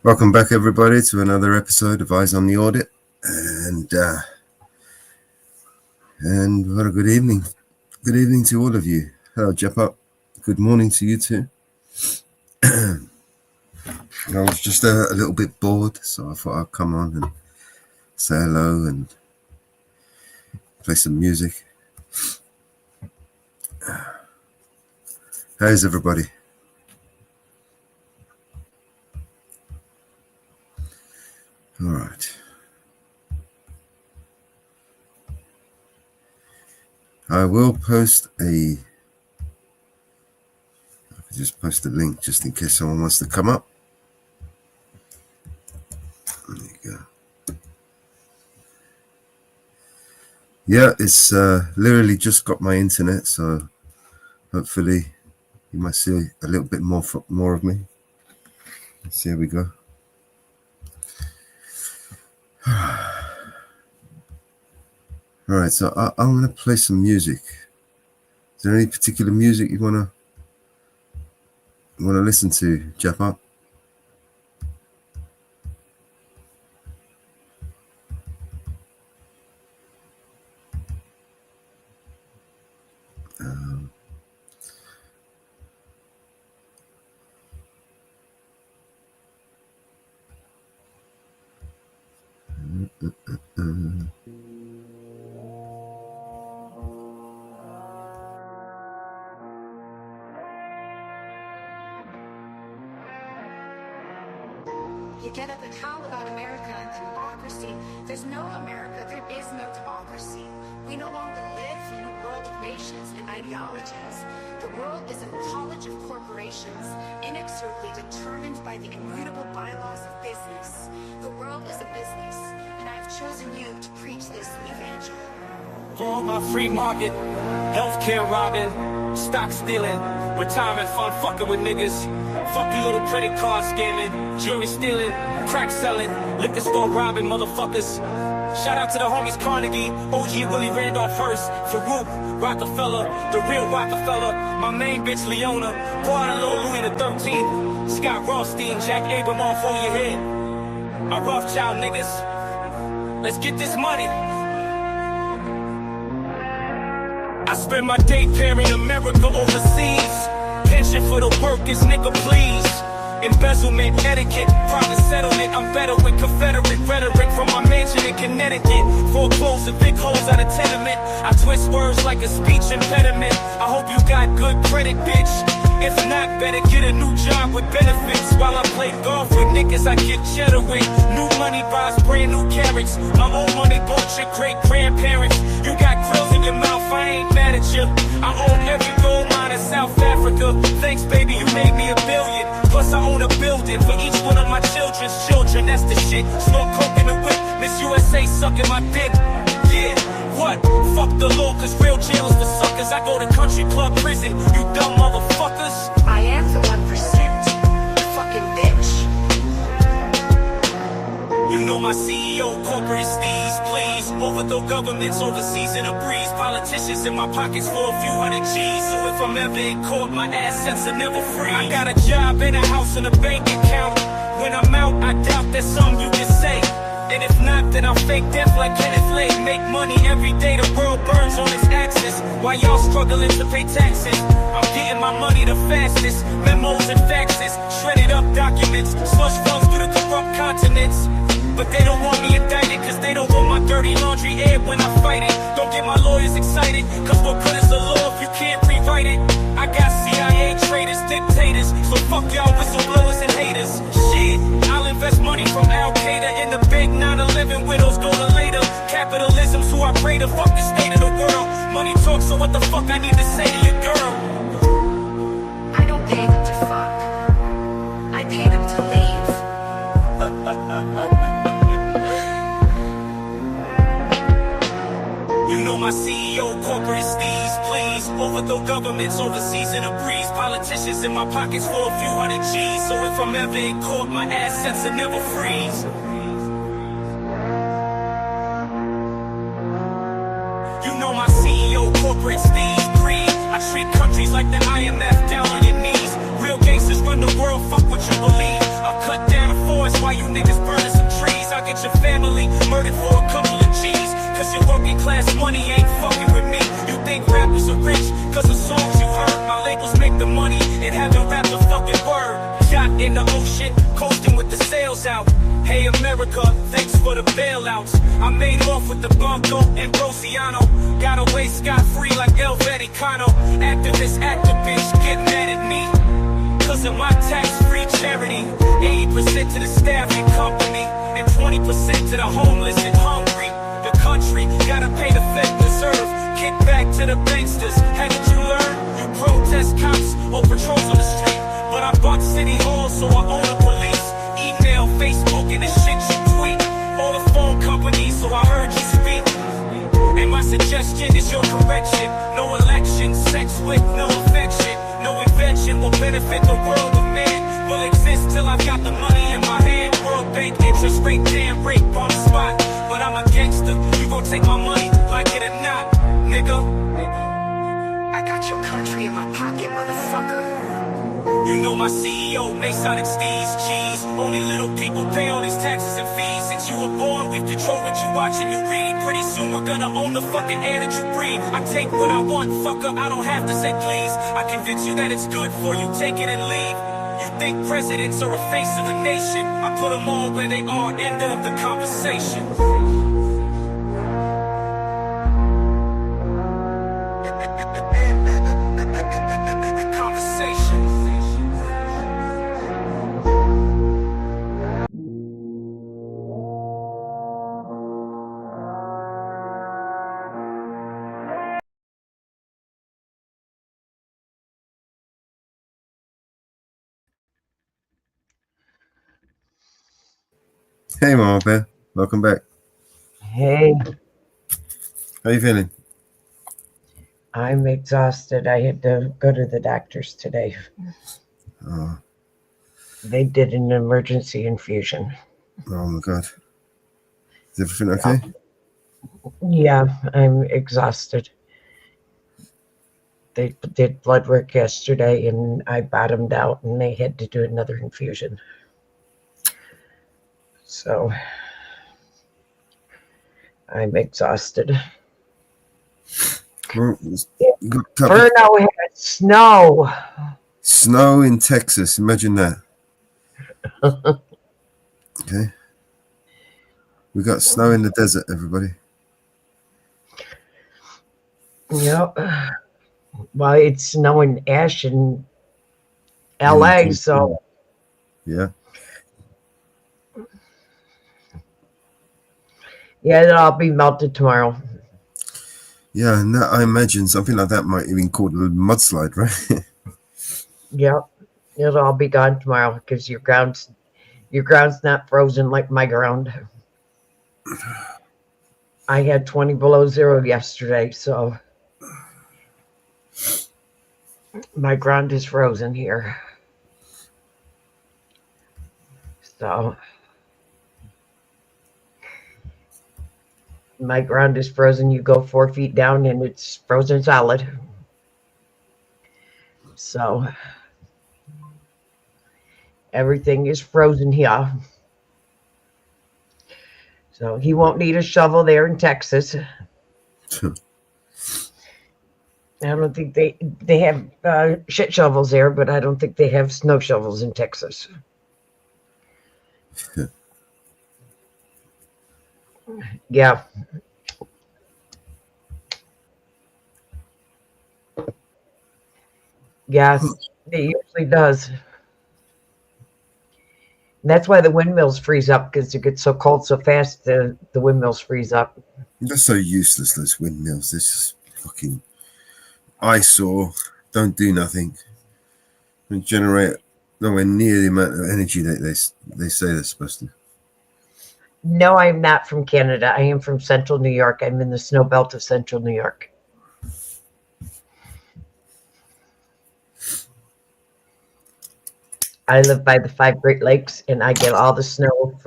Welcome back, everybody, to another episode of Eyes on the Audit, and what a good evening! Good evening to all of you. Hello, Jeppa. Good morning to you too. I was just a little bit bored, so I thought I'd come on and say hello and play some music. How's everybody? All right. I will post I could just post a link just in case someone wants to come up. There you go. Yeah, it's literally just got my internet, so hopefully you might see a little bit more of me. Let's see how we go. All right, so I'm going to play some music. Is there any particular music you want to listen to, Jeppa? You get at the talk about America and democracy. There's no America. There is no democracy. We no longer live in a world of nations and ideologies. The world is a college of corporations, inexorably determined by the immutable bylaws of business. The world is a business, and I've chosen you to preach this evangel. For my free market, healthcare robbing, stock stealing, retirement fund fucking with niggas. Fuck you little credit card scamming, jewelry stealing, crack selling, liquor store robbing motherfuckers. Shout out to the homies Carnegie, OG Willie Randolph Hearst, Farouk, Rockefeller, the real Rockefeller, my main bitch Leona, Guadalupe Louis the 13th, Scott Rothstein, Jack Abramoff on your head. My Rothschild niggas, let's get this money. I spend my day pairing America overseas. Pension for the workers, nigga, please. Embezzlement, etiquette, private settlement. I'm better with Confederate rhetoric from my mansion in Connecticut. Foreclosing big holes out of tenement. I twist words like a speech impediment. I hope you got good credit, bitch. If not, better get a new job with benefits. While I play golf with niggas I get cheddar with. New money buys brand new carrots. My own money bought your great grandparents. You got grills in your mouth, I ain't mad at you. I own every gold mine in South Africa. Thanks baby, you made me $1 billion. Plus I own a building for each one of my children's children. That's the shit. Smoke coke in the whip. Miss USA sucking my dick. Yeah, what? Fuck the law, cause real jail is for suckers. I go to country club prison, you dumb motherfuckers. I am the 1%, you fucking bitch. You know my CEO, corporate steez, please. Overthrow governments overseas in a breeze. Politicians in my pockets for a few hundred G's. So if I'm ever in court, my assets are never free. I got a job and a house and a bank account. When I'm out, I doubt there's something you can say. And if not, then I'll fake death like Kenneth Lay. Make money every day, the world burns on its axis. While y'all struggling to pay taxes, I'm getting my money the fastest. Memos and faxes, shredded up documents, slush funds through the corrupt continents. But they don't want me indicted, cause they don't want my dirty laundry aired when I fight it. Don't get my lawyers excited, cause what good is the law if you can't rewrite it? I got CIA traitors, dictators, so fuck y'all whistleblowers and haters. Shit, I'll invest money from Al-Qaeda in the big 9/11 widows go to later. Capitalism's who I pray to, fuck the state of the world. Money talks, so what the fuck I need to say to your girl? I don't pay them to fuck. I pay them to leave. You know my CEO, corporate steez, please. Overthrow governments overseas in a breeze. Politicians in my pockets for a few hundred G's. So if I'm ever in court, my assets will never freeze. You know my CEO, corporate steez, greed. I treat countries like the IMF down on your knees. Real gangsters forces run the world, fuck what you believe. I'll cut down a forest while you niggas burning some trees. I'll get your family murdered for a couple of G's. Cause your working class money ain't fucking with me. You think rappers are rich cause of songs you heard. My labels make the money and haven't rapped a fucking word. Shot in the ocean, coasting with the sails out. Hey America, thanks for the bailouts. I made off with the Bronco and Rosiano. Got away scot-free like El Vaticano. Activist, get mad at me cause of my tax-free charity. 80% to the staff and company, and 20% to the homeless and hungry. The country gotta pay the Fed reserve. Kick back to the banksters, haven't you learned? You protest cops or patrols on the street, but I bought City Hall so I own the police. Email, Facebook, and the shit you tweet. All the phone companies, so I heard you speak. And my suggestion is your correction. No election, sex with no affection. No invention will benefit the world of man. Will exist till I've got the money in my hand. World Bank interest rate, damn rape on the spot. But I'm a gangster, you gon' take my money, like it or not, nigga. I got your country in my pocket, motherfucker. You know my CEO, Masonic Steez, cheese. Only little people pay all these taxes and fees. Since you were born, we've controlled what you watch and you read. Pretty soon we're gonna own the fucking air that you breathe. I take what I want, fucker, I don't have to say please. I convince you that it's good for you, take it and leave. You think presidents are a face of the nation. I put them all where they are, end of the conversation. Hey, Mama Bear. Welcome back. Hey, How you feeling? I'm exhausted. I had to go to the doctor's today. Oh, They did an emergency infusion. oh my God. Is everything okay? Yeah, I'm exhausted. They did blood work yesterday and I bottomed out and they had to do another infusion. So I'm exhausted. Well, Furno had snow. snow in Texas. Imagine that. Okay. We got snow in the desert, everybody. Yep. Well, it's snowing ash in LA, so Yeah. yeah, it'll be melted tomorrow. Yeah, and that, I imagine something like that might even cause a mudslide, right? Yep. It'll all be gone tomorrow because your ground's not frozen like my ground. I had 20 below zero yesterday, so my ground is frozen here. So my ground is frozen. You go 4 feet down and it's frozen solid. So everything is frozen here. So he won't need a shovel there in Texas. I don't think they have shit shovels there, but I don't think they have snow shovels in Texas. Yeah. Yeah, it usually does. That's why the windmills freeze up, because it gets so cold so fast, the windmills freeze up. They're so useless, those windmills. They're just fucking eyesore. Don't do nothing. They generate nowhere near the amount of energy that they say they're supposed to. No, I'm not from Canada. I am from Central New York. I'm in the snow belt of Central New York. I live by the 5 Great Lakes, and I get all the snow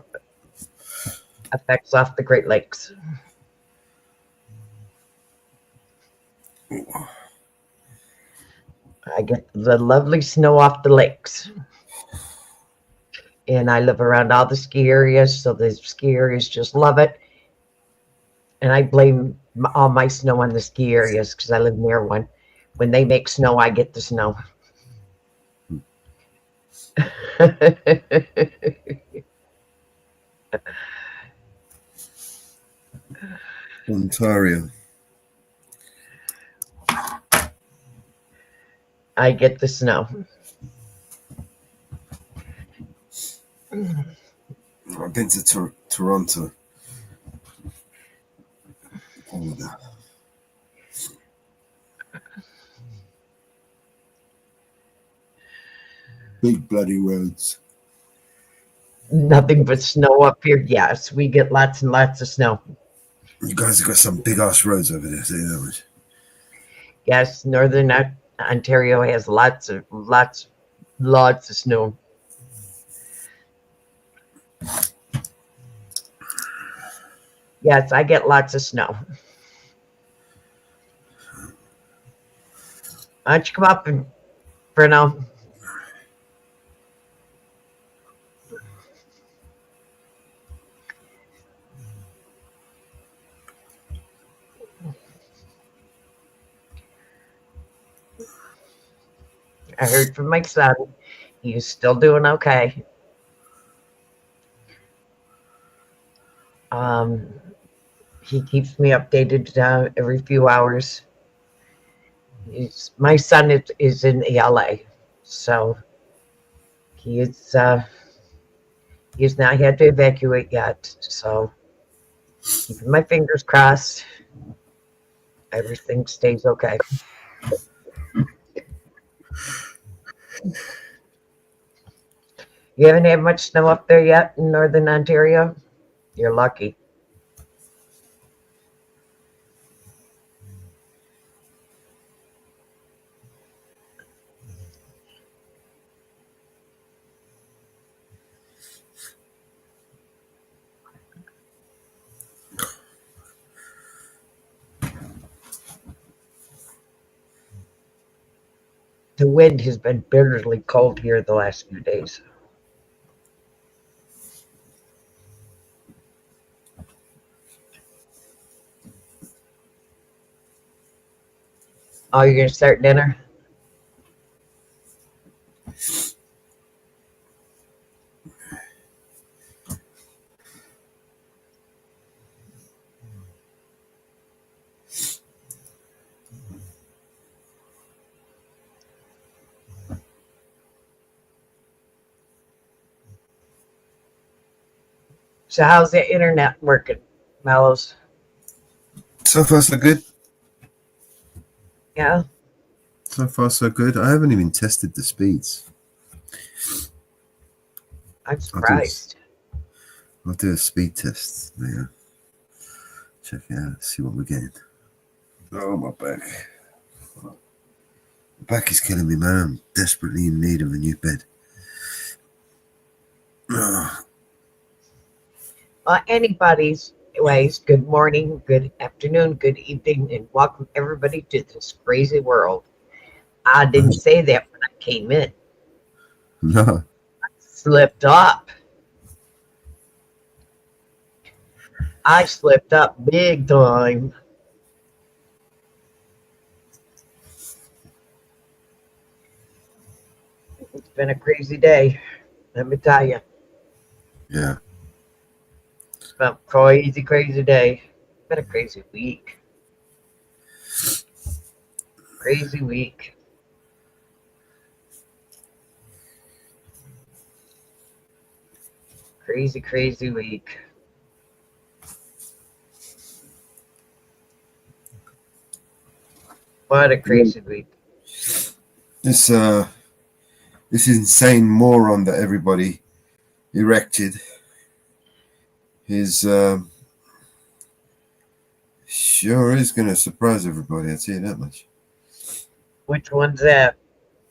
effects off the Great Lakes. I get the lovely snow off the lakes. And I live around all the ski areas, so the ski areas just love it. And I blame all my snow on the ski areas because I live near one. When they make snow, I get the snow. Ontario. I get the snow. I've been to Toronto, Canada. Big bloody roads. Nothing but snow up here. Yes, we get lots and lots of snow. You guys have got some big ass roads over there, say that much. Yes, northern Ontario has lots of snow. Yes, I get lots of snow. Why don't you come up, and Bruno? I heard from my son. He's still doing okay. He keeps me updated every few hours. My son is in LA, so he's not had to evacuate yet. So keeping my fingers crossed, everything stays okay. You haven't had much snow up there yet in northern Ontario? You're lucky. The wind has been bitterly cold here the last few days. Oh, you're going to start dinner? So how's the internet working, Mellows? So far, so good. Yeah? So far, so good. I haven't even tested the speeds. I'm surprised. I'll do a speed test later. Check it out, see what we're getting. Oh, my back. My back is killing me, man. I'm desperately in need of a new bed. Anybody's ways, good morning, good afternoon, good evening, and welcome everybody to this crazy world. I didn't say that when I came in. No. Slipped up. I slipped up big time. It's been a crazy day, let me tell you. Yeah. It's been a crazy, crazy day. It's been a crazy week. Crazy week. Crazy, crazy week. What a crazy week. This insane moron that everybody erected is sure is going to surprise everybody. I'll tell you that much. Which one's that?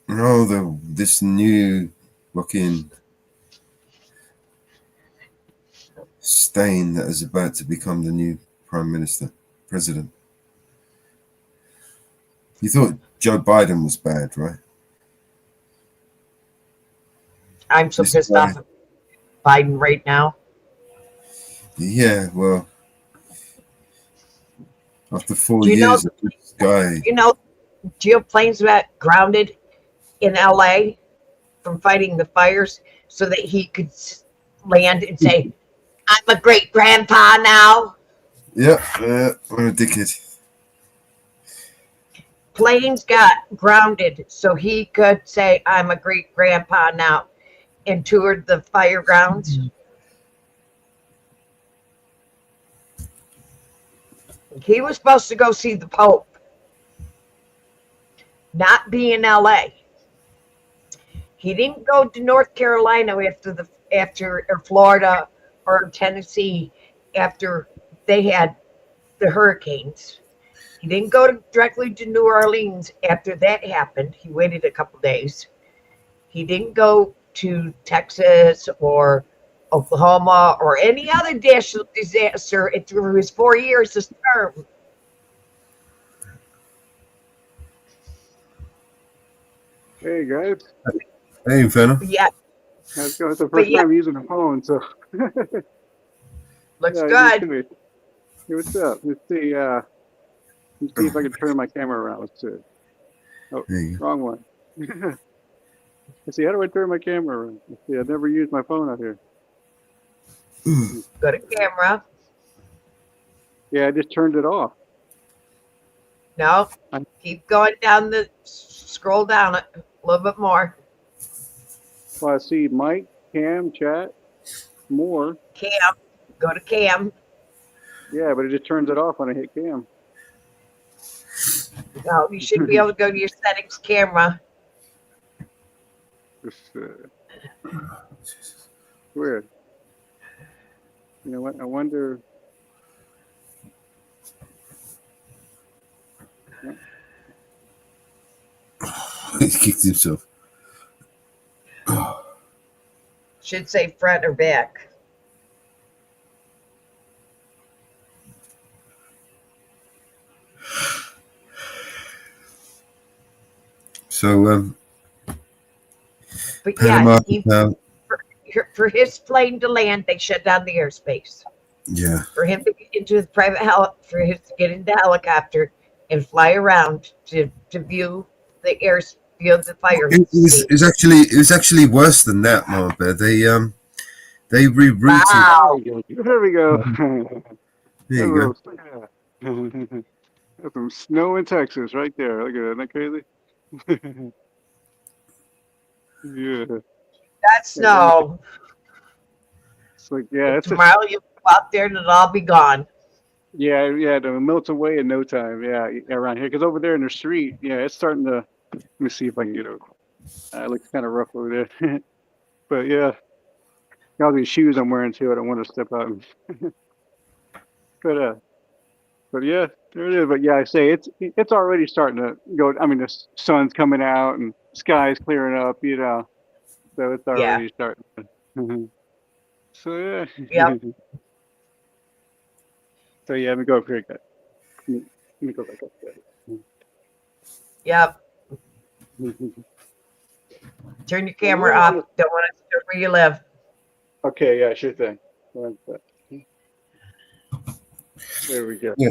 Oh, this new fucking stain that is about to become the new president. You thought Joe Biden was bad, right? I'm so This pissed guy. off at Biden right now. Yeah, well, after 4 Do you know? years of this guy, You know, planes got grounded in LA from fighting the fires so that he could land and say, I'm a great grandpa now. yeah, what a dickhead. Planes got grounded so he could say, I'm a great grandpa now, and toured the fire grounds. He was supposed to go see the Pope, not be in LA. He didn't go to North Carolina after Florida or Tennessee after they had the hurricanes. He didn't go directly to New Orleans after that happened. He waited a couple days. He didn't go to Texas or Oklahoma or any other national disaster through his 4 years of term. Hey guys, Hey, Inferno. Yeah, it's the but first yeah, time using a phone, so looks yeah, good. Hey, what's up? Let's see if I can turn my camera around. Let's see. Oh, There you go. wrong one. Let's see, how do I turn my camera around? Let's see, I've never used my phone out here. Go to camera. Yeah, I just turned it off. No, keep going down scroll down it a little bit more. Well, I see mic, cam, chat, more. Cam, go to cam. Yeah, but it just turns it off when I hit cam. No, you should be able to go to your settings camera. Weird. You know what? I wonder. He kicked himself. Should say front or back. So, But Panama, yeah, for his plane to land, they shut down the airspace. yeah. For him to get into the for him to get into the helicopter and fly around to view the fire. It was actually worse than that, Mama Bear. They rerouted. Wow. There we go. There you go. That's some snow in Texas right there. Look at that. Isn't that crazy? Yeah. That's snow. It's like, yeah. Tomorrow you'll go out there and it'll all be gone. Yeah, it melts away in no time. Yeah, around here. Because over there in the street, yeah, it's starting to. Let me see if I can get over. It looks kind of rough over there. But yeah. All these shoes I'm wearing too. I don't want to step out. But yeah, there it is. But yeah, I say it's already starting to go. I mean, the sun's coming out and sky's clearing up. So it's already starting. So yeah. Yep. So yeah, let me go up here, guys. Let me go back up there. Yep. Turn your camera off. Don't want to see where you live. Okay, yeah, sure thing. There we go. Yeah.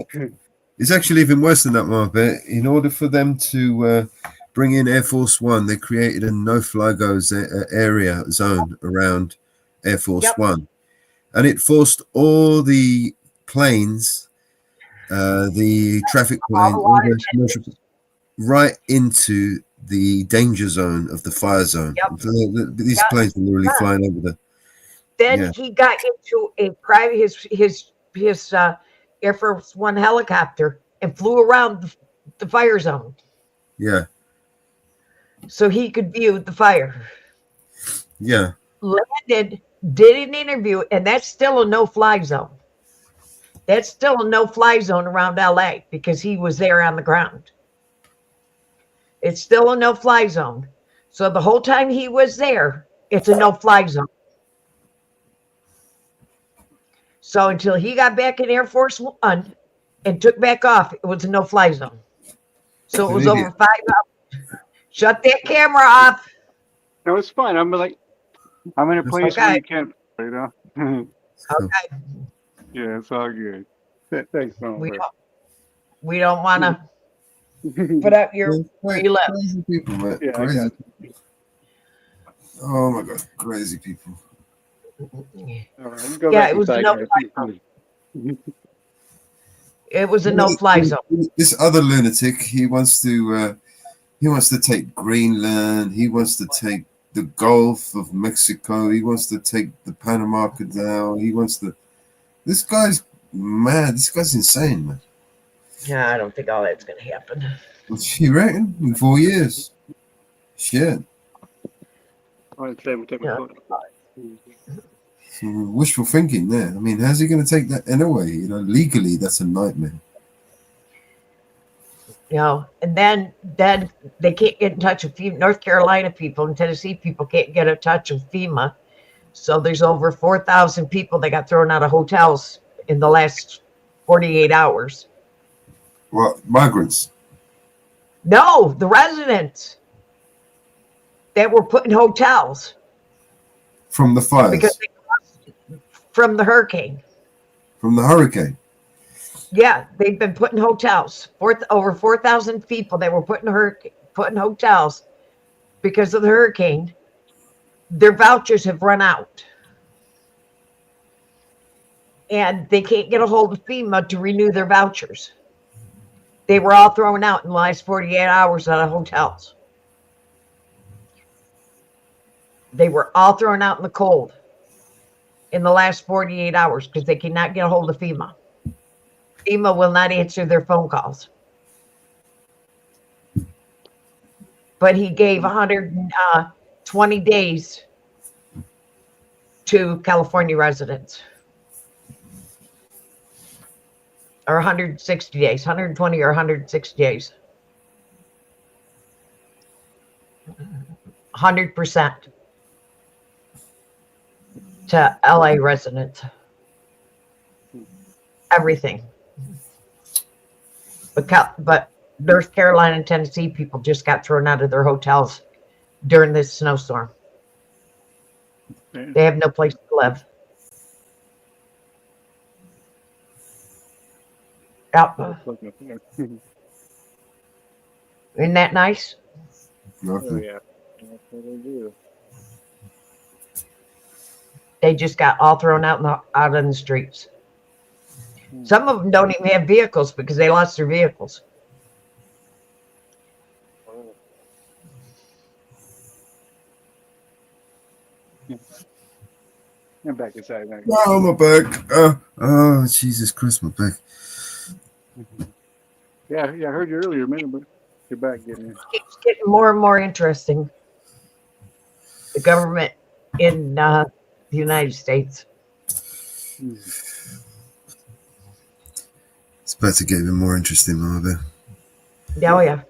It's actually even worse than that, Mama Bear. In order for them to bring in Air Force One, they created a no-fly area zone around Air Force One, and it forced all the planes, the traffic planes, all the commercial, right into the danger zone of the fire zone. Yep. So these planes were literally flying over there. Then he got into a private his Air Force One helicopter and flew around the fire zone. Yeah. So he could view the fire. Yeah. Landed, did an interview, and that's still a no-fly zone. That's still a no-fly zone around LA because he was there on the ground. It's still a no-fly zone. So the whole time he was there, it's a no-fly zone. So until he got back in Air Force One and took back off, it was a no-fly zone. So it was over 5 hours. Shut that camera off. No, it's fine. I'm like, I'm in a place where Okay. you can't, you know. So, Okay. Yeah, it's all good. Thanks, Mama. We don't want to put up your where you live. crazy people, man. Yeah, I Crazy. got you. Oh my god, crazy people. All right, let me go Yeah, back it was a inside, guys. no-fly zone. It was a no-fly zone. This other lunatic, he wants to take Greenland. He wants to take the Gulf of Mexico. He wants to take the Panama Canal. He wants to. This guy's mad. This guy's insane, man. Yeah, I don't think all that's going to happen. You reckon in 4 years? Shit. All right, take my Yeah. phone. Wishful thinking there. I mean, how's he going to take that anyway? You know, legally, that's a nightmare. You know, and then they can't get in touch with FEMA. North Carolina people and Tennessee people can't get in touch with FEMA. So there's over 4,000 people that got thrown out of hotels in the last 48 hours. Well, migrants. No, the residents that were put in hotels From the fires. because from the hurricane. From the hurricane. Yeah, they've been put in hotels. Over 4,000 people that were put in hotels because of the hurricane. Their vouchers have run out. And they can't get a hold of FEMA to renew their vouchers. They were all thrown out in the last 48 hours out of hotels. They were all thrown out in the cold in the last 48 hours because they cannot get a hold of FEMA. FEMA will not answer their phone calls. But he gave 120 days to California residents. Or 160 days, 120 or 160 days. 100% to LA residents. Everything. But North Carolina and Tennessee people just got thrown out of their hotels during this snowstorm. They have no place to live. Yep. Isn't that nice? Nothing. Oh, yeah. That's what they do. They just got all thrown out in the streets. Some of them don't even have vehicles because they lost their vehicles. I'm back inside now. Oh, my back. Oh, Jesus Christ, my back. Yeah, I heard you earlier, man, but you're back getting it. It keeps getting more and more interesting. The government in the United States. It's about to get even more interesting, Mama. Oh, yeah.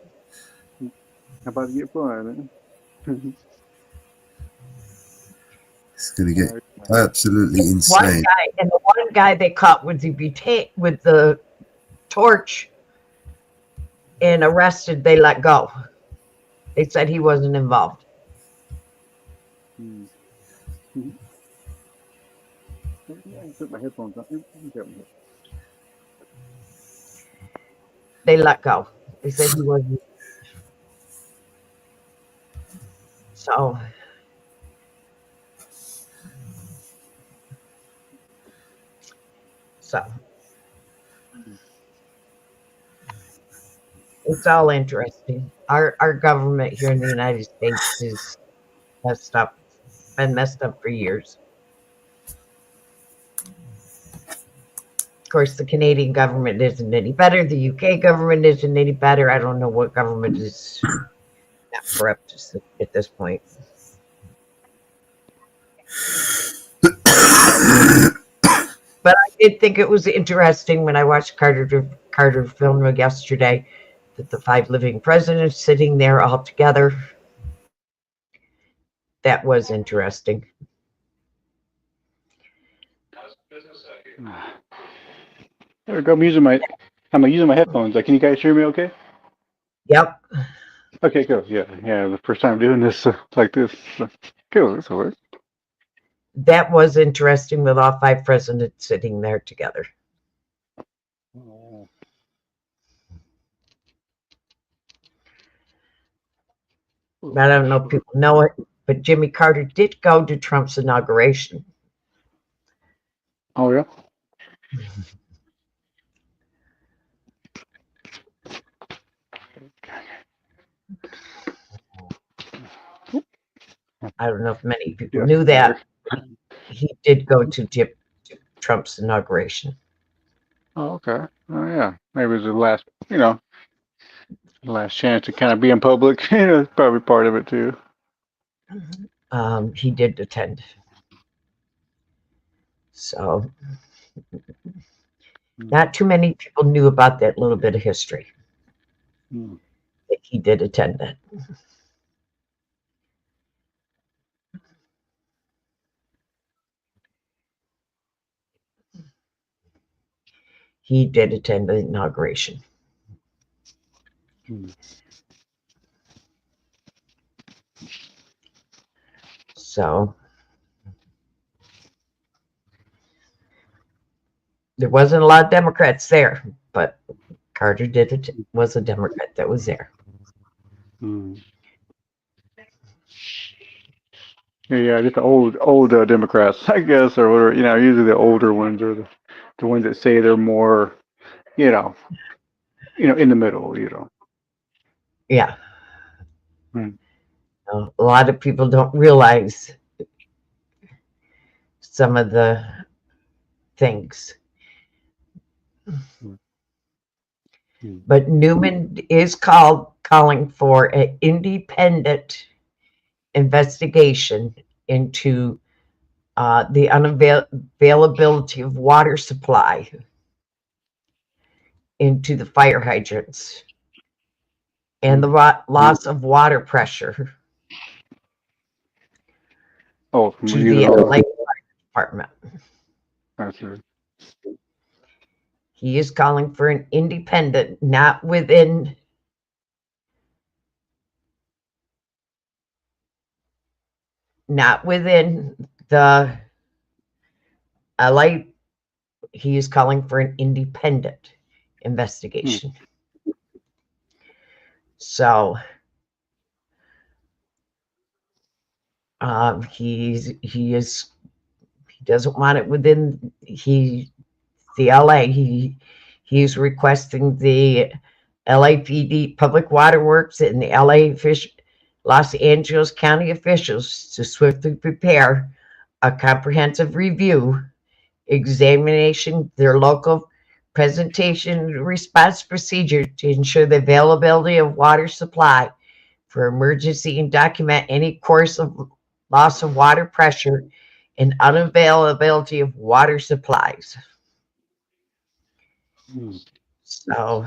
About to get fun, man. It's going to get absolutely insane. The one guy they caught with the torch and arrested, they let go. They said he wasn't involved. Put my headphones on. They let go. They said he wasn't. So it's all interesting. Our government here in the United States is messed up. Been messed up for years. Of course, the Canadian government isn't any better. The UK government isn't any better. I don't know what government is not corrupt at this point. But I did think it was interesting when I watched Carter film yesterday that the 5 living presidents sitting there all together. That was interesting. There we go. I'm using my headphones. Can you guys hear me okay? Yep. Okay, cool. Yeah. The first time doing this like this. Cool. This will work. that was interesting with all 5 presidents sitting there together. Oh, I don't know if people know it, but Jimmy Carter did go to Trump's inauguration. oh yeah. I don't know if many people Yes, knew sir. that. He did go to Trump's inauguration. Oh, okay. Oh yeah. Maybe it was the last, last chance to kind of be in public. That's probably part of it too. He did attend. So not too many people knew about that little bit of history. Mm. That he did attend it. He did attend the inauguration. Mm. So there wasn't a lot of Democrats there, but Carter was a Democrat that was there. Mm. Yeah, just the old Democrats, I guess, or whatever. Usually the older ones are the ones that say they're more, you know, in the middle. Yeah. Mm. A lot of people don't realize some of the things. Mm. But Newman is calling for an independent investigation into the unavailability of water supply into the fire hydrants and the loss of water pressure Oh, from to using the all LA Fire Department. that's it. He is calling for an independent, not within the LA. He is calling for an independent investigation. So he doesn't want it within the LA. He's requesting the LAPD Public Water Works and the Los Angeles County officials to swiftly prepare a comprehensive review, examination their local presentation response procedure to ensure the availability of water supply for emergency and document any course of loss of water pressure and unavailability of water supplies. Mm. So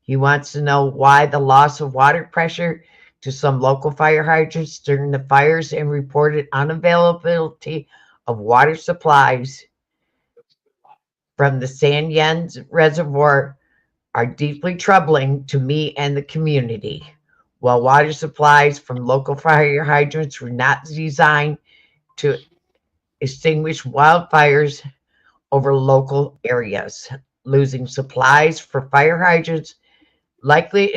he wants to know why the loss of water pressure to some local fire hydrants during the fires and reported unavailability of water supplies from the San Ynez Reservoir are deeply troubling to me and the community. While water supplies from local fire hydrants were not designed to extinguish wildfires over local areas, losing supplies for fire hydrants likely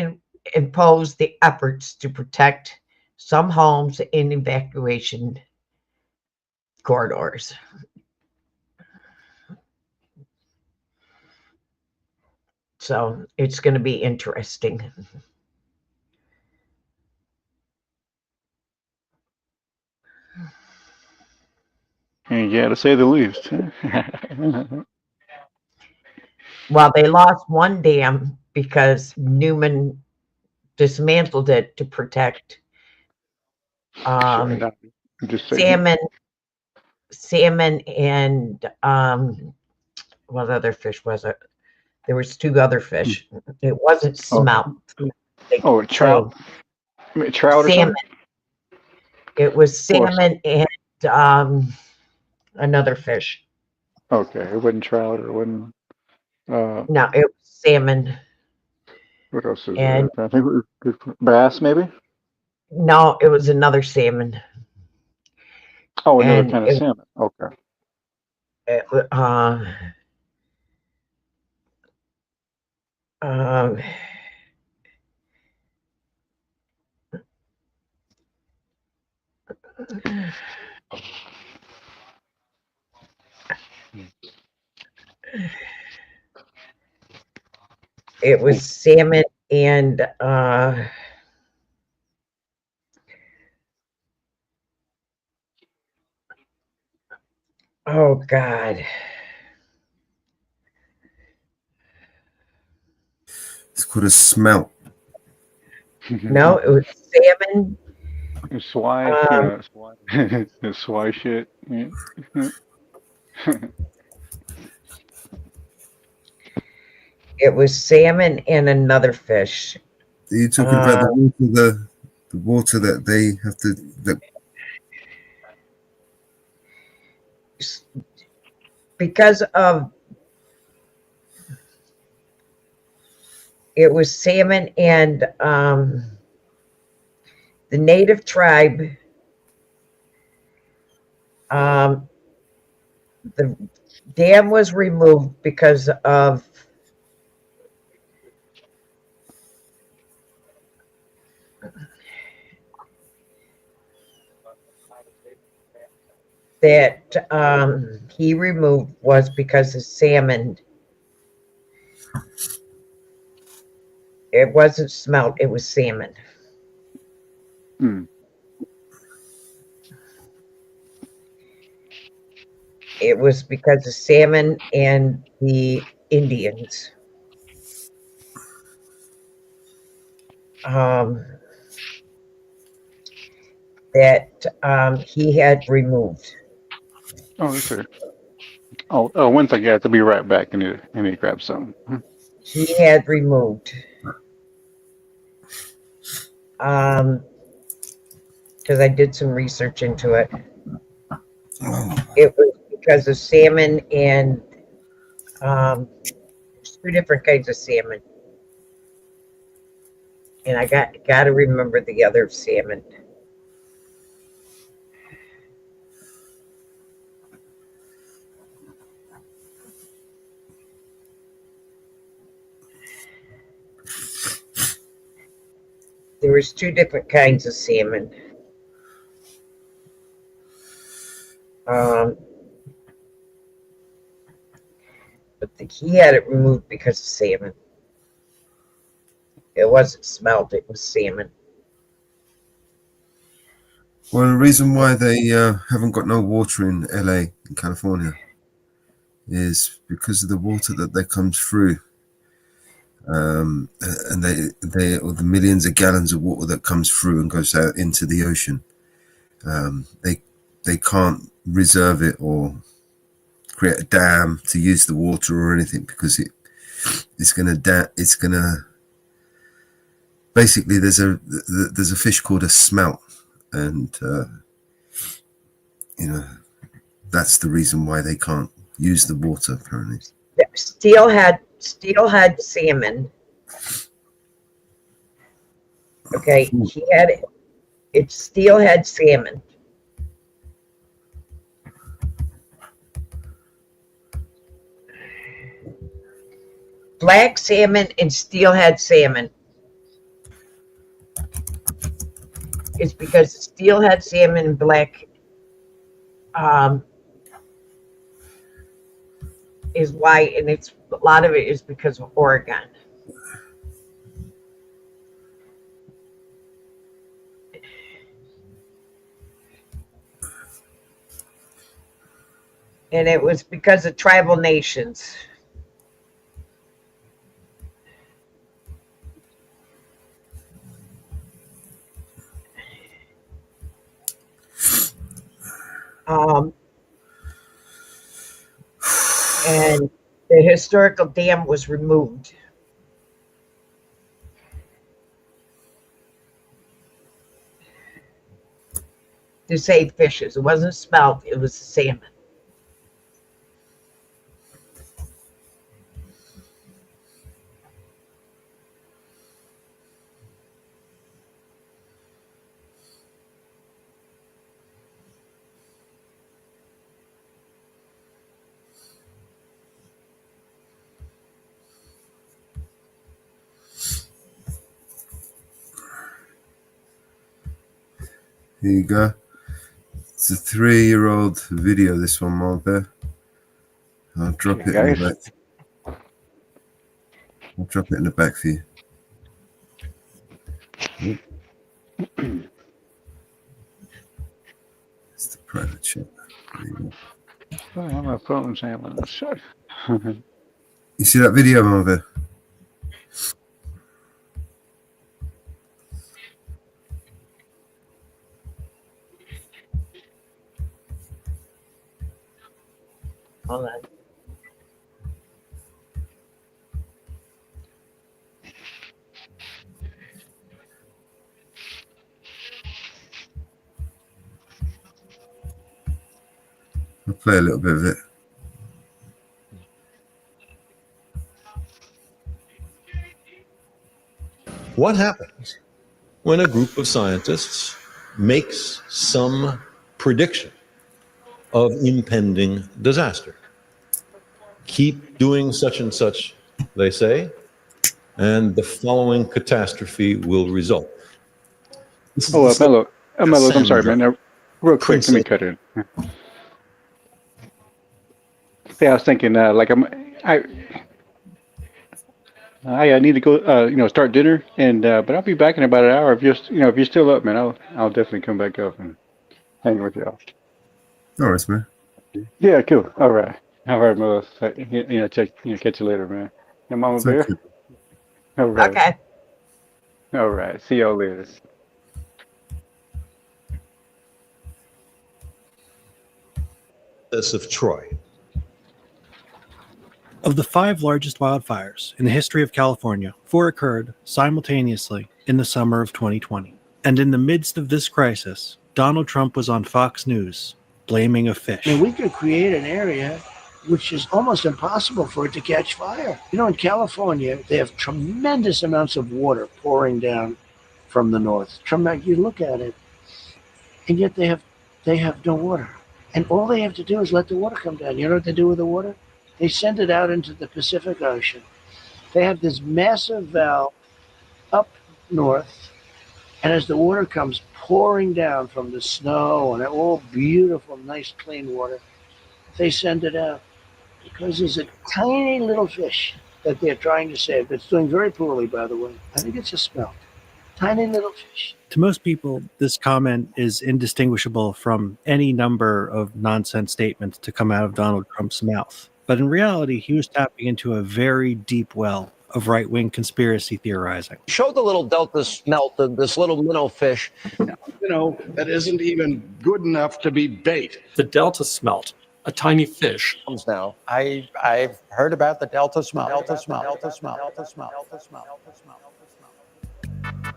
impose the efforts to protect some homes in evacuation corridors. So it's going to be interesting. And yeah, to say the least. Well, they lost one dam because Newman dismantled it to protect Sure, I'm just saying. salmon and what other fish was it? There was 2 other fish. It wasn't Oh, smelt. oh, trout. I mean, trout or Salmon. something. It was Or salmon and another fish. okay, it wasn't trout or it wasn't. No, it was salmon. What else is And there? I think it was bass, maybe. no, it was another salmon. Oh, another and kind of salmon. Okay. it, um, it was salmon and oh God. It's called a smelt. No, it was salmon. Swai, Um, swai, the swai shit. Yeah. it was salmon and another fish. Are you talking about Uh, the water that they have to that because of it was salmon and the native tribe. Um, the dam was removed because of that he removed was because of salmon. It wasn't smelt, it was salmon. Mm. It was because of salmon and the Indians. Um, that he had removed. Oh, okay. One thing, I have to be right back. I need to grab something. He had removed. Because I did some research into it. It was because of salmon and there's two different kinds of salmon, and I got to remember the other salmon. There was two different kinds of salmon. Um, but he had it removed because of salmon. It wasn't smelt; it was salmon. well, the reason why they haven't got no water in LA in California is because of the water that comes through, and or the millions of gallons of water that comes through and goes out into the ocean. They can't reserve it or create a dam to use the water or anything because it's gonna basically there's a fish called a smelt, and you know that's the reason why they can't use the water apparently. Steelhead salmon. Okay, he had it. It's steelhead salmon. Black salmon and steelhead salmon is because steelhead salmon and black um, is white, and it's a lot of it is because of Oregon. And it was because of tribal nations. Um, and the historical dam was removed. To save fishes. It wasn't smelt, it was salmon. Here you go. It's a 3-year-old video, this one, Marvel. I'll drop it in the back. I'll drop it in the back for you. It's the private chat. Oh, my phone's handling this shit. You see that video, Marvel? Hold on. I'll play a little bit of it. What happens when a group of scientists makes some prediction of impending disaster? Keep doing such and such, they say, and the following catastrophe will result. Oh, Mellows, I'm sorry, man. Now, real quick, let me cut in. Yeah, I was thinking, like, I need to go, start dinner, and but I'll be back in about an hour. If you're still up, man, I'll definitely come back up and hang with y'all. All right, man. Yeah, cool. All right, Mellows. Catch you later, man. And Mama Bear. Okay. All right. Okay. All right. See y'all later. Of Troy. Of the 5 largest wildfires in the history of California, 4 occurred simultaneously in the summer of 2020. And in the midst of this crisis, Donald Trump was on Fox News blaming a fish. I mean, we could create an area which is almost impossible for it to catch fire. You know, in California, they have tremendous amounts of water pouring down from the north. You look at it, and yet they have no water. And all they have to do is let the water come down. You know what they do with the water? They send it out into the Pacific Ocean. They have this massive valve up north, and as the water comes pouring down from the snow and all beautiful, nice, clean water, they send it out because there's a tiny little fish that they're trying to save. That's doing very poorly, by the way. I think it's a smelt. Tiny little fish. To most people, this comment is indistinguishable from any number of nonsense statements to come out of Donald Trump's mouth. But in reality, he was tapping into a very deep well of right-wing conspiracy theorizing. Show the little delta smelt, this little minnow fish. That isn't even good enough to be bait. The delta smelt, a tiny fish. Now, I've heard about the delta smelt.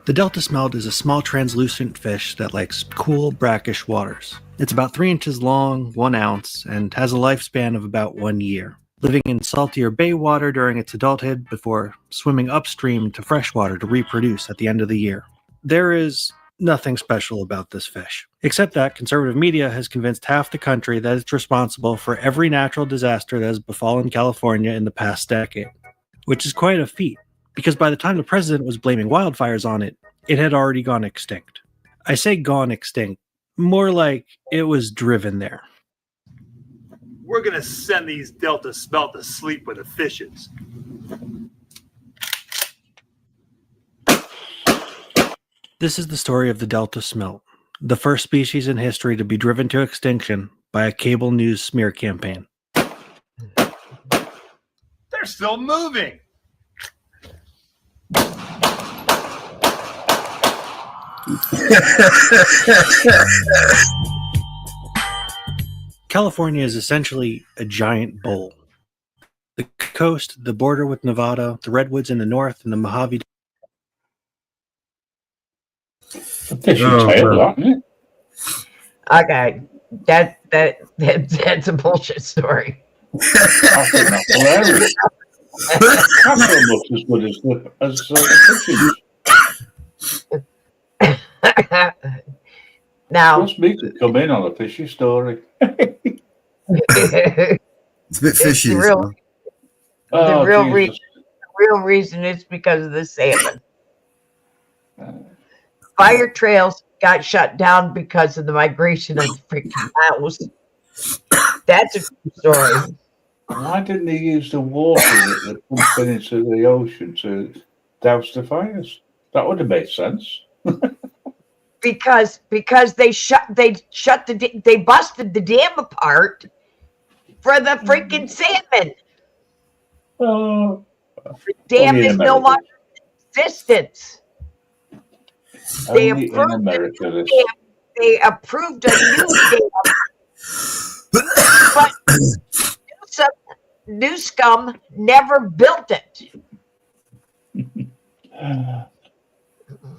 The delta smelt is a small translucent fish that likes cool, brackish waters. It's about 3 inches long, 1 ounce, and has a lifespan of about 1 year, living in saltier bay water during its adulthood before swimming upstream to freshwater to reproduce at the end of the year. There is nothing special about this fish, except that conservative media has convinced half the country that it's responsible for every natural disaster that has befallen California in the past decade, which is quite a feat, because by the time the president was blaming wildfires on it, it had already gone extinct. I say gone extinct, more like it was driven there. We're going to send these delta smelt to sleep with the fishes. This is the story of the delta smelt, the first species in history to be driven to extinction by a cable news smear campaign. They're still moving. California is essentially a giant bowl. The coast, the border with Nevada, the redwoods in the north, and the Mojave. Okay, that's a bullshit story. I think that's hilarious. Not so much as good as Now, just me to come in on a fishy story. It's a bit fishy. The real reason is because of the salmon. Fire trails got shut down because of the migration of freaking mouse. That's a true story. Why didn't they use the water that they pumped into the ocean to douse the fires? That would have made sense. Because they busted the dam apart for the freaking salmon. Oh, The dam only in is no America. longer in existence. They Only in approved America. This. They approved a new dam, but New Scum never built it.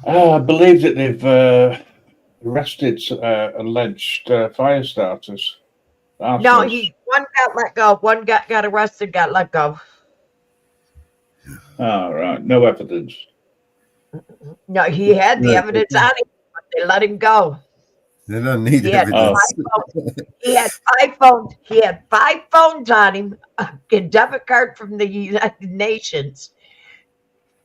I believe that they've arrested alleged fire starters. No, one got let go. One got arrested, got let go. All right, no evidence. No, he had the evidence on him, but they let him go. They don't need He had evidence. He had 5 phones. He had 5 phones on him, a debit card from the United Nations,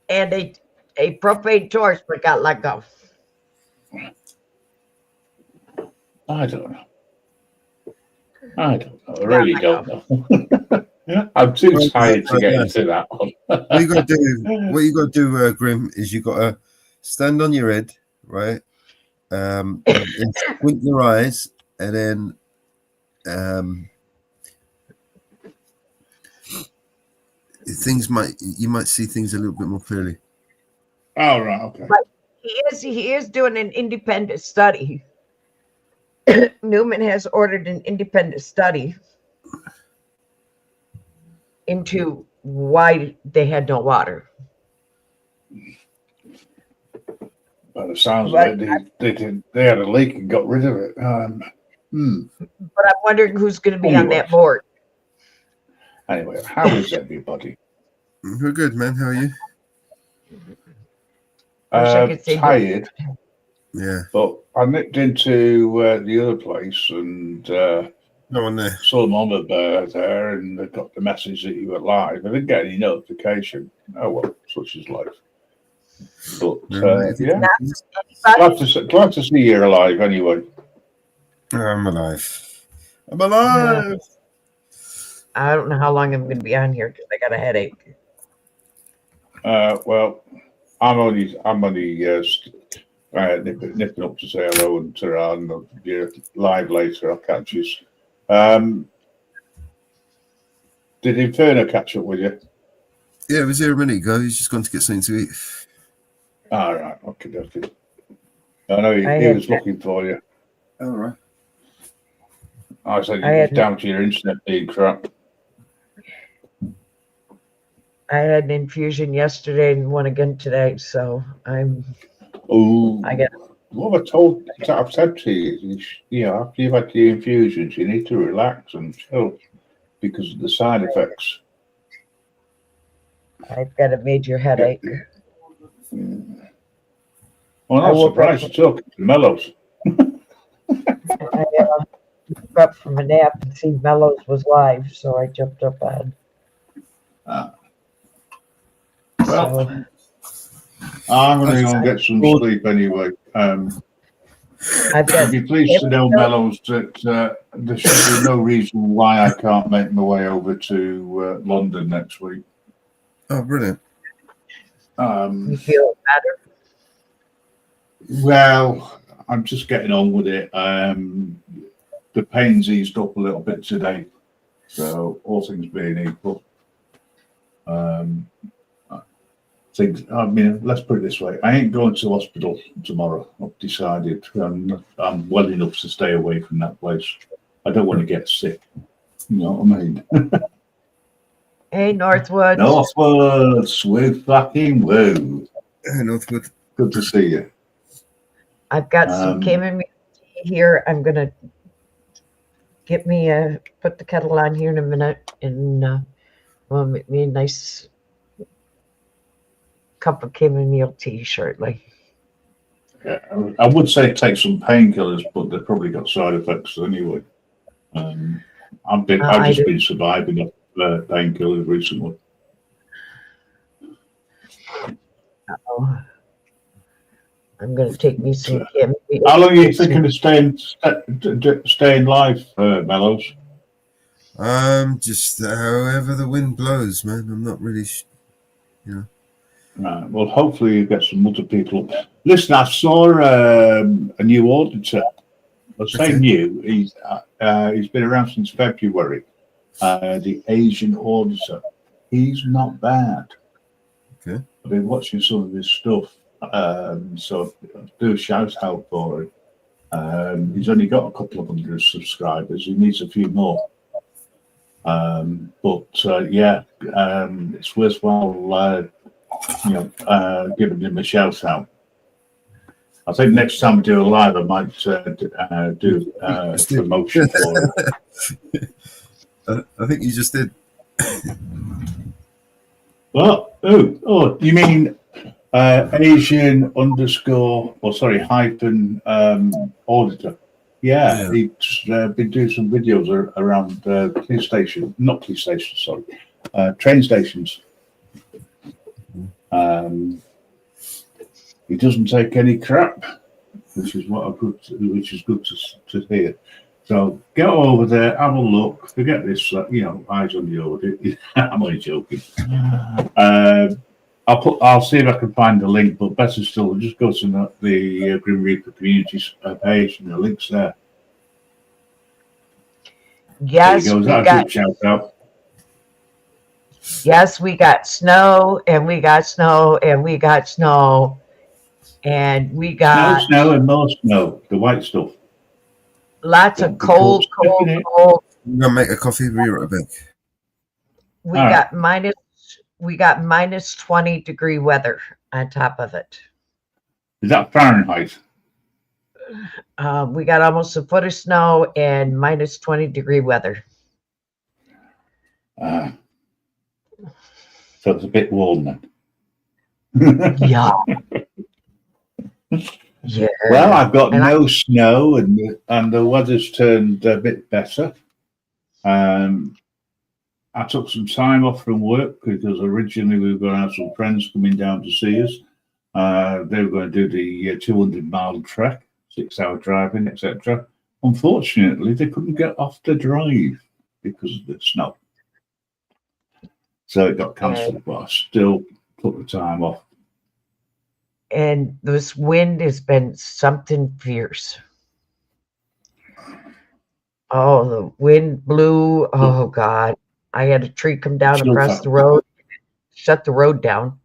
and a propane torch, but got let go. I don't know. I really don't know. I'm too tired to get into that one. What you got to do, Grim, is you got to stand on your head, right? And squint your eyes, and then you might see things a little bit more clearly. Oh, right, okay. But he is doing an independent study. Newman has ordered an independent study into why they had no water. By the sounds of it, they had a leak and got rid of it. But I'm wondering who's going to be on that board. Anyway, how is everybody? We're good, man. How are you? Tired. Yeah. But I nipped into the other place and no one there. Saw the mama bear there, and I got the message that you were live. I didn't get any notification. Oh well, such is life. But yeah, glad to see you're alive anyway. I'm alive. I'm alive. I don't know how long I'm going to be on here because I got a headache. Well, I'm only nipping up to say hello and to Ron. If you're live later, I'll catch you. Did Inferno catch up with you? Yeah, it was here a minute ago. He's just gone to get something to eat. All right, okay. I know he was looking for you. All right. I said it was down to your internet being crap. I had an infusion yesterday and one again today, so I'm. Oh, I get. What I've said to you is, after you've had the infusions, you need to relax and chill because of the side effects. I've got a major headache. Well, I'm not surprised you're talking to Mellows. I woke up from a nap and see Mellows was live, so I jumped up on. Well, I'm going to go and get some sleep anyway. I'd be pleased to know, Mellows, that there should be no reason why I can't make my way over to London next week. Oh, brilliant. You feel better? Well, I'm just getting on with it. The pain's eased up a little bit today, so all things being equal. Let's put it this way. I ain't going to hospital tomorrow. I've decided I'm well enough to stay away from that place. I don't want to get sick. You know what I mean? Hey, Northwood. Northwoods, with fucking woo. Hey, Northwood. Good to see you. I've got some chamomile tea here. I'm going to put the kettle on here in a minute and make me a nice cup of chamomile tea shortly. Yeah, I would say take some painkillers, but they've probably got side effects anyway. I've just been surviving off painkillers recently. I'm going to take me some. How long are you thinking of staying live, Mellows? Just however the wind blows, man. I'm not really, Right. Well, hopefully you get some other people. Listen, I saw a new auditor. I say new. He's been around since February. The Asian auditor. He's not bad. Okay. I've been watching some of his stuff. So do a shout out for him. He's only got a couple of hundred subscribers. He needs a few more. It's worthwhile, giving him a shout out. I think next time we do a live, I might do a promotion for him. I think you just did. What? Oh, you mean Asian hyphen auditor? Yeah, he's been doing some videos around train stations. He doesn't take any crap, which is good to hear. So go over there, have a look. Forget this, eyes on the audit. I'm only joking. I'll see if I can find the link, but better still, just go to the Grim Reaper community page, and the link's there. Yes, there you go. Good shout out. Yes, we got snow, and we got snow, and we got snow, and we got snow and more snow, the white stuff. Lots of cold. I'm gonna make a coffee. Be right back. We got minus 20 degree weather on top of it. Is that Fahrenheit? We got almost a foot of snow and minus 20 degree weather. So it's a bit warm then. Yeah. Yeah. Well, I've got no snow, and the weather's turned a bit better. I took some time off from work because originally we were going to have some friends coming down to see us. They were going to do the 200-mile trek, 6-hour driving, etc. Unfortunately, they couldn't get off the drive because of the snow. So it got cancelled, but I still took the time off. And this wind has been something fierce. Oh, the wind blew. Oh, God. I had a tree come down across the road, shut the road down.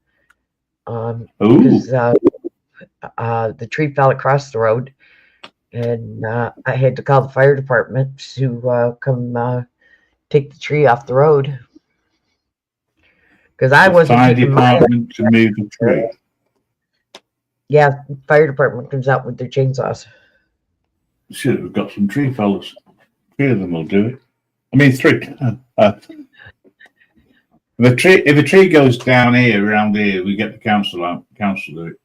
Because the tree fell across the road. And I had to call the fire department to come take the tree off the road. Because I wasn't keeping my department to move the tree. Yeah, fire department comes out with their chainsaws. Should have got some tree fellas. 3 of them will do it. I mean, 3. If a tree goes down here, around here, we get the council out. Council do it.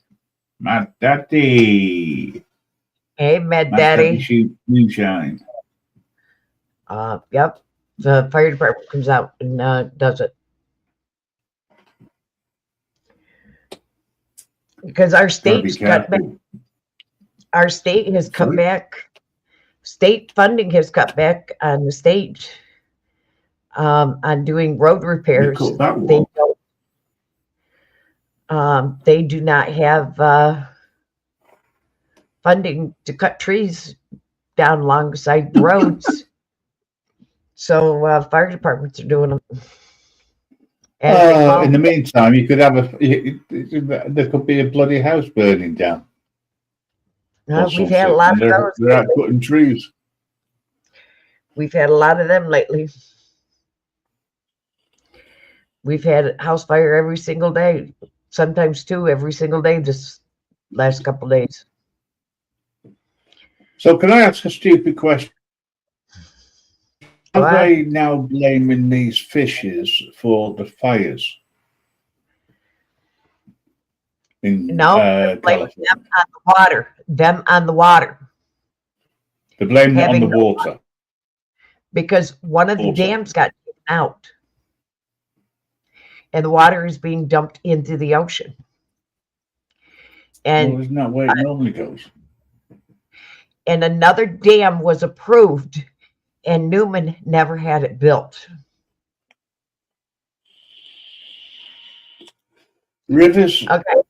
Mad Daddy. Hey, Mad Daddy. Shoot moonshine. Yep. The fire department comes out and does it. Because our state's cut back. Our state has cut back. State funding has cut back on the state on doing road repairs. They do not have funding to cut trees down alongside the roads. So fire departments are doing them. In the meantime, you could have there could be a bloody house burning down. We've had a lot of those. They're out cutting trees. We've had a lot of them lately. We've had a house fire every single day, sometimes 2 every single day this last couple of days. So can I ask a stupid question? Are they now blaming these fishes for the fires? No, they're blaming them on the water. Them on the water. They're blaming it on the water. Because one of the dams got taken out. And the water is being dumped into the ocean. And Well, isn't that where it normally goes? and another dam was approved, and Newman never had it built. Rivers. Okay.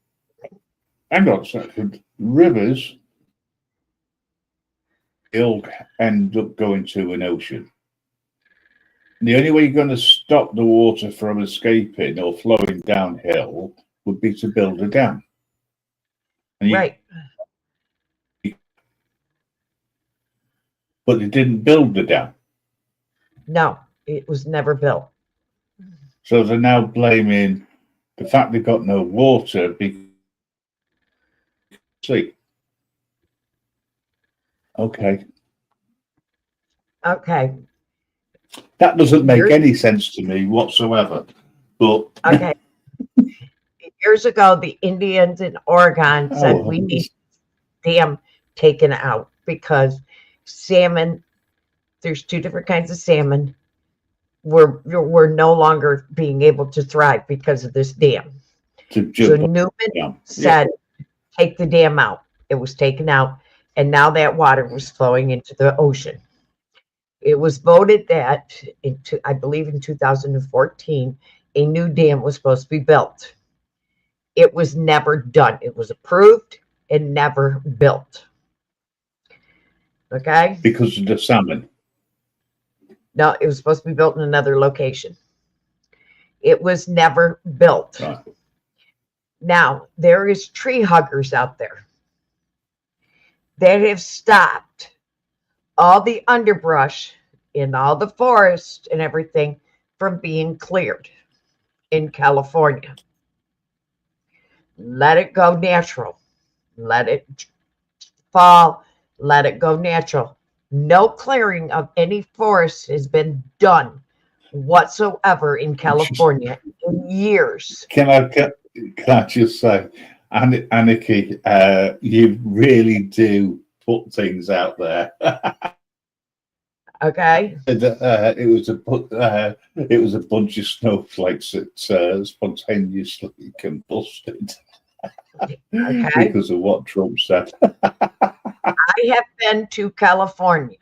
Hang on a second. Rivers will end up going to an ocean. The only way you're going to stop the water from escaping or flowing downhill would be to build a dam. And Right. But they didn't build the dam. No, it was never built. So they're now blaming the fact they've got no water because. See. Okay. Okay. That doesn't make any sense to me whatsoever. But okay. Years ago, the Indians in Oregon said we need dam taken out because salmon, there's two different kinds of salmon, we're no longer being able to thrive because of this dam. So Newman said, take the dam out. It was taken out, and now that water was flowing into the ocean. It was voted that, I believe in 2014, a new dam was supposed to be built. It was never done. It was approved and never built. Okay? Because of the salmon. No, it was supposed to be built in another location. It was never built. Right. Now, there is tree huggers out there that have stopped all the underbrush in all the forest and everything from being cleared in California. Let it go natural. Let it fall. Let it go natural. No clearing of any forest has been done whatsoever in California in years. Can I just say, Anarchy, you really do put things out there. Okay. It was a bunch of snowflakes that spontaneously combusted because of what Trump said. I have been to California.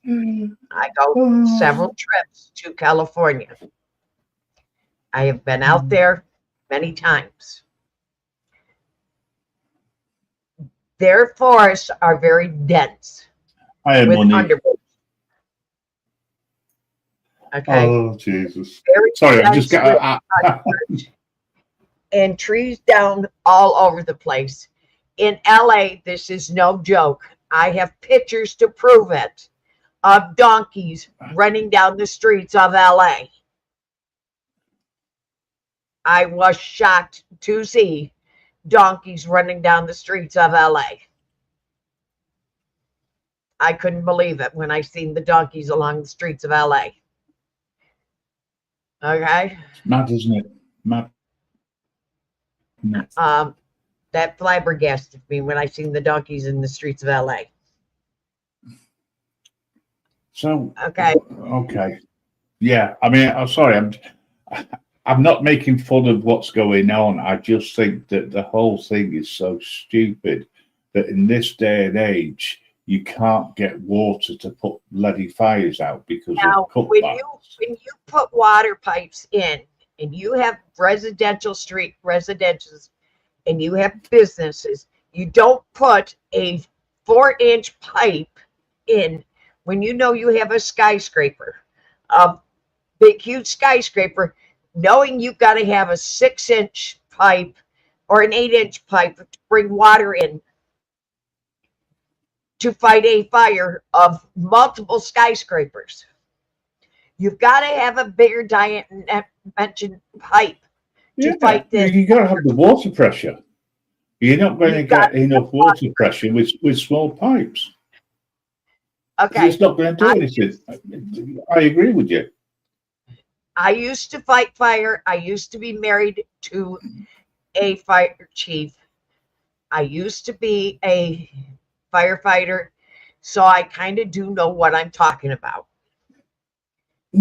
I go several trips to California. I have been out there many times. Their forests are very dense. I have money. Underwood. Okay. Oh Jesus! Very Sorry, I'm just getting. And trees down all over the place. In LA, this is no joke. I have pictures to prove it of donkeys running down the streets of LA. I was shocked to see donkeys running down the streets of LA. I couldn't believe it when I seen the donkeys along the streets of LA. Okay. Mad, isn't it? Mad. That flabbergasted me when I seen the donkeys in the streets of LA. So okay. Yeah, I mean, I'm sorry, I'm not making fun of what's going on. I just think that the whole thing is so stupid that in this day and age you can't get water to put bloody fires out because now, of when you put water pipes in and you have residentials and you have businesses, you don't put a 4-inch pipe in when you know you have a skyscraper, a big, huge skyscraper, knowing you've got to have a 6-inch pipe or an 8-inch pipe to bring water in to fight a fire of multiple skyscrapers. You've got to have a bigger dimension pipe to fight this. You got to have the water pressure. You're not going to get enough water pressure with small pipes. Okay. It's not going to do anything. I agree with you. I used to fight fire. I used to be married to a fire chief. I used to be a firefighter. So I kind of do know what I'm talking about.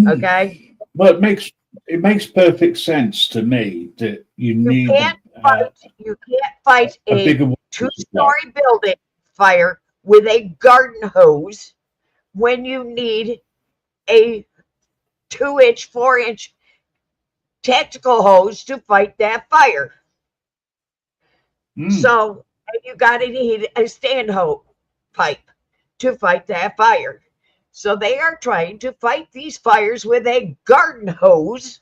Okay. Well, it makes perfect sense to me that you need fight a a bigger water supply. two-story building fire with a garden hose when you need a 2-inch, 4-inch tactical hose to fight that fire. So you got to need a stand hose pipe to fight that fire. So they are trying to fight these fires with a garden hose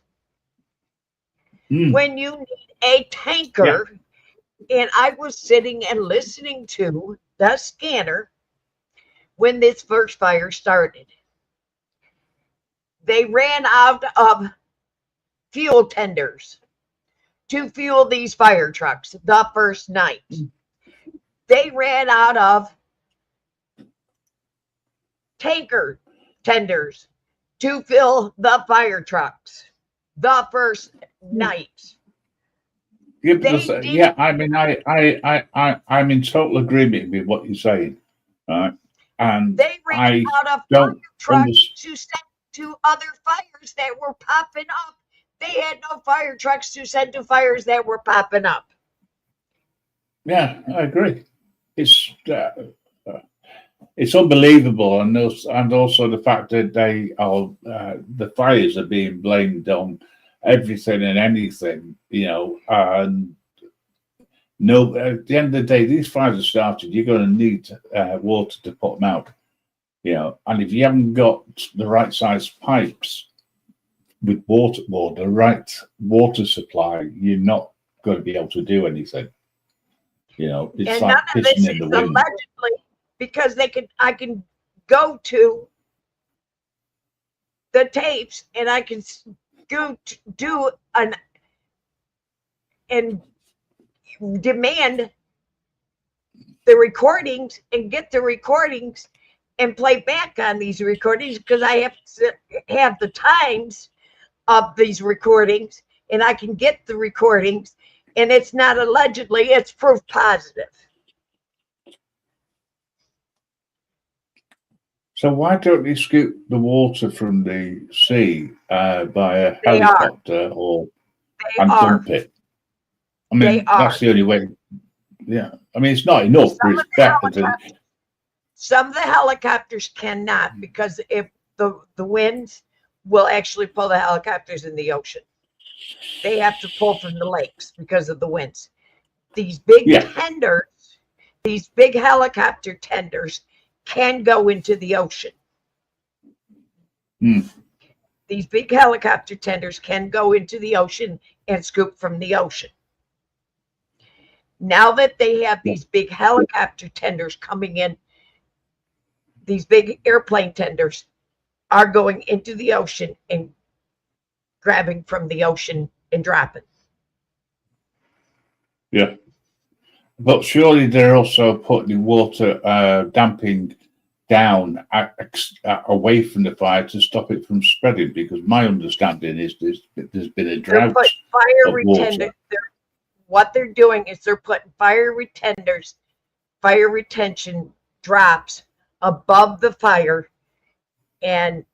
when you need a tanker. And I was sitting and listening to the scanner when this first fire started. They ran out of fuel tenders to fuel these fire trucks the first night. They ran out of tanker tenders to fill the fire trucks the first night. Yeah, I mean, I'm in total agreement with what you're saying, right? And they ran out of fire trucks to send to other fires that were popping up. They had no fire trucks to send to fires that were popping up. Yeah, I agree. It's unbelievable, and also the fact that they are the fires are being blamed on everything and anything, you know. And no, at the end of the day, these fires are started. You're going to need water to put them out, you know. And if you haven't got the right size pipes with water, or the right water supply, you're not going to be able to do anything. You know, it's and like none of this pissing in is the wind. allegedly, because I can go to the tapes and I can go to do and demand the recordings and get the recordings and play back on these recordings, because I have to have the times of these recordings, and I can get the recordings, and it's not allegedly, it's proof positive. So why don't they scoop the water from the sea by a helicopter and dump it? I mean, that's the only way. Yeah, I mean, it's not enough, but it's better than. Some of the helicopters cannot, because if the winds will actually pull the helicopters in the ocean. They have to pull from the lakes because of the winds. These big tenders, these big helicopter tenders can go into the ocean. These big helicopter tenders can go into the ocean and scoop from the ocean. Now that they have these big helicopter tenders coming in, these big airplane tenders are going into the ocean and grabbing from the ocean and dropping. Yeah. But surely they're also putting water damping down away from the fire to stop it from spreading, because my understanding is there's been a drought of water. What they're doing is they're putting fire retention drops above the fire and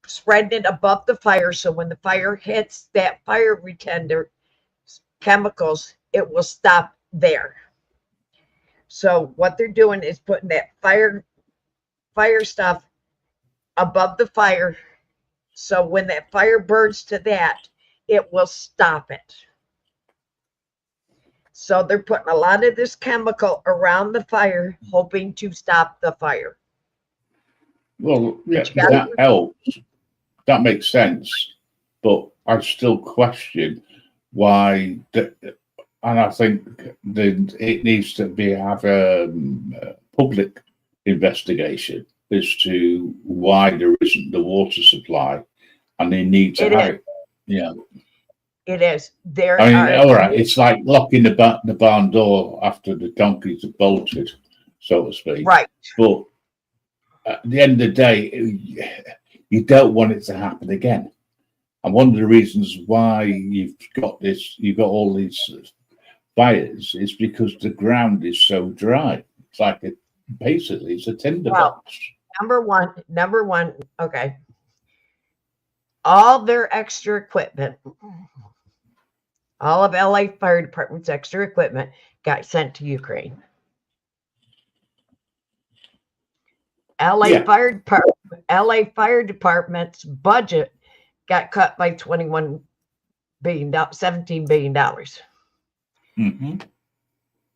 spreading it above the fire, so when the fire hits that fire retender chemicals, it will stop there. So what they're doing is putting that fire stuff above the fire, so when that fire burns to that, it will stop it. So they're putting a lot of this chemical around the fire, hoping to stop the fire. Well, yeah, that helps. That makes sense. But I still question why, and I think that it needs to have a public investigation as to why there isn't the water supply, and they need to have it. Yeah. It is. There. I mean, all right. It's like locking the barn door after the donkeys are bolted, so to speak. Right. But at the end of the day, you don't want it to happen again. And one of the reasons why you've got all these fires is because the ground is so dry. It's like basically it's a tinderbox. Number one. Okay. All their extra equipment All of LA Fire Department's extra equipment got sent to Ukraine. LA Fire Department's budget got cut by $17 billion. Mm-hmm.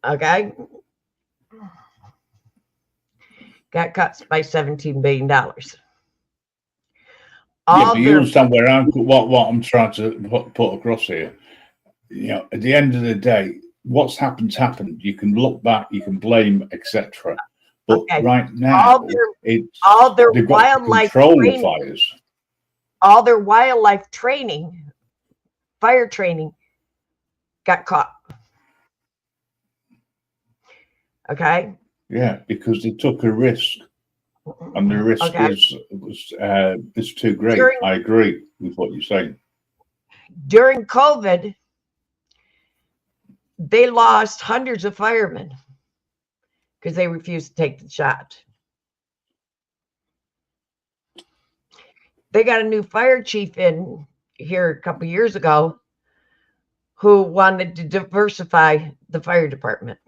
Okay. Got cut by $17 billion. But you understand where what I'm trying to put across here. You know, at the end of the day, what's happened. You can look back, you can blame, etc. But right now, all their they've got to control the fires. All their wildlife training, fire training, got caught. Okay. Yeah, because they took a risk, and the risk was too great. I agree with what you're saying. During COVID, they lost hundreds of firemen because they refused to take the shot. They got a new fire chief in here a couple years ago who wanted to diversify the fire department,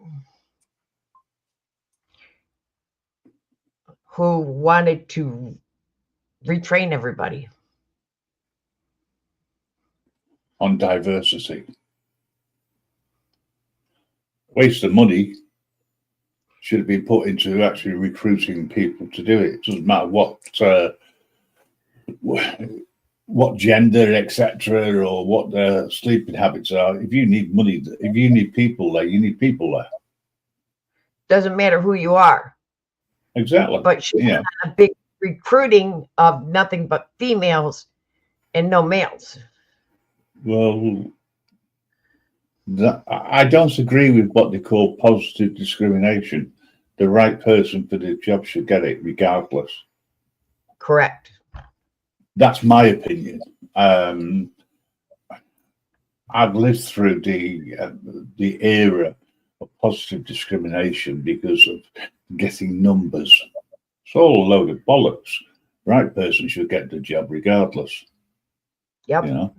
who wanted to retrain everybody on diversity. Waste of money should have been put into actually recruiting people to do it. It doesn't matter what gender, etc., or what their sleeping habits are. If you need money, if you need people there, you need people there. Doesn't matter who you are. Exactly. But she had a big recruiting of nothing but females and no males. Well, I don't agree with what they call positive discrimination. The right person for the job should get it regardless. Correct. That's my opinion. I've lived through the era of positive discrimination because of getting numbers. It's all a load of bollocks. Right person should get the job regardless. Yep. You know,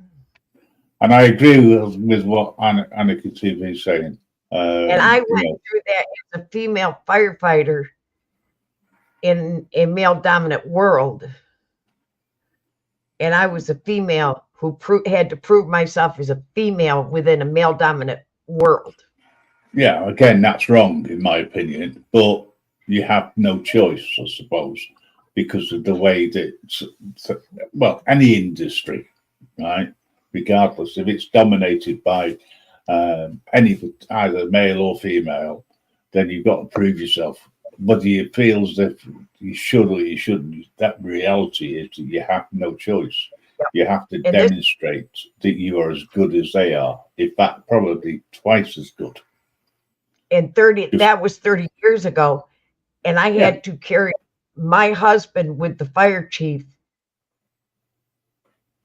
and I agree with what Anarchy TV is saying. And I went through that as a female firefighter in a male-dominant world. And I was a female who had to prove myself as a female within a male-dominant world. Yeah, again, that's wrong in my opinion, but you have no choice, I suppose, because of the way that, well, any industry, right, regardless if it's dominated by either male or female, then you've got to prove yourself. Whether you feel as if you should or you shouldn't, that reality is that you have no choice. Yep. You have to demonstrate that you are as good as they are. In fact, probably twice as good. And that was 30 years ago. And I had to carry my husband with the fire chief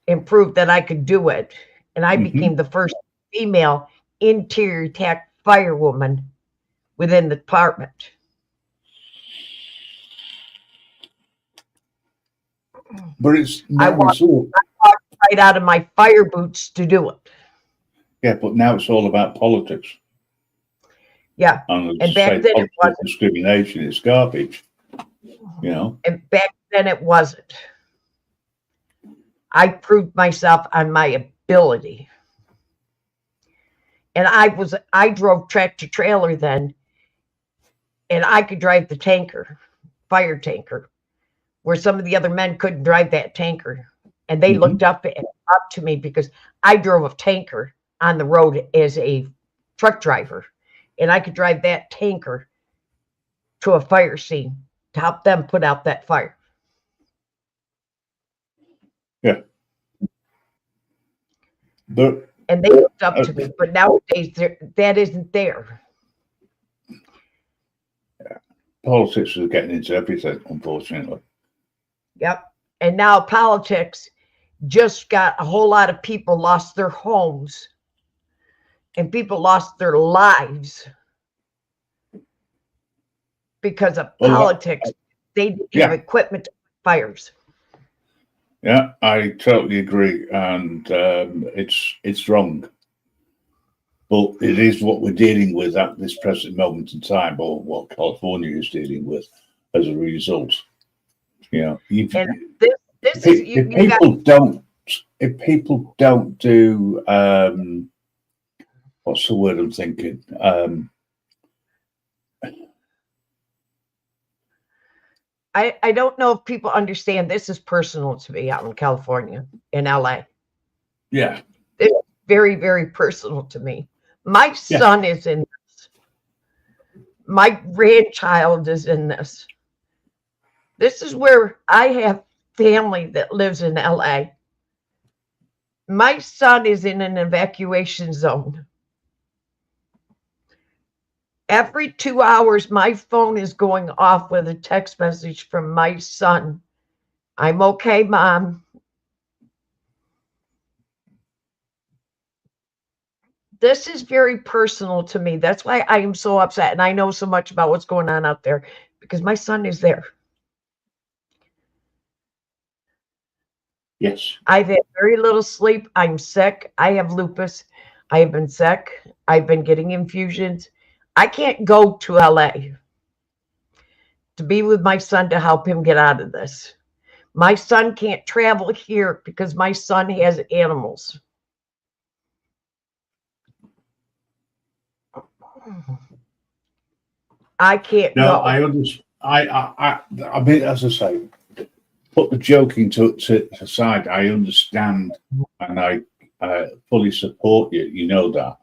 and prove that I could do it. And I became the first female interior attack firewoman within the department. But it's I walked right out of my fire boots to do it. Yeah, but now it's all about politics. Yeah, and back then it wasn't. Discrimination is garbage. You know, and back then it wasn't. I proved myself on my ability, and I drove tractor trailer then, and I could drive the tanker, fire tanker, where some of the other men couldn't drive that tanker, and they looked up to me because I drove a tanker on the road as a truck driver. And I could drive that tanker to a fire scene to help them put out that fire. Yeah. And they looked up to me, but nowadays that isn't there. Yeah. Politics is getting into everything, unfortunately. Yep. And now politics just got a whole lot of people lost their homes. And people lost their lives because of politics. They didn't have equipment to fight fires. Yeah, I totally agree, and it's wrong. But it is what we're dealing with at this present moment in time, or what California is dealing with as a result. You know, And this is if people don't do what's the word I'm thinking? I don't know if people understand this is personal to me out in California, in LA. Yeah. It's very, very personal to me. My son is in this. My grandchild is in this. This is where I have family that lives in LA. My son is in an evacuation zone. Every 2 hours, my phone is going off with a text message from my son. I'm okay, Mom. This is very personal to me. That's why I am so upset. And I know so much about what's going on out there because my son is there. Yes. I've had very little sleep. I'm sick. I have lupus. I have been sick. I've been getting infusions. I can't go to LA to be with my son to help him get out of this. My son can't travel here because my son has animals. I can't No, go. I understand. I mean, as I say, put the joking to aside. I understand, and I fully support you. You know that.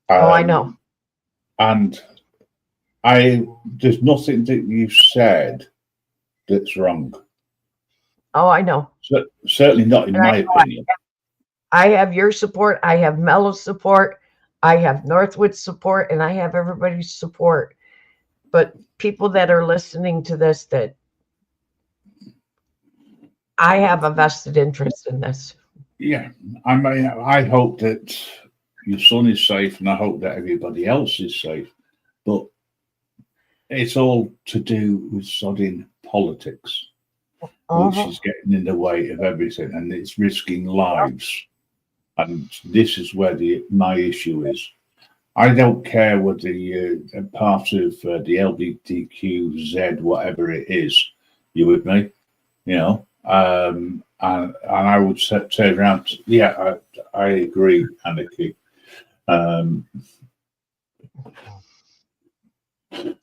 I know. And there's nothing that you've said that's wrong. I know. Certainly not in my opinion. I have your support. I have Mellows support. I have Northwood's support, and I have everybody's support. But people that are listening to this, that I have a vested interest in this. Yeah, I mean, I hope that your son is safe, and I hope that everybody else is safe. But it's all to do with sodding politics, which is getting in the way of everything, and it's risking lives. And this is where my issue is. I don't care whether you're part of the LGBTQZ, whatever it is. You with me? You know, and I would say around. Yeah, I agree, Anarchy.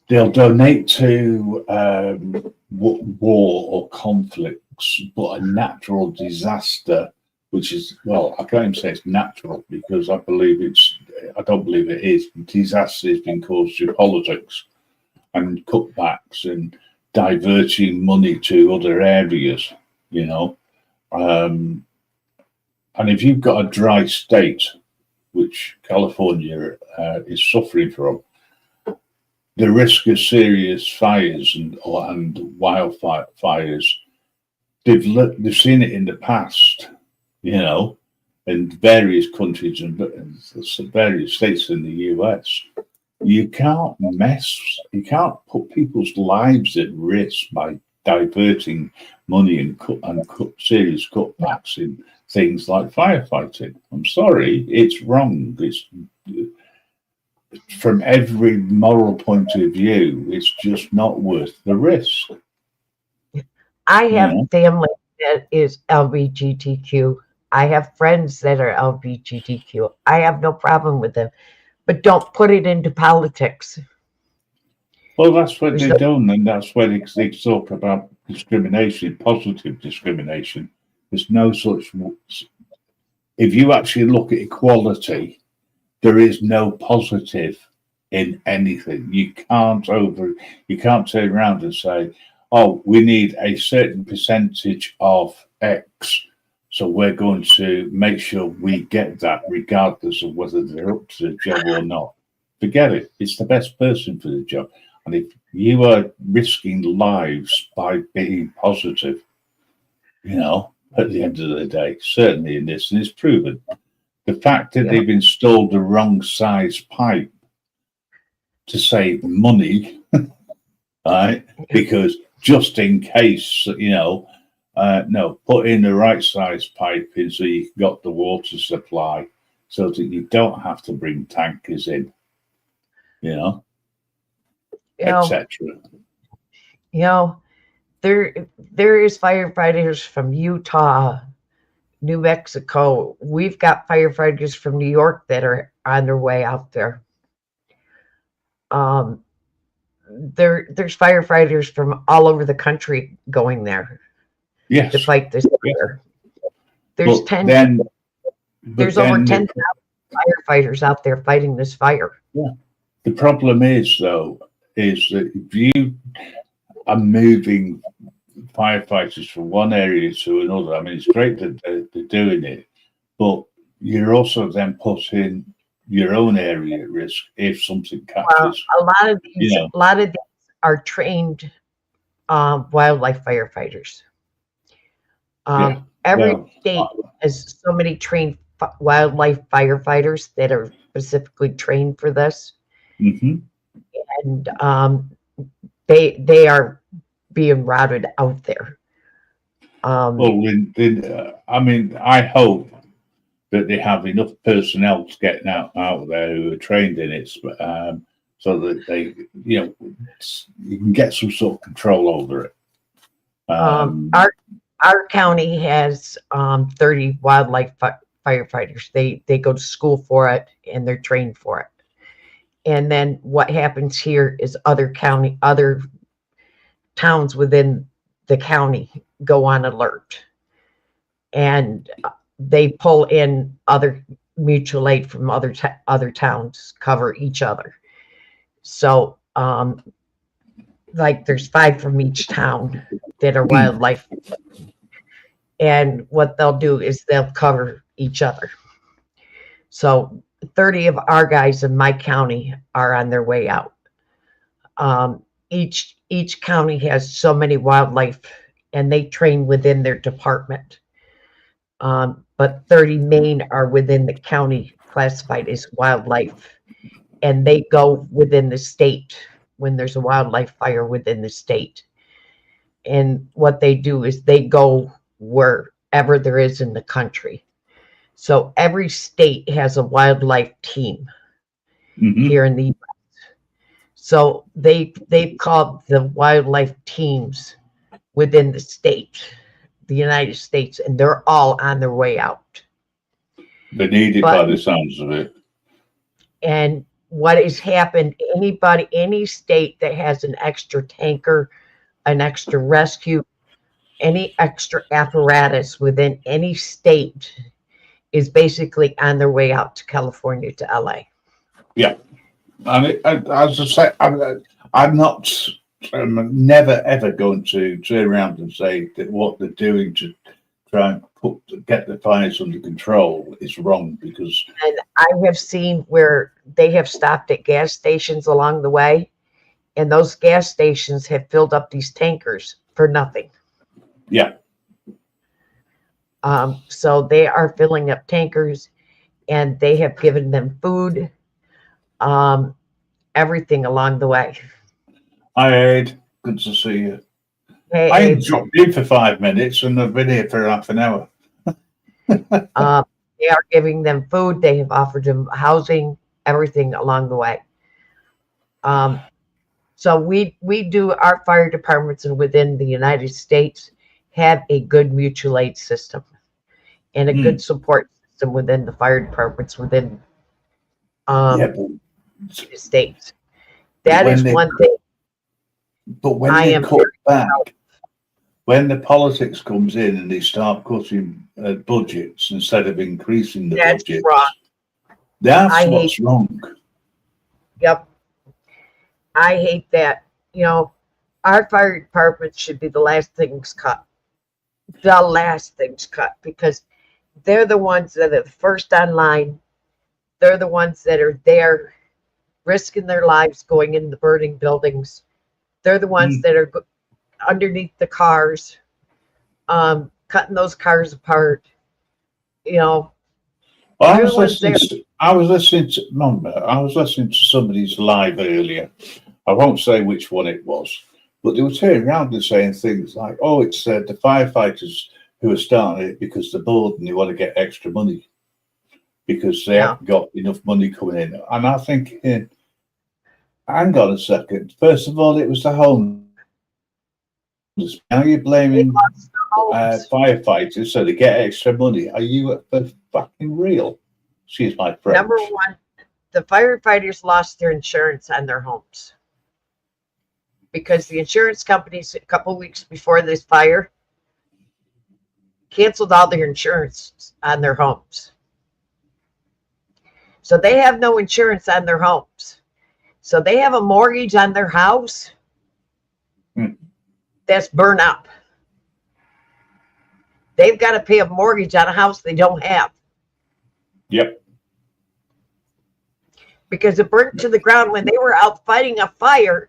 They'll donate to war or conflicts, but a natural disaster, which is, well, I can't even say it's natural because I don't believe it is. Disaster has been caused through politics and cutbacks and diverting money to other areas, you know. And if you've got a dry state, which California is suffering from, the risk of serious fires and wildfires, they've seen it in the past, you know, in various countries and various states in the US. You can't put people's lives at risk by diverting money and serious cutbacks in things like firefighting. I'm sorry, it's wrong. It's from every moral point of view, it's just not worth the risk. I have family that is LGBTQ. I have friends that are LGBTQ. I have no problem with them, but don't put it into politics. Well, that's what they've done, and that's where they talk about discrimination, positive discrimination. There's no such. If you actually look at equality, there is no positive in anything. You can't turn around and say, oh, we need a certain percentage of X, so we're going to make sure we get that regardless of whether they're up to the job or not. Forget it. It's the best person for the job. And if you are risking lives by being positive, you know, at the end of the day, certainly in this, and it's proven, the fact that they've installed the wrong size pipe to save money, right? Because just in case, you know, no, put in the right size pipe in so you got the water supply so that you don't have to bring tankers in, etc. There is firefighters from Utah, New Mexico. We've got firefighters from New York that are on their way out there. There's firefighters from all over the country going there to fight this fire. There's over 10,000 firefighters out there fighting this fire. Yeah. The problem is, though, is that if you are moving firefighters from one area to another, I mean, it's great that they're doing it, but you're also then putting your own area at risk if something catches. A lot of these are trained wildlife firefighters. Every state has so many trained wildlife firefighters that are specifically trained for this, and they are being routed out there. I mean, I hope that they have enough personnel getting out there who are trained in it, so that they, you can get some sort of control over it. Our county has 30 wildlife firefighters. They go to school for it and they're trained for it. And then what happens here is other towns within the county go on alert, and they pull in other mutual aid from other towns, cover each other. So like there's 5 from each town that are wildlife, and what they'll do is they'll cover each other. So 30 of our guys in my county are on their way out. Each county has so many wildlife, and they train within their department. But 30 Maine are within the county classified as wildlife, and they go within the state when there's a wildlife fire within the state. And what they do is they go wherever there is in the country. So every state has a wildlife team here in the U.S. So they've called the wildlife teams within the state, the United States, and they're all on their way out. They need it by the sounds of it. And what has happened, any state that has an extra tanker, an extra rescue, any extra apparatus within any state is basically on their way out to California, to LA. Yeah. And as I say, I'm never ever going to turn around and say that what they're doing to try and get the fires under control is wrong, because. And I have seen where they have stopped at gas stations along the way, and those gas stations have filled up these tankers for nothing. Yeah. So they are filling up tankers, and they have given them food, everything along the way. Hi, Ed. Good to see you. Hey, I dropped in for 5 minutes, and I've been here for half an hour. They are giving them food. They have offered them housing, everything along the way. So we do, our fire departments and within the United States have a good mutual aid system and a good support system within the fire departments within the states. That is one thing. But when they cut back, when the politics comes in and they start cutting budgets instead of increasing the budgets, wrong. That's what's wrong. Yep. I hate that. Our fire department should be the last things cut. The last things cut, because they're the ones that are the first online. They're the ones that are there risking their lives going in the burning buildings. They're the ones that are underneath the cars, cutting those cars apart. Well, I was listening to somebody's live earlier. I won't say which one it was, but they were turning around and saying things like, "Oh, it's the firefighters who are starting it because they're bored and they want to get extra money." because they haven't got enough money coming in. And I think, hang on a second. First of all, it was the homeless. Now you're blaming firefighters so they get extra money. Are you for fucking real? Excuse my French. Number one, the firefighters lost their insurance on their homes because the insurance companies a couple weeks before this fire canceled all their insurance on their homes. So they have no insurance on their homes. So they have a mortgage on their house that's burned up. They've got to pay a mortgage on a house they don't have. Yep. Because it burnt to the ground when they were out fighting a fire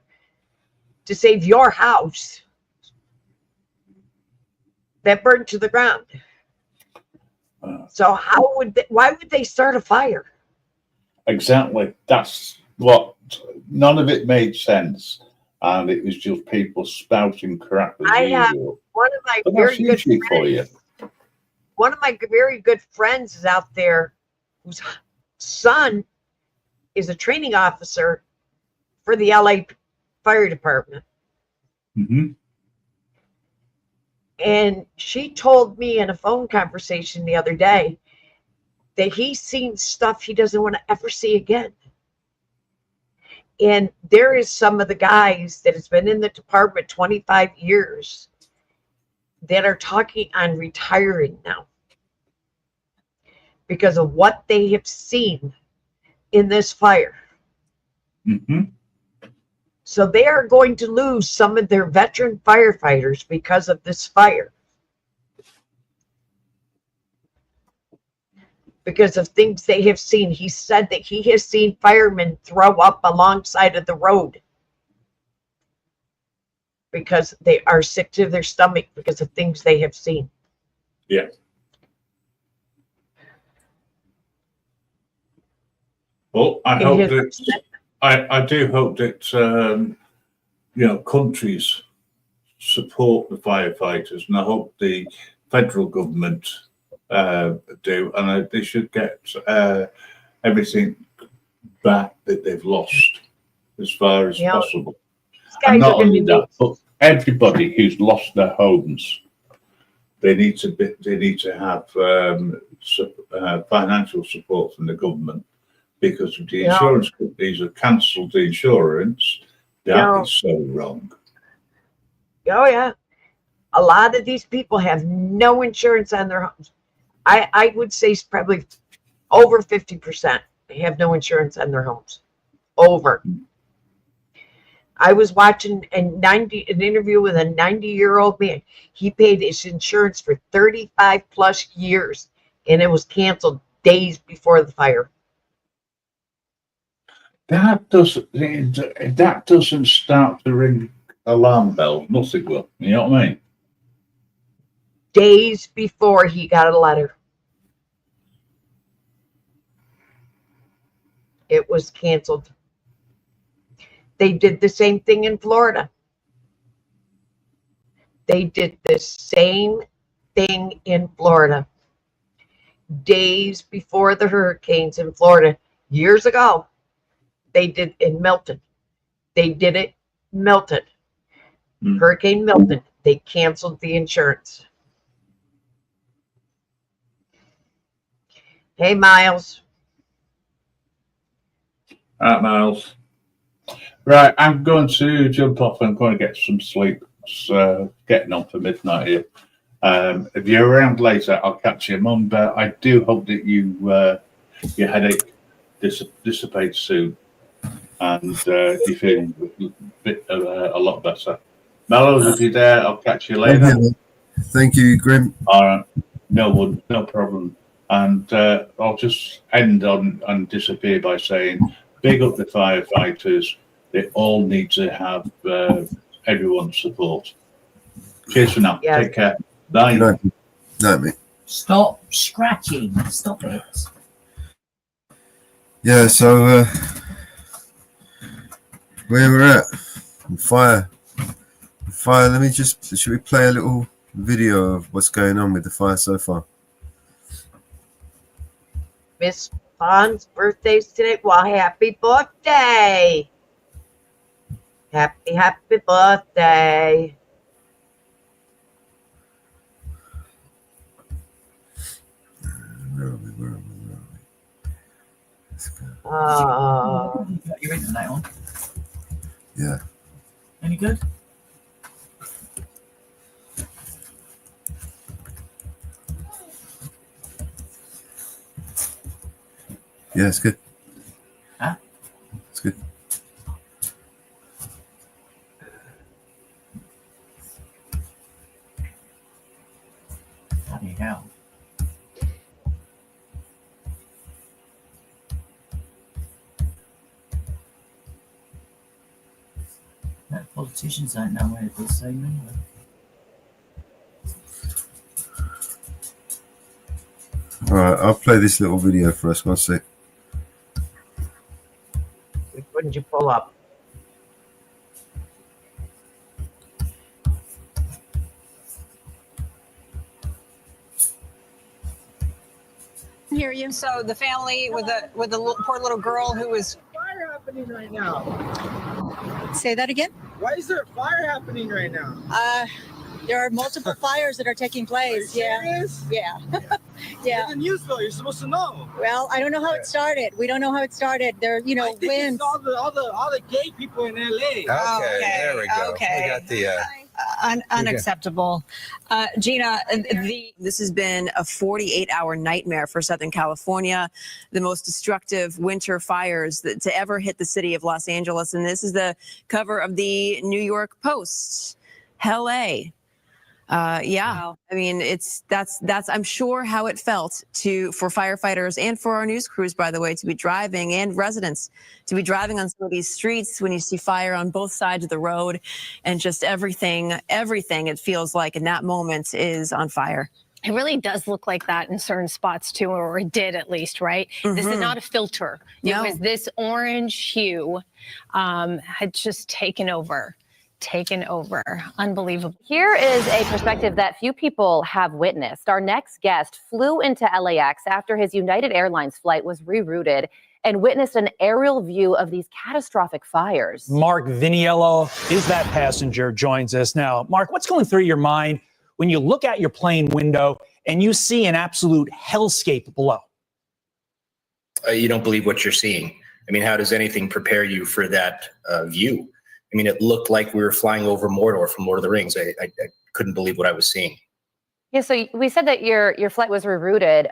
to save your house. That burned to the ground. So why would they start a fire? Exactly. That's what, none of it made sense. And it was just people spouting crap as usual. One of my very good friends. One of my very good friends is out there whose son is a training officer for the LA Fire Department. Mm-hmm. And she told me in a phone conversation the other day that he's seen stuff he doesn't want to ever see again. And there is some of the guys that has been in the department 25 years that are talking on retiring now because of what they have seen in this fire. Mm-hmm. So they are going to lose some of their veteran firefighters because of this fire. Because of things they have seen. He said that he has seen firemen throw up alongside of the road because they are sick to their stomach because of things they have seen. Yeah. Well, I hope that I do hope that countries support the firefighters, and I hope the federal government do, and they should get everything back that they've lost as far as possible. And not only that, but everybody who's lost their homes, they need to have financial support from the government, because if the insurance companies have cancelled the insurance, that is so wrong. Oh yeah, a lot of these people have no insurance on their homes. I would say it's probably over 50% have no insurance on their homes. Over. I was watching an interview with a 90-year-old man. He paid his insurance for 35 plus years, and it was canceled days before the fire. That doesn't start to ring alarm bells. Nothing will. You know what I mean? Days before he got a letter. It was canceled. They did the same thing in Florida. They did the same thing in Florida. Days before the hurricanes in Florida, years ago, they did in Milton. They did it Milton. Hurricane Milton. They canceled the insurance. Hey, Miles. All right, Miles. Right, I'm going to jump off. I'm going to get some sleep. It's getting on for midnight here. If you're around later, I'll catch you, Mum. But I do hope that your headache dissipates soon, and you're feeling a lot better. Mellows, if you're there, I'll catch you later. Thank you, Grim. All right, no problem. And I'll just end on and disappear by saying, big up the firefighters. They all need to have everyone's support. Cheers for now. Take care. Bye. No, mate. Stop scratching. Stop it. Yeah, so where we're at? Fire. Let me should we play a little video of what's going on with the fire so far? Miss Bond's birthday's today. Well, happy birthday. Happy birthday. Where are we? You ready for that one? Yeah. Any good? Yeah, it's good. Huh? It's good. There you go. Politicians don't know where they're saying anyway. All right, I'll play this little video for us. 1 sec. Which one did you pull up? Hear you. So the family with the poor little girl who was Fire happening right now. Say that again. Why is there a fire happening right now? There are multiple fires that are taking place. Are you serious? Yeah. Yeah. In the news though, you're supposed to know. Well, I don't know how it started. We don't know how it started. There, I think winds. it's all the gay people in LA. Okay, there we go. Okay. We got the. Unacceptable. Gina, this has been a 48-hour nightmare for Southern California, the most destructive winter fires to ever hit the city of Los Angeles. And this is the cover of the New York Post. Hell A. Wow. I mean, that's I'm sure how it felt for firefighters and for our news crews, by the way, to be driving, and residents to be driving on some of these streets when you see fire on both sides of the road, and just everything it feels like in that moment is on fire. It really does look like that in certain spots too, or it did at least, right? This is not a filter. No. It was this orange hue had just taken over. Unbelievable. Here is a perspective that few people have witnessed. Our next guest flew into LAX after his United Airlines flight was rerouted and witnessed an aerial view of these catastrophic fires. Mark Viniello is that passenger, joins us now. Mark, what's going through your mind when you look out your plane window and you see an absolute hellscape below? You don't believe what you're seeing. I mean, how does anything prepare you for that view? I mean, it looked like we were flying over Mordor from Lord of the Rings. I couldn't believe what I was seeing. Yeah, so we said that your flight was rerouted.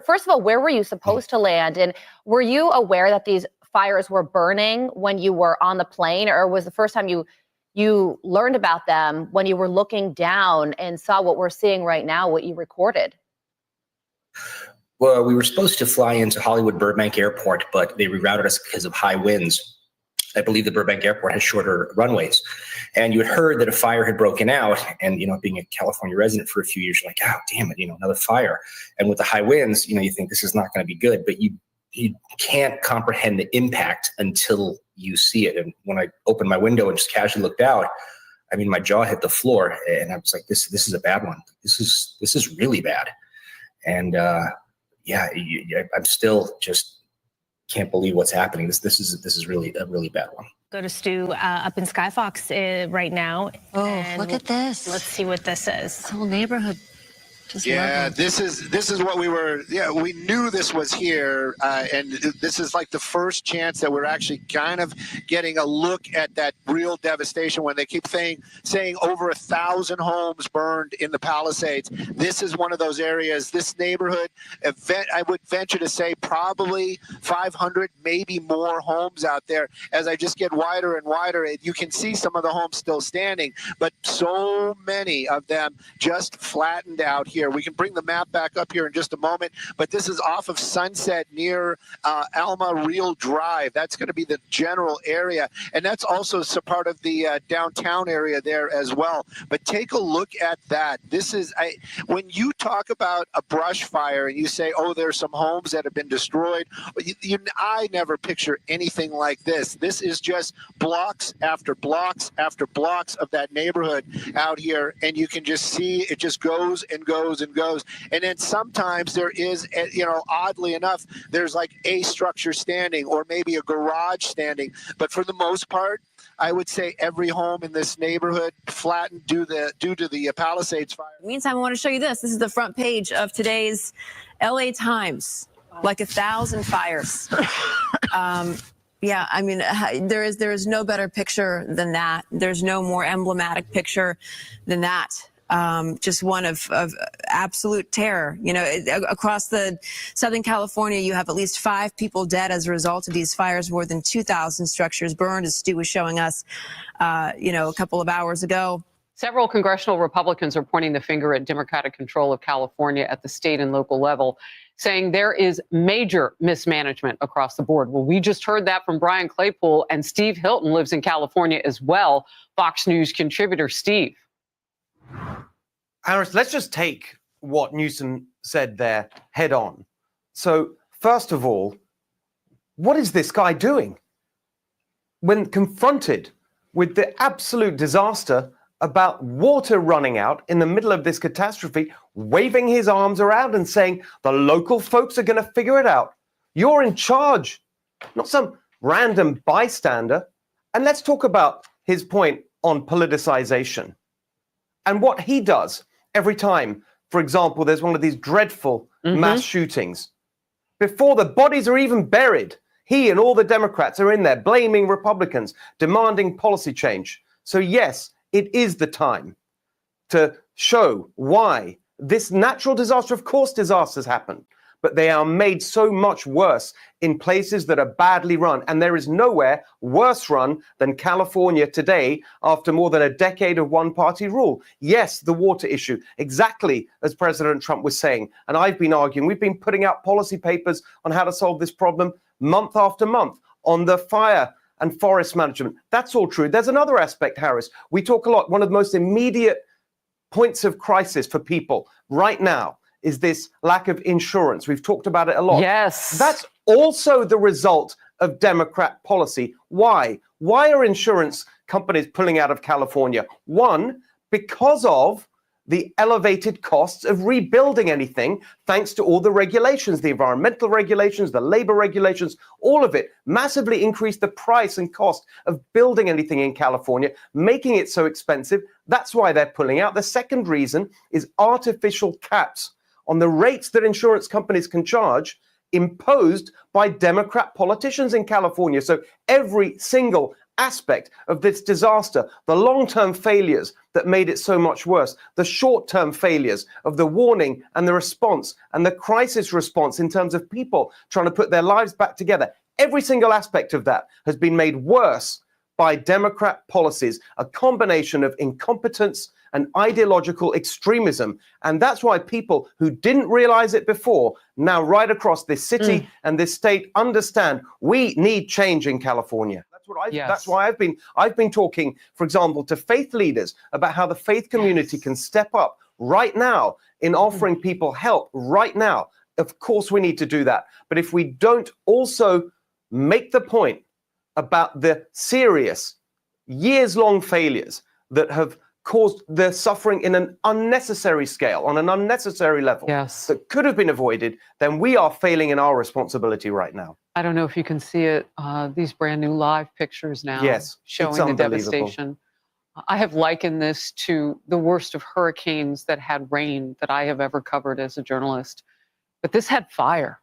First of all, where were you supposed to land? And were you aware that these fires were burning when you were on the plane? Or was the first time you learned about them when you were looking down and saw what we're seeing right now, what you recorded? Well, we were supposed to fly into Hollywood Burbank Airport, but they rerouted us because of high winds. I believe the Burbank Airport has shorter runways. And you had heard that a fire had broken out. And, being a California resident for a few years, you're like, oh, damn it, another fire. And with the high winds, you think this is not going to be good. But you can't comprehend the impact until you see it. And when I opened my window and just casually looked out, I mean, my jaw hit the floor. And I was like, this is a bad one. This is really bad. And I'm still just can't believe what's happening. This is really a really bad one. Go to Stu up in Skyfox right now. Oh, look at this. Let's see what this is. This whole neighborhood. Yeah, this is what we were. Yeah, we knew this was here, and this is like the first chance that we're actually kind of getting a look at that real devastation. When they keep saying over 1,000 homes burned in the Palisades, this is one of those areas. This neighborhood, I would venture to say, probably 500, maybe more homes out there. As I just get wider and wider, you can see some of the homes still standing, but so many of them just flattened out here. We can bring the map back up here in just a moment, but this is off of Sunset near Alma Real Drive. That's going to be the general area, and that's also part of the downtown area there as well. But take a look at that. This is when you talk about a brush fire and you say, oh, there's some homes that have been destroyed. I never picture anything like this. This is just blocks after blocks after blocks of that neighborhood out here, and you can just see it just goes and goes goes and goes. And then sometimes there is, oddly enough, there's like a structure standing or maybe a garage standing. But for the most part, I would say every home in this neighborhood flattened due to the Palisades fire. Meantime, I want to show you this. This is the front page of today's LA Times. Like 1,000 fires. Yeah, I mean, there is no better picture than that. There's no more emblematic picture than that. Just one of absolute terror. Across the Southern California, you have at least 5 people dead as a result of these fires. More than 2,000 structures burned, as Stu was showing us, a couple of hours ago. Several congressional Republicans are pointing the finger at Democratic control of California at the state and local level, saying there is major mismanagement across the board. Well, we just heard that from Brian Claypool, and Steve Hilton lives in California as well. Fox News contributor Steve. Harris, let's just take what Newsom said there head on. So, first of all, what is this guy doing? When confronted with the absolute disaster about water running out in the middle of this catastrophe, waving his arms around and saying the local folks are going to figure it out. You're in charge, not some random bystander. And let's talk about his point on politicization and what he does every time. For example, there's one of these dreadful mass shootings. Before the bodies are even buried, he and all the Democrats are in there blaming Republicans, demanding policy change. So yes, it is the time to show why this natural disaster, of course disasters happen, but they are made so much worse in places that are badly run. And there is nowhere worse run than California today after more than a decade of one-party rule. Yes, the water issue, exactly as President Trump was saying. And I've been arguing, we've been putting out policy papers on how to solve this problem month after month. On the fire and forest management, that's all true. There's another aspect, Harris. We talk a lot. One of the most immediate points of crisis for people right now is this lack of insurance. We've talked about it a lot. Yes. That's also the result of Democrat policy. Why? Why are insurance companies pulling out of California? One, because of the elevated costs of rebuilding anything, thanks to all the regulations, the environmental regulations, the labor regulations, all of it massively increased the price and cost of building anything in California, making it so expensive. That's why they're pulling out. The second reason is artificial caps on the rates that insurance companies can charge, imposed by Democrat politicians in California. So every single aspect of this disaster, the long-term failures that made it so much worse, the short-term failures of the warning and the response and the crisis response in terms of people trying to put their lives back together, every single aspect of that has been made worse by Democrat policies, a combination of incompetence and ideological extremism. And that's why people who didn't realize it before now right across this city and this state understand we need change in California. That's why I've been talking, for example, to faith leaders about how the faith community can step up right now in offering people help right now. Of course, we need to do that. But if we don't also make the point about the serious years-long failures that have caused the suffering in an unnecessary scale, on an unnecessary level, that could have been avoided, then we are failing in our responsibility right now. I don't know if you can see it, these brand new live pictures now showing the devastation. I have likened this to the worst of hurricanes that had rain that I have ever covered as a journalist. But this had fire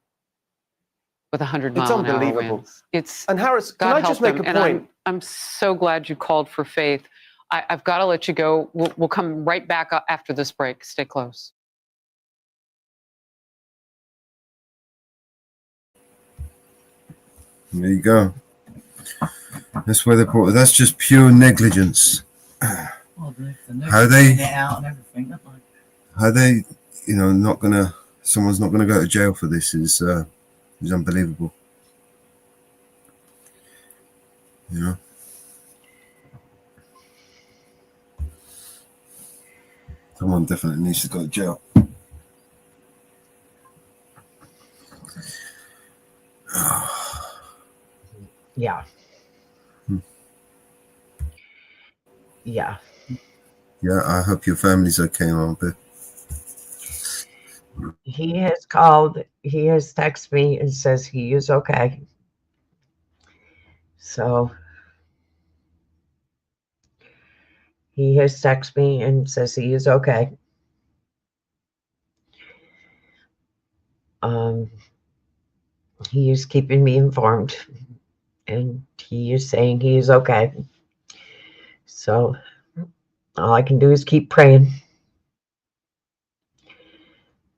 with 100-mile-an-hour winds. And Harris, can I just make a point? I'm so glad you called for faith. I've got to let you go. We'll come right back after this break. Stay close. There you go. That's where they put it. That's just pure negligence. How they, not gonna. Someone's not gonna go to jail for this is unbelievable. You know. Someone definitely needs to go to jail. Yeah. Yeah. Yeah, I hope your family's okay, Mom. He has called, he has texted me and says he is okay. So he has texted me and says he is okay. He is keeping me informed, and he is saying he is okay. So all I can do is keep praying.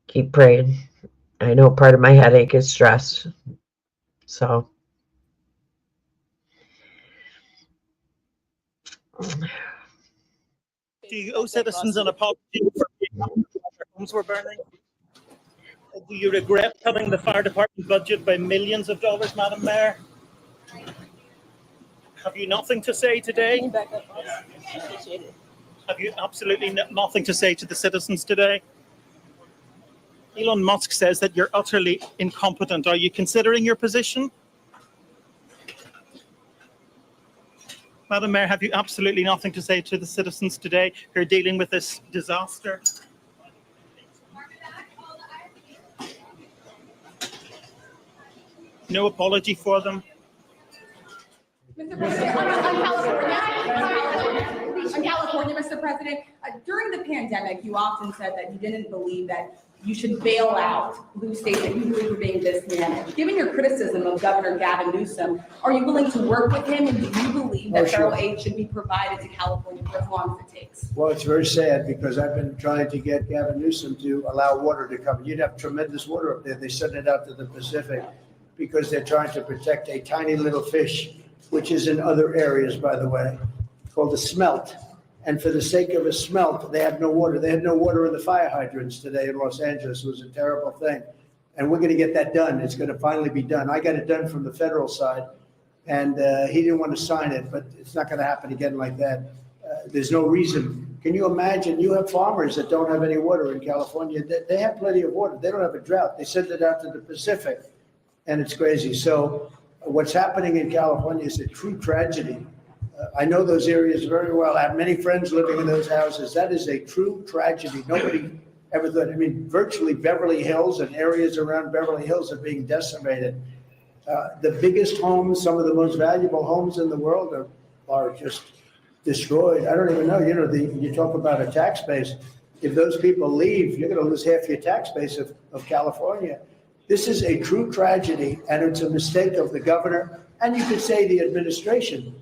Keep praying. I know part of my headache is stress. So Do you owe citizens an apology for being after their homes were burning? Do you regret cutting the fire department budget by millions of dollars, Madam Mayor? Have you nothing to say today? Have you absolutely nothing to say to the citizens today? Elon Musk says that you're utterly incompetent. Are you considering your position? Madam Mayor, have you absolutely nothing to say to the citizens today who are dealing with this disaster? No apology for them? Mr. President, on California, Mr. President, during the pandemic, you often said that you didn't believe that you should bail out blue states that you believe were being mismanaged. Given your criticism of Governor Gavin Newsom, are you willing to work with him, and do you believe that federal aid should be provided to California for as long as it takes? Well, it's very sad because I've been trying to get Gavin Newsom to allow water to come. You'd have tremendous water up there. They send it out to the Pacific because they're trying to protect a tiny little fish, which is in other areas, by the way, called a smelt. And for the sake of a smelt, they have no water. They had no water in the fire hydrants today in Los Angeles. It was a terrible thing. And we're going to get that done. It's going to finally be done. I got it done from the federal side, and he didn't want to sign it, but it's not going to happen again like that. There's no reason. Can you imagine? You have farmers that don't have any water in California. They have plenty of water. They don't have a drought. They send it out to the Pacific, and it's crazy. So what's happening in California is a true tragedy. I know those areas very well. I have many friends living in those houses. That is a true tragedy. Nobody ever thought. I mean, virtually Beverly Hills and areas around Beverly Hills are being decimated. The biggest homes, some of the most valuable homes in the world are just destroyed. I don't even know. You know, you talk about a tax base. If those people leave, you're going to lose half your tax base of California. This is a true tragedy, and it's a mistake of the governor, and you could say the administration.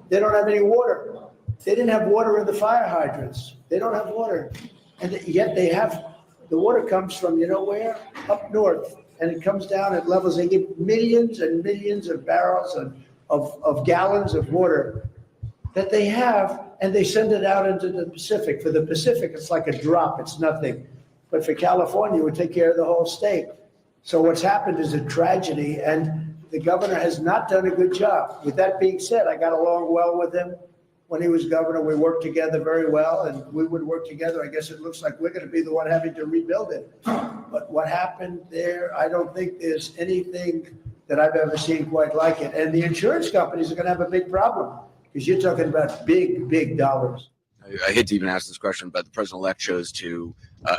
They don't have any water. They didn't have water in the fire hydrants. They don't have water. And yet they have, the water comes from, you know where? Up north. And it comes down at levels, they get millions and millions of barrels of gallons of water that they have, and they send it out into the Pacific. For the Pacific, it's like a drop, it's nothing. But for California, it would take care of the whole state. So what's happened is a tragedy, and the governor has not done a good job. With that being said, I got along well with him when he was governor. We worked together very well, and we would work together. I guess it looks like we're going to be the one having to rebuild it. But what happened there, I don't think there's anything that I've ever seen quite like it. And the insurance companies are going to have a big problem because you're talking about big, big dollars. I hate to even ask this question, but the president-elect chose to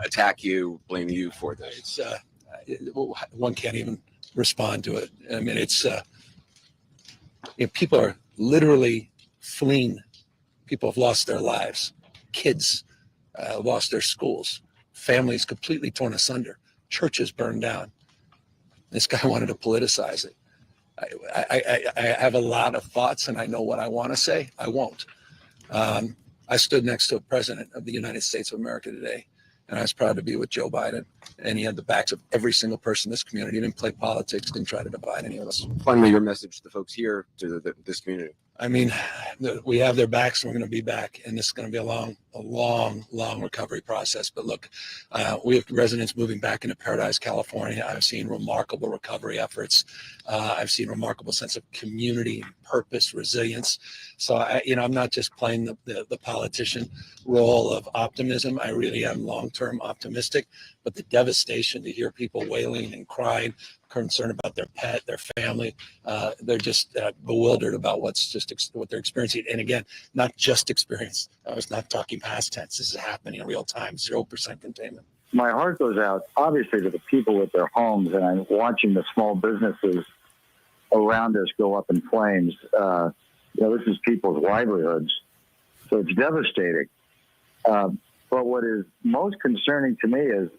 attack you, blame you for this. One can't even respond to it. I mean, it's people are literally fleeing. People have lost their lives. Kids lost their schools. Families completely torn asunder. Churches burned down. This guy wanted to politicize it. I have a lot of thoughts, and I know what I want to say. I won't. I stood next to a president of the United States of America today, and I was proud to be with Joe Biden. And he had the backs of every single person in this community. He didn't play politics, didn't try to divide any of us. Finally, your message to the folks here, to this community. I mean, we have their backs, and we're going to be back. And this is going to be a long recovery process. But look, we have residents moving back into Paradise, California. I've seen remarkable recovery efforts. I've seen remarkable sense of community, purpose, resilience. So, I'm not just playing the politician role of optimism. I really am long-term optimistic. But the devastation to hear people wailing and crying, concerned about their pet, their family, they're just bewildered about what they're experiencing. And again, not just experience. I was not talking past tense. This is happening in real time, 0% containment. my heart goes out, obviously, to the people with their homes, and I'm watching the small businesses around us go up in flames. This is people's livelihoods, so it's devastating. But what is most concerning to me is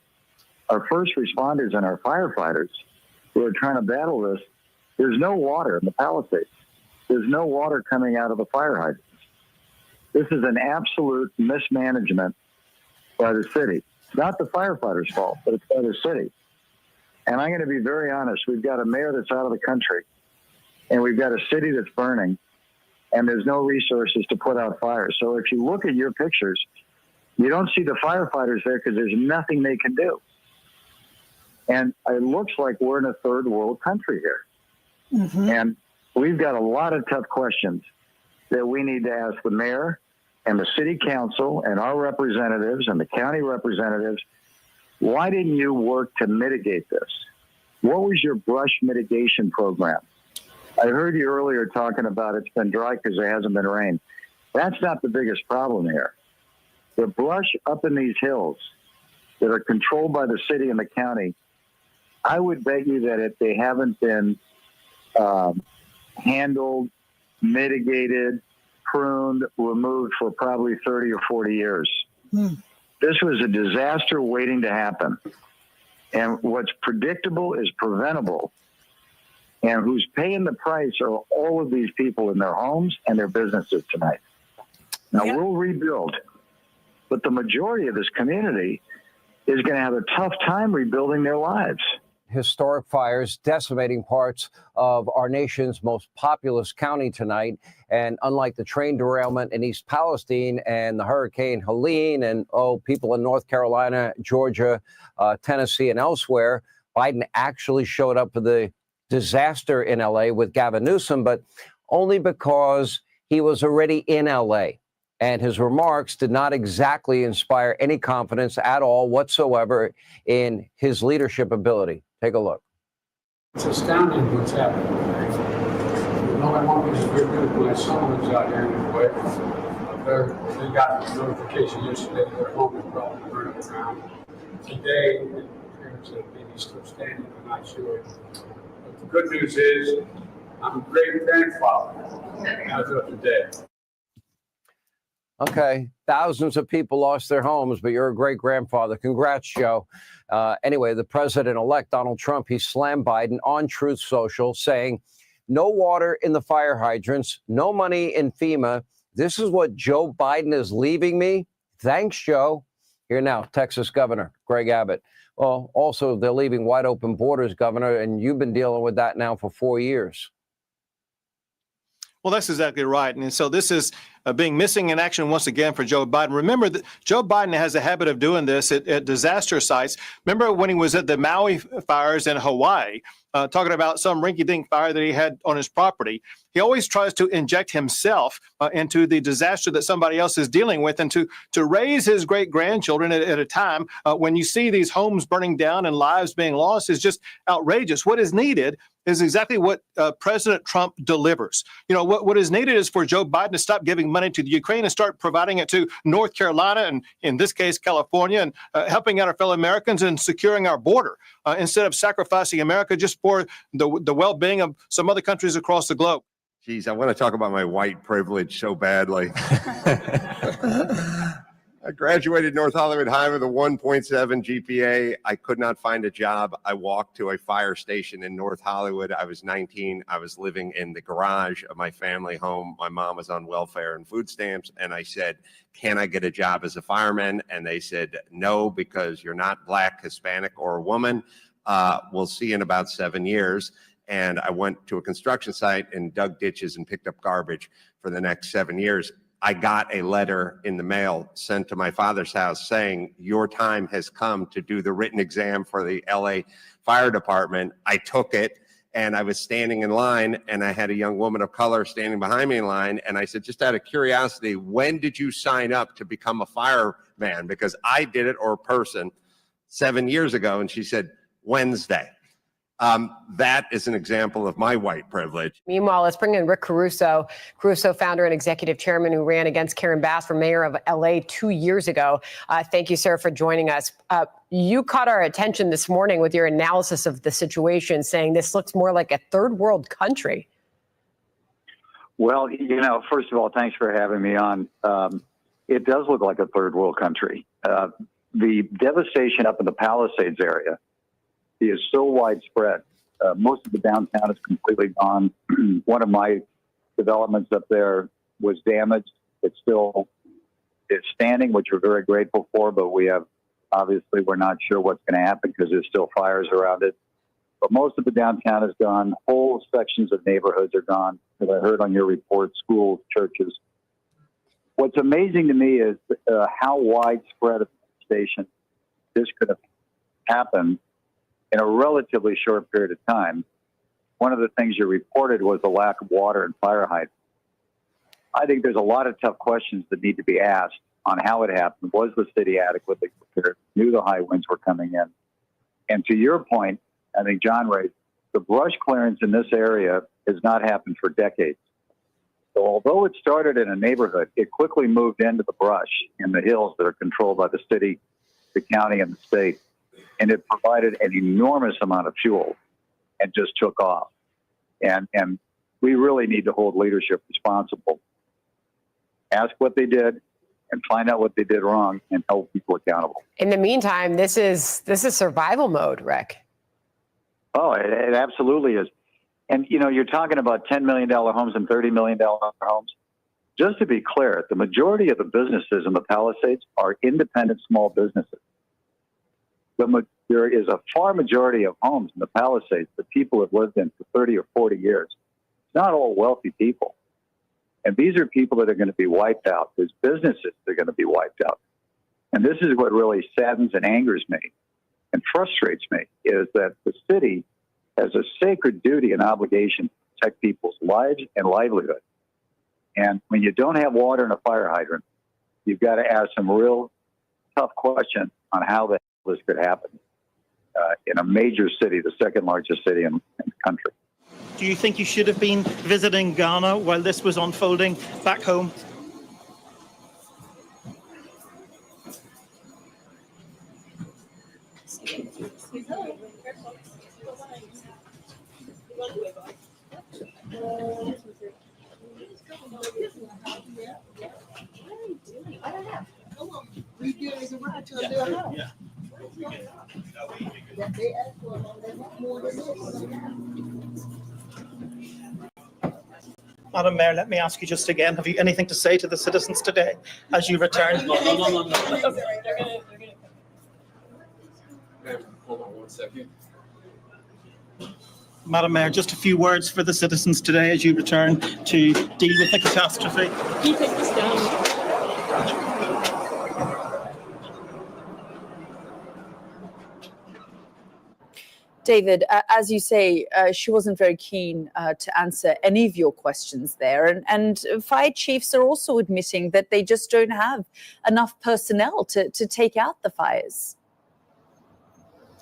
our first responders and our firefighters who are trying to battle this. There's no water in the Palisades. There's no water coming out of the fire hydrants. This is an absolute mismanagement by the city. It's not the firefighters' fault, but it's by the city. And I'm going to be very honest. We've got a mayor that's out of the country, and we've got a city that's burning, and there's no resources to put out fires. So if you look at your pictures, you don't see the firefighters there because there's nothing they can do. And it looks like we're in a third world country here. Mm-hmm. And we've got a lot of tough questions that we need to ask the mayor and the city council and our representatives and the county representatives. Why didn't you work to mitigate this? What was your brush mitigation program? I heard you earlier talking about it's been dry because there hasn't been rain. That's not the biggest problem here. The brush up in these hills that are controlled by the city and the county, I would bet you that if they haven't been handled, mitigated, pruned, removed for probably 30 or 40 years. This was a disaster waiting to happen. And what's predictable is preventable. And who's paying the price are all of these people in their homes and their businesses tonight. Now, we'll rebuild, but the majority of this community is going to have a tough time rebuilding their lives. Historic fires decimating parts of our nation's most populous county tonight. And unlike the train derailment in East Palestine and the Hurricane Helene and, people in North Carolina, Georgia, Tennessee, and elsewhere, Biden actually showed up for the disaster in L.A. with Gavin Newsom, but only because he was already in L.A. And his remarks did not exactly inspire any confidence at all whatsoever in his leadership ability. Take a look. It's astounding what's happening. No, I want to get rid of my son who's out here in the way. They got a notification yesterday that their home is probably burning down. Today, the parents of the baby still standing, I'm not sure. But the good news is, I'm a great grandfather as of today. Okay, thousands of people lost their homes, but you're a great grandfather. Congrats, Joe. Anyway, the president-elect Donald Trump, he slammed Biden on Truth Social, saying, no water in the fire hydrants, no money in FEMA. This is what Joe Biden is leaving me. Thanks, Joe. Here now, Texas Governor Greg Abbott. Well, also, they're leaving wide open borders, Governor, and you've been dealing with that now for 4 years. Well, that's exactly right. And so this is being missing in action once again for Joe Biden. Remember that Joe Biden has a habit of doing this at disaster sites. Remember when he was at the Maui fires in Hawaii, talking about some rinky-dink fire that he had on his property. He always tries to inject himself into the disaster that somebody else is dealing with, and to raise his great-grandchildren at a time when you see these homes burning down and lives being lost is just outrageous. What is needed is exactly what President Trump delivers. You know, what is needed is for Joe Biden to stop giving money to the Ukraine and start providing it to North Carolina and, in this case, California, and helping out our fellow Americans and securing our border instead of sacrificing America just for the well-being of some other countries across the globe. Geez, I want to talk about my white privilege so badly. I graduated North Hollywood High with a 1.7 GPA. I could not find a job. I walked to a fire station in North Hollywood. I was 19. I was living in the garage of my family home. My mom was on welfare and food stamps. And I said, can I get a job as a fireman? And they said, no, because you're not Black, Hispanic, or a woman. We'll see in about 7 years. And I went to a construction site and dug ditches and picked up garbage for the next 7 years. I got a letter in the mail sent to my father's house saying, your time has come to do the written exam for the LA Fire Department. I took it, and I was standing in line, and I had a young woman of color standing behind me in line, and I said, just out of curiosity, when did you sign up to become a fireman? Because I did it, or a person, 7 years ago. And she said, Wednesday. That is an example of my white privilege. Meanwhile, let's bring in Rick Caruso. Caruso, founder and executive chairman who ran against Karen Bass for mayor of LA 2 years ago. Thank you, sir, for joining us. You caught our attention this morning with your analysis of the situation, saying this looks more like a third world country. Well, first of all, thanks for having me on. It does look like a third world country. The devastation up in the Palisades area is so widespread. Most of the downtown is completely gone. One of my developments up there was damaged. It's still standing, which we're very grateful for, but we're not sure what's going to happen because there's still fires around it. But most of the downtown is gone. Whole sections of neighborhoods are gone, as I heard on your report, schools, churches. What's amazing to me is how widespread a devastation this could have happened in a relatively short period of time. One of the things you reported was the lack of water and fire hydrants. I think there's a lot of tough questions that need to be asked on how it happened. Was the city adequately prepared? Knew the high winds were coming in? And to your point, I think John raised, the brush clearance in this area has not happened for decades. So although it started in a neighborhood, it quickly moved into the brush in the hills that are controlled by the city, the county, and the state. And it provided an enormous amount of fuel and just took off. And we really need to hold leadership responsible. Ask what they did and find out what they did wrong and hold people accountable. In the meantime, this is survival mode, Rick. Oh, it absolutely is. And, you're talking about $10 million homes and $30 million homes. Just to be clear, the majority of the businesses in the Palisades are independent small businesses. There is a far majority of homes in the Palisades that people have lived in for 30 or 40 years. It's not all wealthy people. And these are people that are going to be wiped out. There's businesses that are going to be wiped out. And this is what really saddens and angers me and frustrates me, is that the city has a sacred duty and obligation to protect people's lives and livelihood. And when you don't have water and a fire hydrant, you've got to ask some real tough questions on how the hell this could happen in a major city, the second largest city in the country. Do you think you should have been visiting Ghana while this was unfolding back home? Madam Mayor, let me ask you just again, have you anything to say to the citizens today as you return? No. Hold on 1 second. Madam Mayor, just a few words for the citizens today as you return to deal with the catastrophe. Can you take this down? David, as you say, she wasn't very keen to answer any of your questions there. And fire chiefs are also admitting that they just don't have enough personnel to take out the fires.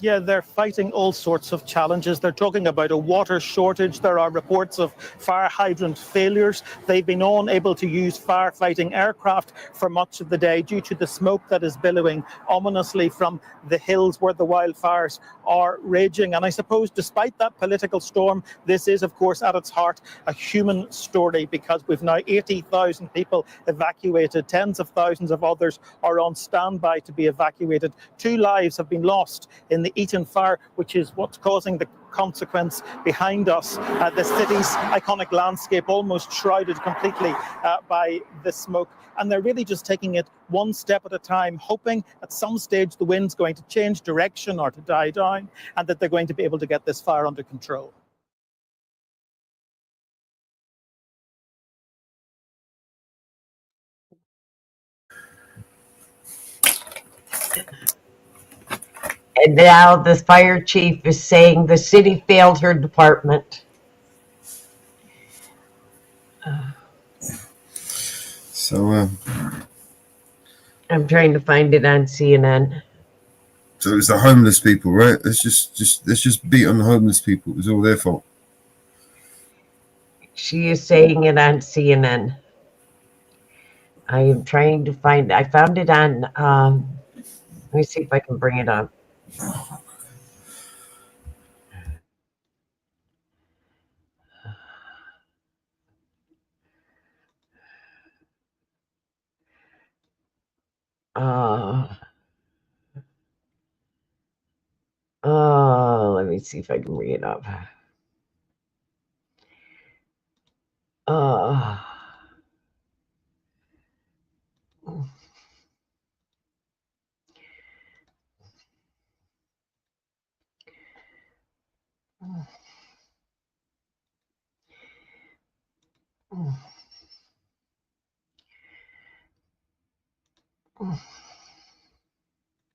Yeah, they're fighting all sorts of challenges. They're talking about a water shortage. There are reports of fire hydrant failures. They've been unable to use firefighting aircraft for much of the day due to the smoke that is billowing ominously from the hills where the wildfires are raging. And I suppose despite that political storm, this is, of course, at its heart, a human story, because we've now 80,000 people evacuated. Tens of thousands of others are on standby to be evacuated. 2 lives have been lost in the Eaton fire, which is what's causing the consequence behind us. The city's iconic landscape almost shrouded completely by the smoke. And they're really just taking it one step at a time, hoping at some stage the wind's going to change direction or to die down, and that they're going to be able to get this fire under control. And now the fire chief is saying the city failed her department. So, I'm trying to find it on CNN. So it was the homeless people, right? Let's just beat on the homeless people. It was all their fault. She is saying it on CNN. I am trying to find. I found it on. Let me see if I can bring it up. Let me see if I can bring it up.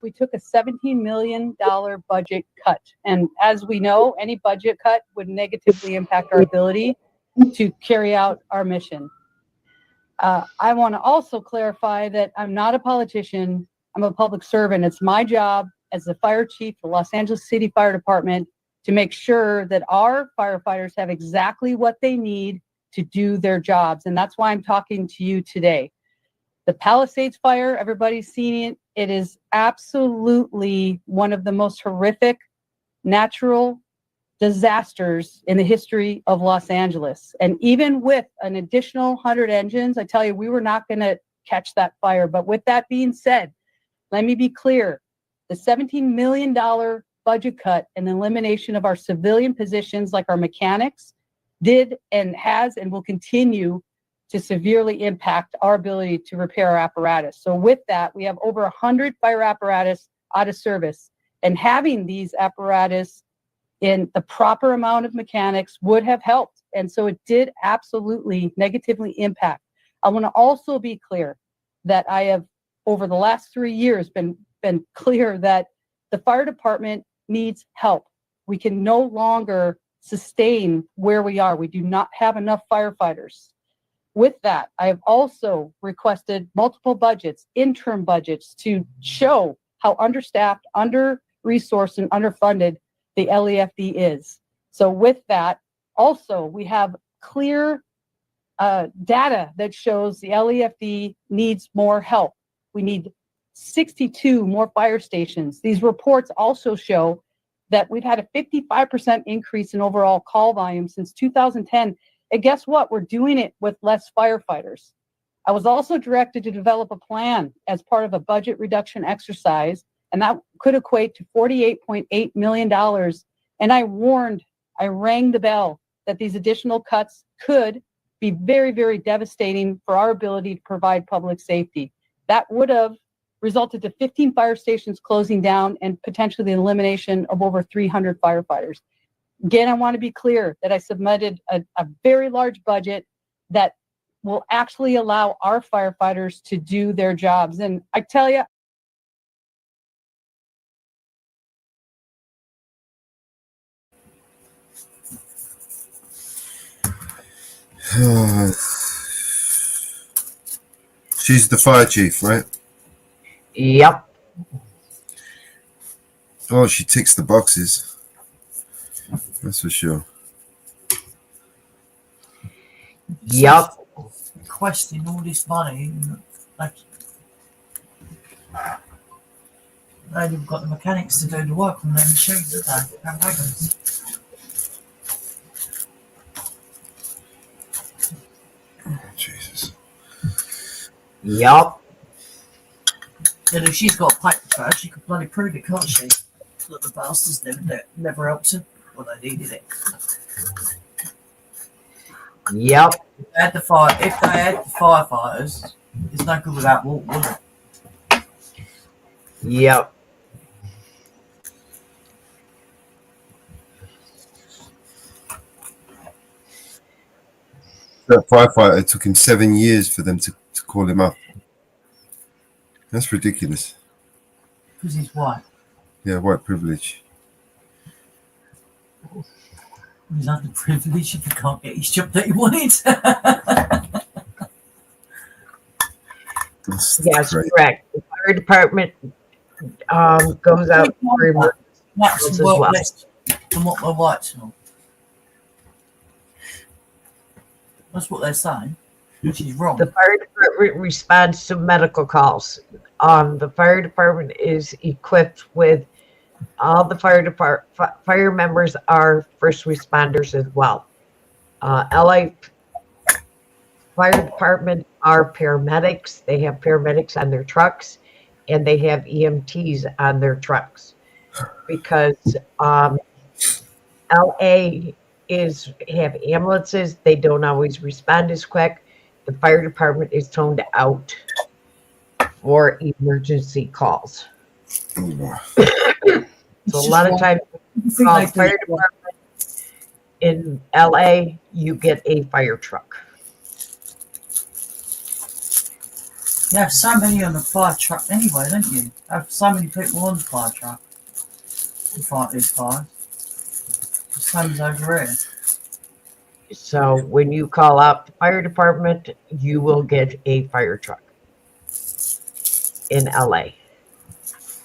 We took a $17 million budget cut. And as we know, any budget cut would negatively impact our ability to carry out our mission. I want to also clarify that I'm not a politician. I'm a public servant. It's my job as the fire chief of the Los Angeles City Fire Department to make sure that our firefighters have exactly what they need to do their jobs. And that's why I'm talking to you today. The Palisades fire, everybody's seen it. It is absolutely one of the most horrific natural disasters in the history of Los Angeles. And even with an additional 100 engines, I tell you, we were not going to catch that fire. But with that being said, let me be clear. The $17 million budget cut and the elimination of our civilian positions like our mechanics did and has and will continue to severely impact our ability to repair our apparatus. So with that, we have over 100 fire apparatus out of service. And having these apparatus in the proper amount of mechanics would have helped. And so it did absolutely negatively impact. I want to also be clear that I have, over the last 3 years, been clear that the fire department needs help. We can no longer sustain where we are. We do not have enough firefighters. With that, I have also requested multiple budgets, interim budgets, to show how understaffed, under-resourced, and underfunded the LAFD is. So with that, also, we have clear data that shows the LAFD needs more help. We need 62 more fire stations. These reports also show that we've had a 55% increase in overall call volume since 2010. And guess what? We're doing it with less firefighters. I was also directed to develop a plan as part of a budget reduction exercise, and that could equate to $48.8 million. And I rang the bell that these additional cuts could be very, very devastating for our ability to provide public safety. That would have resulted to 15 fire stations closing down and potentially the elimination of over 300 firefighters. Again, I want to be clear that I submitted a very large budget that will actually allow our firefighters to do their jobs. And I tell you, she's the fire chief, right? Yep. Oh, she ticks the boxes. That's for sure. Yep. Questing all this money. They've got the mechanics to do the work on their machines, don't they? They're wagons. Jesus. Yep. And if she's got a paper trail, she can bloody prove it, can't she? Look, the bastards never helped her when they needed it. Yep. If they had the firefighters, it's no good without water, was it? Yep. That firefighter, it took him 7 years for them to call him up. That's ridiculous. Because he's white. Yeah, white privilege. He's underprivileged if he can't get his job that he wanted. Yes, correct. The fire department goes out for emergency That's calls as well. less than what the whites know. That's what they're saying, which is wrong. The fire department responds to medical calls. The fire department is equipped with all the fire members are first responders as well. LA Fire Department are paramedics. They have paramedics on their trucks, and they have EMTs on their trucks because LA have ambulances. They don't always respond as quick. The fire department is toned out for emergency calls. So a lot of times, call the fire department in LA, you get a fire truck. You have so many on the fire truck anyway, don't you? You have so many people on the fire truck to fight these fires. The same as over here. So when you call out the fire department, you will get a fire truck in LA.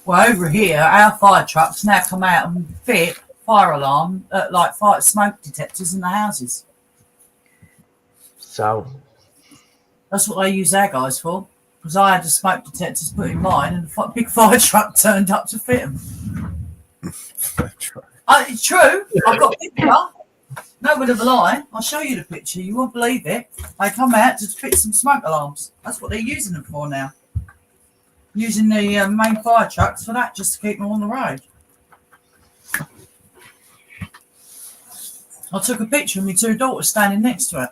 Well, over here, our fire trucks now come out and fit fire alarm, like fire smoke detectors in the houses. So that's what they use our guys for. Because I had the smoke detectors put in mine, and the big fire truck turned up to fit them. It's true. I've got a picture. No bit of a lie. I'll show you the picture. You won't believe it. They come out to fit some smoke alarms. That's what they're using them for now. Using the main fire trucks for that, just to keep them on the road. I took a picture of my two daughters standing next to it.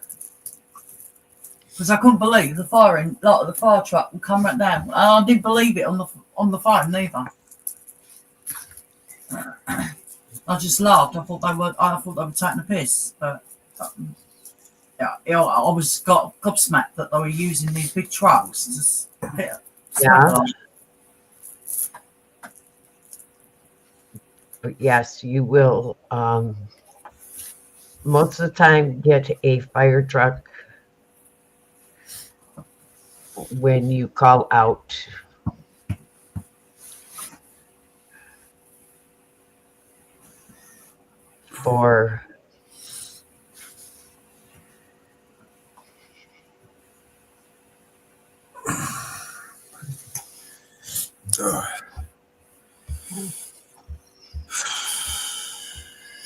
Because I couldn't believe the fire truck would come right down. And I didn't believe it on the phone neither. I just laughed. I thought they were taking a piss, but yeah, I was gobsmacked that they were using these big trucks to fit. Yeah. But yes, you will most of the time get a fire truck when you call out for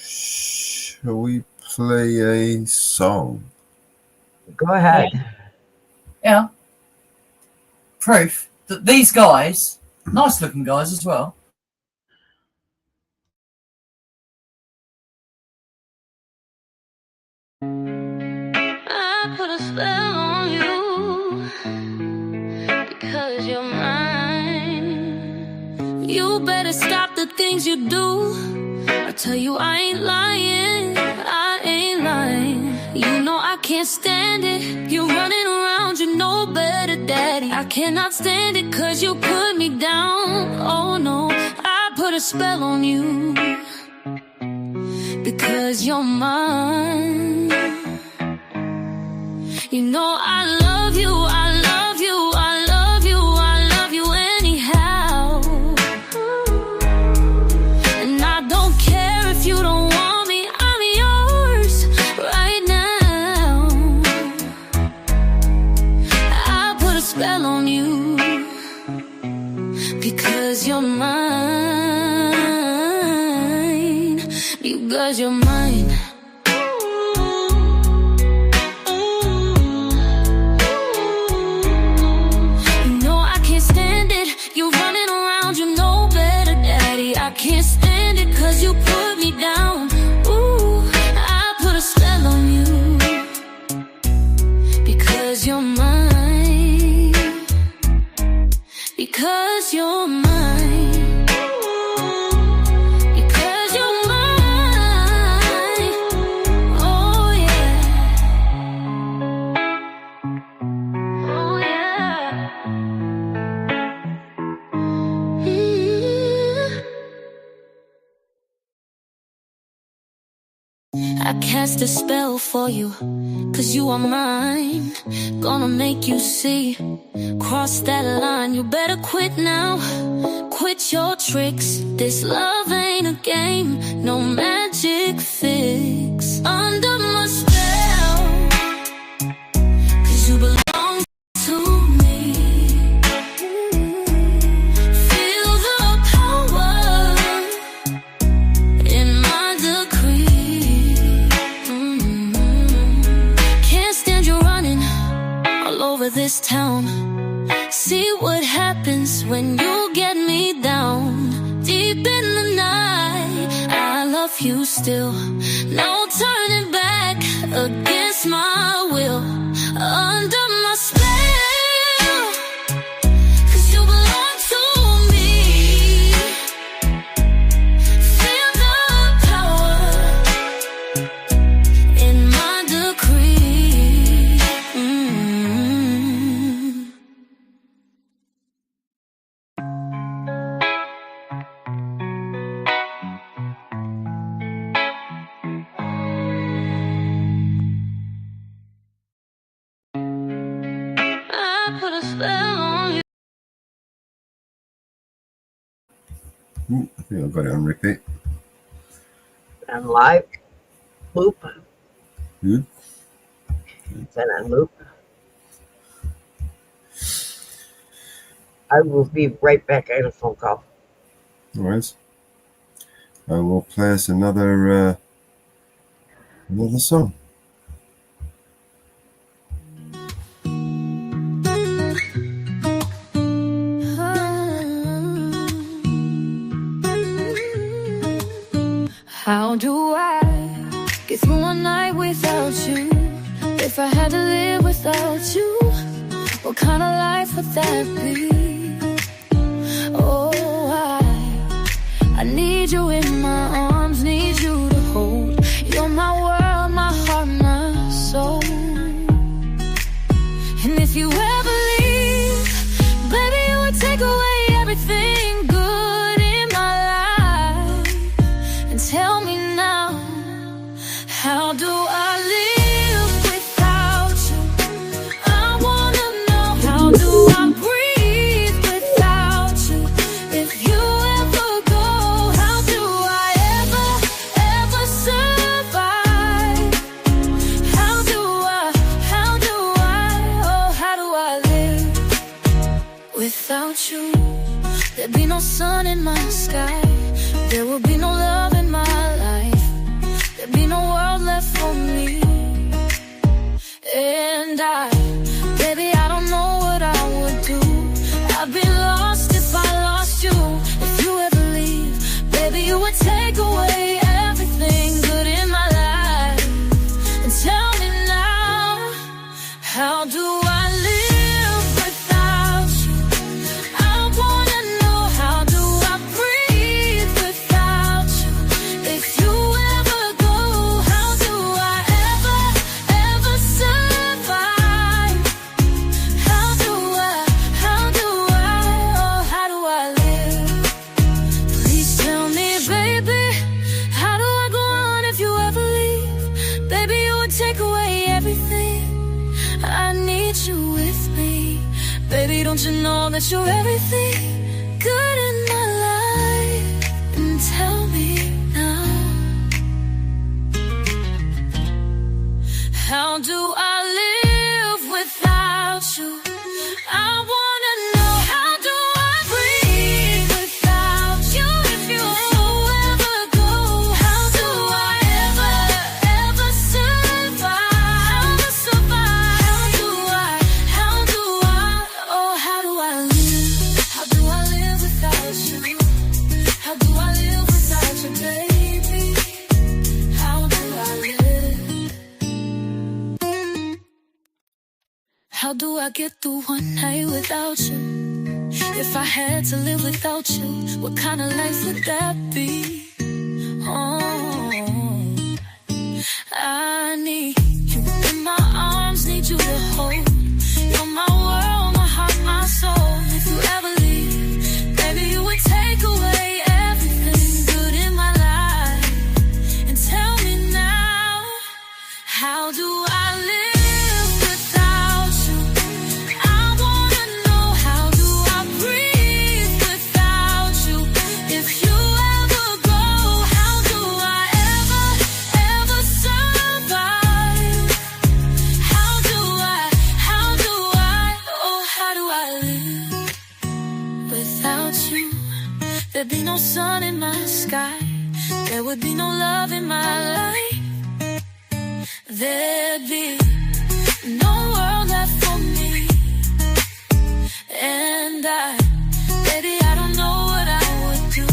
shall we play a song? Go ahead. Yeah. Proof that these guys, nice looking guys as well. I put a spell on you because you're mine. You better stop the things you do. I tell you I ain't lying, I ain't lying. You know I can't stand it. You're running around, you know better, daddy. I cannot stand it cause you put me down. Oh no, I put a spell on you because you're mine. You know I love you, I love you, I love you, I love you anyhow. And I don't care if you don't want me, I'm yours right now. I put a spell on you because you're mine. Because you're mine. Can't stand it cause you put me down. Ooh, I put a spell on you because you're mine. Because you're mine. Because you're mine. I cast a spell for you, 'cause you are mine. Gonna make you see. Cross that line, you better quit now. Quit your tricks. This love ain't a game, no magic fix. Under my spell, 'cause you belong to me. Feel the power in my decree. Can't stand you running all over this town. See what happens when you get me down. Deep in the night, I love you still. No turning back against my will. Under my spell, 'cause you belong to me. Feel the power in my decree. Put a spell on you. I think I've got it on repeat. On live loop. Good. Is that on loop? I will be right back. I got a phone call. All right. I will play us another song. How do I get through a night without you? If I had to live without you, what kind of life would that be? Oh, I need you in my arms, need you to hold. You're my world, my heart, my soul. And if you ever leave, baby, you would take away everything good in my life. And tell me now, how do I live without you? I wanna know, how do I breathe without you? If you ever go, how do I ever survive? How do I, oh, how do I live without you? There'd be no sun in my sky. There will be no love in my life. There'd be no world left for me. And baby, I don't know what I would do. I'd be lost if I lost you. If you ever leave, baby, you would take away everything good in my life. And tell me now, how do I live without you? I wanna know, how do I breathe without you? If you ever go, how do I ever survive? How do I, oh, how do I live? Please tell me, baby, how do I go on if you ever leave? Baby, you would take away everything. I need you with me. Baby, don't you know that you're everything good in my life? And tell me now, how do I live without you? I wanna know, how do I breathe without you? If you ever go, how do I ever survive? How do I, oh, how do I live? How do I live without you? How do I live without you, baby? How do I live? How do I get through one night without you? If I had to live without you, what kind of life would that be? Oh, I need you in my arms, need you to hold. You're my world, my heart, my soul. If you ever leave, baby, you would take away everything good in my life. And tell me now, sun in my sky, there would be no love in my life. There'd be no world left for me. And baby, I don't know what I would do.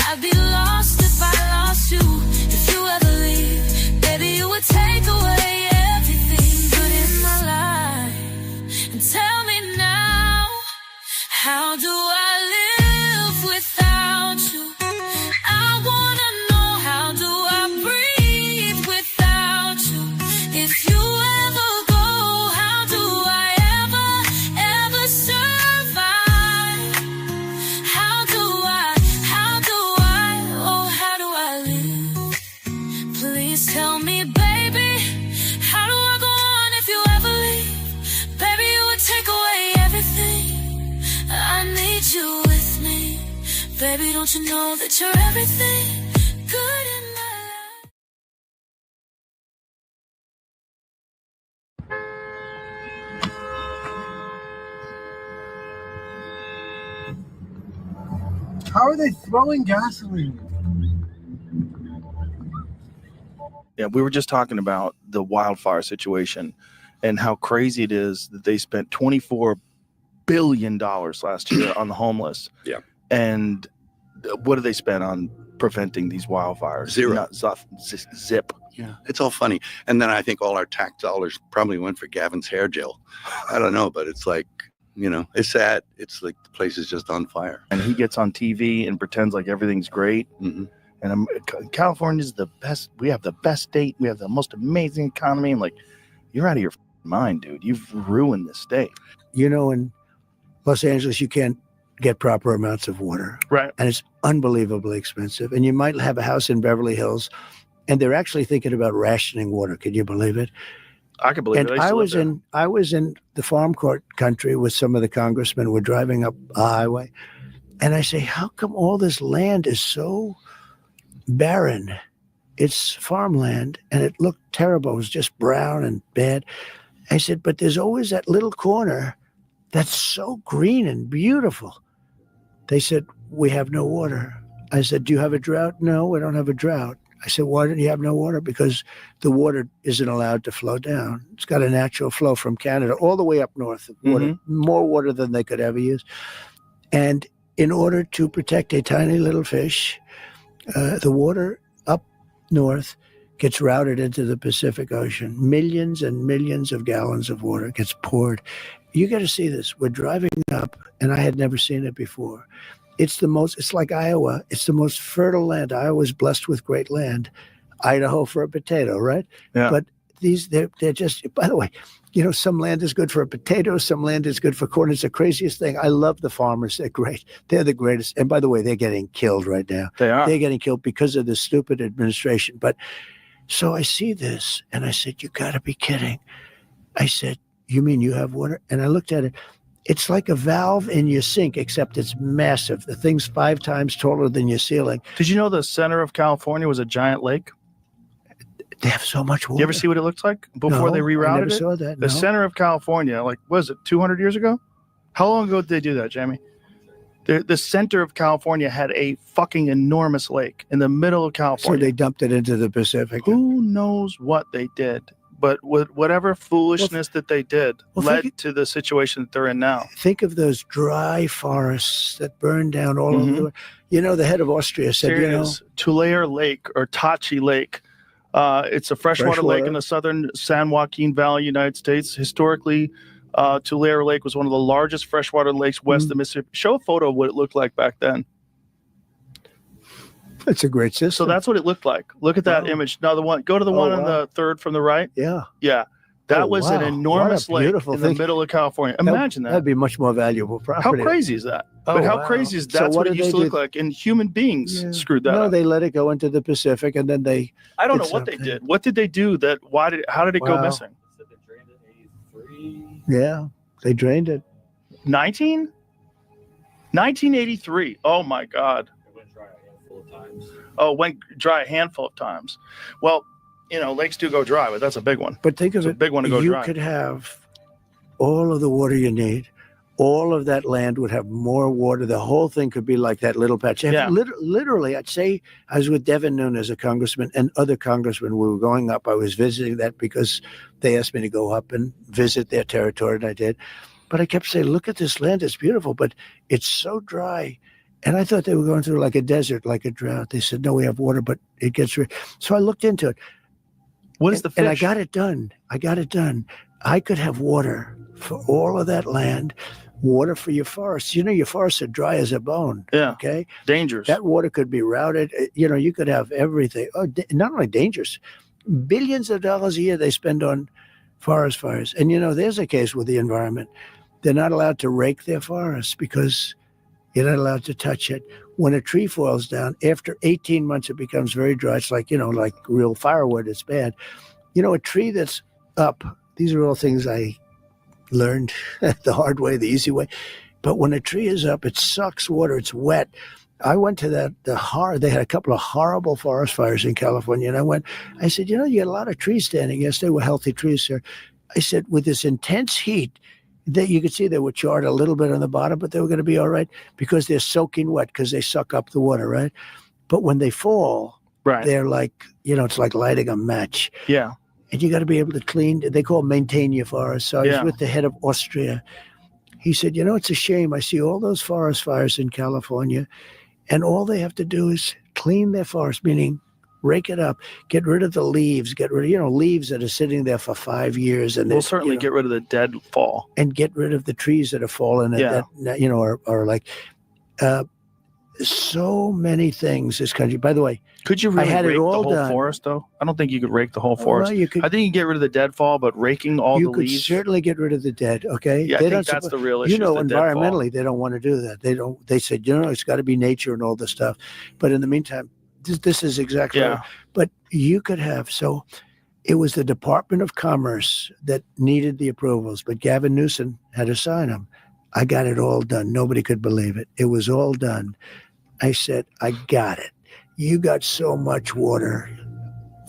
I'd be lost if I lost you. If you ever leave, baby, you would take away everything good in my life. And tell me now, how do I live without you? I wanna know, how do I breathe without you? If you ever go, how do I ever survive? How do I, oh, how do I live? Please tell me, baby, how do I go on if you ever leave? Baby, you would take away everything. I need you with me. Baby, don't you know that you're everything good in my life? How are they throwing gasoline? Yeah, we were just talking about the wildfire situation and how crazy it is that they spent $24 billion last year on the homeless. Yeah. And what do they spend on preventing these wildfires? Zero. Zip. Yeah, it's all funny. And then I think all our tax dollars probably went for Gavin's hair gel. I don't know, but it's like, you know, it's sad. It's like the place is just on fire. And he gets on TV and pretends like everything's great. Mm-hmm. And California's the best. We have the best state. We have the most amazing economy. And like, you're out of your mind, dude. You've ruined this state. You know, in Los Angeles, you can't get proper amounts of water. Right. And it's unbelievably expensive. And you might have a house in Beverly Hills, and they're actually thinking about rationing water. Can you believe it? I can believe and it. I was in the farm court country with some of the congressmen. We're driving up a highway, and I say, how come all this land is so barren? It's farmland, and it looked terrible. It was just brown and bad. I said, but there's always that little corner that's so green and beautiful. They said, we have no water. I said, do you have a drought? No, we don't have a drought. I said, why don't you have no water? Because the water isn't allowed to flow down. It's got a natural flow from Canada all the way up north of water, more water than they could ever use. And in order to protect a tiny little fish, the water up north gets routed into the Pacific Ocean. Millions and millions of gallons of water gets poured. You got to see this. We're driving up, and I had never seen it before. It's like Iowa. It's the most fertile land. Iowa's blessed with great land. Idaho for a potato, right? Yeah. But they're just, by the way, you know, some land is good for a potato, some land is good for corn. It's the craziest thing. I love the farmers. They're great. They're the greatest. And by the way, they're getting killed right now. They are. They're getting killed because of the stupid administration. But so I see this, and I said, you got to be kidding. I said, you mean you have water? And I looked at it. It's like a valve in your sink, except it's massive. The thing's 5 times taller than your ceiling. Did you know the center of California was a giant lake? They have so much water. You ever see what it looks like before they rerouted I never it? saw that. The no. center of California, like, was it 200 years ago? How long ago did they do that, Jamie? The center of California had a fucking enormous lake in the middle of California. So they dumped it into the Pacific. Who knows what they did? But with whatever foolishness that they did led to the situation that they're in now. Think of those dry forests that burned down all over the world. You know, the head of Austria said, There it is, Tulare Lake or Tachi Lake. It's a freshwater lake in the southern San Joaquin Valley, United States. Historically, Tulare Lake was one of the largest freshwater lakes west of Mississippi. Show a photo of what it looked like back then. It's a great system. So that's what it looked like. Look at that image. Now, go to the one on the third from the right. Yeah. Yeah. That was an enormous lake in thing. the middle of California. Imagine that. That'd be much more valuable property. How crazy is that? But how crazy is that's what it used to look like? And human beings screwed that up. No, they let it go into the Pacific, and then they. I don't know what they did. What did they do? How did it go missing? Yeah, they drained it. 1983. Oh my God. It went dry a handful of times. Well, you know, lakes do go dry, but that's a big one. But think of it's a big one to go you dry. Could have all of the water you need all of that land would have more water. The whole thing could be like that little patch. Yeah. Literally, I'd say I was with Devin Nunes, a congressman, and other congressmen. We were going up. I was visiting that because they asked me to go up and visit their territory, and I did. But I kept saying, look at this land. It's beautiful, but it's so dry. And I thought they were going through like a desert, like a drought. They said, no, we have water, but it gets rid. So I looked into it. What is the fish? And I got it done. I could have water for all of that land, water for your forests. You know, your forests are dry as a bone. Yeah. Okay. Dangerous. That water could be routed. You know, you could have everything. Oh, not only dangerous, billions of dollars a year they spend on forest fires. And, you know, there's a case with the environment. They're not allowed to rake their forests because you're not allowed to touch it. When a tree falls down, after 18 months, it becomes very dry. It's like, you know, like real firewood. It's bad. You know, a tree that's up, these are all things I learned the hard way, the easy way. But when a tree is up, it sucks water. It's wet. I went to they had a couple of horrible forest fires in California. And I said, you know, you got a lot of trees standing. Yes, they were healthy trees, sir. I said, with this intense heat, that you could see they were charred a little bit on the bottom, but they were going to be all right because they're soaking wet because they suck up the water, right? But when they fall, they're like, you know, it's like lighting a match. Yeah. And you got to be able to clean. They call it maintain your forest. So I was with the head of Austria. He said, you know, it's a shame. I see all those forest fires in California, and all they have to do is clean their forest, meaning rake it up, get rid of the leaves, get rid of, you know, leaves that are sitting there for 5 years. And we'll certainly get rid of the dead fall. And get rid of the trees that have fallen that, you know, are like so many things this country. By the way, could you really rake the whole done. Forest, though? I don't think you could rake the whole forest. Well, you could, I think you can get rid of the deadfall, but raking all the leaves. You could certainly get rid of the dead, okay? Yeah, I think that's the real issue. You know, the environmentally, deadfall. they don't want to do that. They said, you know, it's got to be nature and all this stuff. But in the meantime, this is exactly right. But you could have, so it was the Department of Commerce that needed the approvals, but Gavin Newsom had to sign them. I got it all done. Nobody could believe it. It was all done. I said, I got it. You got so much water.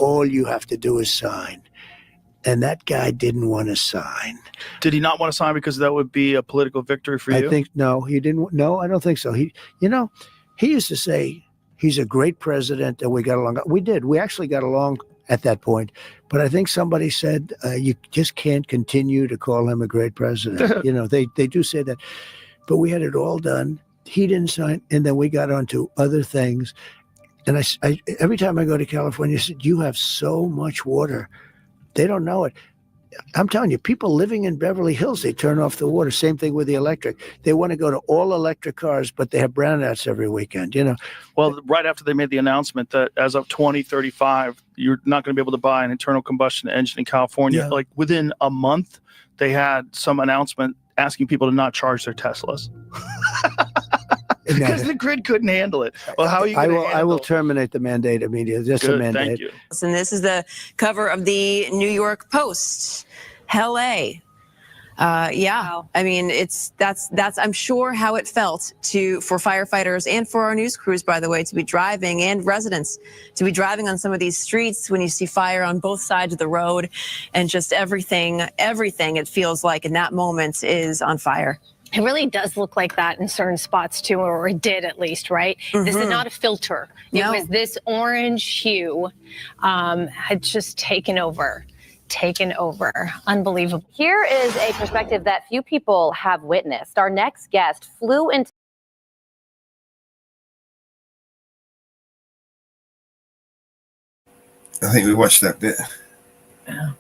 All you have to do is sign. And that guy didn't want to sign. Did he not want to sign because that would be a political victory for you? I think, no, he didn't. No, I don't think so. He used to say, he's a great president, and we got along. We did. We actually got along at that point. But I think somebody said, you just can't continue to call him a great president. You know, they do say that. But we had it all done. He didn't sign. And then we got on to other things. And I every time I go to California, I said, you have so much water. They don't know it. I'm telling you, people living in Beverly Hills, they turn off the water. Same thing with the electric. They want to go to all electric cars, but they have brownouts every weekend, you know. Well, right after they made the announcement that as of 2035, you're not going to be able to buy an internal combustion engine in California. Like within a month, they had some announcement asking people to not charge their Teslas. Because the grid couldn't handle it. Well, how are you going to handle it? I will terminate the mandate immediately. Just a mandate. Thank you. And this is the cover of the New York Post. Hell A. Wow. I mean, that's I'm sure how it felt for firefighters and for our news crews, by the way, to be driving, and residents to be driving on some of these streets when you see fire on both sides of the road, and just everything it feels like in that moment is on fire. It really does look like that in certain spots too, or it did at least, right? This is not a filter. It was this orange hue had just taken over. Unbelievable. Here is a perspective that few people have witnessed. Our next guest flew into I think we watched that bit. Yeah.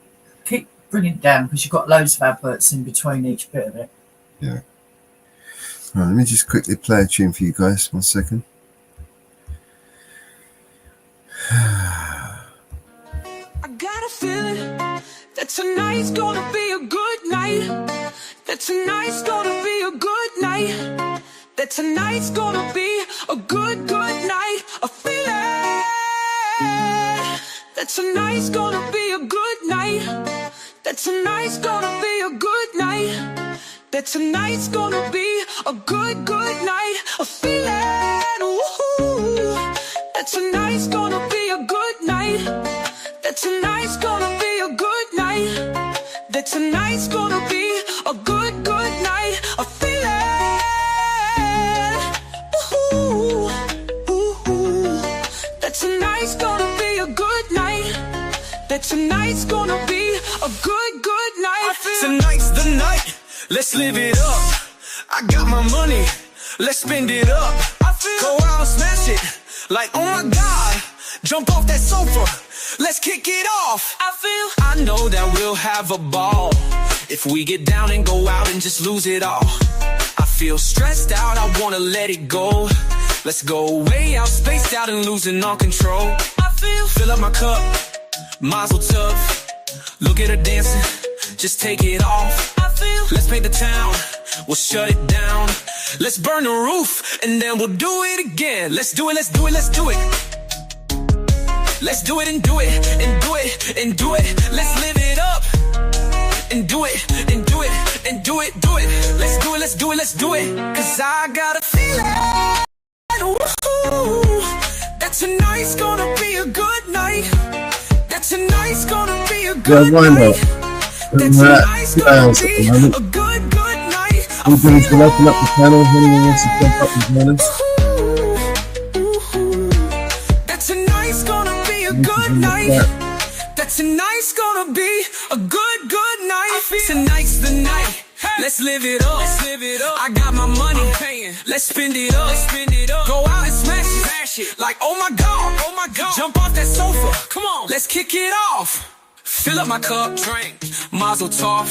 Keep bringing it down because you've got loads of adverts in between each bit of it. Yeah. Right, let me just quickly play a tune for you guys. 1 second. I got a feeling that tonight's gonna be a good night. That tonight's gonna be a good night. That tonight's gonna be a good night. A feeling that tonight's gonna be a good night. That tonight's gonna be a good night. That tonight's gonna be a good night. A feeling, ooh, that tonight's gonna be a good night. That tonight's gonna be a good night. That tonight's gonna be a good night. A feeling tonight's gonna be a good night. That tonight's gonna be a good night. Tonight's the night, let's live it up. I got my money, let's spend it up. Go out and smash it, like oh my God. Jump off that sofa, let's kick it off. I know that we'll have a ball if we get down and go out and just lose it all. I feel stressed out, I wanna let it go. Let's go way out, spaced out and losing all control. Fill up my cup, mazel tov. Look at her dancing, just take it off. Let's paint the town, we'll shut it down. Let's burn the roof, and then we'll do it again. Let's do it, let's do it, let's do it. Let's do it and do it, and do it, and do it. Let's live it up, and do it, and do it, and do it, do it. Let's do it, let's do it, let's do it. Cause I got a feeling, woo-hoo, that tonight's gonna be a good night. That tonight's gonna be a good night. That tonight's gonna be a good night. Everybody's gonna open up the channel. Anyone wants to jump up and join us? That tonight's gonna be a good night. That tonight's gonna be a good night. Tonight's the night. Let's live it up. Let's live it up. I got my money paying. Let's spend it up. Let's spend it up. Go out and smash it. Smash it. Like oh my God. Oh my God. Jump off that sofa. Come on. Let's kick it off. Fill up my cup, drink, mazel tov.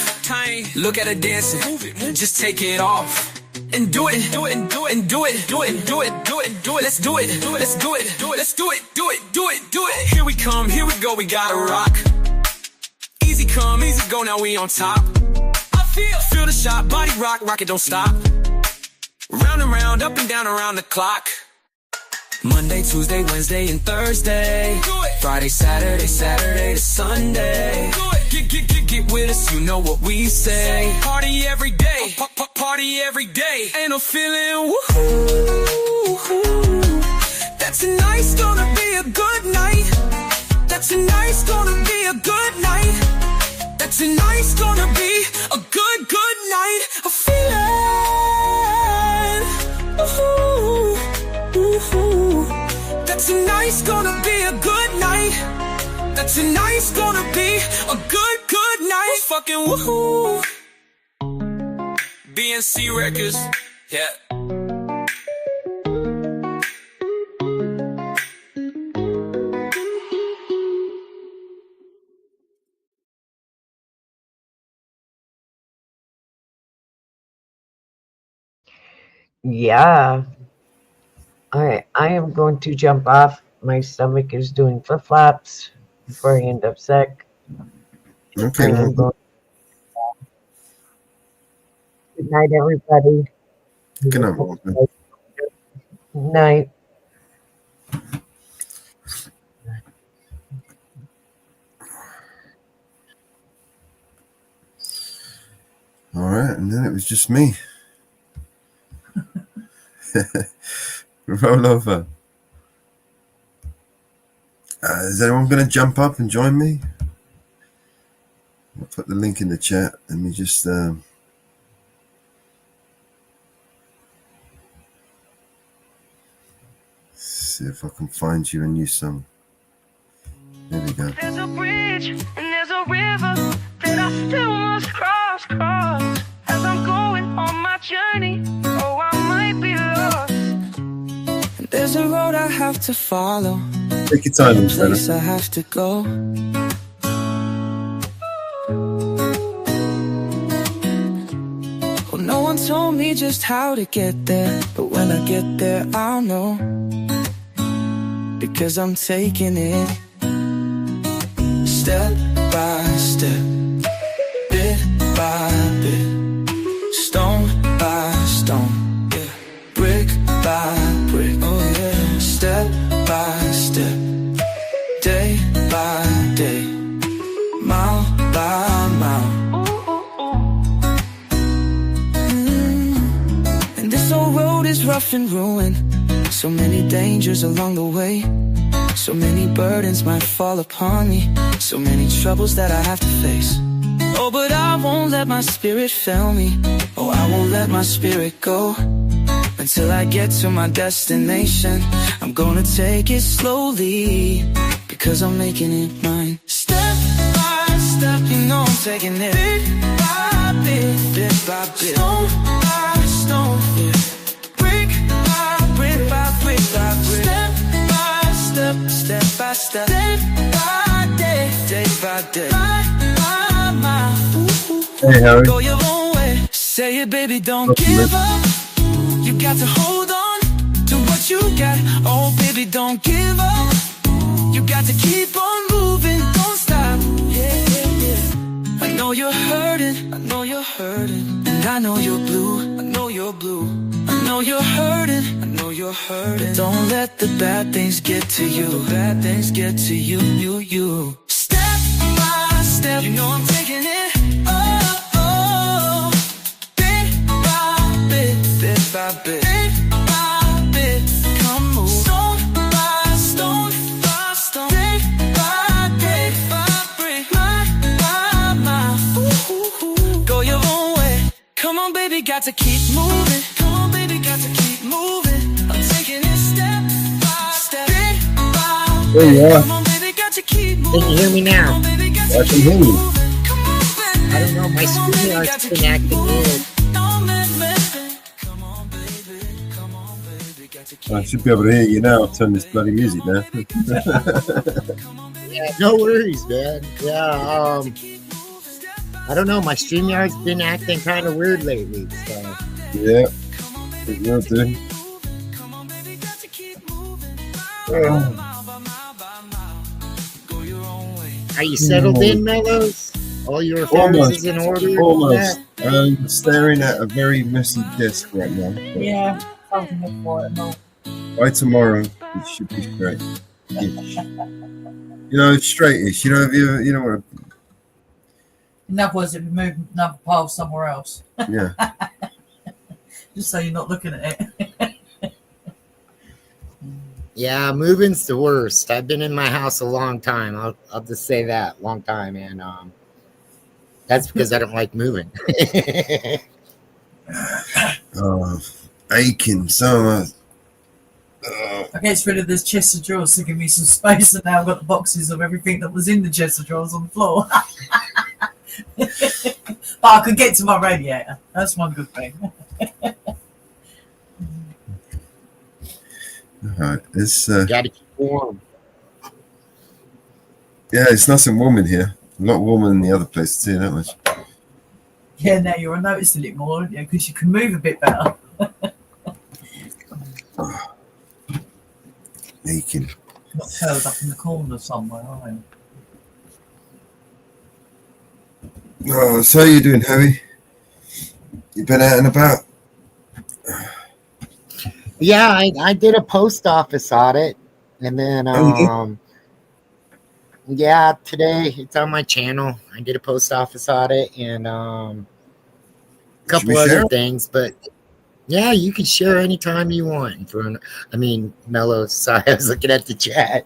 Look at her dancing, just take it off. And do it, do it, and do it, and do it, do it, do it, do it, do it. Let's do it, let's do it, do it, let's do it, do it, do it, do it. Here we come, here we go, we gotta rock. Easy come, easy go, now we on top. I feel the shot, body rock, rock it, don't stop. Round and round, up and down around the clock. Monday, Tuesday, Wednesday, and Thursday. Friday, Saturday, Saturday to Sunday. Get with us, you know what we say. Party every day, party every day. Ain't no feeling, woo-hoo. That tonight's gonna be a good night. That tonight's gonna be a good night. That tonight's gonna be a good night. I feel it, woo-hoo. That tonight's gonna be a good night. That tonight's gonna be a good night. Fucking woohoo. BNC Records, yeah. Yeah. I am going to jump off. My stomach is doing flip-flops before I end up sick. Okay. Good night, everybody. Good night, Walter. Night. All right, and then it was just me. Roll over. Is anyone going to jump up and join me? I'll put the link in the chat. Let me just see if I can find you a new song. There we go. There's a bridge and there's a river that I still must cross as I'm going on my journey. Oh, I might be lost. And there's a road I have to follow. Take your time, place I have to go. Well, no one told me just how to get there, but when I get there, I'll know. Because I'm taking it step by step, bit by bit, stone by stone, yeah. Brick by brick, oh yeah. Step by step, day by day, mile by mile. And this old road is rough and ruined. So many dangers along the way. So many burdens might fall upon me. So many troubles that I have to face. Oh, but I won't let my spirit fail me. Oh, I won't let my spirit go until I get to my destination. I'm gonna take it slowly, because I'm making it mine. Step by step, you know I'm taking it bit by bit, bit by bit, stone by stone, yeah. Brick by brick by brick by brick, step by step, step by step, day by day, day by day, mile by mile. Hey, Harry. Go your own way. Say it, baby, don't give up. You got to hold on to what you got. Oh, baby, don't give up. You got to keep on moving, don't stop. Yeah, yeah, yeah. I know you're hurting, I know you're hurting, and I know you're blue, I know you're blue. I know you're hurting, I know you're hurting. But don't let the bad things get to you. The bad things get to you, you. Step by step, you know I'm taking it. Bit by bit, bit by bit, come move. Stone by stone, by stone, day by day, by brick, mile by mile. Go your own way. Come on, baby, got to keep moving. Come on, baby, got to keep moving. I'm taking it step by step, bit by bit. There you are. Come on, baby, got to keep moving. Can you hear me now? I can hear you. I don't know, my StreamYard's been acting weird. I should be able to hear you now. Turn this bloody music now. Yeah, no worries, man. Yeah, I don't know, my StreamYard's been acting kind of weird lately, so. Yeah, it will do. Are you settled in, Mellows? All your affairs is in order? Almost. I'm staring at a very messy desk right now. Yeah, something before. No. By tomorrow, it should be straight. You know, straightish. You know, you know what? In other words, it would move another pile somewhere else. Yeah. Just so you're not looking at it. Yeah, moving's the worst. I've been in my house a long time. I'll just say that, long time, and that's because I don't like moving. Aching so much. I get rid of this chest of drawers to give me some space, and now I've got the boxes of everything that was in the chest of drawers on the floor. But I could get to my radiator. That's one good thing. All right, it's gotta keep warm. Yeah, it's nice and warm in here. A lot warmer than the other place, too, that much. Yeah, now you're noticing it more, because you can move a bit better. Aching. Not curled up in the corner somewhere, are you? Oh, so how you doing, Harry? You been out and about? Yeah, I did a post office audit, and then yeah, today it's on my channel. I did a post office audit and a couple other things, but yeah, you can share anytime you want. I mean, Mellows. Sorry, I was looking at the chat.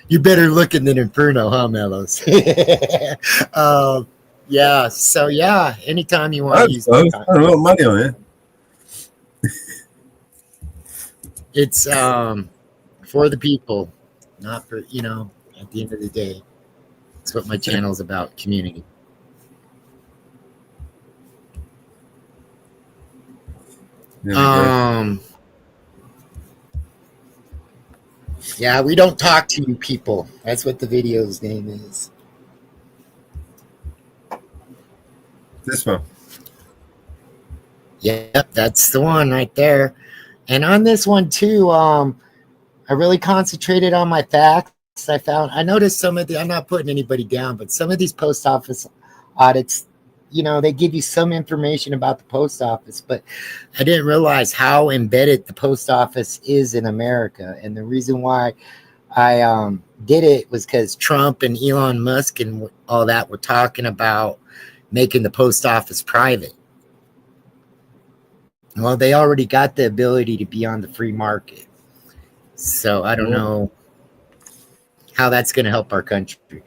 You're better looking than Inferno, huh, Mellows? Yeah, so yeah, anytime you want to use that time. I spent a lot of money on it. It's for the people, not for, at the end of the day. That's what my channel's about, community. Yeah, we don't talk to you people. That's what the video's name is. This one. Yep, that's the one right there. And on this one too, I really concentrated on my facts. I noticed some of I'm not putting anybody down, but some of these post office audits, they give you some information about the post office, but I didn't realize how embedded the post office is in America. And the reason why I did it was because Trump and Elon Musk and all that were talking about making the post office private. Well, they already got the ability to be on the free market. So I don't know how that's going to help our country,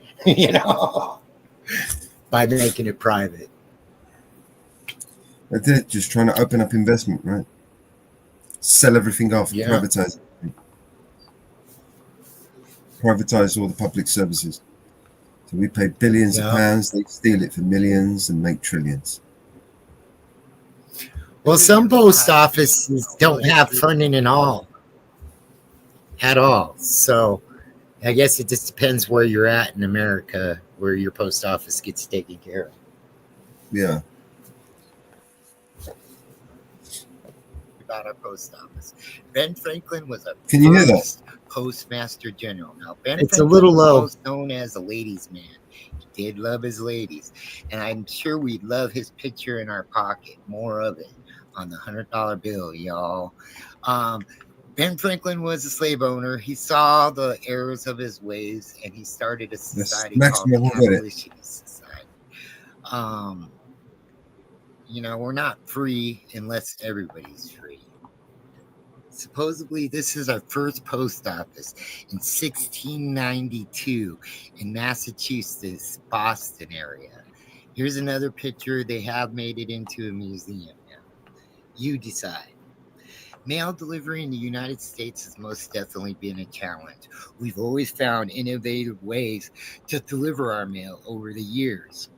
by making it private. I did it just trying to open up investment, right? sell everything off, Yeah. privatize all the public services. So we pay billions of pounds, they steal it for millions and make trillions. Well, some post offices don't have funding at all. So I guess it just depends where you're at in America, where your post office gets taken care of. Yeah. About our post office. Ben Franklin was a Can you hear that? Postmaster General. Now, Ben It's a Franklin little was low. most known as a ladies' man. He did love his ladies, and I'm sure we'd love his picture in our pocket. More of it on the $100 bill, y'all. Ben Franklin was a slave owner. He saw the errors of his ways, and he started a society called the Abolitionist Society. We're not free unless everybody's free. Supposedly, this is our first post office in 1692 in Massachusetts, Boston area. Here's another picture. They have made it into a museum now. You decide. Mail delivery in the United States has most definitely been a challenge. We've always found innovative ways to deliver our mail over the years.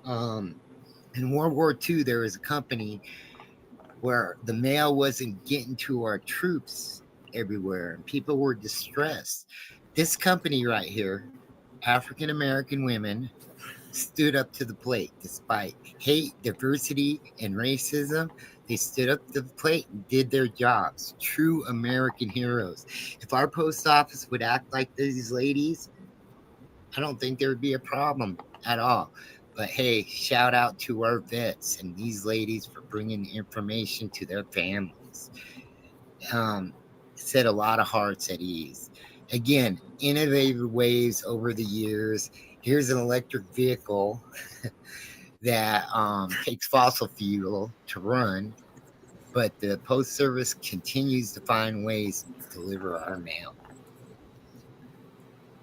In World War II, there was a company where the mail wasn't getting to our troops everywhere, and people were distressed. This company right here, African American women, stood up to the plate despite hate, diversity, and racism. They stood up to the plate and did their jobs. True American heroes. If our post office would act like these ladies, I don't think there would be a problem at all. But hey, shout out to our vets and these ladies for bringing the information to their families. Set a lot of hearts at ease. Again, innovative ways over the years. Here's an electric vehicle that takes fossil fuel to run, but the post service continues to find ways to deliver our mail.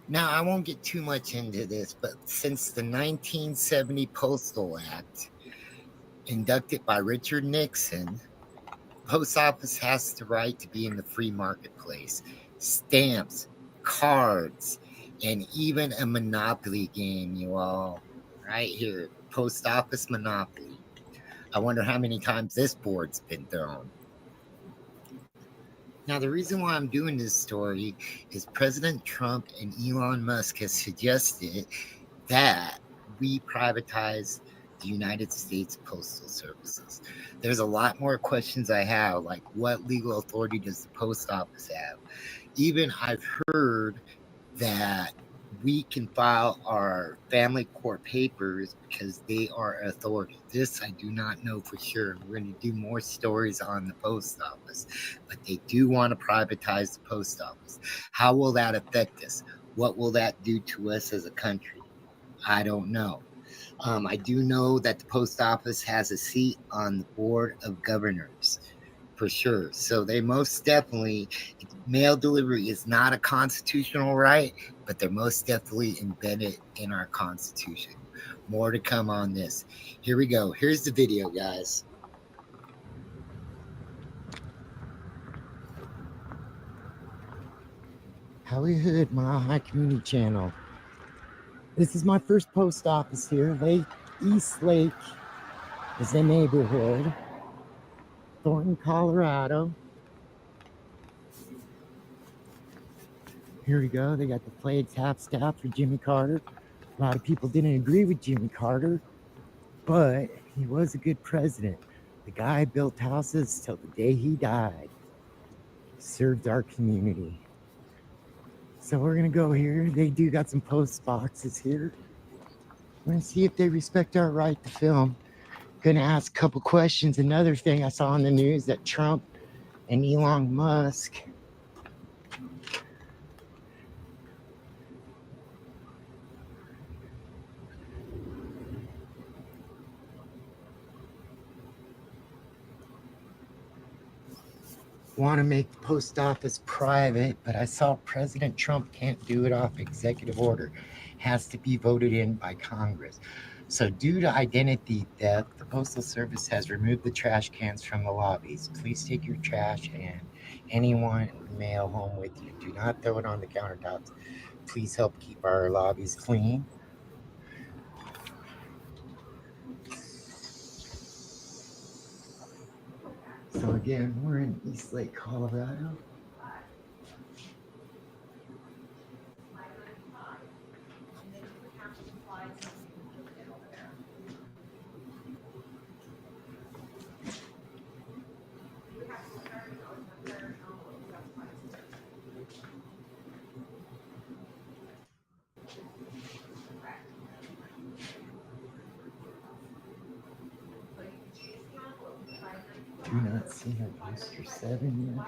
Now, I won't get too much into this, but since the 1970 Postal Act, inducted by Richard Nixon, post office has the right to be in the free marketplace. Stamps, cards, and even a Monopoly game, you all. Right here, post office Monopoly. I wonder how many times this board's been thrown. Now, the reason why I'm doing this story is President Trump and Elon Musk has suggested that we privatize the United States Postal Services. There's a lot more questions I have, like what legal authority does the post office have? Even I've heard that we can file our family court papers because they are authority. This I do not know for sure. We're going to do more stories on the post office, but they do want to privatize the post office. How will that affect us? What will that do to us as a country? I don't know. I do know that the post office has a seat on the board of governors for sure. So they most definitely, mail delivery is not a constitutional right, but they're most definitely embedded in our Constitution. More to come on this. Here we go. Here's the video, guys. Howie Hood, Mile High Community Channel. This is my first post office here. East Lake is the neighborhood. Thornton, Colorado. Here we go. They got the flags half staff for Jimmy Carter. A lot of people didn't agree with Jimmy Carter, but he was a good president. The guy built houses till the day he died. Served our community. So we're going to go here. They do got some post boxes here. We're going to see if they respect our right to film. Going to ask a couple questions. Another thing I saw on the news that Trump and Elon Musk want to make the post office private, but I saw President Trump can't do it off executive order. Has to be voted in by Congress. So due to identity theft, the Postal Service has removed the trash cans from the lobbies. Please take your trash and anyone mail home with you. Do not throw it on the countertops. Please help keep our lobbies clean. So again, we're in East Lake, Colorado. Do not see our booster 7 yet.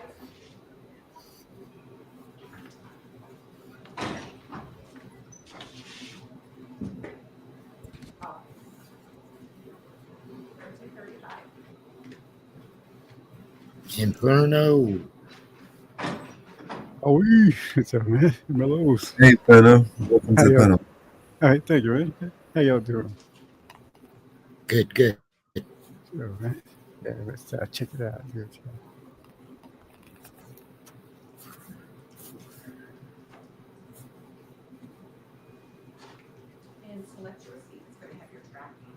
Inferno. Oh, what's up, man? Mellows. Hey, Bruno. Welcome to the y'all? panel. All right, thank you, man. How y'all doing? Good, good. Sure, man. Yeah, let's check it out. Good. And select your receipt. It's going to have your tracking.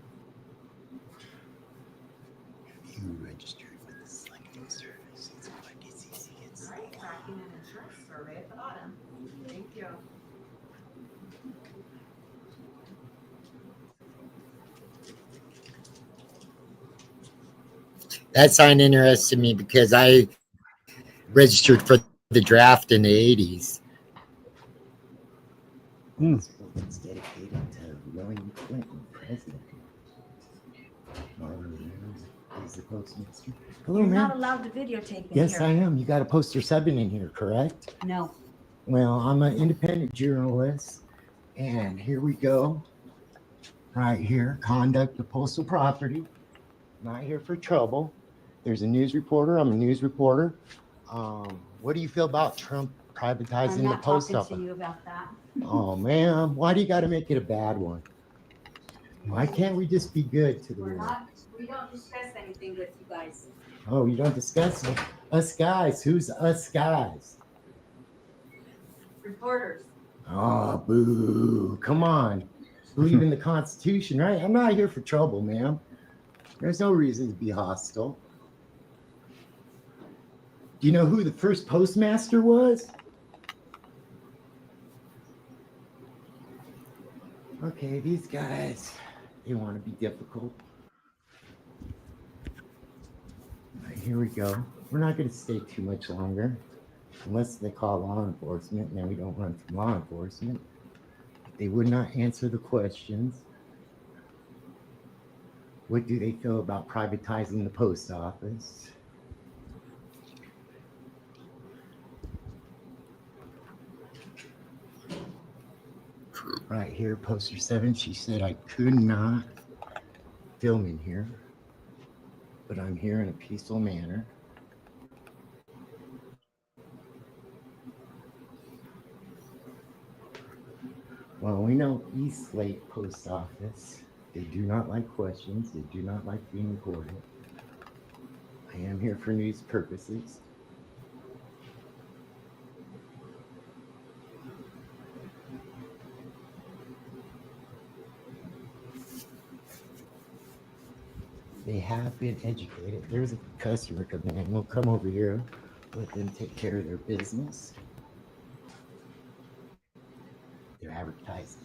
You registered with the selecting service. It's like it's easy. All right, tracking and insurance survey at the bottom. Thank you. That sign interested me because I registered for the draft in the 80s. It's dedicated to William Clinton, president. He's the postmaster. Hello, You're ma'am. not allowed to videotape in Yes, here. I am. You got a poster 7 in here, correct? No. Well, I'm an independent journalist, and here we go. Right here, conduct of postal property. Not here for trouble. There's a news reporter. I'm a news reporter. What do you feel about Trump privatizing I'm the not post talking office? to you about that. Oh, man, why do you got to make it a bad one? Why can't we just be good to the world? We don't discuss anything with you guys. Oh, you don't discuss it? Us guys. Who's us guys? Reporters. Oh, boo. Come on. Believe in the Constitution, right? I'm not here for trouble, ma'am. There's no reason to be hostile. Do you know who the first postmaster was? Okay, these guys, they want to be difficult. Right, here we go. We're not going to stay too much longer, unless they call law enforcement, and then we don't run from law enforcement. They would not answer the questions. What do they feel about privatizing the post office? Right here, poster 7, she said I could not film in here, but I'm here in a peaceful manner. Well, we know East Lake Post Office, they do not like questions, they do not like being recorded. I am here for news purposes. They have been educated. There's a customer coming in. We'll come over here, let them take care of their business. They're advertising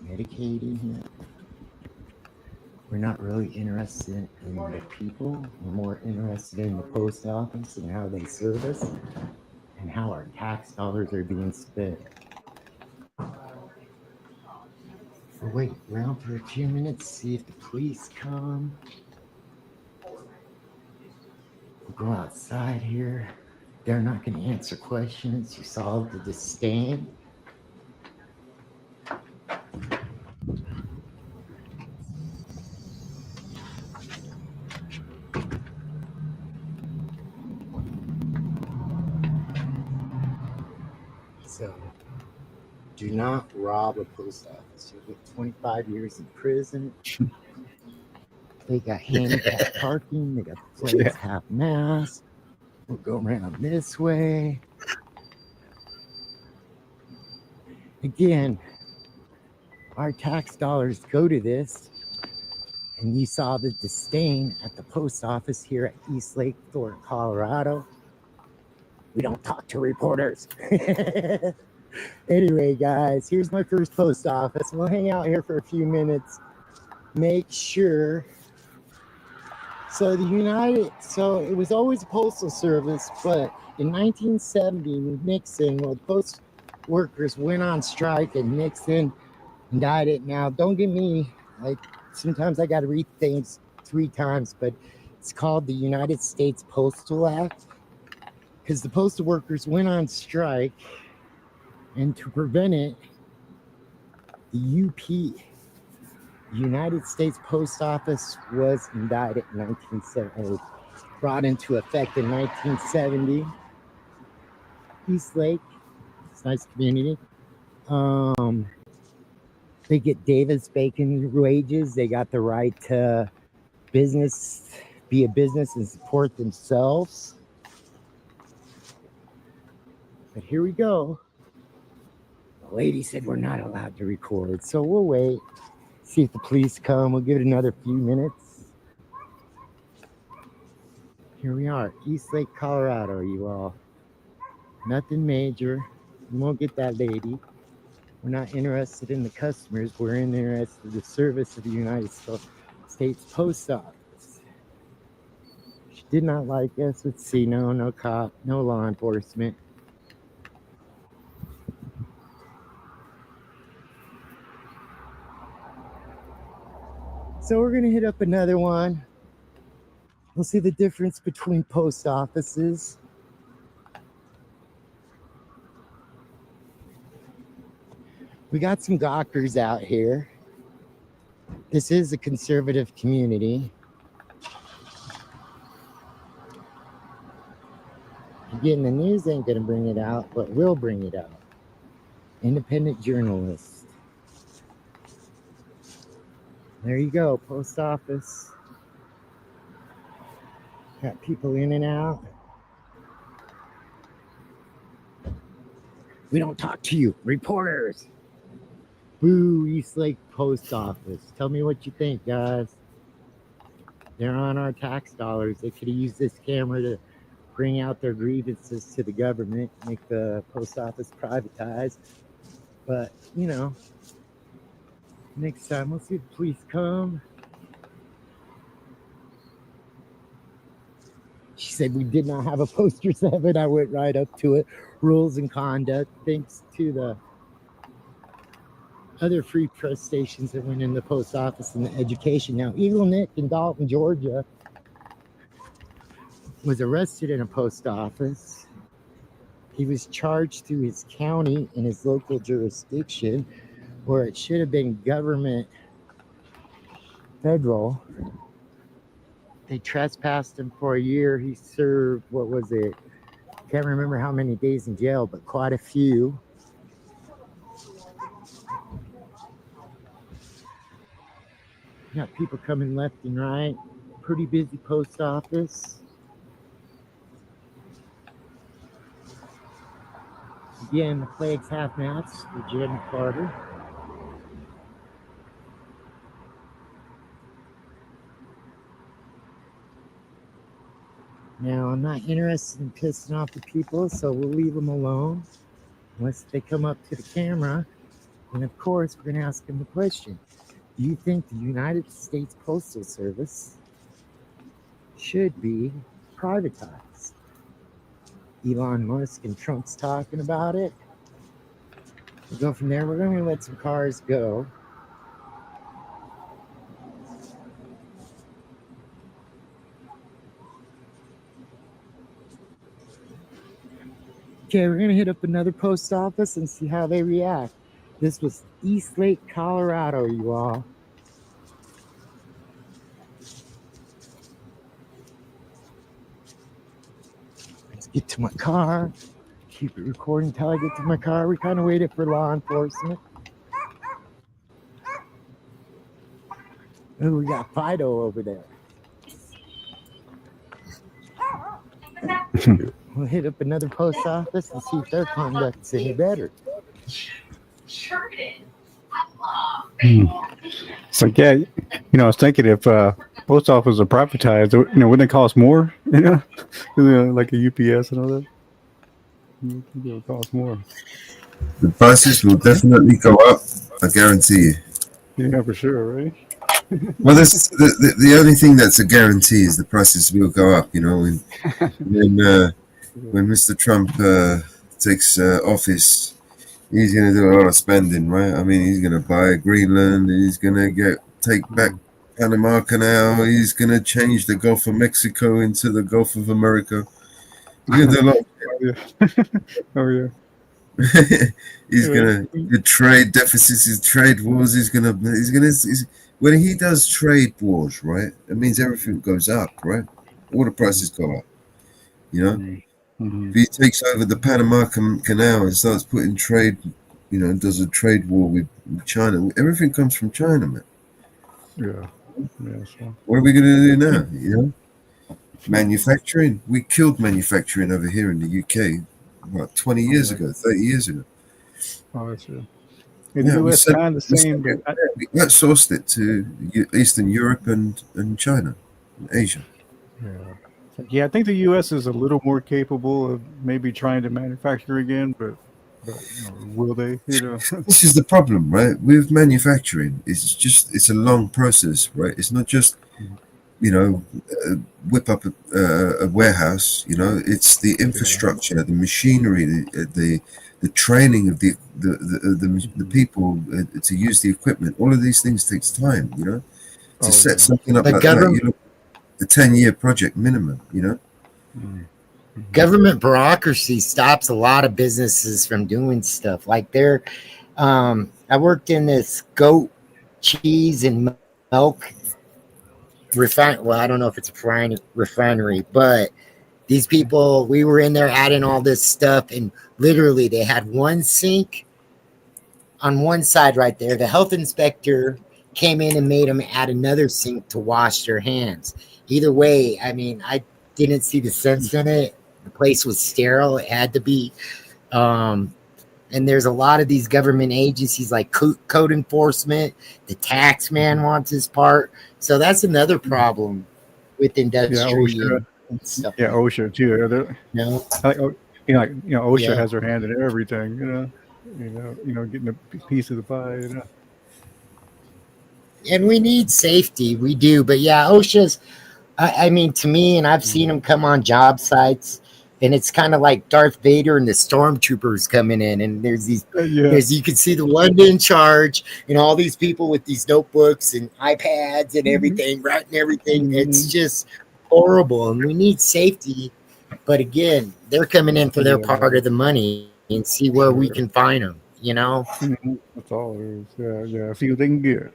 medicating here. We're not really interested in the people. We're more interested in the post office and how they serve us and how our tax dollars are being spent. We'll wait around for a few minutes, see if the police come. We'll go outside here. They're not going to answer questions. You saw the disdain. So, Do not rob a post office. You'll get 25 years in prison. They got handicap parking. They got the flags half mast. We'll go around this way. Again, our tax dollars go to this. And you saw the disdain at the post office here at East Lake, Florida, Colorado. We don't talk to reporters. Anyway, guys, here's my first post office. We'll hang out here for a few minutes. Make sure. So it was always a postal service, but in 1970, Nixon, the post workers went on strike and Nixon indicted. Now, don't get me, sometimes I got to read things 3 times, but it's called the United States Postal Act because the postal workers went on strike, and to prevent it, the UP, United States Post Office, was indicted in 1970, brought into effect in 1970. East Lake, it's a nice community. They get Davis-Bacon wages. They got the right to be a business and support themselves. But here we go. The lady said we're not allowed to record, so we'll wait. See if the police come. We'll give it another few minutes. Here we are, East Lake, Colorado, you all. Nothing major. We won't get that lady. We're not interested in the customers. We're interested in the service of the United States Post Office. She did not like us. Let's see. No cop, no law enforcement. So we're going to hit up another one. We'll see the difference between post offices. We got some gawkers out here. This is a conservative community. Again, the news ain't going to bring it out, but we'll bring it out. Independent journalists. There you go, post office. Got people in and out. We don't talk to you, reporters. Boo, East Lake Post Office. Tell me what you think, guys. They're on our tax dollars. They could have used this camera to bring out their grievances to the government, make the post office privatized. But, next time we'll see the police come. She said we did not have a poster 7. I went right up to it. Rules and conduct. Thanks to the other free press stations that went in the post office and the education. Now, Eagle Nick in Dalton, Georgia, was arrested in a post office. He was charged through his county in his local jurisdiction, where it should have been government federal. They trespassed him for a year. He served, can't remember how many days in jail, but quite a few. Got people coming left and right. Pretty busy post office. Again, the flag's half mast for Jen Carter. Now, I'm not interested in pissing off the people, so we'll leave them alone unless they come up to the camera. And of course, we're going to ask them the question. Do you think the United States Postal Service should be privatized? Elon Musk and Trump's talking about it. We'll go from there. We're going to let some cars go. Okay, we're going to hit up another post office and see how they react. This was East Lake, Colorado, you all. Let's get to my car. keep it recording until I get to my car. We kind of waited for law enforcement. Oh, we got Fido over there. We'll hit up another post office and see if their conduct's any better. It's like, yeah, I was thinking if post offices are privatized, wouldn't it cost more? Like a UPS and all that. It would cost more. The prices will definitely go up. I guarantee you. Yeah, for sure, right? Well, this the only thing that's a guarantee is the prices will go up. When Mr. Trump takes office, he's going to do a lot of spending, right? I mean, he's going to buy Greenland. He's going to take back Panama Canal. He's going to change the Gulf of Mexico into the Gulf of America. He's going to do a lot. Oh yeah. He's gonna the trade deficits, his trade wars. He's gonna when he does trade wars, right? It means everything goes up, right? All the prices go up. If he takes over the Panama Canal and starts putting trade, does a trade war with China, everything comes from China, man. Yeah. So. What are we gonna do now? Manufacturing. We killed manufacturing over here in the UK. About 20 years ago, 30 years ago. Oh, that's true. In the US, kind of the same. We outsourced it to Eastern Europe and China, and Asia. Yeah, I think the US is a little more capable of maybe trying to manufacture again, but will they? This is the problem, right? With manufacturing, it's a long process, right? It's not just whip up a warehouse. It's the infrastructure, the machinery, the training of the people to use the equipment. All of these things takes time. To set something up like that. A 10-year project minimum. Government bureaucracy stops a lot of businesses from doing stuff like I worked in this goat cheese and milk I don't know if it's a refinery, but these people, we were in there adding all this stuff, and literally they had one sink on one side right there. The health inspector came in and made them add another sink to wash their hands. Either way, I mean, I didn't see the sense in it. The place was sterile. It had to be. And there's a lot of these government agencies like code enforcement. The tax man wants his part. So that's another problem with industry and stuff. Yeah, OSHA too. OSHA has their hand in everything. Getting a piece of the pie. And we need safety. We do, but yeah, OSHA's. I mean, to me, and I've seen them come on job sites. And it's kind of like Darth Vader and the stormtroopers coming in, and there's these. You can see the one in charge, all these people with these notebooks and iPads and everything, writing everything. It's just horrible, and we need safety. But again, they're coming in for their part of the money, and see where we can find them. That's all it is. Yeah. See what they can get.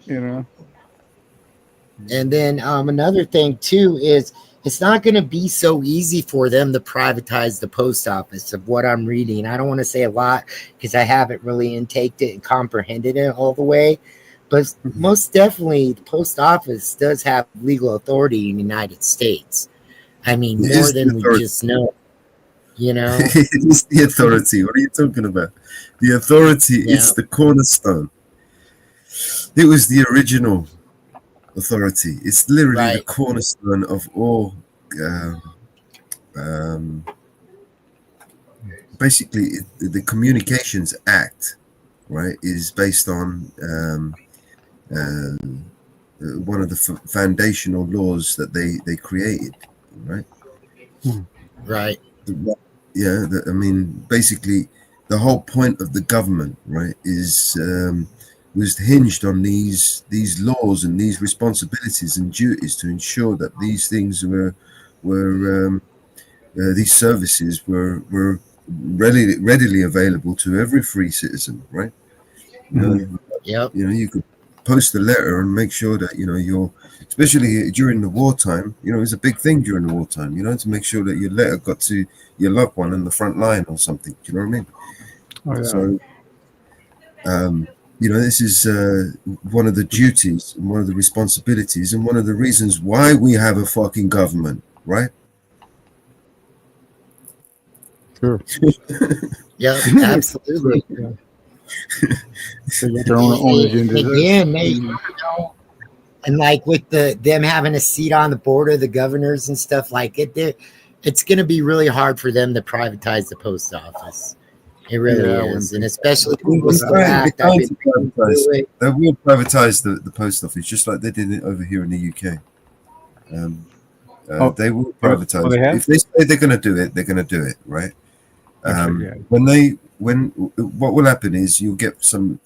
And then another thing too is. It's not going to be so easy for them to privatize the post office of what I'm reading. I don't want to say a lot because I haven't really intaked it and comprehended it all the way. But most definitely, the post office does have legal authority in the United States. I mean, more than we just know. It's the authority. What are you talking about? The authority is the cornerstone. It was the original authority. It's literally the cornerstone of all. Basically, the Communications Act, right, is based on one of the foundational laws that they created, right? Right. Yeah. I mean, basically, the whole point of the government, right, is. Was hinged on these laws and these responsibilities and duties to ensure that these things were these services were readily available to every free citizen, right? Yep. You post a letter and make sure that you're, especially during the wartime, it's a big thing during the wartime, to make sure that your letter got to your loved one in the front line or something. Do you know what I mean? Oh, yeah. So this is one of the duties and one of the responsibilities and one of the reasons why we have a fucking government, right? Sure. Yeah, absolutely. Yeah. They got their own agendas. Again, and like with them having a seat on the board of the governors and stuff like it, it's going to be really hard for them to privatize the post office. It really is, and especially they will privatize the post office just like they did it over here in the UK. They will privatize. If they say they're going to do it, they're going to do it, right? When what will happen is you'll get some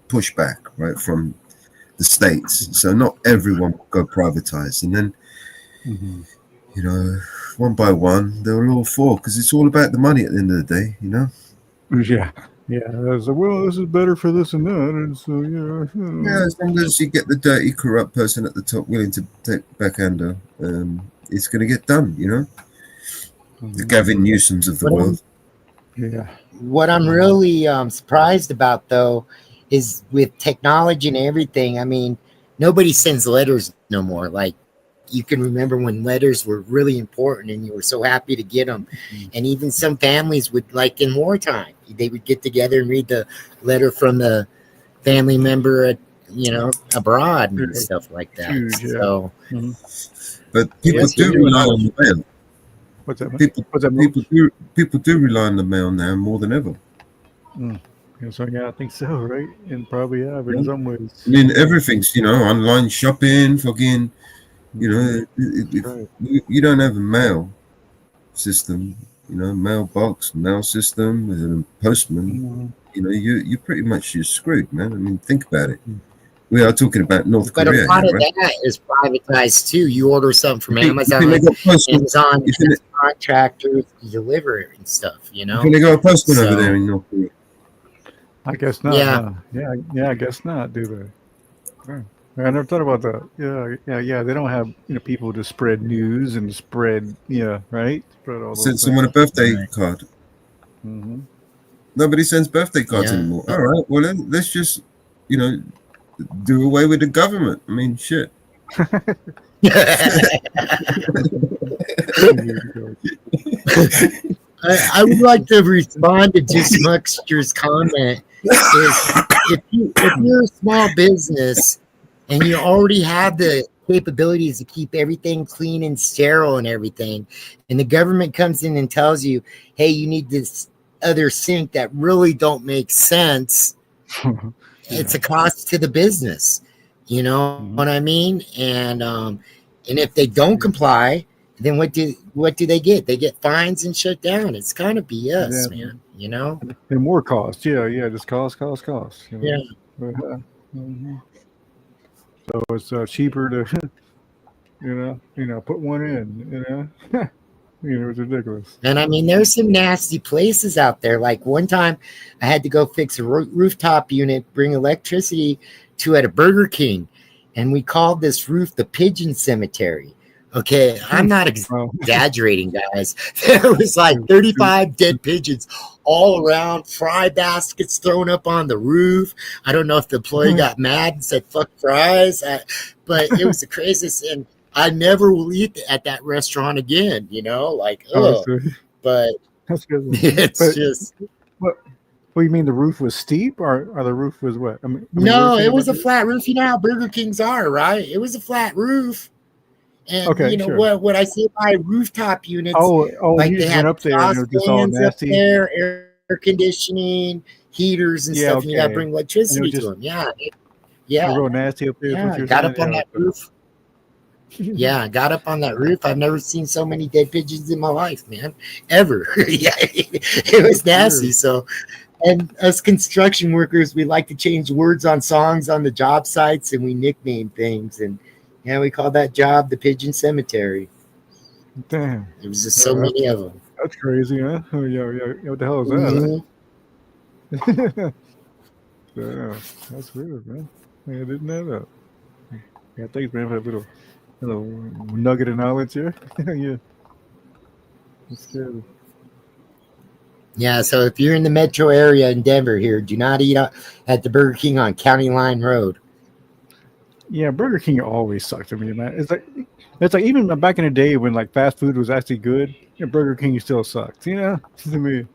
pushback, right, from the states. So not everyone will go privatized, and then one by one they're all for, because it's all about the money at the end of the day, Yeah. It's like, well, this is better for this and that, and so yeah, as long as you get the dirty, corrupt person at the top willing to take backhander, it's going to get done, the Gavin Newsoms of the world. Yeah. What I'm really surprised about, though, is with technology and everything. I mean, nobody sends letters no more. Like, you can remember when letters were really important and you were so happy to get them. And even some families would, like in wartime, they would get together and read the letter from the family member abroad and stuff like that. Huge, yeah. So, but people do rely on the mail. What's that? People do rely on the mail now more than ever. So I think so, right? And probably in some ways. I mean, everything's online shopping, fucking. You don't have a mail system, mailbox, mail system, and a postman. You're pretty much just screwed, man. I mean, think about it. We are talking about North Korea. But a lot of that is privatized too. You order something from Amazon, it's contractors to deliver it and stuff, Can they go a postman over there in North Korea? I guess not. Yeah. I guess not, do they? Right. I never thought about that. Yeah. They don't have people to spread news and spread right. Spread all those Send someone a birthday card. Nobody sends birthday cards anymore. All right. Well, then let's just do away with the government. I mean, shit. I would like to respond to just Muxter's comment. If you're a small business and you already have the capabilities to keep everything clean and sterile and everything, and the government comes in and tells you, hey, you need this other sink that really don't make sense, it's a cost to the business. You know what I mean? And if they don't comply, then what do they get? They get fines and shut down. It's kind of BS, man. And more cost. Yeah. Just cost. Yeah. So it's cheaper to, put one in. It's ridiculous. And I mean, there's some nasty places out there. Like one time, I had to go fix a rooftop unit, bring electricity to at a Burger King, and we called this roof the Pigeon Cemetery. Okay, I'm not exaggerating, guys. There was like 35 dead pigeons all around, fry baskets thrown up on the roof. I don't know if the employee got mad and said, fuck fries, but it was the craziest. And I never will eat at that restaurant again, but that's good. It's What you mean, the roof was steep or the roof was what? I mean, no, it was a flat roof. You know how Burger Kings are, right? It was a flat roof. And sure. what I say by rooftop units, like they had up there and it was just all nasty. Air conditioning, heaters and stuff. And you got to bring electricity to them. Yeah. Real nasty up there. Yeah, got up on that roof. Yeah, got up on that roof. I've never seen so many dead pigeons in my life, man, ever. Yeah, it was nasty. So, and us construction workers, we like to change words on songs on the job sites, and we nickname things. And we call that job the Pigeon Cemetery. Damn, there was just so many of them. That's crazy, huh? Oh, yeah. What the hell is that? Yeah, that's weird, man. I didn't know that. Yeah, thanks, man, for that little nugget of knowledge here. Yeah, that's good. Yeah, so if you're in the metro area in Denver here, do not eat at the Burger King on County Line Road. Yeah, Burger King always sucked to me, man. It's like even back in the day when like fast food was actually good, Burger King still sucked. To me.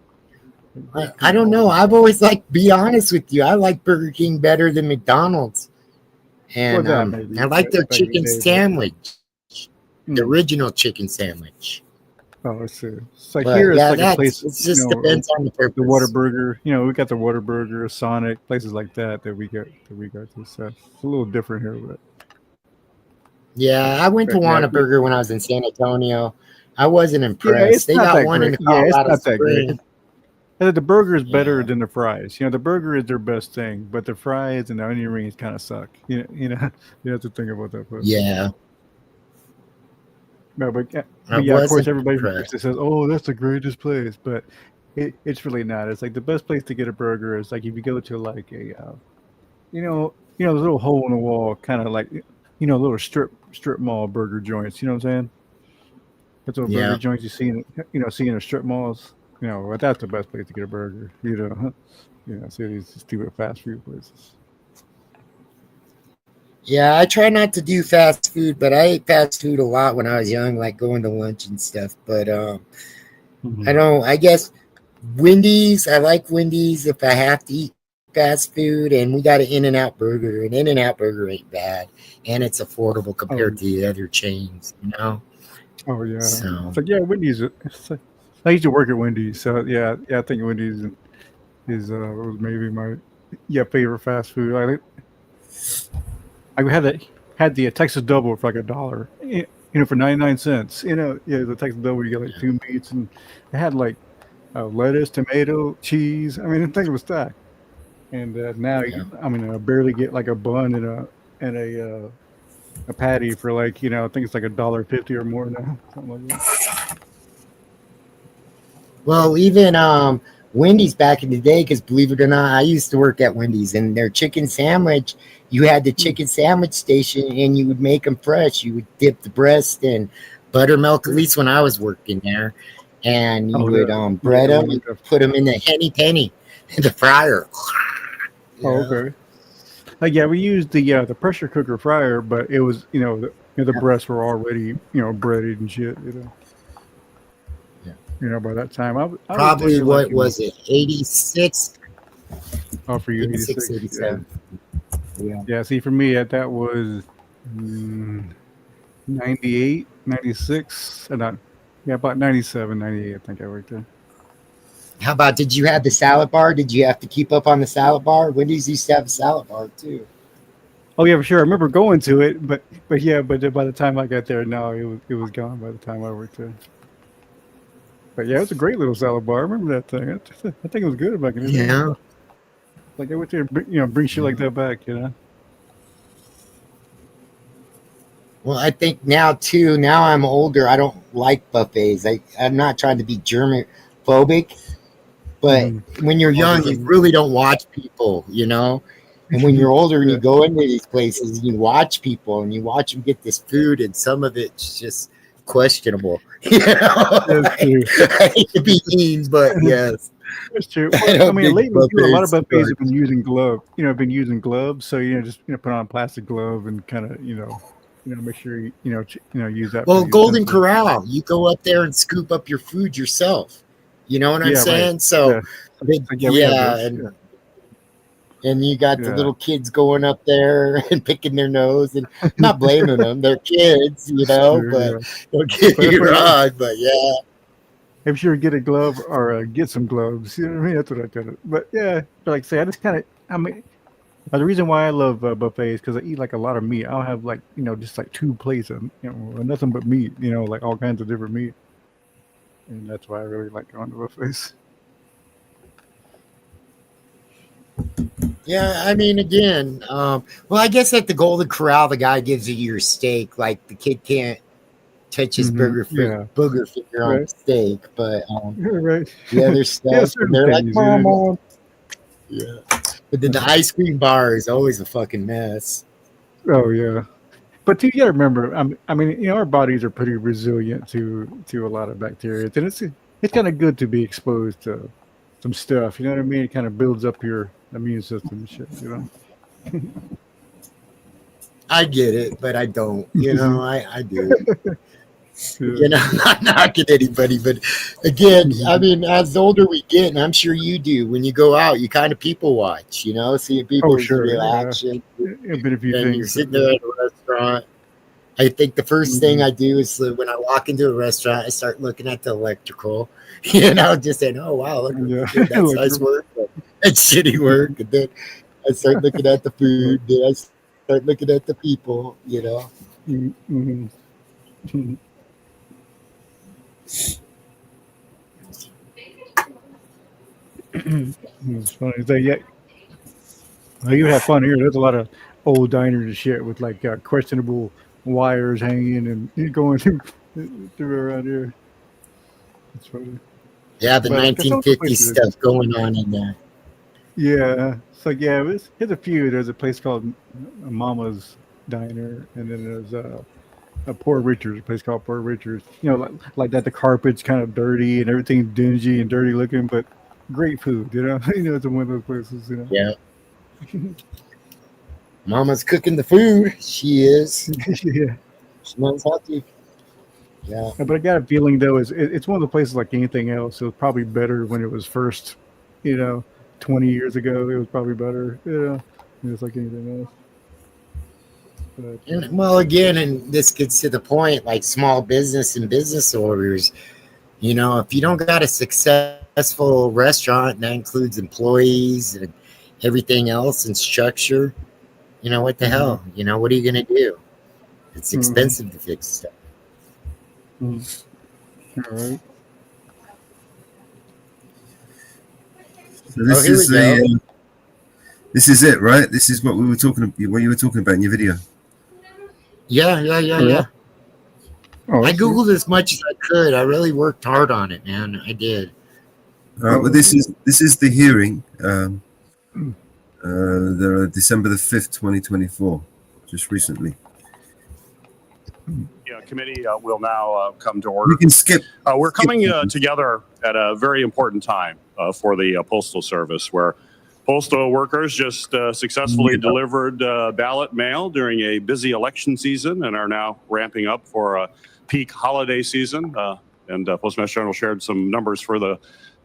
I don't know. I've always be honest with you. I like Burger King better than McDonald's, and I like their chicken sandwich, the original chicken sandwich. Oh, it's like here it's like a place. It just depends on the purpose. The Whataburger, we got the Whataburger, Sonic, places like that we got to. So it's a little different here, but yeah, I went to Whataburger when I was in San Antonio. I wasn't impressed. They got one in Colorado Springs. The burger is better than the fries. The burger is their best thing, but the fries and the onion rings kind of suck. You have to think about that. But. Yeah. No, but of course, everybody says, "Oh, that's the greatest place," but it's really not. It's like the best place to get a burger is like if you go to like a, the little hole in the wall, kind of like, little strip mall burger joints. You know what I'm saying? That's what burger joints you see in the strip malls. That's the best place to get a burger. See these stupid fast food places. Yeah, I try not to do fast food, but I ate fast food a lot when I was young, like going to lunch and stuff. But I guess Wendy's, I like Wendy's if I have to eat fast food, and we got an In-N-Out burger, and In-N-Out burger ain't bad, and it's affordable compared to the other chains, Oh yeah. So it's like, Wendy's. I used to work at Wendy's, so I think Wendy's is was maybe my favorite fast food. I had the Texas Double for like $1, for 99 cents. The Texas Double, you get like 2 meats, and it had like lettuce, tomato, cheese. I mean, the thing was stacked. And now, I barely get like a bun and a patty for like I think it's like $1.50 or more now, something like that. Well, even Wendy's back in the day, because believe it or not, I used to work at Wendy's, and their chicken sandwich, you had the chicken sandwich station, and you would make them fresh. You would dip the breast in buttermilk, at least when I was working there, and you would bread them and put them in the henny penny in the fryer. Okay. We used the pressure cooker fryer, but it was the breasts were already breaded and shit. By that time, I probably what was it, 86? Oh, for you, 86, 87. Yeah. See, for me, that was 98, 96, and about 97, 98. I think I worked there. How about, did you have the salad bar? Did you have to keep up on the salad bar? Wendy's used to have a salad bar too. Oh yeah, for sure. I remember going to it, but by the time I got there, no, it was gone by the time I worked there. But yeah, it was a great little salad bar. I remember that thing. I think it was good back in the day. Yeah. Like I went there, bring shit like that back, Well, I think now too. Now I'm older. I don't like buffets. I'm not trying to be germophobic, but when you're young, you really don't watch people, And when you're older and you go into these places, and you watch people and you watch them get this food, and some of it's just questionable. I hate to be mean, but yes. That's true. Well, lately a lot of buffets have been using gloves. So just put on a plastic glove and kind of make sure you use that. Well, Golden Corral, you go up there and scoop up your food yourself. You know what I'm saying? Right. So and you got the Yeah. little kids going up there and picking their nose, and I'm not blaming them. They're kids, Sure, but don't get me wrong. But yeah. I'm sure get a glove or get some gloves. You know what I mean? That's what I did. But yeah, like I say, I just kind of, the reason why I love buffets because I eat like a lot of meat. I'll have like, just like 2 plates of, nothing but meat, like all kinds of different meat. And that's why I really like going to buffets. Yeah, again, well, I guess at the Golden Corral, the guy gives you your steak. Like the kid can't touch his booger finger on the steak, but right. the other stuff, and they're like, Mom. Yeah. But then the ice cream bar is always a fucking mess. Oh yeah, but you got to remember, I mean, you know, our bodies are pretty resilient to a lot of bacteria, and it's kind of good to be exposed to some stuff. You know what I mean? It kind of builds up your immune system and shit. You know. I get it, but I don't. You know, I do. You know, I'm not knocking anybody, but again, I mean, as the older we get, and I'm sure you do, when you go out, you kind of people watch, you know, seeing people's reaction. Yeah. But if you and think you're sitting there at a restaurant, I think the first thing I do is when I walk into a restaurant, I start looking at the electrical, you know, just saying, oh, wow, look, that's nice work, that's shitty work. And then I start looking at the food, then I start looking at the people, you know. It's funny. So, yeah, well, you have fun here. There's a lot of old diners and shit with like questionable wires hanging and going through around here. It's funny. Yeah, the 1950s stuff going on in there. Yeah, it's like here's a few. There's a place called Mama's Diner, and then there's a Poor Richard's, a place called Poor Richard's. You know, like that. The carpet's kind of dirty and everything's dingy and dirty looking, but great food. You know, you know, it's one of those places. You know. Yeah. Mama's cooking the food. She is. Yeah. She knows how to. Yeah. But I got a feeling though, it's one of the places like anything else. It was probably better when it was first, you know, 20 years ago. It was probably better. You know, it's like anything else. But, well, again, and this gets to the point, like small business and business owners, you know, if you don't got a successful restaurant, and that includes employees and everything else and structure, you know, what the hell? You know, what are you going to do? It's expensive to fix stuff. All right. So this this is it, right? This is what we were talking about. What you were talking about in your video. Yeah. Oh, I Googled as much as I could. I really worked hard on it, man. I did. All right. Well, this is the hearing. The December the 5th, 2024, just recently. Yeah, committee will now come to order. We can skip. We're coming together at a very important time for the Postal Service, where postal workers just successfully delivered ballot mail during a busy election season and are now ramping up for a peak holiday season. And Postmaster General shared some numbers for the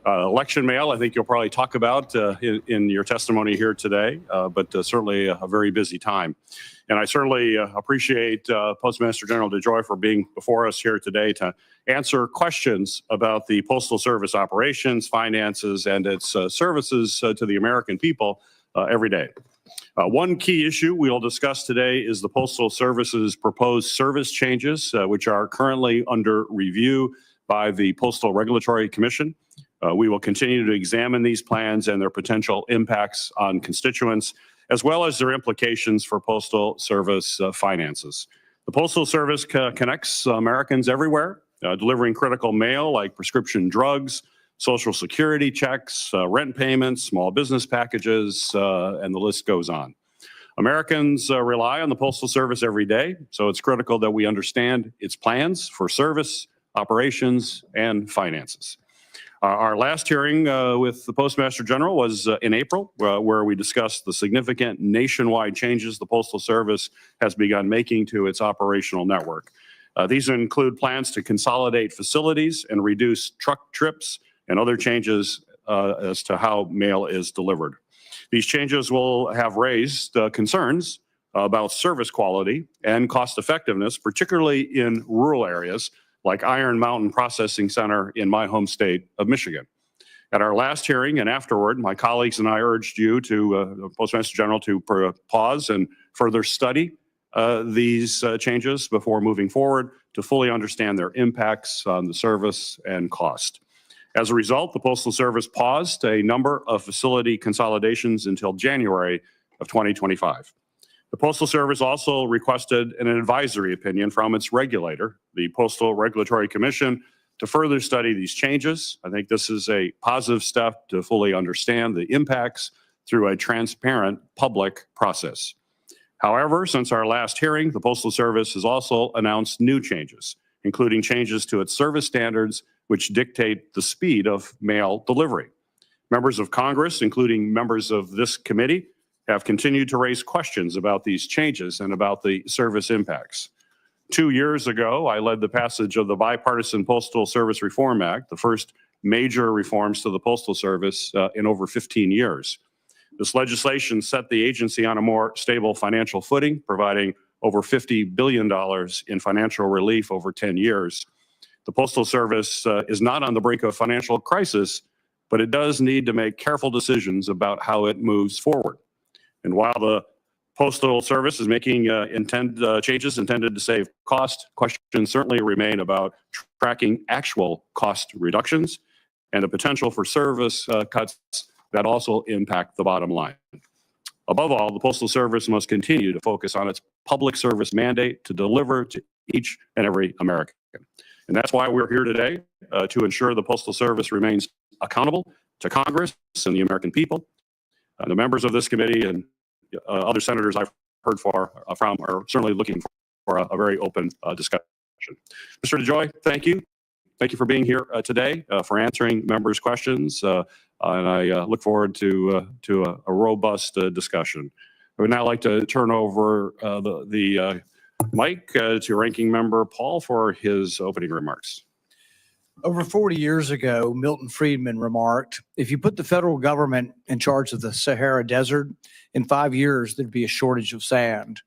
election mail. I think you'll probably talk about in your testimony here today, but certainly a very busy time. And I certainly appreciate Postmaster General DeJoy for being before us here today to answer questions about the Postal Service operations, finances, and its services to the American people every day. One key issue we'll discuss today is the Postal Service's proposed service changes, which are currently under review by the Postal Regulatory Commission. We will continue to examine these plans and their potential impacts on constituents, as well as their implications for Postal Service finances. The Postal Service connects Americans everywhere, delivering critical mail like prescription drugs, Social Security checks, rent payments, small business packages, and the list goes on. Americans rely on the Postal Service every day, so it's critical that we understand its plans for service, operations, and finances. Our last hearing with the Postmaster General was in April, where we discussed the significant nationwide changes the Postal Service has begun making to its operational network. These include plans to consolidate facilities and reduce truck trips and other changes as to how mail is delivered. These changes will have raised concerns about service quality and cost effectiveness, particularly in rural areas like Iron Mountain Processing Center in my home state of Michigan. At our last hearing and afterward, my colleagues and I urged you to, Postmaster General, to pause and further study these changes before moving forward to fully understand their impacts on the service and cost. As a result, the Postal Service paused a number of facility consolidations until January of 2025. The Postal Service also requested an advisory opinion from its regulator, the Postal Regulatory Commission, to further study these changes. I think this is a positive step to fully understand the impacts through a transparent public process. However, since our last hearing, the Postal Service has also announced new changes, including changes to its service standards, which dictate the speed of mail delivery. Members of Congress, including members of this committee, have continued to raise questions about these changes and about the service impacts. 2 years ago, I led the passage of the Bipartisan Postal Service Reform Act, the first major reforms to the Postal Service in over 15 years. This legislation set the agency on a more stable financial footing, providing over $50 billion in financial relief over 10 years. The Postal Service is not on the brink of financial crisis, but it does need to make careful decisions about how it moves forward. And while the Postal Service is making changes intended to save cost, questions certainly remain about tracking actual cost reductions and the potential for service cuts that also impact the bottom line. Above all, the Postal Service must continue to focus on its public service mandate to deliver to each and every American. And that's why we're here today, to ensure the Postal Service remains accountable to Congress and the American people. The members of this committee and other senators I've heard from are certainly looking for a very open discussion. Mr. DeJoy, thank you. Thank you for being here today, for answering members' questions, and I look forward to a robust discussion. I would now like to turn over the mic to Ranking Member Paul for his opening remarks. Over 40 years ago, Milton Friedman remarked, if you put the federal government in charge of the Sahara Desert, in 5 years, there'd be a shortage of sand.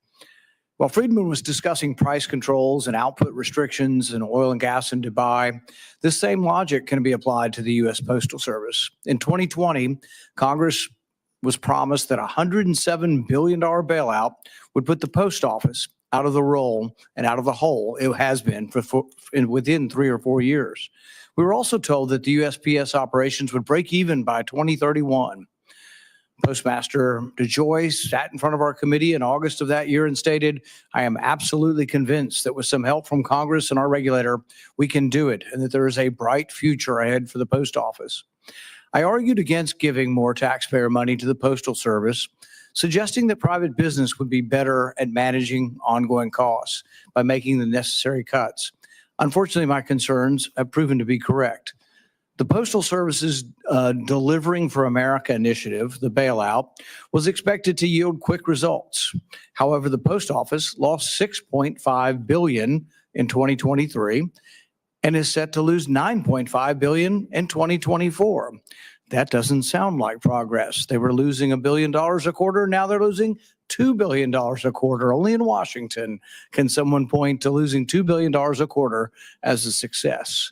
While Friedman was discussing price controls and output restrictions in oil and gas in Dubai, this same logic can be applied to the U.S. Postal Service. In 2020, Congress was promised that a $107 billion bailout would put the post office out of the role and out of the hole it has been within 3 or 4 years. We were also told that the USPS operations would break even by 2031. Postmaster DeJoy sat in front of our committee in August of that year and stated, I am absolutely convinced that with some help from Congress and our regulator, we can do it and that there is a bright future ahead for the post office. I argued against giving more taxpayer money to the Postal Service, suggesting that private business would be better at managing ongoing costs by making the necessary cuts. Unfortunately, my concerns have proven to be correct. The Postal Service's Delivering for America initiative, the bailout, was expected to yield quick results. However, the post office lost $6.5 billion in 2023 and is set to lose $9.5 billion in 2024. That doesn't sound like progress. They were losing $1 billion a quarter. Now they're losing $2 billion a quarter. Only in Washington can someone point to losing $2 billion a quarter as a success.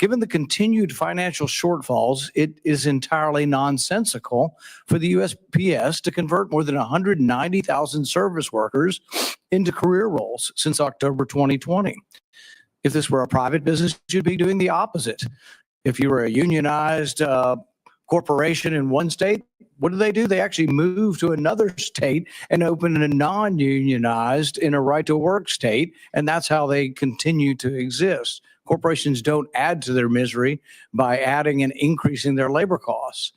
Given the continued financial shortfalls, it is entirely nonsensical for the USPS to convert more than 190,000 service workers into career roles since October 2020. If this were a private business, you'd be doing the opposite. If you were a unionized corporation in one state, what do? They actually move to another state and open a non-unionized in a right-to-work state, and that's how they continue to exist. Corporations don't add to their misery by adding and increasing their labor costs.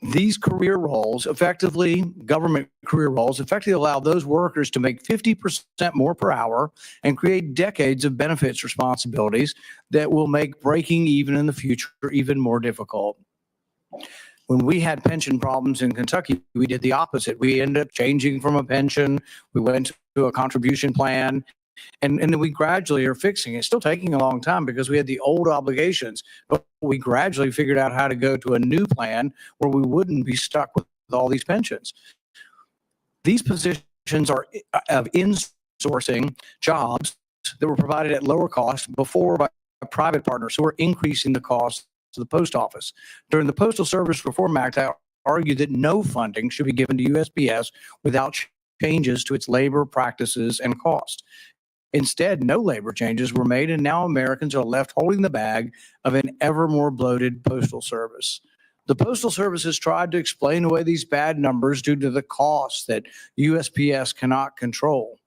These career roles, government career roles, effectively allow those workers to make 50% more per hour and create decades of benefits responsibilities that will make breaking even in the future even more difficult. When we had pension problems in Kentucky, we did the opposite. We ended up changing from a pension. We went to a contribution plan. And then we gradually are fixing it. It's still taking a long time because we had the old obligations, but we gradually figured out how to go to a new plan where we wouldn't be stuck with all these pensions. These positions are of insourcing jobs that were provided at lower cost before by private partners who are increasing the cost to the post office. During the Postal Service Reform Act, I argued that no funding should be given to USPS without changes to its labor practices and cost. Instead, no labor changes were made, and now Americans are left holding the bag of an ever more bloated postal service. The Postal Service has tried to explain away these bad numbers due to the costs that USPS cannot control.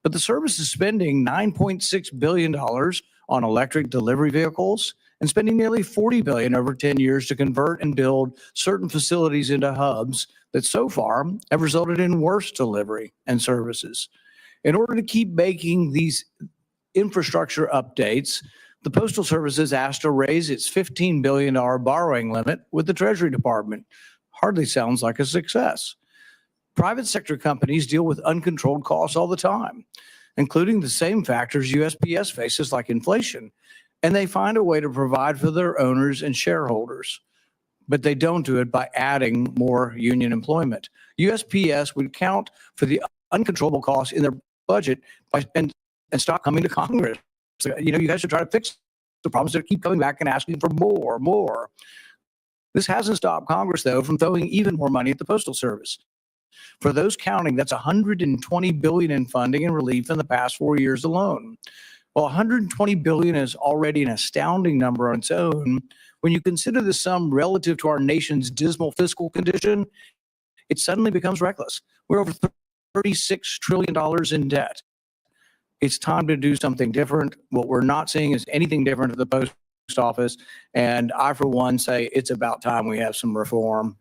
But the service is spending $9.6 billion on electric delivery vehicles and spending nearly $40 billion over 10 years to convert and build certain facilities into hubs that so far have resulted in worse delivery and services. In order to keep making these infrastructure updates, the Postal Service is asked to raise its $15 billion borrowing limit with the Treasury Department. Hardly sounds like a success. Private sector companies deal with uncontrolled costs all the time, including the same factors USPS faces like inflation, and they find a way to provide for their owners and shareholders. But they don't do it by adding more union employment. USPS would account for the uncontrollable costs in their budget and stop coming to Congress. So, you guys should try to fix the problems that keep coming back and asking for more. This hasn't stopped Congress, though, from throwing even more money at the Postal Service. For those counting, that's $120 billion in funding and relief in the past 4 years alone. While $120 billion is already an astounding number on its own, when you consider the sum relative to our nation's dismal fiscal condition, it suddenly becomes reckless. We're over $36 trillion in debt. It's time to do something different. What we're not seeing is anything different at the post office. And I, for one, say it's about time we have some reform.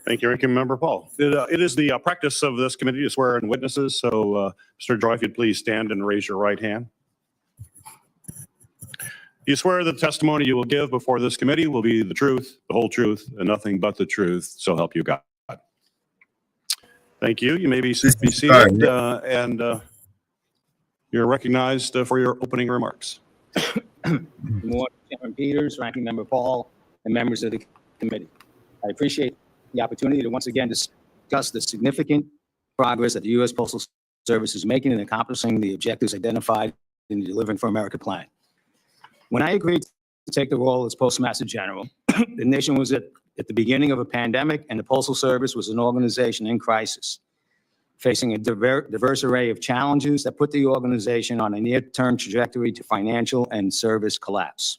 Thank you, Ranking Member Paul. It is the practice of this committee to swear in witnesses. So, Mr. Joy, if you'd please stand and raise your right hand. You swear that the testimony you will give before this committee will be the truth, the whole truth, and nothing but the truth. So help you God. Thank you. You may be seated, and you're recognized for your opening remarks. Good morning, Chairman Peters, Ranking Member Paul, and members of the committee. I appreciate the opportunity to once again discuss the significant progress that the U.S. Postal Service is making in accomplishing the objectives identified in the Delivering for America plan. When I agreed to take the role as Postmaster General, the nation was at the beginning of a pandemic, and the Postal Service was an organization in crisis, facing a diverse array of challenges that put the organization on a near-term trajectory to financial and service collapse.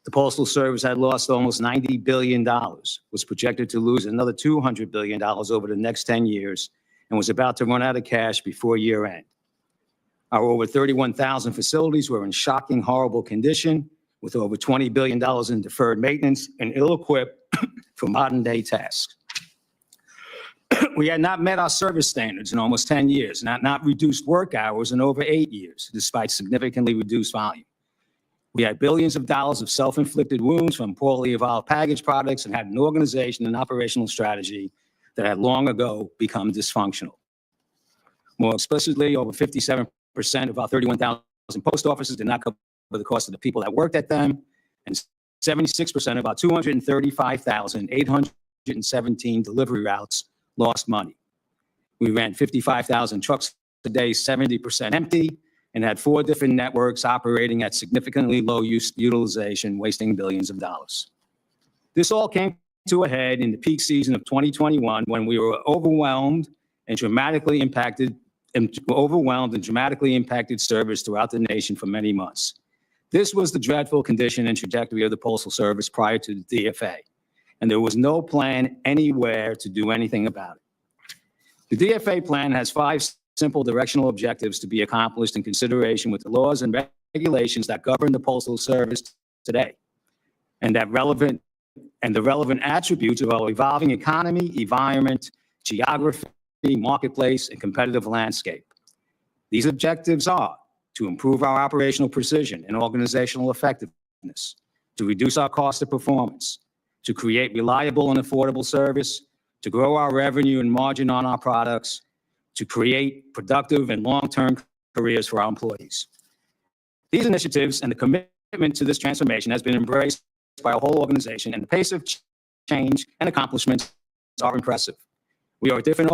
The Postal Service had lost almost $90 billion, was projected to lose another $200 billion over the next 10 years, and was about to run out of cash before year end. Our over 31,000 facilities were in shocking, horrible condition, with over $20 billion in deferred maintenance and ill-equipped for modern-day tasks. We had not met our service standards in almost 10 years, not reduced work hours in over 8 years, despite significantly reduced volume. We had billions of dollars of self-inflicted wounds from poorly evolved package products and had an organization and operational strategy that had long ago become dysfunctional. More explicitly, over 57% of our 31,000 post offices did not cover the cost of the people that worked at them, and 76% of our 235,817 delivery routes lost money. We ran 55,000 trucks a day, 70% empty, and had 4 different networks operating at significantly low utilization, wasting billions of dollars. This all came to a head in the peak season of 2021 when we were overwhelmed and dramatically impacted service throughout the nation for many months. This was the dreadful condition and trajectory of the Postal Service prior to the DFA, and there was no plan anywhere to do anything about it. The DFA plan has 5 simple directional objectives to be accomplished in consideration with the laws and regulations that govern the Postal Service today, and the relevant attributes of our evolving economy, environment, geography, marketplace, and competitive landscape. These objectives are to improve our operational precision and organizational effectiveness, to reduce our cost of performance, to create reliable and affordable service, to grow our revenue and margin on our products, to create productive and long-term careers for our employees. These initiatives and the commitment to this transformation has been embraced by our whole organization, and the pace of change and accomplishments are impressive. We are a different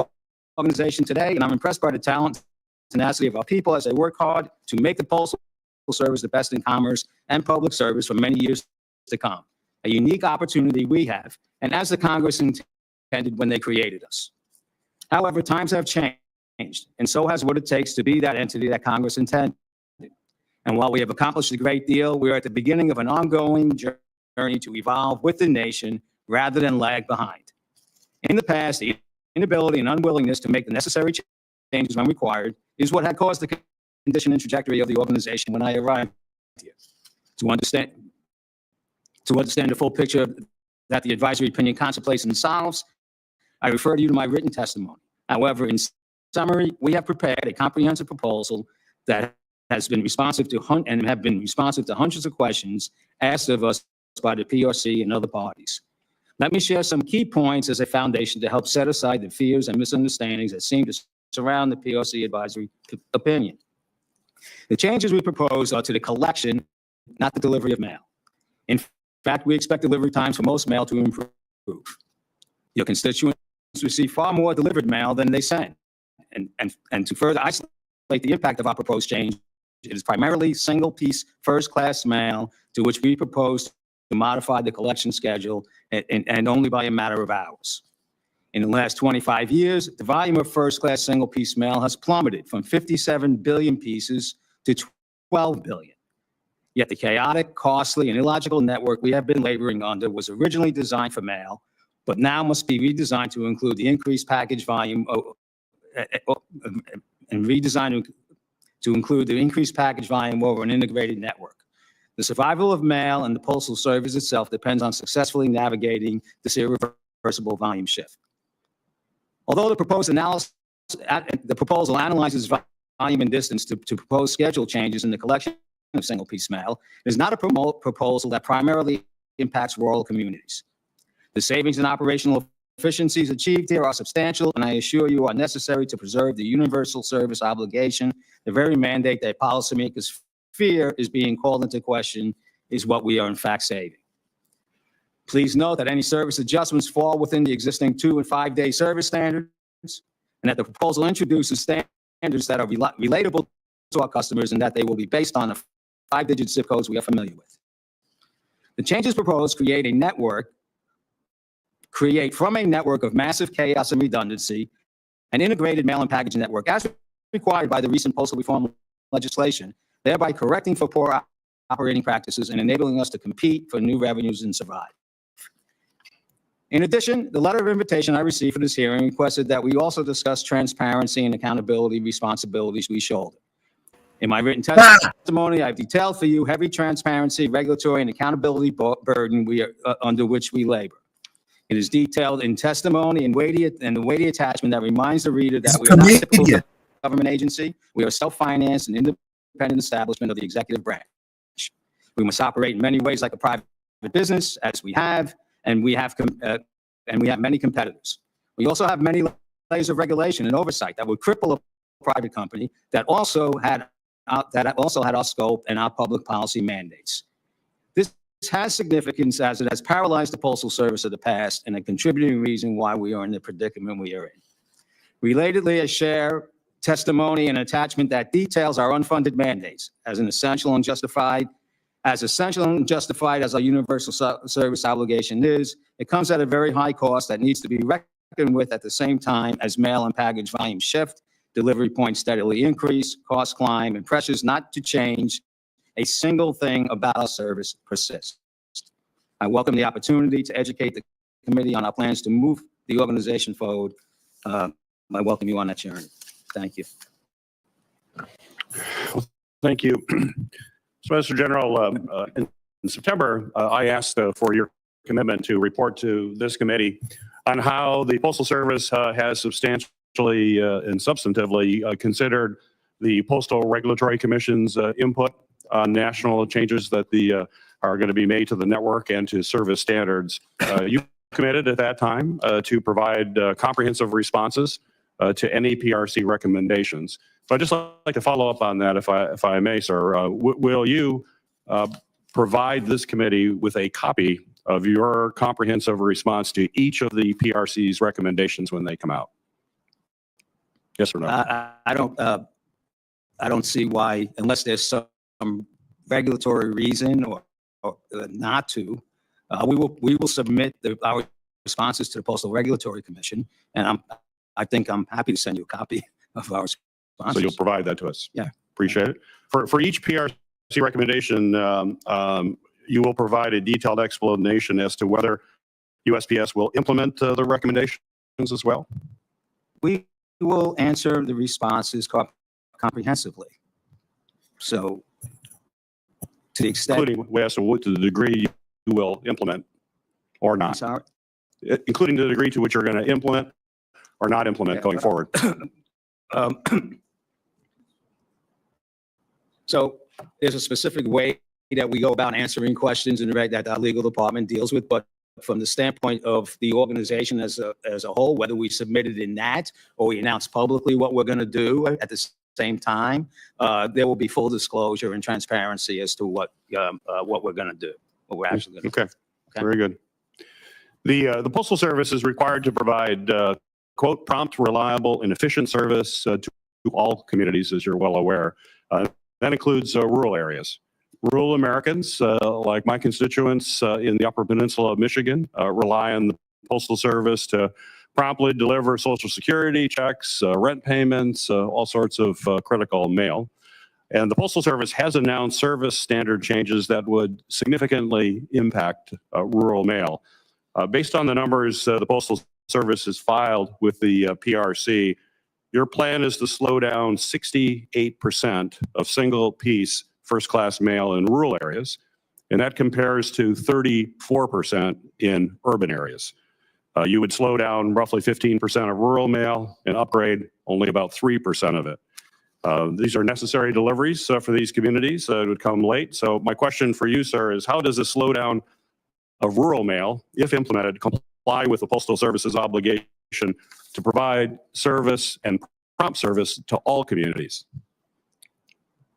organization today, and I'm impressed by the talent and tenacity of our people as they work hard to make the Postal Service the best in commerce and public service for many years to come. A unique opportunity we have, and as the Congress intended when they created us. However, times have changed, and so has what it takes to be that entity that Congress intended. And while we have accomplished a great deal, we are at the beginning of an ongoing journey to evolve with the nation rather than lag behind. In the past, the inability and unwillingness to make the necessary changes when required is what had caused the condition and trajectory of the organization when I arrived To understand the full picture that the advisory opinion contemplates and solves, I refer you to my written testimony. However, in summary, we have prepared a comprehensive proposal that has been responsive to hundreds of questions asked of us by the PRC and other parties. Let me share some key points as a foundation to help set aside the fears and misunderstandings that seem to surround the PRC advisory opinion. The changes we propose are to the collection, not the delivery of mail. In fact, we expect delivery times for most mail to improve. Your constituents receive far more delivered mail than they send. And to further isolate the impact of our proposed change, it is primarily single-piece first-class mail to which we propose to modify the collection schedule and only by a matter of hours. In the last 25 years, the volume of first-class single-piece mail has plummeted from 57 billion pieces to 12 billion. Yet the chaotic, costly, and illogical network we have been laboring under was originally designed for mail, but now must be redesigned to include the increased package volume and redesigned to include the increased package volume over an integrated network. The survival of mail and the Postal Service itself depends on successfully navigating this irreversible volume shift. Although the proposal analyzes volume and distance to propose schedule changes in the collection of single-piece mail, it is not a proposal that primarily impacts rural communities. The savings and operational efficiencies achieved here are substantial, and I assure you are necessary to preserve the universal service obligation. The very mandate that policymakers fear is being called into question is what we are in fact saving. Please note that any service adjustments fall within the existing 2- and 5-day service standards, and that the proposal introduces standards that are relatable to our customers and that they will be based on the 5-digit zip codes we are familiar with. The changes proposed create from a network of massive chaos and redundancy an integrated mail and package network as required by the recent postal reform legislation, thereby correcting for poor operating practices and enabling us to compete for new revenues and survive. In addition, the letter of invitation I received for this hearing requested that we also discuss transparency and accountability responsibilities we shoulder. In my written testimony, I've detailed for you heavy transparency, regulatory, and accountability burden under which we labor. It is detailed in testimony and the weighty attachment that reminds the reader that we are not a typical government agency. We are self-financed and independent establishment of the executive branch. We must operate in many ways like a private business, as we have, and we have many competitors. We also have many layers of regulation and oversight that would cripple a private company that also had our scope and our public policy mandates. This has significance as it has paralyzed the Postal Service of the past and a contributing reason why we are in the predicament we are in. Relatedly, I share testimony and attachment that details our unfunded mandates as essential and justified as our universal service obligation is. It comes at a very high cost that needs to be reckoned with at the same time as mail and package volume shift, delivery points steadily increase, costs climb, and pressures not to change a single thing about our service persist. I welcome the opportunity to educate the committee on our plans to move the organization forward. I welcome you on that journey. Thank you. Thank you. So, Mr. General, in September, I asked for your commitment to report to this committee on how the Postal Service has substantially and substantively considered the Postal Regulatory Commission's input on national changes that are going to be made to the network and to service standards. You committed at that time to provide comprehensive responses to any PRC recommendations. So I'd just like to follow up on that, if I may, sir. Will you provide this committee with a copy of your comprehensive response to each of the PRC's recommendations when they come out? Yes or no? I don't see why, unless there's some regulatory reason or not to. We will submit our responses to the Postal Regulatory Commission, and I think I'm happy to send you a copy of our responses. So you'll provide that to us? Yeah. Appreciate it. For each PRC recommendation, you will provide a detailed explanation as to whether USPS will implement the recommendations as well? We will answer the responses comprehensively. So To the extent, including we asked to the degree you will implement or not. sorry. Including the degree to which you're going to implement or not implement going forward. So there's a specific way that we go about answering questions and that our legal department deals with, but from the standpoint of the organization as a whole, whether we submitted in that or we announce publicly what we're going to do at the same time, there will be full disclosure and transparency as to what we're going to do, what we're actually going to do. Okay, very good. The Postal Service is required to provide, quote, prompt, reliable, and efficient service to all communities, as you're well aware. That includes rural areas. Rural Americans, like my constituents in the Upper Peninsula of Michigan, rely on the Postal Service to promptly deliver Social Security checks, rent payments, all sorts of critical mail. And the Postal Service has announced service standard changes that would significantly impact rural mail. Based on the numbers the Postal Service has filed with the PRC, your plan is to slow down 68% of single-piece first-class mail in rural areas, and that compares to 34% in urban areas. You would slow down roughly 15% of rural mail and upgrade only about 3% of it. These are necessary deliveries for these communities. It would come late. So my question for you, sir, is how does the slowdown of rural mail, if implemented, comply with the Postal Service's obligation to provide service and prompt service to all communities?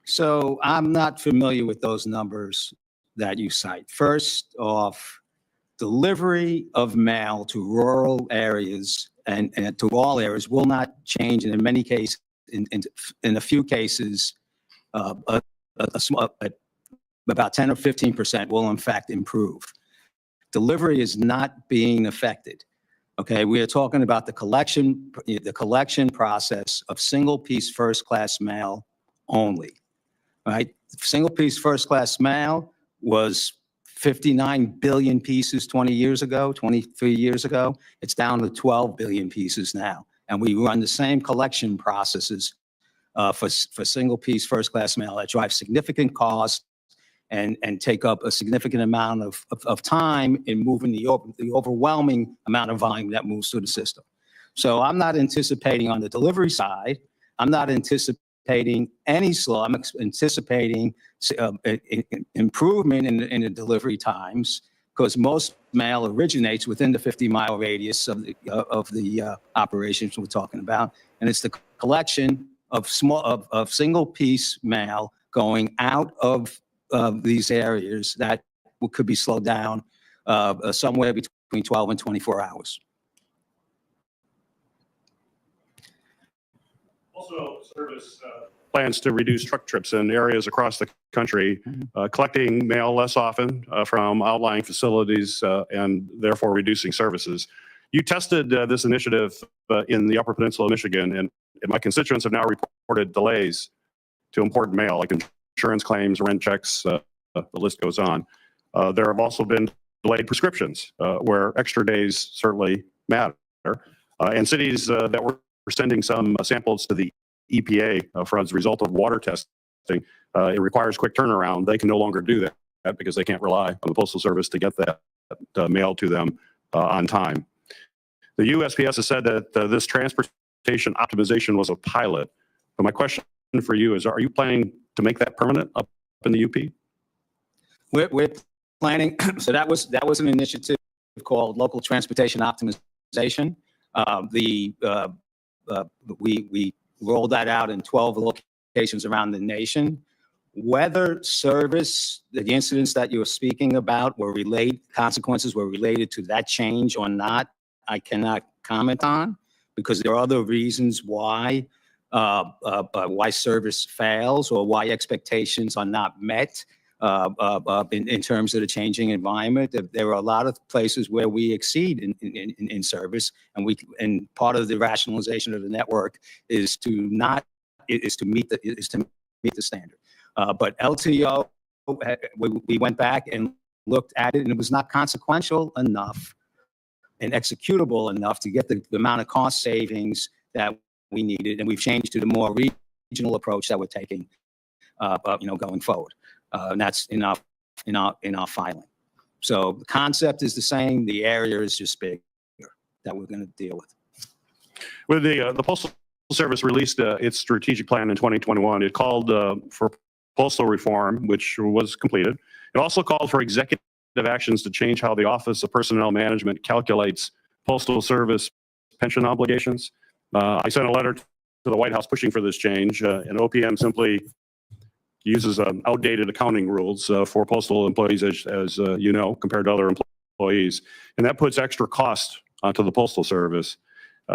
So I'm not familiar with those numbers that you cite. First off, delivery of mail to rural areas and to all areas will not change, and in many cases, in a few cases, about 10 or 15% will in fact improve. Delivery is not being affected. Okay, we are talking about the collection process of single-piece first-class mail only. Right, single-piece first-class mail was 59 billion pieces 20 years ago, 23 years ago. It's down to 12 billion pieces now, and we run the same collection processes for single-piece first-class mail that drive significant cost and take up a significant amount of time in moving the overwhelming amount of volume that moves through the system. So I'm not anticipating on the delivery side, I'm not anticipating any slow, I'm anticipating improvement in the delivery times, because most mail originates within the 50-mile radius of the operations we're talking about. And it's the collection of single-piece mail going out of these areas that could be slowed down somewhere between 12 and 24 hours. Also, service plans to reduce truck trips in areas across the country, collecting mail less often from outlying facilities and therefore reducing services. You tested this initiative in the Upper Peninsula of Michigan, and my constituents have now reported delays to important mail, like insurance claims, rent checks, the list goes on. There have also been delayed prescriptions where extra days certainly matter. And cities that were sending some samples to the EPA as a result of water testing, it requires quick turnaround. They can no longer do that because they can't rely on the Postal Service to get that mail to them on time. The USPS has said that this transportation optimization was a pilot. But my question for you is, are you planning to make that permanent up in the UP? We're planning. So that was an initiative called Local Transportation Optimization. We rolled that out in 12 locations around the nation. Whether service, the incidents that you're speaking about consequences were related to that change or not, I cannot comment on, because there are other reasons why service fails or why expectations are not met in terms of the changing environment. There are a lot of places where we exceed in service, and part of the rationalization of the network is to meet the standard. But LTO, we went back and looked at it, and it was not consequential enough and executable enough to get the amount of cost savings that we needed, and we've changed to the more regional approach that we're taking, going forward. And that's in our filing. So the concept is the same. The area is just bigger that we're going to deal with. When the Postal Service released its strategic plan in 2021, it called for postal reform, which was completed. It also called for executive actions to change how the Office of Personnel Management calculates Postal Service pension obligations. I sent a letter to the White House pushing for this change, and OPM simply uses outdated accounting rules for postal employees, as you know, compared to other employees. And that puts extra cost onto the Postal Service.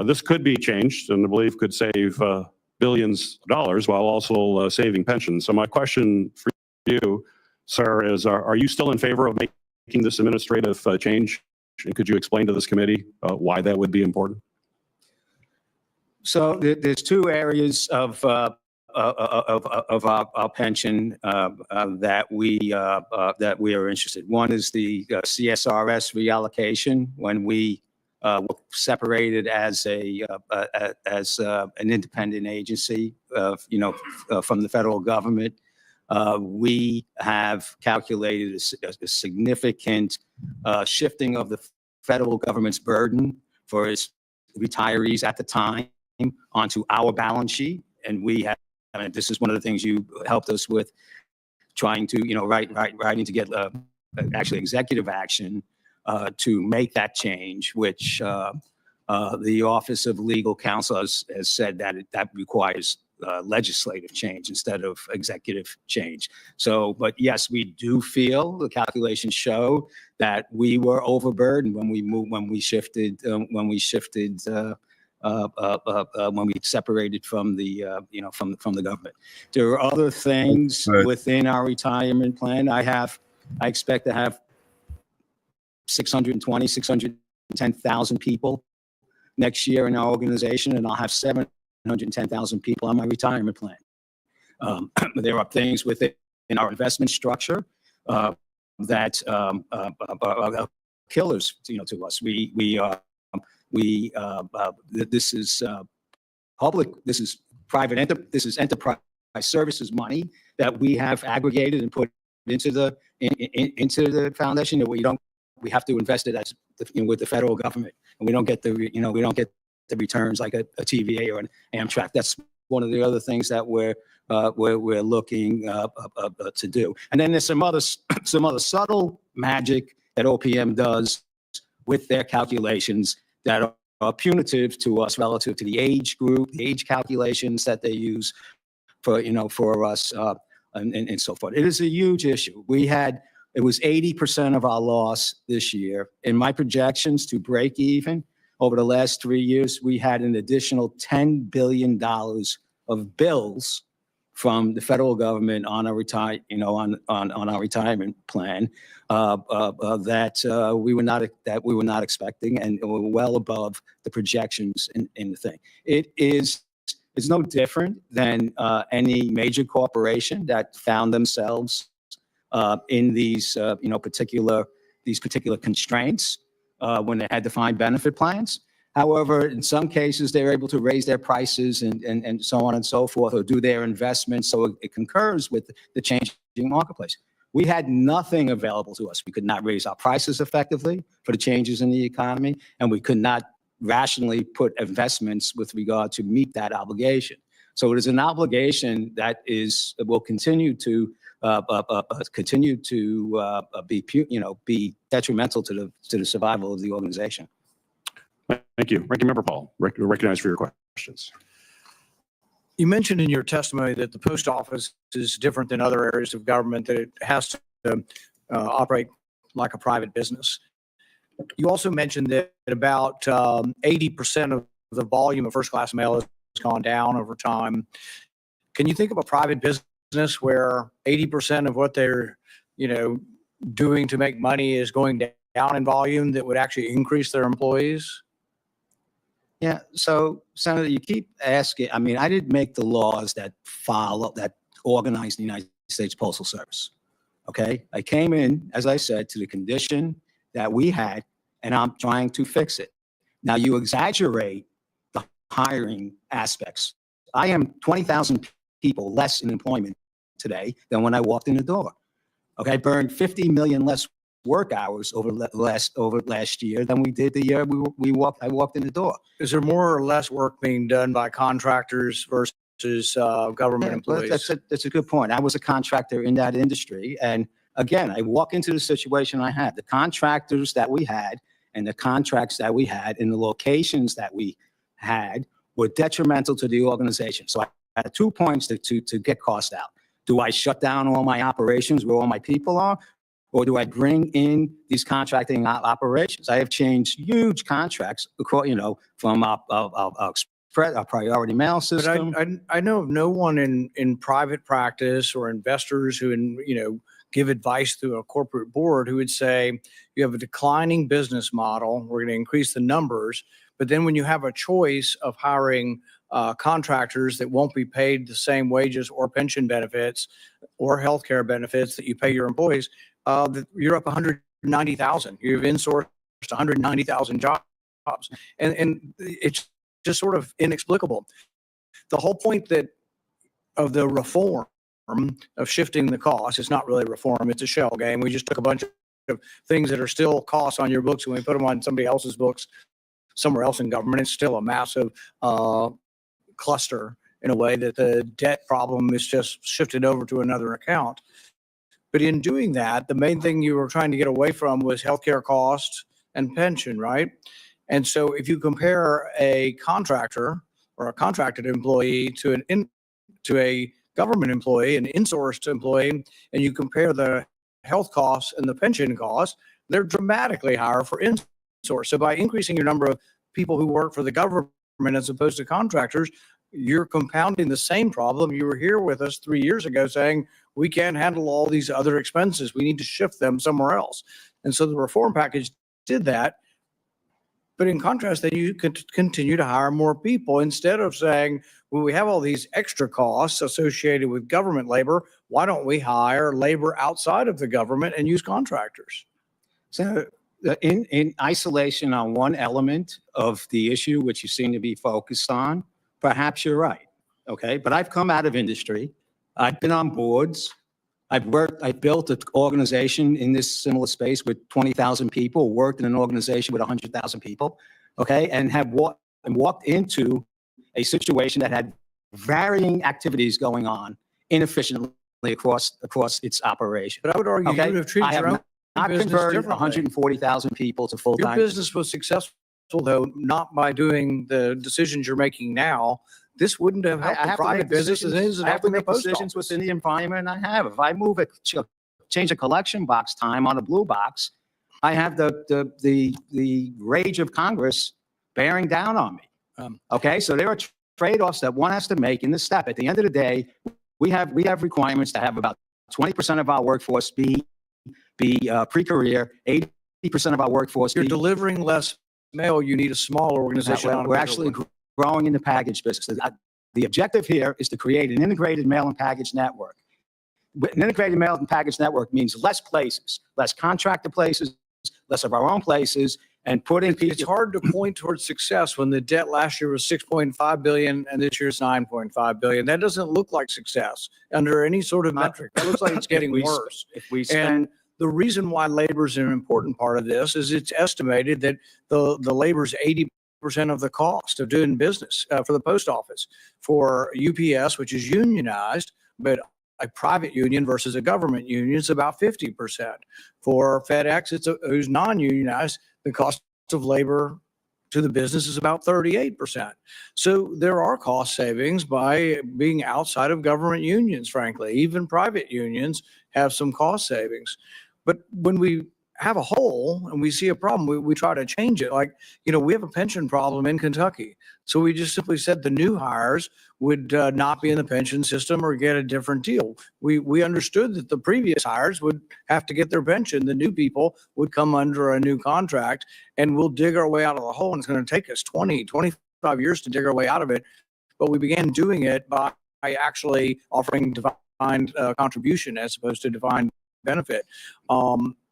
This could be changed and I believe could save billions of dollars while also saving pensions. So my question for you, sir, is are you still in favor of making this administrative change? And could you explain to this committee why that would be important? So there's two areas of our pension that we are interested. One is the CSRS reallocation when we were separated as an independent agency, from the federal government. We have calculated a significant shifting of the federal government's burden for its retirees at the time onto our balance sheet, and we have. This is one of the things you helped us with, trying to, writing to get actually executive action to make that change, which the Office of Legal Counsel has said that requires legislative change instead of executive change. So, but yes, we do feel the calculations show that we were overburdened when we separated from the from the government. There are other things within our retirement plan. I expect to have 610,000 people next year in our organization, and I'll have 710,000 people on my retirement plan. There are things within our investment structure that are killers, to us. This is public. This is private. This is enterprise services money that we have aggregated and put into the foundation. That we have to invest it with the federal government, and we don't get the returns like a TVA or an Amtrak. That's one of the other things that we're looking to do. And then there's some other subtle magic that OPM does with their calculations that are punitive to us relative to the age group, the age calculations that they use for us, and so forth. It is a huge issue. It was 80% of our loss this year. In my projections to break even over the last 3 years, we had an additional $10 billion of bills from the federal government on our on our retirement plan that we were not expecting, and were well above the projections in the thing. It's no different than any major corporation that found themselves in these particular constraints when they had defined benefit plans. However, in some cases, they're able to raise their prices and so on and so forth, or do their investments so it concurs with the changing marketplace. We had nothing available to us. We could not raise our prices effectively for the changes in the economy, and we could not rationally put investments with regard to meet that obligation. So it is an obligation that will continue to be detrimental to the survival of the organization. Thank you. Ranking Member Paul, recognized for your questions. You mentioned in your testimony that the post office is different than other areas of government, that it has to operate like a private business. You also mentioned that about 80% of the volume of first-class mail has gone down over time. Can you think of a private business where 80% of what they're, doing to make money is going down in volume that would actually increase their employees? Yeah. So, Senator, you keep asking. I mean, I didn't make the laws that organize the United States Postal Service. Okay. I came in, as I said, to the condition that we had, and I'm trying to fix it. Now, you exaggerate the hiring aspects. I am 20,000 people less in employment today than when I walked in the door. Okay, burned 50 million less work hours over last year than we did the year I walked in the door. Is there more or less work being done by contractors versus government employees? That's a good point. I was a contractor in that industry. And again, I walk into the situation I had. The contractors that we had and the contracts that we had in the locations that we had were detrimental to the organization. So I had 2 points to get cost out. Do I shut down all my operations where all my people are? Or do I bring in these contracting operations? I have changed huge contracts, from a priority mail system. But I know of no one in private practice or investors who, give advice through a corporate board who would say, you have a declining business model, we're going to increase the numbers, but then when you have a choice of hiring contractors that won't be paid the same wages or pension benefits or healthcare benefits that you pay your employees, you're up 190,000. You've insourced 190,000 jobs. And it's just sort of inexplicable. The whole point of the reform of shifting the cost, it's not really reform, it's a shell game. We just took a bunch of things that are still costs on your books and we put them on somebody else's books somewhere else in government. It's still a massive cluster in a way that the debt problem is just shifted over to another account. But in doing that, the main thing you were trying to get away from was healthcare costs and pension, right? And so if you compare a contractor or a contracted employee to a government employee, an insourced employee, and you compare the health costs and the pension costs, they're dramatically higher for insourced. So by increasing your number of people who work for the government as opposed to contractors, you're compounding the same problem. You were here with us 3 years ago saying, we can't handle all these other expenses. We need to shift them somewhere else. And so the reform package did that. But in contrast, then you could continue to hire more people instead of saying, well, we have all these extra costs associated with government labor. Why don't we hire labor outside of the government and use contractors? So in isolation on one element of the issue, which you seem to be focused on, perhaps you're right. Okay. But I've come out of industry. I've been on boards. I built an organization in this similar space with 20,000 people, worked in an organization with 100,000 people, okay, and have walked into a situation that had varying activities going on inefficiently across its operation. But I would argue you would have treated your own not business converted differently. 140,000 people to full-time. Your business was successful, though, not by doing the decisions you're making now. This wouldn't have helped the private businesses. I have to make decisions within the environment I have. If I move change a collection box time on a blue box, I have the rage of Congress bearing down on me. Okay, so there are trade-offs that one has to make in this step. At the end of the day, we have requirements to have about 20% of our workforce be pre-career, 80% of our workforce. You're delivering less mail. You need a small organization. We're actually growing in the package business. The objective here is to create an integrated mail and package network. An integrated mail and package network means less places, less contracted places, less of our own places, and putting people. It's hard to point towards success when the debt last year was $6.5 billion and this year's $9.5 billion. That doesn't look like success under any sort of metric. That looks like it's getting worse. If we spend, and the reason why labor is an important part of this is it's estimated that the labor is 80% of the cost of doing business for the post office. For UPS, which is unionized, but a private union versus a government union, it's about 50%. For FedEx, who's non-unionized, the cost of labor to the business is about 38%. So there are cost savings by being outside of government unions, frankly. Even private unions have some cost savings. But when we have a hole and we see a problem, we try to change it. Like, we have a pension problem in Kentucky. So we just simply said the new hires would not be in the pension system or get a different deal. We understood that the previous hires would have to get their pension. The new people would come under a new contract, and we'll dig our way out of the hole. And it's going to take us 20, 25 years to dig our way out of it. But we began doing it by actually offering defined contribution as opposed to defined benefit.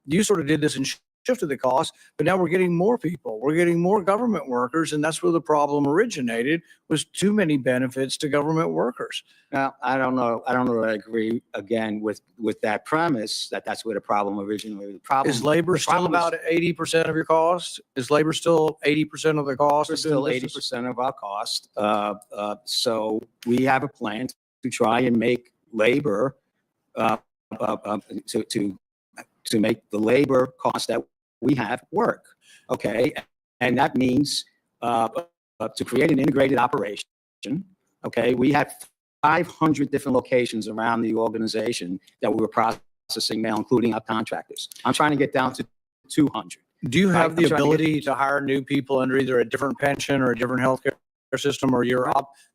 You sort of did this in shifted the cost, but now we're getting more people. We're getting more government workers, and that's where the problem originated, was too many benefits to government workers. Now, I don't know that I agree again with that premise that that's where the problem originated. The problem Is labor the still problem about 80% of your cost? Is labor still 80% of the cost? We're still 80% of our cost. So we have a plan to try and make labor to make the labor cost that we have work. Okay, and that means to create an integrated operation. Okay, we have 500 different locations around the organization that we were processing mail, including our contractors. I'm trying to get down to 200. Do you have the ability to hire new people under either a different pension or a different healthcare system, or do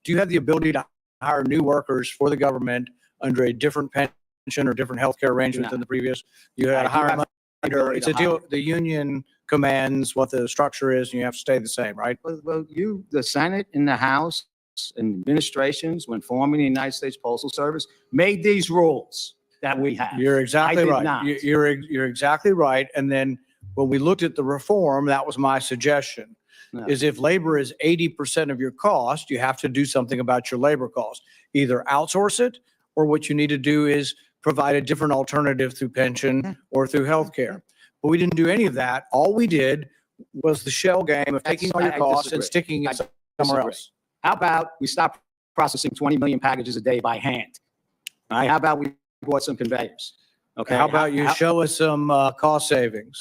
you have the ability to hire new workers for the government under a different pension or different healthcare arrangement than the previous? You had to hire them under, it's a deal, the union commands what the structure is, and you have to stay the same, right? Well, the Senate and the House and administrations, when forming the United States Postal Service, made these rules that we have. You're exactly right. Not. You're exactly right. And then when we looked at the reform, that was my suggestion, is if labor is 80% of your cost, you have to do something about your labor cost. Either outsource it, or what you need to do is provide a different alternative through pension or through healthcare. But we didn't do any of that. All we did was the shell game of taking all your costs and sticking it somewhere else. How about we stop processing 20 million packages a day by hand? All right. How about we bought some conveyors? Okay. How about you show us some cost savings?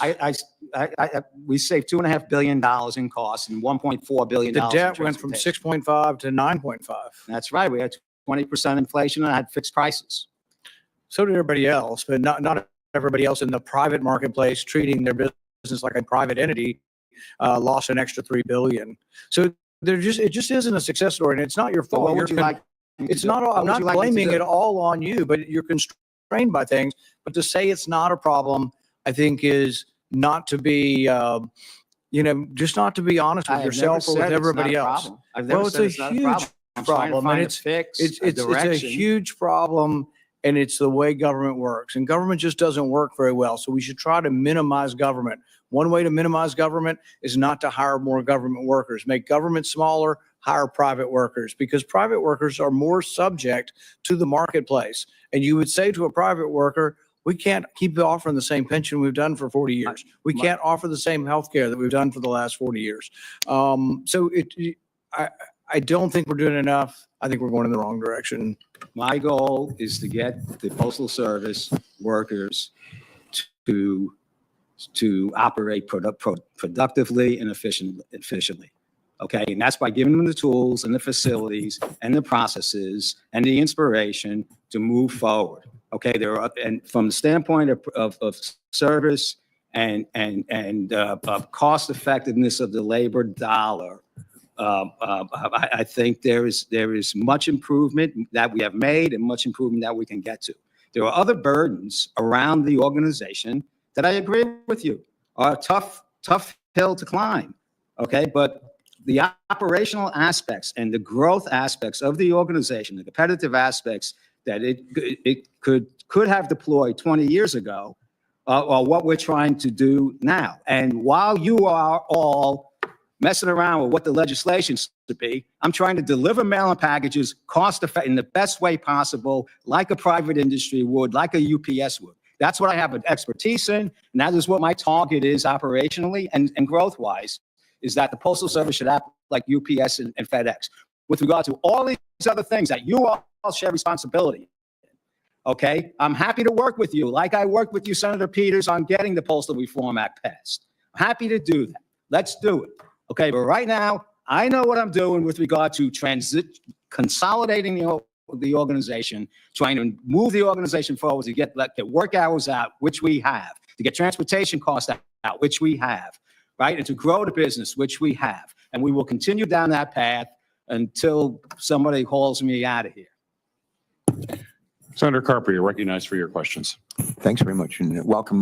We saved $2.5 billion in costs and $1.4 billion. The debt went from 6.5 to 9.5. That's right. We had 20% inflation and had fixed prices. So did everybody else, but not everybody else in the private marketplace treating their business like a private entity lost an extra $3 billion. So it just isn't a success story, and it's not your fault. What would you like? It's not. I'm not blaming it all on you, but you're constrained by things. But to say it's not a problem, I think, is not to be, just not to be honest with yourself or with everybody else. Well, it's a huge problem, and it's a huge problem, and it's the way government works. And government just doesn't work very well. So we should try to minimize government. One way to minimize government is not to hire more government workers. Make government smaller, hire private workers, because private workers are more subject to the marketplace. And you would say to a private worker, we can't keep offering the same pension we've done for 40 years. We can't offer the same health care that we've done for the last 40 years. I don't think we're doing enough. I think we're going in the wrong direction. My goal is to get the Postal Service workers to operate productively and efficiently. Okay, and that's by giving them the tools and the facilities and the processes and the inspiration to move forward. Okay, and from the standpoint of service and cost effectiveness of the labor dollar, I think there is much improvement that we have made and much improvement that we can get to. There are other burdens around the organization that I agree with you are a tough hill to climb. Okay, but the operational aspects and the growth aspects of the organization, the competitive aspects that it could have deployed 20 years ago, are what we're trying to do now. And while you are all messing around with what the legislation should be, I'm trying to deliver mail-in packages cost-effective in the best way possible, like a private industry would, like a UPS would. That's what I have an expertise in, and that is what my target is operationally and growth-wise, is that the Postal Service should act like UPS and FedEx. With regard to all these other things that you all share responsibility, okay? I'm happy to work with you, like I worked with you, Senator Peters, on getting the Postal Reform Act passed. I'm happy to do that. Let's do it. Okay, but right now, I know what I'm doing with regard to consolidating the organization, trying to move the organization forward to get work hours out, which we have, to get transportation costs out, which we have, right? And to grow the business, which we have. And we will continue down that path until somebody hauls me out of here. Senator Carper, you're recognized for your questions. Thanks very much, and welcome,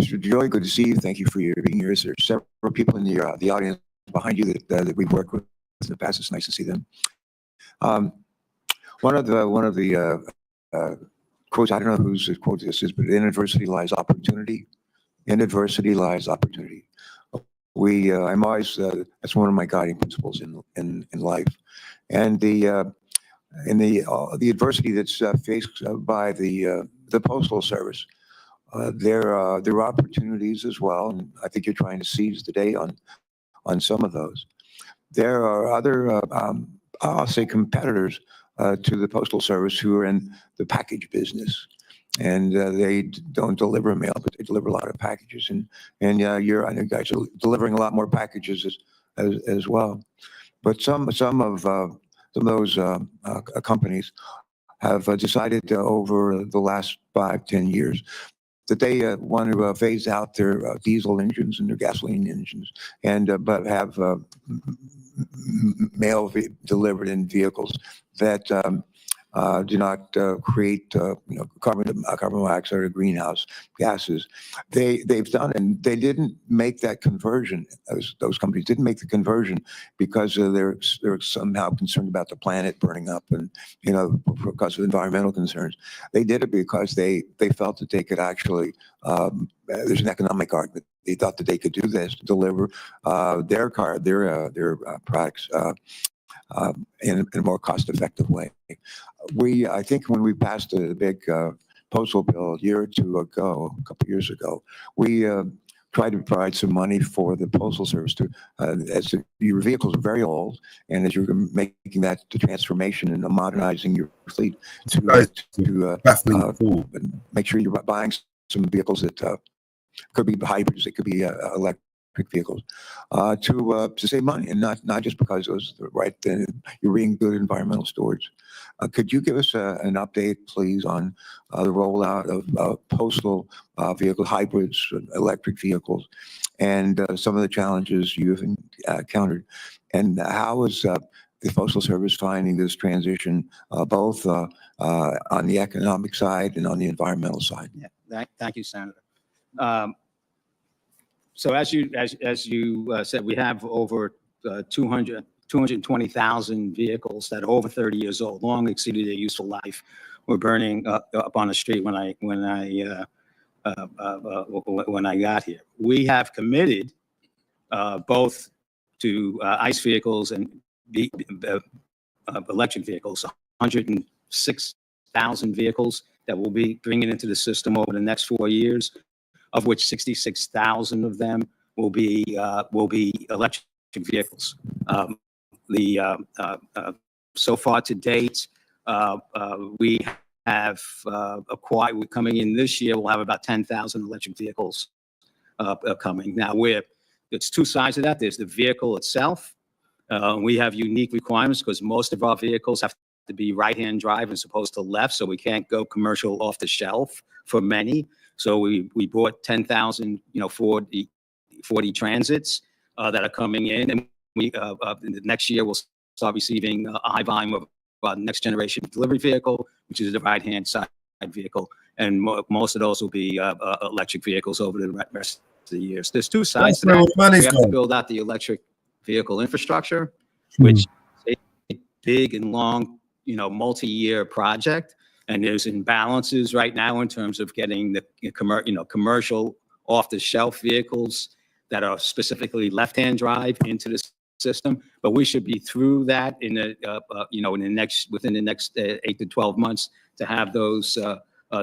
Mr. Joy. Good to see you. Thank you for your being here. There's several people in the audience behind you that we've worked with in the past. It's nice to see them. One of the quotes, I don't know whose quote this is, but in adversity lies opportunity. In adversity lies opportunity. I'm always, that's one of my guiding principles in life. And the adversity that's faced by the Postal Service, there are opportunities as well. And I think you're trying to seize the day on some of those. There are other, I'll say, competitors to the Postal Service who are in the package business. And they don't deliver mail, but they deliver a lot of packages. And I know you guys are delivering a lot more packages as well. But some of those companies have decided over the last 5-10 years that they want to phase out their diesel engines and their gasoline engines, and but have mail delivered in vehicles that do not create carbon dioxide or greenhouse gases. They've done, and they didn't make that conversion. Those companies didn't make the conversion because they're somehow concerned about the planet burning up, and because of environmental concerns. They did it because they felt that they could actually. There's an economic argument. They thought that they could do this, deliver their products in a more cost-effective way. I think when we passed the big postal bill a year or two ago, a couple years ago, we tried to provide some money for the Postal Service to, as your vehicles are very old, and as you're making that transformation and modernizing your fleet to make sure you're buying some vehicles that could be hybrids, it could be electric vehicles, to save money, and not just because it was the right thing. You're being good environmental stewards. Could you give us an update, please, on the rollout of postal vehicle hybrids, electric vehicles, and some of the challenges you've encountered, and how is the Postal Service finding this transition, both on the economic side and on the environmental side? Yeah, thank you, Senator. So as you said, we have over 220,000 vehicles that are over 30 years old, long exceeded their useful life. Were burning up on the street when I got here. We have committed both to ICE vehicles and electric vehicles, 106,000 vehicles that we'll be bringing into the system over the next 4 years, of which 66,000 of them will be electric vehicles. So far to date, we have acquired. Coming in this year, we'll have about 10,000 electric vehicles coming. Now, it's two sides of that. There's the vehicle itself. We have unique requirements because most of our vehicles have to be right-hand drive as opposed to left, so we can't go commercial off the shelf for many. So we bought 10,000, 40 transits that are coming in, and we the next year we'll start receiving a high volume of next generation delivery vehicle, which is the right-hand side vehicle, and most of those will be electric vehicles over the rest of the years. There's two sides to that. We have to build out the electric vehicle infrastructure, which is a big and long, multi-year project. And there's imbalances right now in terms of getting the commercial off-the-shelf vehicles that are specifically left-hand drive into the system. But we should be through that within the next 8 to 12 months to have those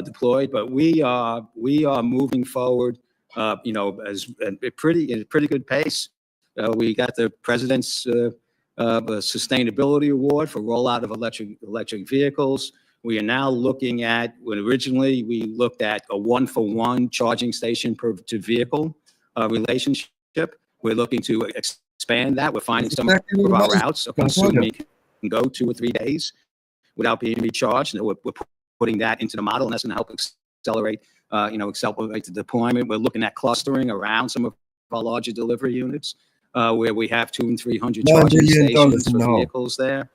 deployed. But we are moving forward, as at a pretty good pace. We got the president's sustainability award for rollout of electric vehicles. We are now looking at, when originally we looked at a 1-for-1 charging station to vehicle relationship. We're looking to expand that. We're finding some of our routes, a consumer can go 2 or 3 days without being recharged. And we're putting that into the model, and that's going to help accelerate the deployment. We're looking at clustering around some of our larger delivery units, where we have 200 and 300 charging stations for vehicles there.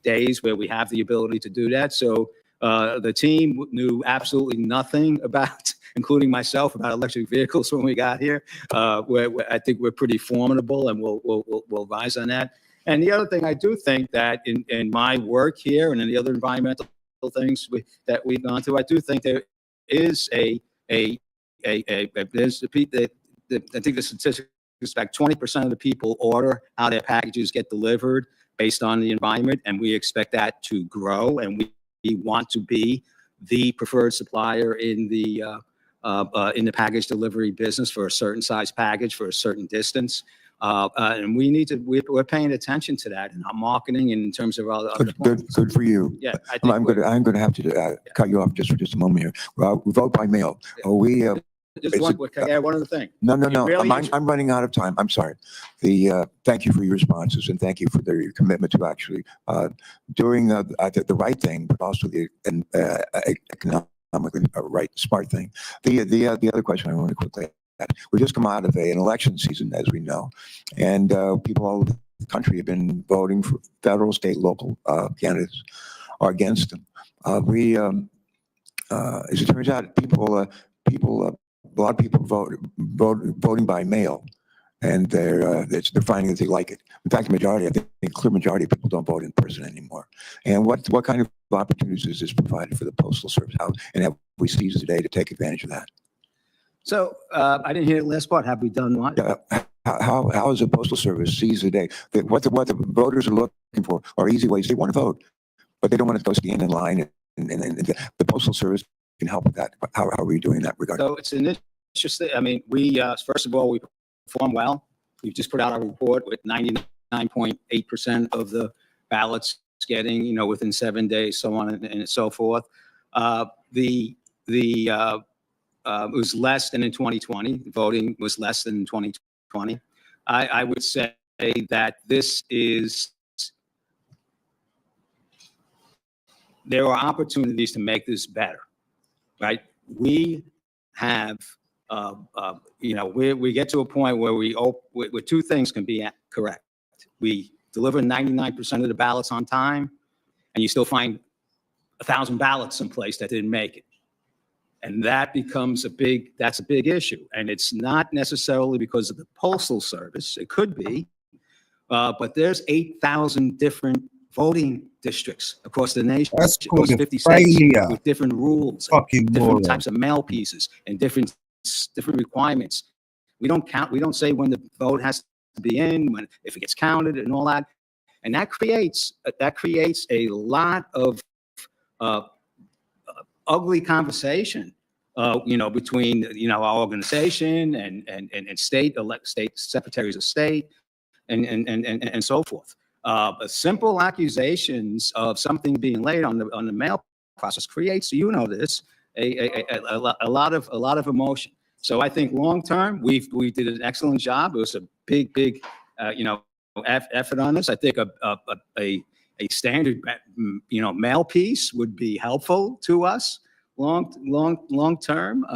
Days where we have the ability to do that. So the team knew absolutely nothing about, including myself, about electric vehicles when we got here. I think we're pretty formidable, and we'll rise on that. And the other thing, I do think that in my work here and in the other environmental things that we've gone through, I do think there is a there's I think the statistics expect 20% of the people order how their packages get delivered based on the environment, and we expect that to grow, and we want to be the preferred supplier in the package delivery business for a certain size package for a certain distance. And we're paying attention to that in our marketing and in terms of all the other points. Good for you. Yeah, I'm going to have to cut you off just for just a moment here. Well, we vote by mail. One other thing. No. Really I'm running out of time. I'm sorry. Thank you for your responses, and thank you for your commitment to actually doing the right thing, but also the economically right, smart thing. The other question I want to quickly add: we just come out of an election season, as we know, and people all over the country have been voting for federal, state, local candidates or against them. As it turns out, a lot of people voting by mail, and they're finding that they like it. In fact, the majority, I think, a clear majority of people don't vote in person anymore. And what kind of opportunities is this provided for the Postal Service? And have we seized today to take advantage of that? So I didn't hear the last part. Have we done what? How is the Postal Service seized today? What the voters are looking for are easy ways. They want to vote, but they don't want to go stand in line. And the Postal Service can help with that. How are we doing in that regard? So it's an interesting. I mean, we first of all, we perform well. We've just put out a report with 99.8% of the ballots getting, within 7 days, so on and so forth. It was less than in 2020. Voting was less than in 2020. I would say that there are opportunities to make this better, right? We have, we get to a point where where two things can be correct. We deliver 99% of the ballots on time, and you still find 1,000 ballots someplace that didn't make it. And that becomes that's a big issue. And it's not necessarily because of the Postal Service. It could be, but there's 8,000 different voting districts across the nation. That's across called 50 states failure. with different rules, different types of mail pieces, and different requirements. We don't say when the vote has to be in, if it gets counted and all that. And that creates a lot of ugly conversation, between, our organization and state secretaries of state and so forth. Simple accusations of something being laid on the mail process creates, a lot of emotion. So I think long term, we did an excellent job. It was a big effort on this. I think a standard mail piece would be helpful to us long term.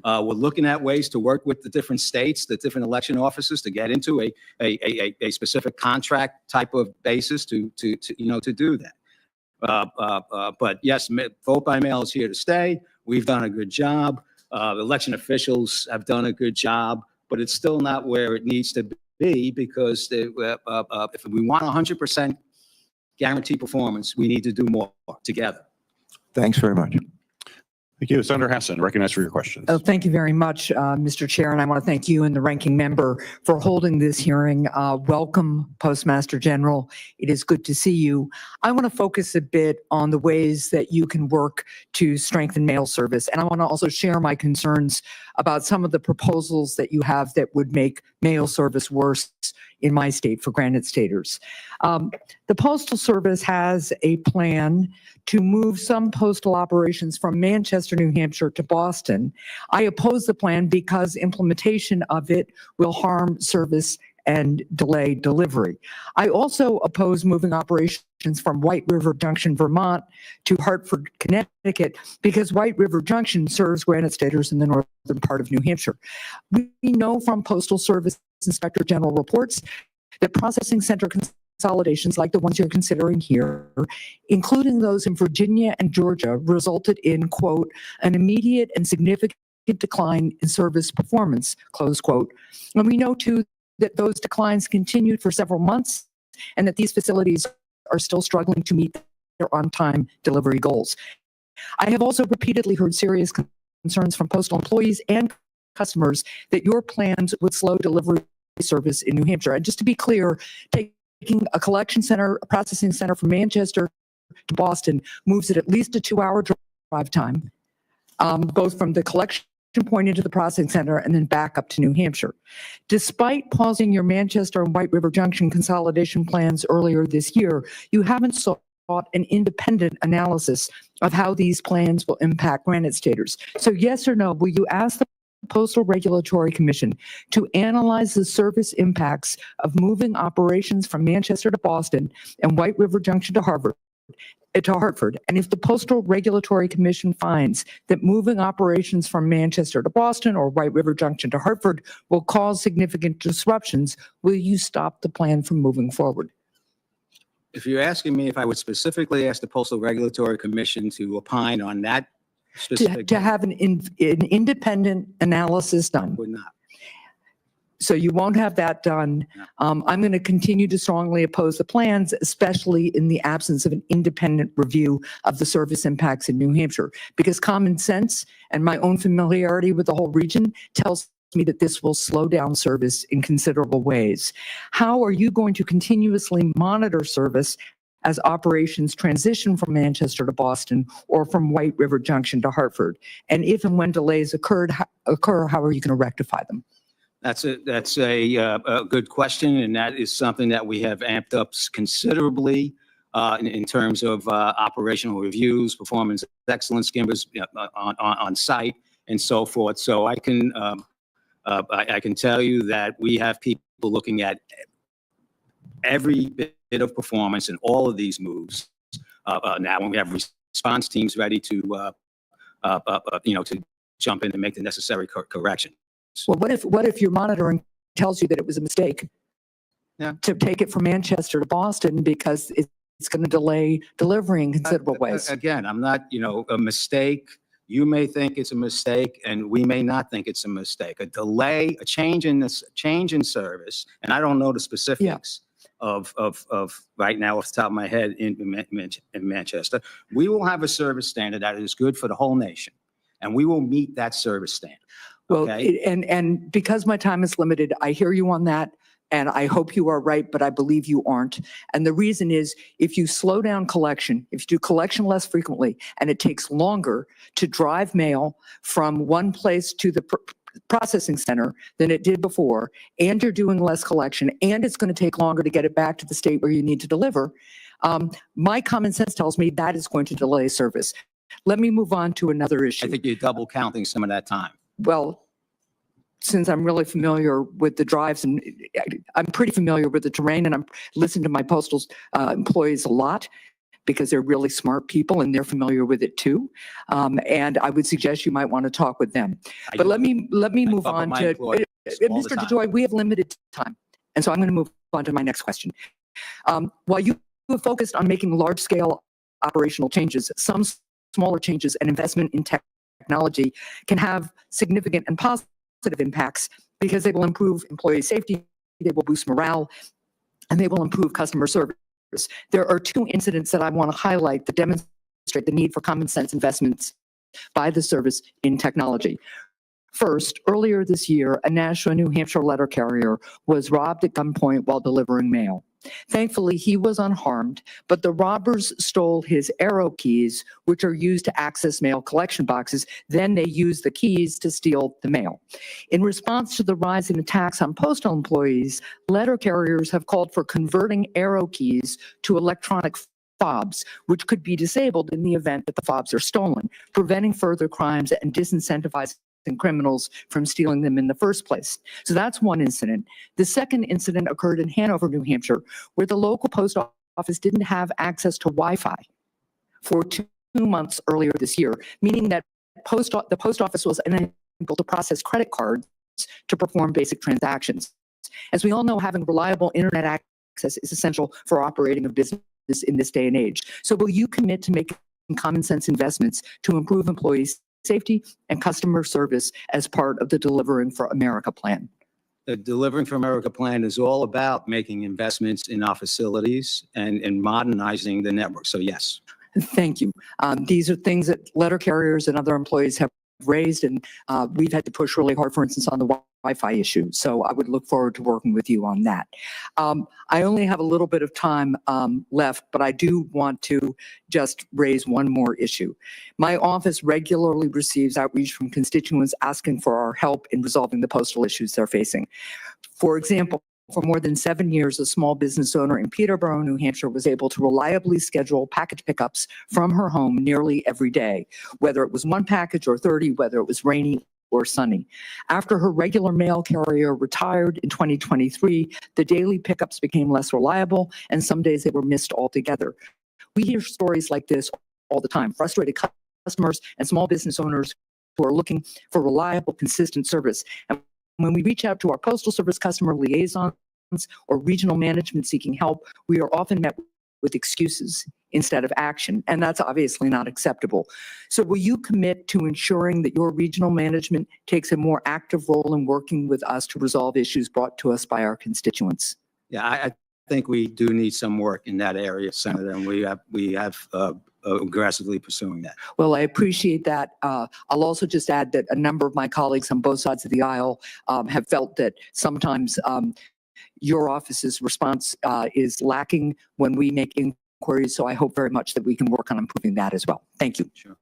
We're looking at ways to work with the different states, the different election offices, to get into a specific contract type of basis to do that. But yes, vote by mail is here to stay. We've done a good job. Election officials have done a good job, but it's still not where it needs to be, because if we want 100% guaranteed performance, we need to do more together. Thanks very much. Thank you. Senator Hassan, recognized for your questions. Oh, thank you very much, Mr. Chair. And I want to thank you and the ranking member for holding this hearing. Welcome, Postmaster General. It is good to see you. I want to focus a bit on the ways that you can work to strengthen mail service. And I want to also share my concerns about some of the proposals that you have that would make mail service worse in my state for Granite Staters. The Postal Service has a plan to move some postal operations from Manchester, New Hampshire to Boston. I oppose the plan because implementation of it will harm service and delay delivery. I also oppose moving operations from White River Junction, Vermont to Hartford, Connecticut, because White River Junction serves Granite Staters in the northern part of New Hampshire. We know from Postal Service Inspector General reports that processing center consolidations like the ones you're considering here, including those in Virginia and Georgia, resulted in, quote, an immediate and significant decline in service performance, close quote. And we know, too, that those declines continued for several months and that these facilities are still struggling to meet their on-time delivery goals. I have also repeatedly heard serious concerns from postal employees and customers that your plans would slow delivery service in New Hampshire. And just to be clear, taking a collection center, a processing center from Manchester to Boston moves it at least a 2-hour drive time, both from the collection point into the processing center and then back up to New Hampshire. Despite pausing your Manchester and White River Junction consolidation plans earlier this year, you haven't sought an independent analysis of how these plans will impact Granite Staters. So yes or no, will you ask the Postal Regulatory Commission to analyze the service impacts of moving operations from Manchester to Boston and White River Junction to Hartford? And if the Postal Regulatory Commission finds that moving operations from Manchester to Boston or White River Junction to Hartford will cause significant disruptions, will you stop the plan from moving forward? If you're asking me if I would specifically ask the Postal Regulatory Commission to opine on that specific. To have an independent analysis done. Would not. So you won't have that done. I'm going to continue to strongly oppose the plans, especially in the absence of an independent review of the service impacts in New Hampshire, because common sense and my own familiarity with the whole region tells me that this will slow down service in considerable ways. How are you going to continuously monitor service as operations transition from Manchester to Boston or from White River Junction to Hartford? And if and when delays occur, how are you going to rectify them? That's a good question, and that is something that we have amped up considerably in terms of operational reviews, performance excellence skimmers on site, and so forth. So I can tell you that we have people looking at every bit of performance in all of these moves. Now, when we have response teams ready to to jump in and make the necessary correction. Well, what if your monitoring tells you that it was a mistake to take it from Manchester to Boston because it's going to delay delivery in considerable ways? Again, I'm not, a mistake. You may think it's a mistake, and we may not think it's a mistake. A delay, a change in service, and I don't know the specifics of right now off the top of my head in Manchester. We will have a service standard that is good for the whole nation, and we will meet that service standard. Well, Okay. and because my time is limited, I hear you on that, and I hope you are right, but I believe you aren't. And the reason is, if you slow down collection, if you do collection less frequently, and it takes longer to drive mail from one place to the processing center than it did before, and you're doing less collection, and it's going to take longer to get it back to the state where you need to deliver, my common sense tells me that is going to delay service. Let me move on to another issue. I think you're double counting some of that time. Well, since I'm really familiar with the drives and I'm pretty familiar with the terrain, and I'm listening to my postal employees a lot because they're really smart people and they're familiar with it too. And I would suggest you might want to talk with them. But let me move on to Mr. DeJoy. We have limited time, and so I'm going to move on to my next question. While you have focused on making large-scale operational changes, some smaller changes and investment in technology can have significant and positive impacts because they will improve employee safety, they will boost morale, and they will improve customer service. There are two incidents that I want to highlight that demonstrate the need for common sense investments by the service in technology. First, earlier this year, a Nashua, New Hampshire letter carrier was robbed at gunpoint while delivering mail. Thankfully, he was unharmed, but the robbers stole his arrow keys, which are used to access mail collection boxes. Then they used the keys to steal the mail. In response to the rise in attacks on postal employees, letter carriers have called for converting arrow keys to electronic fobs, which could be disabled in the event that the fobs are stolen, preventing further crimes and disincentivizing criminals from stealing them in the first place. So that's one incident. The second incident occurred in Hanover, New Hampshire, where the local post office didn't have access to Wi-Fi for 2 months earlier this year, meaning that the post office was unable to process credit cards to perform basic transactions. As we all know, having reliable internet access is essential for operating a business in this day and age. So will you commit to making common sense investments to improve employees' safety and customer service as part of the Delivering for America plan? The Delivering for America plan is all about making investments in our facilities and modernizing the network. So yes. Thank you. These are things that letter carriers and other employees have raised, and we've had to push really hard, for instance, on the Wi-Fi issue. So I would look forward to working with you on that. I only have a little bit of time left, but I do want to just raise one more issue. My office regularly receives outreach from constituents asking for our help in resolving the postal issues they're facing. For example, for more than 7 years, a small business owner in Peterborough, New Hampshire, was able to reliably schedule package pickups from her home nearly every day, whether it was 1 package or 30, whether it was rainy or sunny. After her regular mail carrier retired in 2023, the daily pickups became less reliable, and some days they were missed altogether. We hear stories like this all the time, frustrated customers and small business owners who are looking for reliable, consistent service. And when we reach out to our Postal Service customer liaisons or regional management seeking help, we are often met with excuses instead of action, and that's obviously not acceptable. So will you commit to ensuring that your regional management takes a more active role in working with us to resolve issues brought to us by our constituents? Yeah, I think we do need some work in that area, Senator, and we have aggressively pursuing that. Well, I appreciate that. I'll also just add that a number of my colleagues on both sides of the aisle have felt that sometimes your office's response is lacking when we make inquiries. So I hope very much that we can work on improving that as well. Thank you. Sure.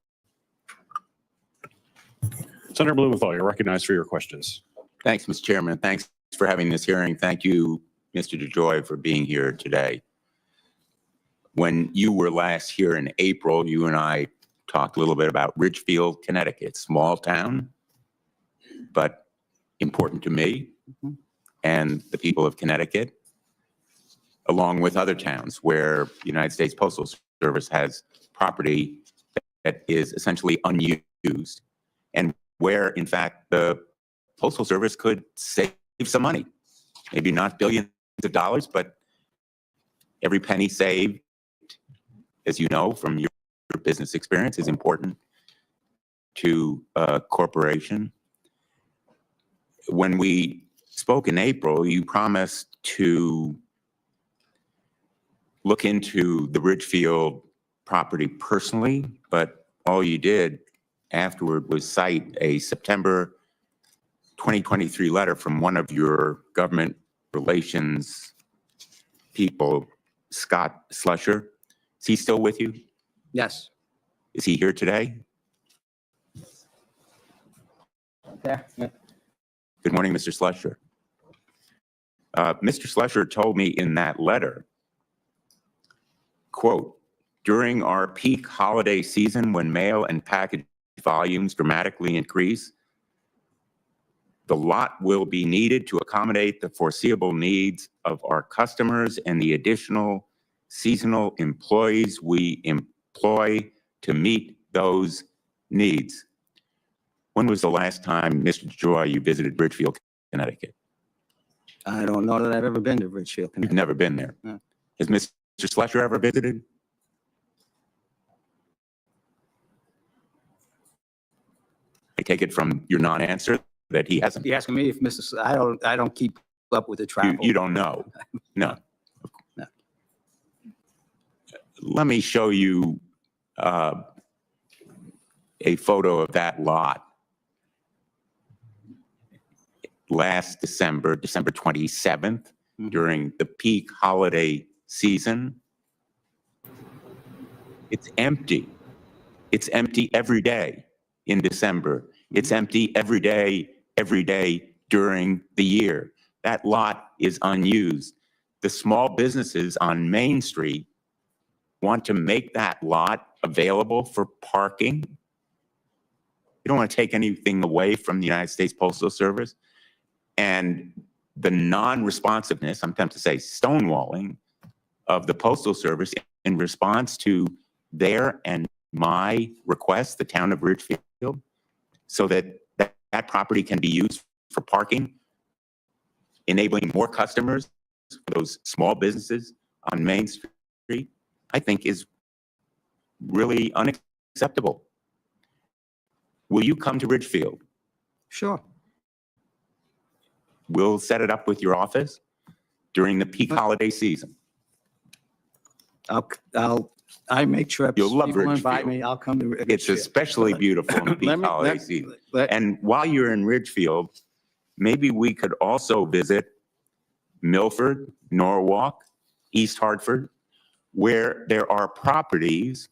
Senator Blumenthal, you're recognized for your questions. Thanks, Mr. Chairman. Thanks for having this hearing. Thank you, Mr. DeJoy, for being here today. When you were last here in April, you and I talked a little bit about Ridgefield, Connecticut, small town, but important to me and the people of Connecticut, along with other towns where the United States Postal Service has property that is essentially unused, and where, in fact, the Postal Service could save some money. Maybe not billions of dollars, but every penny saved, as you know from your business experience, is important to a corporation. When we spoke in April, you promised to look into the Ridgefield property personally, but all you did afterward was cite a September 2023 letter from one of your government relations people, Scott Slusher. Is he still with you? Yes. Is he here today? Yeah. Good morning, Mr. Slusher. Mr. Slusher told me in that letter, quote, during our peak holiday season when mail and package volumes dramatically increase, the lot will be needed to accommodate the foreseeable needs of our customers and the additional seasonal employees we employ to meet those needs. When was the last time, Mr. DeJoy, you visited Ridgefield, Connecticut? I don't know that I've ever been to Ridgefield. You've never been there. No. Has Mr. Slusher ever visited? I take it from your non-answer that he hasn't. You're asking me if Mrs. I don't keep up with the travel. You don't know. No. No. Let me show you a photo of that lot. Last December 27th, during the peak holiday season. It's empty. It's empty every day in December. It's empty every day during the year. That lot is unused. The small businesses on Main Street want to make that lot available for parking. You don't want to take anything away from the United States Postal Service. And the non-responsiveness, I'm tempted to say stonewalling, of the Postal Service in response to their and my request, the town of Ridgefield, so that that property can be used for parking, enabling more customers for those small businesses on Main Street, I think is really unacceptable. Will you come to Ridgefield? Sure. We'll set it up with your office during the peak holiday season. I'll I make trips. You'll love People invite Ridgefield. me. I'll come to Ridgefield. It's especially beautiful in the peak holiday season. And while you're in Ridgefield, maybe we could also visit Milford, Norwalk, East Hartford, where there are properties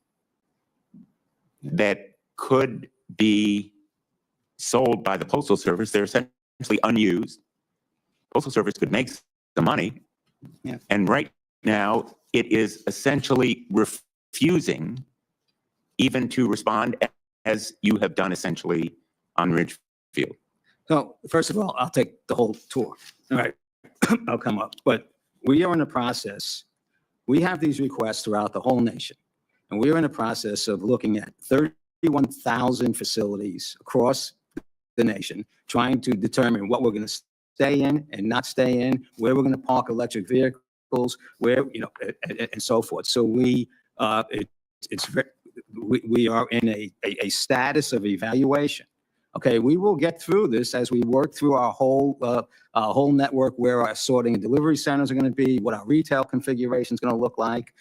that could be sold by the Postal Service. They're essentially unused. Postal Service could make some money. Yeah. And right now, it is essentially refusing even to respond as you have done essentially on Ridgefield. So first of all, I'll take the whole tour. All right, I'll come up. But we are in the process. We have these requests throughout the whole nation. And we're in the process of looking at 31,000 facilities across the nation, trying to determine what we're going to stay in and not stay in, where we're going to park electric vehicles, where, you know, and so forth. So we are in a status of evaluation. Okay, we will get through this as we work through our whole network, where our sorting and delivery centers are going to be, what our retail configuration is going to look like,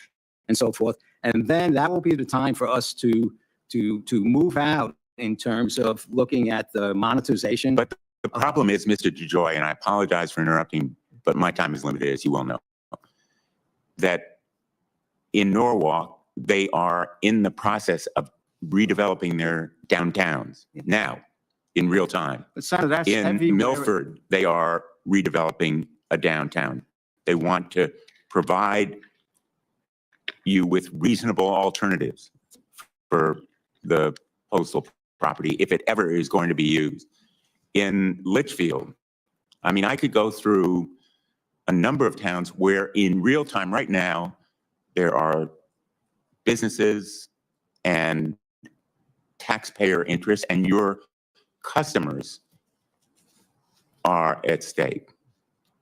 and so forth. And then that will be the time for us to move out in terms of looking at the monetization. But the problem is, Mr. DeJoy, and I apologize for interrupting, but my time is limited, as you well know, that in Norwalk, they are in the process of redeveloping their downtowns now in real time. But Senator, that's in everywhere. Milford, they are redeveloping a downtown. They want to provide you with reasonable alternatives for the postal property if it ever is going to be used. In Litchfield, I mean, I could go through a number of towns where in real time right now, there are businesses and taxpayer interests, and your customers are at stake.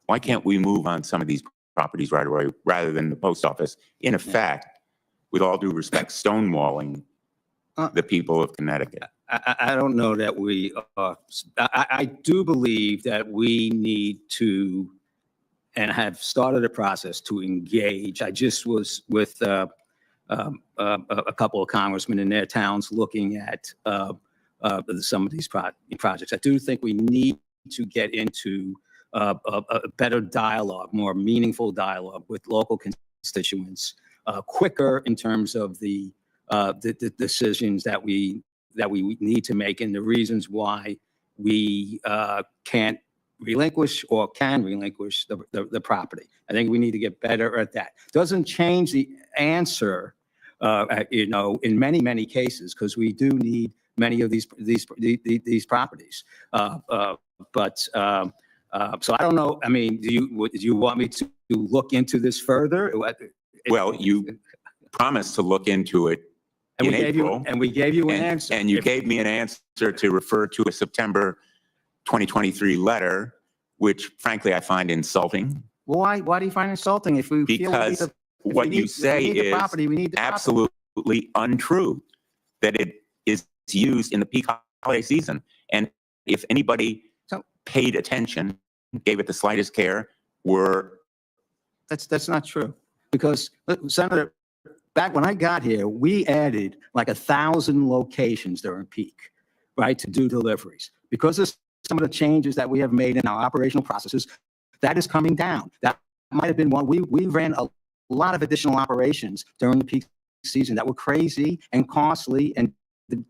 Why can't we move on some of these properties right away rather than the post office, in effect, with all due respect, stonewalling the people of Connecticut? I don't know that we I do believe that we need to, and have started a process to engage. I just was with a couple of congressmen in their towns looking at some of these projects. I do think we need to get into a better dialogue, more meaningful dialogue with local constituents, quicker in terms of the decisions that we need to make and the reasons why we can't relinquish or can relinquish the property. I think we need to get better at that. Doesn't change the answer, in many cases, because we do need many of these properties. So I don't know. I mean, do you want me to look into this further? Well, you promised to look into it in April. And we gave you an answer. And you gave me an answer to refer to a September 2023 letter, which frankly I find insulting. Why do you find it insulting? If we Because what you say is absolutely untrue, that it is used in the peak holiday season. And if anybody paid attention, gave it the slightest care, that's not true. Because Senator, back when I got here, we added like 1,000 locations during peak, right, to do deliveries. Because of some of the changes that we have made in our operational processes, that is coming down. That might have been one. We ran a lot of additional operations during the peak season that were crazy and costly and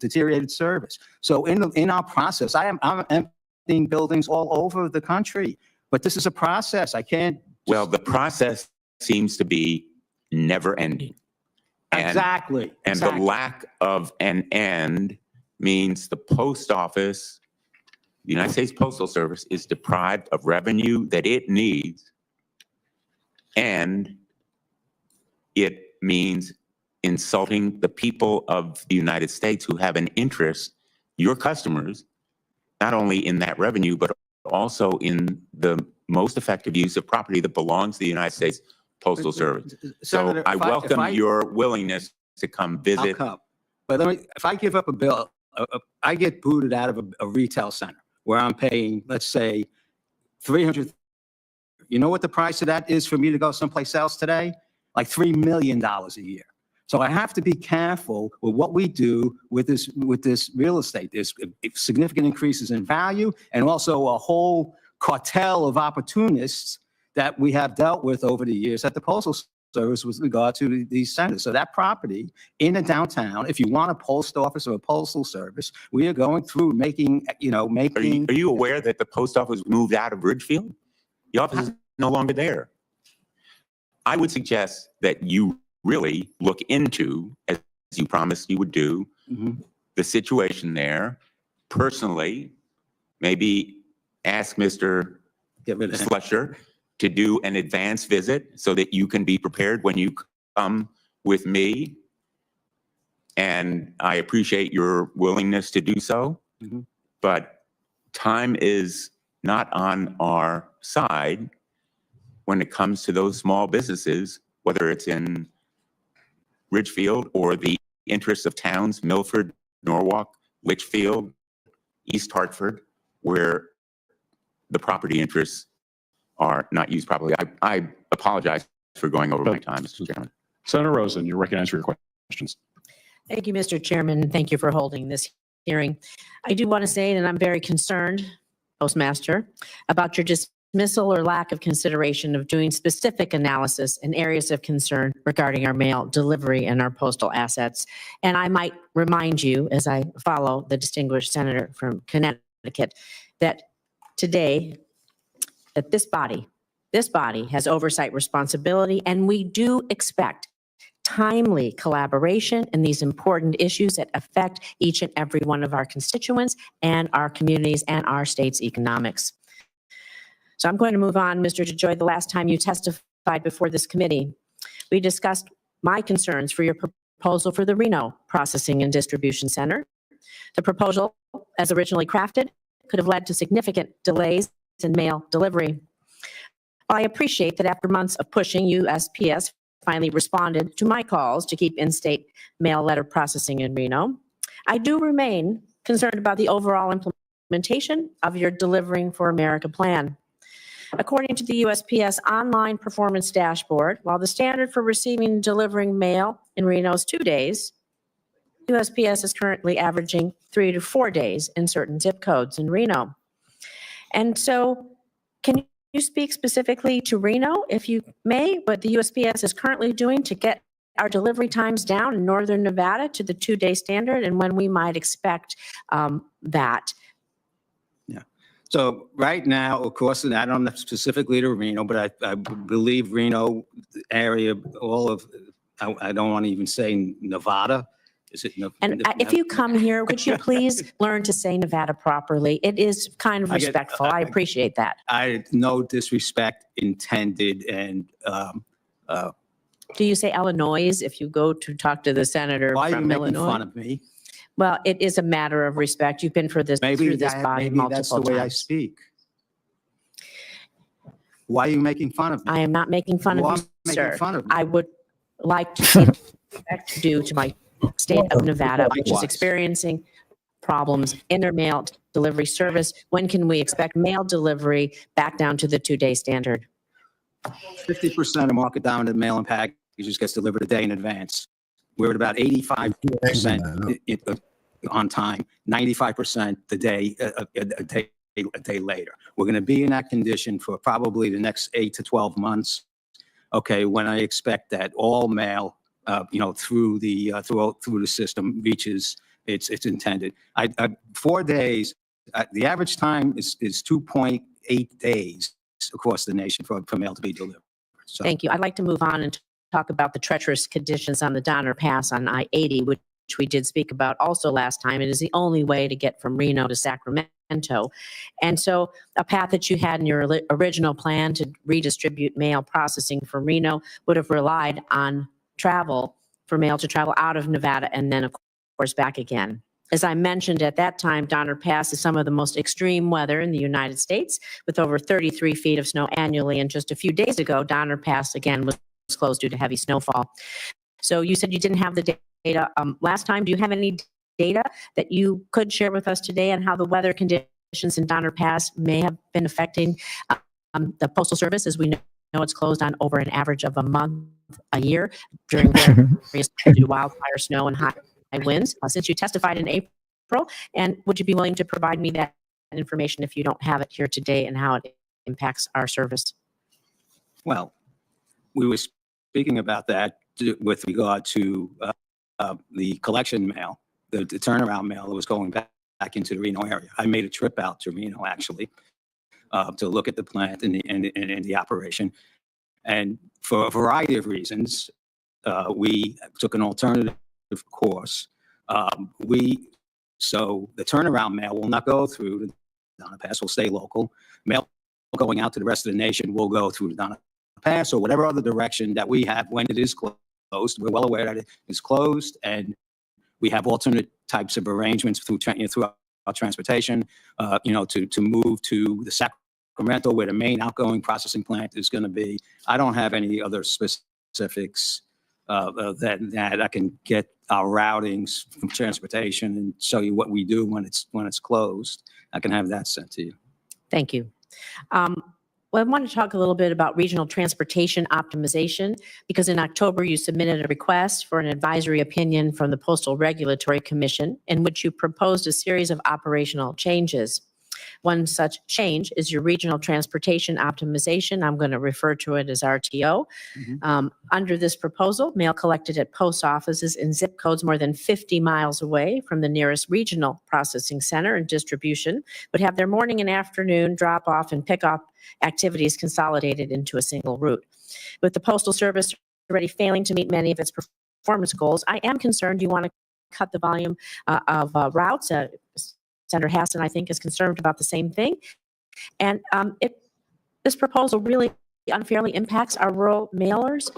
deteriorated service. So in our process, I'm emptying buildings all over the country. But this is a process. I can't. Well, the process seems to be never ending. Exactly. And the lack of an end means the post office, the United States Postal Service, is deprived of revenue that it needs, and it means insulting the people of the United States who have an interest, your customers, not only in that revenue, but also in the most effective use of property that belongs to the United States Postal Service. Senator, so I welcome your willingness to come visit. I'll come. But if I give up a bill, I get booted out of a retail center where I'm paying, let's say, $300. You know what the price of that is for me to go someplace else today? Like $3 million a year. So I have to be careful with what we do with this real estate. There's significant increases in value and also a whole cartel of opportunists that we have dealt with over the years at the Postal Service with regard to these centers. So that property in a downtown, if you want a post office or a postal service, we are going through making. Are you aware that the post office moved out of Ridgefield? The office is no longer there. I would suggest that you really look into, as you promised you would do, the situation there personally. Maybe ask Mr. Slusher to do an advance visit so that you can be prepared when you come with me. And I appreciate your willingness to do so, but time is not on our side when it comes to those small businesses, whether it's in Ridgefield or the interests of towns, Milford, Norwalk, Litchfield, East Hartford, where the property interests are not used properly. I apologize for going over my time, Mr. Chairman. Senator Rosen, you're recognized for your questions. Thank you, Mr. Chairman. Thank you for holding this hearing. I do want to say that I'm very concerned, Postmaster, about your dismissal or lack of consideration of doing specific analysis in areas of concern regarding our mail delivery and our postal assets. And I might remind you, as I follow the distinguished senator from Connecticut, that today, that this body has oversight responsibility, and we do expect timely collaboration in these important issues that affect each and every one of our constituents and our communities and our state's economics. So I'm going to move on, Mr. DeJoy. The last time you testified before this committee, we discussed my concerns for your proposal for the Reno Processing and Distribution Center. The proposal, as originally crafted, could have led to significant delays in mail delivery. I appreciate that after months of pushing, USPS finally responded to my calls to keep in-state mail letter processing in Reno. I do remain concerned about the overall implementation of your Delivering for America plan. According to the USPS online performance dashboard, while the standard for receiving and delivering mail in Reno is 2 days, USPS is currently averaging 3 to 4 days in certain zip codes in Reno. And so, can you speak specifically to Reno, if you may, what the USPS is currently doing to get our delivery times down in northern Nevada to the 2-day standard, and when we might expect that? Yeah. So right now, of course, and I don't know specifically to Reno, but I believe Reno area, all of, I don't want to even say Nevada. Is it And if you come here, would you please learn to say Nevada properly? It is kind of respectful. I appreciate that. No disrespect intended, and do you say Illinois if you go to talk to the senator why from are you making Illinois? fun of me? Well, it is a matter of respect. You've been through this body Maybe that's multiple the way I times. speak. Why are you making fun of me? I am not making fun You of are you, making sir. fun of me. I would like to see respect due to my state of Nevada, which is Likewise. experiencing problems in their mail delivery service. When can we expect mail delivery back down to the 2-day standard? 50% of market dominant mail and packages gets delivered a day in advance. We're at about 85% on time, 95% a day later. We're going to be in that condition for probably the next 8 to 12 months. Okay, when I expect that all mail, through the system reaches its intended. 4 days. The average time is 2.8 days across the nation for mail to be delivered. So, Thank you. I'd like to move on and talk about the treacherous conditions on the Donner Pass on I-80, which we did speak about also last time. It is the only way to get from Reno to Sacramento. And so a path that you had in your original plan to redistribute mail processing from Reno would have relied on travel for mail to travel out of Nevada and then, of course, back again. As I mentioned at that time, Donner Pass is some of the most extreme weather in the United States, with over 33 feet of snow annually. And just a few days ago, Donner Pass again was closed due to heavy snowfall. So you said you didn't have the data last time. Do you have any data that you could share with us today on how the weather conditions in Donner Pass may have been affecting the Postal Service? As we know, it's closed on over an average of a month a year during various due to wildfire, snow, and high winds since you testified in April? And would you be willing to provide me that information if you don't have it here today and how it impacts our service? Well, we were speaking about that with regard to the collection mail, the turnaround mail that was going back into the Reno area. I made a trip out to Reno, actually, to look at the plant and the operation. And for a variety of reasons, we took an alternative course. So the turnaround mail will not go through the Donna Pass, will stay local. Mail going out to the rest of the nation will go through the Donna Pass or whatever other direction that we have when it is closed. We're well aware that it is closed, and we have alternate types of arrangements through our transportation, to move to the Sacramento, where the main outgoing processing plant is going to be. I don't have any other specifics that I can get our routings from transportation and show you what we do when it's closed. I can have that sent to you. Thank you. Well, I want to talk a little bit about regional transportation optimization, because in October you submitted a request for an advisory opinion from the Postal Regulatory Commission in which you proposed a series of operational changes. One such change is your regional transportation optimization. I'm going to refer to it as RTO. Under this proposal, mail collected at post offices in zip codes more than 50 miles away from the nearest regional processing center and distribution would have their morning and afternoon drop off and pick up activities consolidated into a single route. With the Postal Service already failing to meet many of its performance goals, I am concerned you want to cut the volume of routes. Senator Hassan, I think, is concerned about the same thing. And this proposal really unfairly impacts our rural mailers,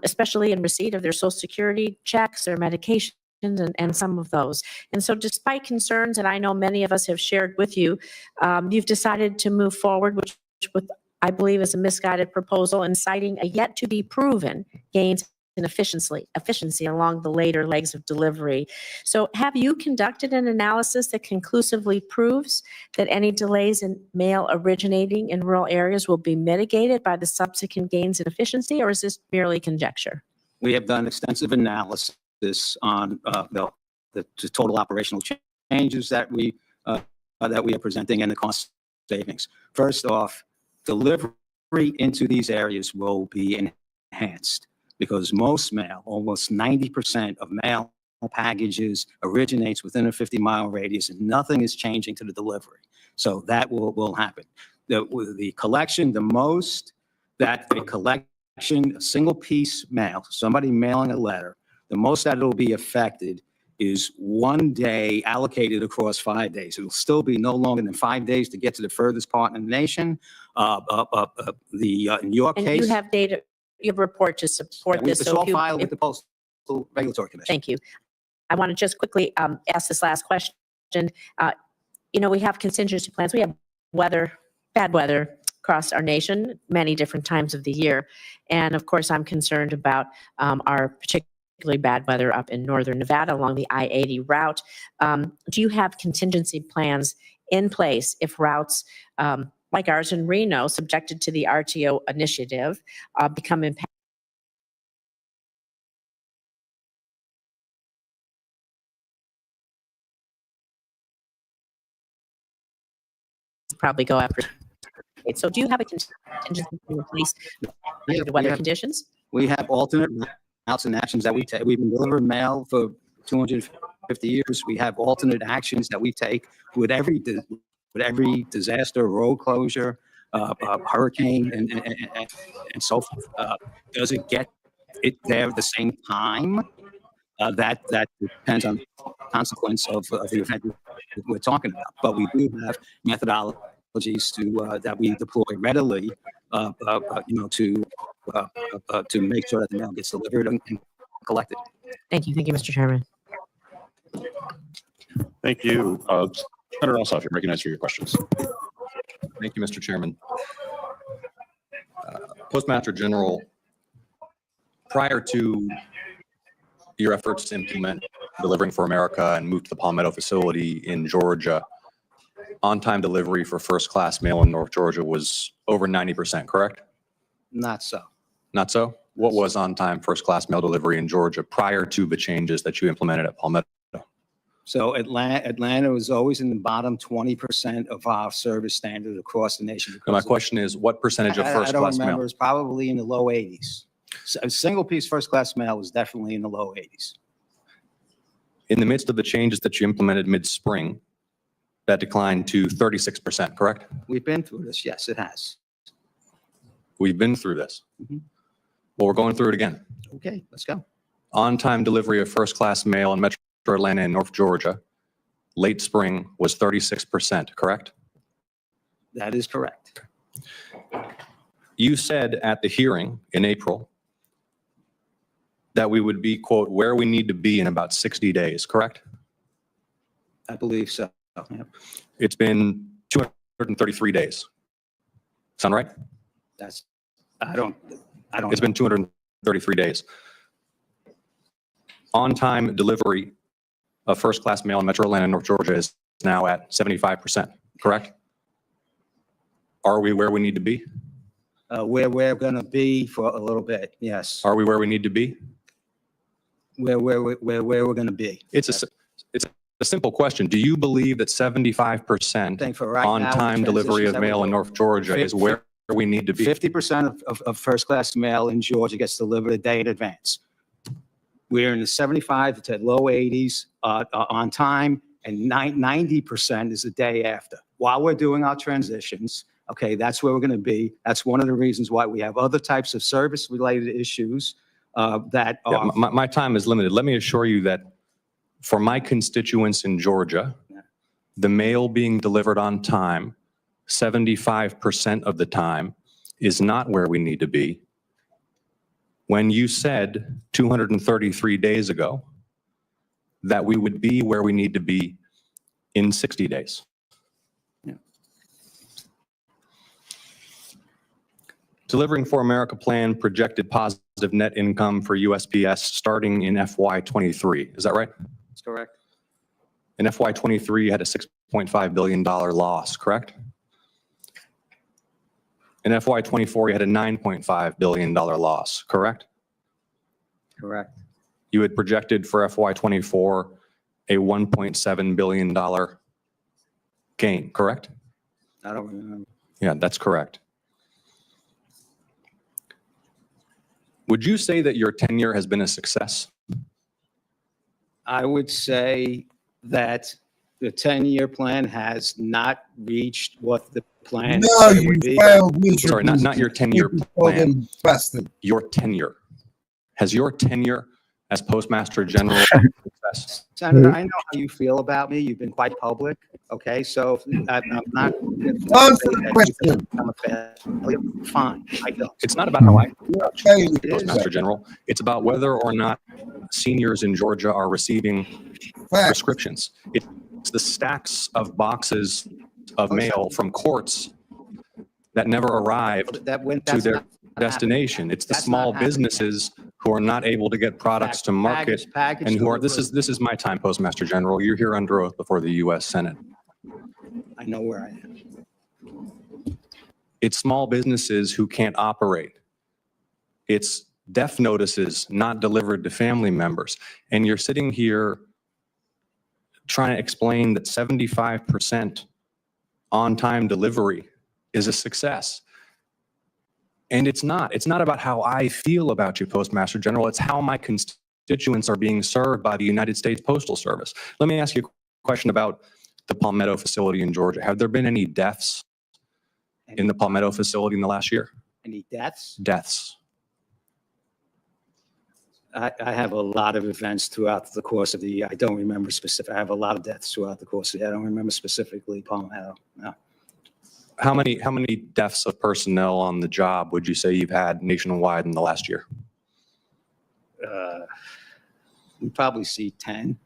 especially in receipt of their Social Security checks, their medications, and some of those. And so despite concerns that I know many of us have shared with you, you've decided to move forward, which I believe is a misguided proposal, and citing a yet to be proven gains in efficiency along the later legs of delivery. So have you conducted an analysis that conclusively proves that any delays in mail originating in rural areas will be mitigated by the subsequent gains in efficiency, or is this merely conjecture? We have done extensive analysis on the total operational changes that we are presenting and the cost savings. First off, delivery into these areas will be enhanced, because most mail, almost 90% of mail packages originates within a 50-mile radius, and nothing is changing to the delivery. So that will happen. The collection, the most that a collection, a single piece mail, somebody mailing a letter, the most that it'll be affected is 1 day allocated across 5 days. It'll still be no longer than 5 days to get to the furthest part in the nation. In your and case, you have data, you have a report to support this. It's all filed with the Postal Regulatory Commission. Thank you. I want to just quickly ask this last question. We have contingency plans. We have bad weather across our nation, many different times of the year. And of course, I'm concerned about our particularly bad weather up in northern Nevada along the I-80 route. Do you have contingency plans in place if routes like ours in Reno, subjected to the RTO initiative, become impacted? Probably go after. So do you have a contingency in place due to weather conditions? We have alternate routes and actions that we take. We've been delivering mail for 250 years. We have alternate actions that we take with every disaster, road closure, hurricane, and so forth. Does it get it there at the same time? That depends on the consequence of the event we're talking about. But we do have methodologies that we deploy readily, to make sure that the mail gets delivered and collected. Thank you, Mr. Chairman. Thank you. Senator Ossoff, you're recognized for your questions. Thank you, Mr. Chairman. Postmaster General, prior to your efforts to implement Delivering for America and move to the Palmetto facility in Georgia, on-time delivery for first-class mail in North Georgia was over 90%, correct? Not so. Not so? What was on-time first-class mail delivery in Georgia prior to the changes that you implemented at Palmetto? So Atlanta was always in the bottom 20% of our service standard across the nation. So my question is, what percentage of I don't first-class remember. mail? It's probably in the low 80s. So a single piece first-class mail was definitely in the low 80s. In the midst of the changes that you implemented mid-spring, that declined to 36%, correct? We've been through this. Yes, it has. We've been through this. Mhm. Well, we're going through it again. Okay, let's go. On-time delivery of first-class mail in Metro Atlanta and North Georgia, late spring was 36%, correct? That is correct. You said at the hearing in April that we would be, quote, where we need to be in about 60 days, correct? I believe so. Yep. It's been 233 days. Sound right? That's, I don't It's been 233 days. On-time delivery of first-class mail in Metro Atlanta and North Georgia is now at 75%, correct? Are we where we need to be? Where we're going to be for a little bit, yes. Are we where we need to be? Where we're going to be. It's a simple question. Do you believe that 75% For right now, on-time the delivery of transitions that mail we're in doing. North Georgia is where we need to be? 50% of first-class mail in Georgia gets delivered a day in advance. We're in the 75 to low 80s on time, and 90% is the day after. While we're doing our transitions, okay, that's where we're going to be. That's one of the reasons why we have other types of service-related issues that are. Yeah, my time is limited. Let me assure you that for my constituents in Georgia, the mail being delivered on time, 75% of the time, is not where we need to be. When you said 233 days ago that we would be where we need to be in 60 days. Yeah. Delivering for America plan projected positive net income for USPS starting in FY23. Is that right? That's correct. In FY23, you had a $6.5 billion loss, correct? In FY24, you had a $9.5 billion loss, correct? Correct. You had projected for FY24 a $1.7 billion gain, correct? I don't remember. Yeah, that's correct. Would you say that your tenure has been a success? I would say that the 10-year plan has not reached what the plan No, said it you would be. failed miserably. Sorry, not your 10-year plan. Bastard. Your tenure. Has your tenure as Postmaster General been a success? Senator, I know how you feel about me. You've been quite public. Okay, so I'm not. Answer the question. I'm a failure. Fine, I don't. It's not about how I feel about you, It is. Postmaster General. It's about whether or not seniors in Georgia are receiving prescriptions. It's the stacks of boxes of mail from courts that never arrived to their destination. It's the small businesses who are not able to get products to market and who are, this is my time, Postmaster General. You're here under oath before the U.S. Senate. I know where I am. It's small businesses who can't operate. It's death notices not delivered to family members. And you're sitting here trying to explain that 75% on-time delivery is a success. And it's not. It's not about how I feel about you, Postmaster General. It's how my constituents are being served by the United States Postal Service. Let me ask you a question about the Palmetto facility in Georgia. Have there been any deaths in the Palmetto facility in the last year? Any deaths? Deaths. I have a lot of events throughout the course of the year. I don't remember specific. I have a lot of deaths throughout the course of the year. I don't remember specifically Palmetto. No. How many deaths of personnel on the job would you say you've had nationwide in the last year? We probably see 10.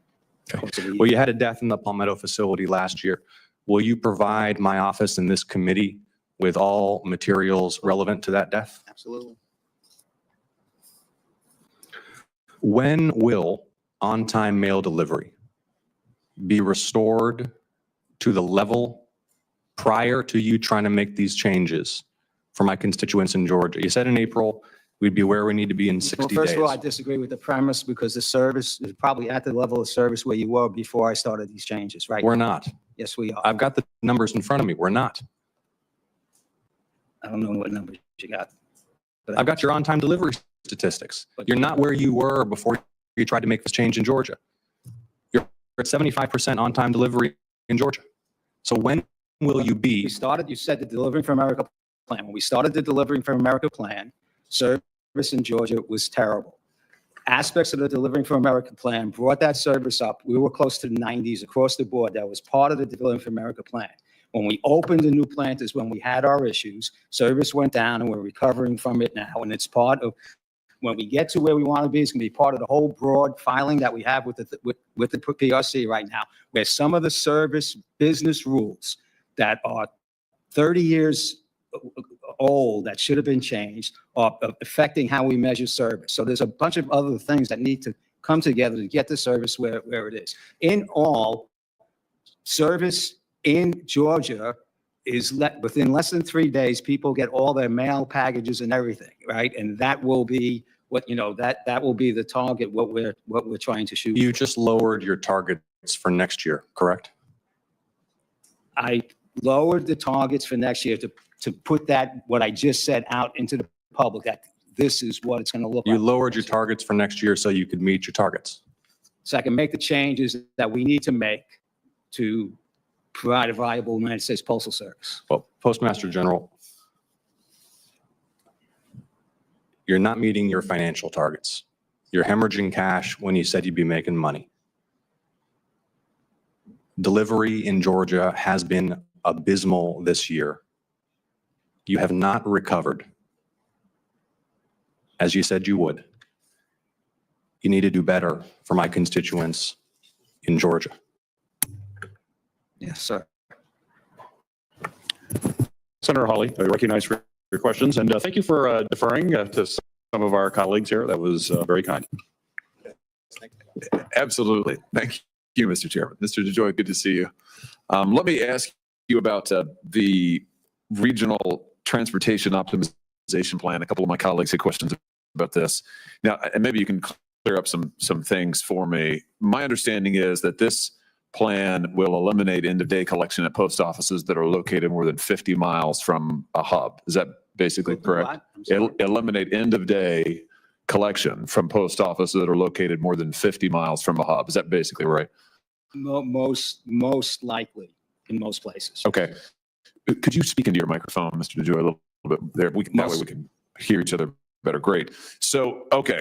Well, you had a death in the Palmetto facility last year. Will you provide my office and this committee with all materials relevant to that death? Absolutely. When will on-time mail delivery be restored to the level prior to you trying to make these changes for my constituents in Georgia? You said in April We'd be where we need to be in Well, 60 first days. of all, I disagree with the premise because the service is probably at the level of service where you were before I started these changes, right? We're not. Yes, we are. I've got the numbers in front of me. We're not. I don't know what numbers you got. But I've got your on-time delivery statistics. You're not where you were before you tried to make this change in Georgia. You're at 75% on-time delivery in Georgia. So when will you be? you said the Delivering for America plan. When we started the Delivering for America plan, service in Georgia was terrible. Aspects of the Delivering for America plan brought that service up. We were close to the 90s across the board. That was part of the Delivering for America plan. When we opened the new plant is when we had our issues. Service went down and we're recovering from it now. And it's part of, when we get to where we want to be, it's going to be part of the whole broad filing that we have with the PRC right now, where some of the service business rules that are 30 years old that should have been changed are affecting how we measure service. So there's a bunch of other things that need to come together to get the service where it is. In all, service in Georgia is within less than 3 days, people get all their mail packages and everything, right? And that will be what, that will be the target, what we're trying to shoot. You just lowered your targets for next year, correct? I lowered the targets for next year to put that, what I just said, out into the public, that this is what it's going to look like. You lowered your targets for next year so you could meet your targets. So I can make the changes that we need to make to provide a viable United States Postal Service. Well, Postmaster General, you're not meeting your financial targets. You're hemorrhaging cash when you said you'd be making money. Delivery in Georgia has been abysmal this year. You have not recovered as you said you would. You need to do better for my constituents in Georgia. Yes, sir. Senator Hawley, I recognize for your questions, and thank you for deferring to some of our colleagues here. That was very kind. Absolutely. Thank you, Mr. Chairman. Mr. DeJoy, good to see you. Let me ask you about the regional transportation optimization plan. A couple of my colleagues had questions about this. Now, and maybe you can clear up some things for me. My understanding is that this plan will eliminate end-of-day collection at post offices that are located more than 50 miles from a hub. Is that basically correct? Eliminate end-of-day collection from post offices that are located more than 50 miles from a hub. Is that basically right? Most likely in most places. Okay. Could you speak into your microphone, Mr. DeJoy, a little bit there? That way we can hear each other better. Great. So, okay.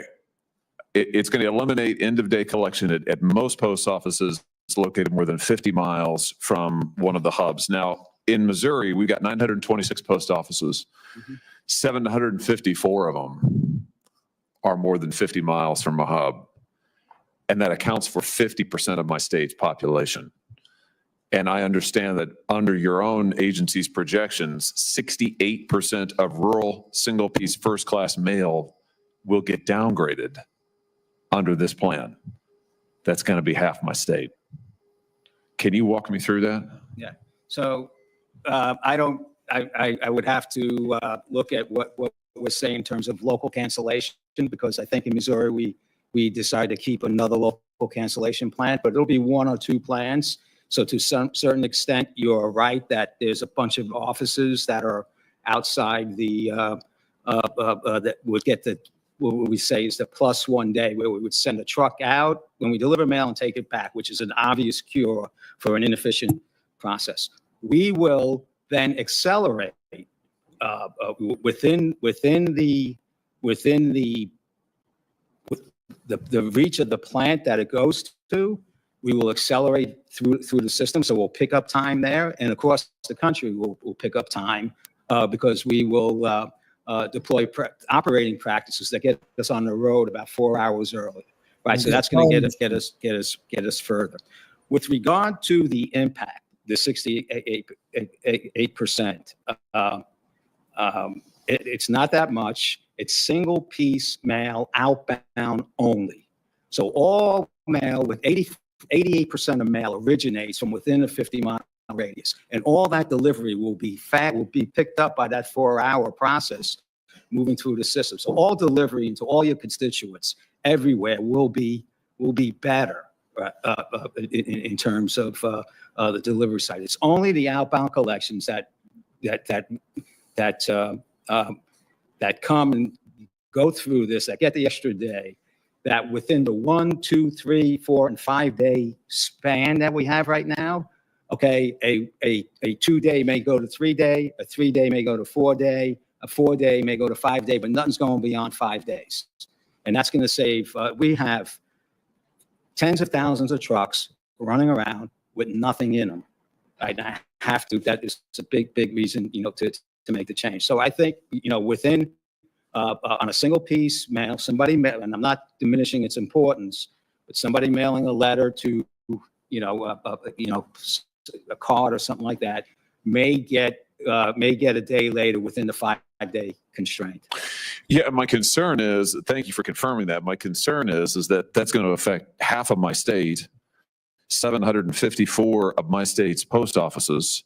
It's going to eliminate end-of-day collection at most post offices located more than 50 miles from one of the hubs. Now, in Missouri, we've got 926 post offices. 754 of them are more than 50 miles from a hub. And that accounts for 50% of my state's population. And I understand that under your own agency's projections, 68% of rural single-piece first-class mail will get downgraded under this plan. That's going to be half my state. Can you walk me through that? Yeah. So I would have to look at what we're saying in terms of local cancellation, because I think in Missouri we decided to keep another local cancellation plan, but it'll be one or two plans. So to some certain extent, you're right that there's a bunch of offices that are outside the that would get the what we say is the plus 1 day, where we would send a truck out when we deliver mail and take it back, which is an obvious cure for an inefficient process. We will then accelerate within the reach of the plant that it goes to. We will accelerate through the system, so we'll pick up time there, and across the country we'll pick up time because we will deploy operating practices that get us on the road about 4 hours early, right? So that's going to get us further. With regard to the impact, the 68%, it's not that much. It's single piece mail outbound only. So all mail with 88% of mail originates from within a 50-mile radius, and all that delivery will be picked up by that 4-hour process moving through the system. So all delivery to all your constituents everywhere will be better in terms of the delivery side. It's only the outbound collections that come and go through this, that get the extra day, that within the 1, 2, 3, 4, and 5 day span that we have right now, okay, a 2 day may go to 3 day, a 3 day may go to 4 day, a 4 day may go to 5 day, but nothing's going beyond 5 days. And that's going to save, we have tens of thousands of trucks running around with nothing in them. I have to, that is a big reason, to make the change. So I think, within, on a single piece mail, and I'm not diminishing its importance, but somebody mailing a letter to, a card or something like that may get a day later within the 5 day constraint. Yeah, my concern is, thank you for confirming that. My concern is that that's going to affect half of my state, 754 of my state's post offices.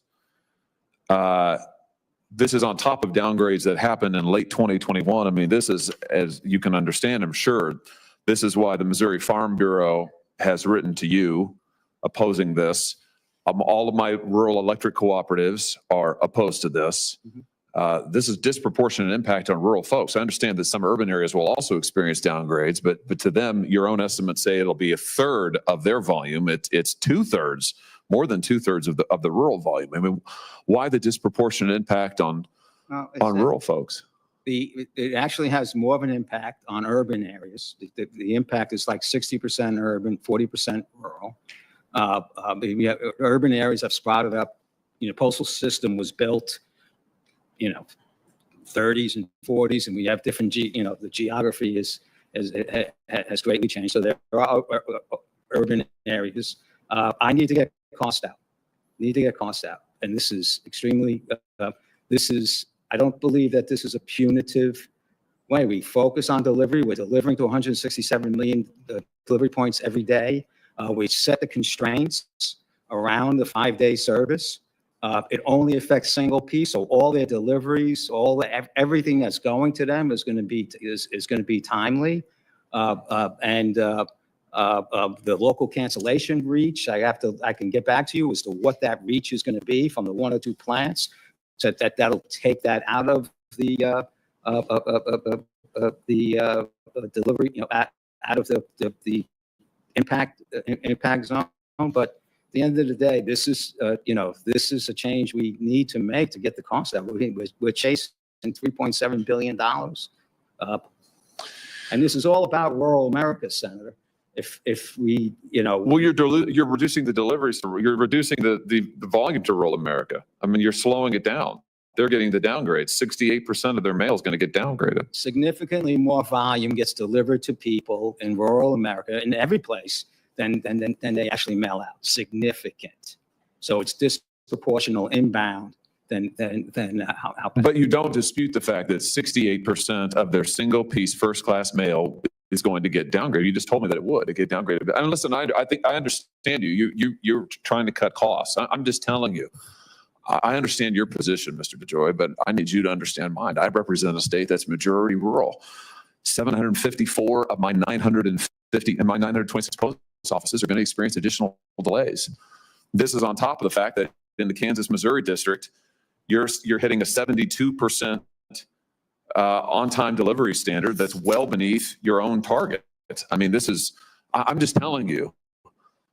This is on top of downgrades that happened in late 2021. I mean, this is, as you can understand, I'm sure, this is why the Missouri Farm Bureau has written to you opposing this. All of my rural electric cooperatives are opposed to this. This is disproportionate impact on rural folks. I understand that some urban areas will also experience downgrades, but to them, your own estimates say it'll be a third of their volume. It's 2/3, more than 2/3 of the rural volume. I mean, why the disproportionate impact on rural folks? It actually has more of an impact on urban areas. The impact is like 60% urban, 40% rural. Urban areas have sprouted up. Postal system was built, 30s and 40s, and we have different, the geography has greatly changed. So there are urban areas. I need to get cost out. And this is extremely, I don't believe that this is a punitive way. We focus on delivery. We're delivering to 167 million delivery points every day. We set the constraints around the 5 day service. It only affects single piece, so all their deliveries, everything that's going to them is going to be timely. The local cancellation reach, I can get back to you as to what that reach is going to be from the 1 or 2 plants, so that'll take that out of the delivery, out of the impact zone. But at the end of the day, this is a change we need to make to get the cost out. We're chasing $3.7 billion. And this is all about rural America, Senator. If we, Well, you're reducing the deliveries, you're reducing the volume to rural America. I mean, you're slowing it down. They're getting the downgrades. 68% of their mail is going to get downgraded. Significantly more volume gets delivered to people in rural America, in every place, than they actually mail out. Significant. So it's disproportional inbound than outbound. But you don't dispute the fact that 68% of their single piece first class mail is going to get downgraded. You just told me that it would get downgraded. And listen, I think I understand you. You're trying to cut costs. I'm just telling you. I understand your position, Mr. DeJoy, but I need you to understand mine. I represent a state that's majority rural. 754 of my 950 and my 926 post offices are going to experience additional delays. This is on top of the fact that in the Kansas-Missouri district, you're hitting a 72% on-time delivery standard that's well beneath your own target. I mean, I'm just telling you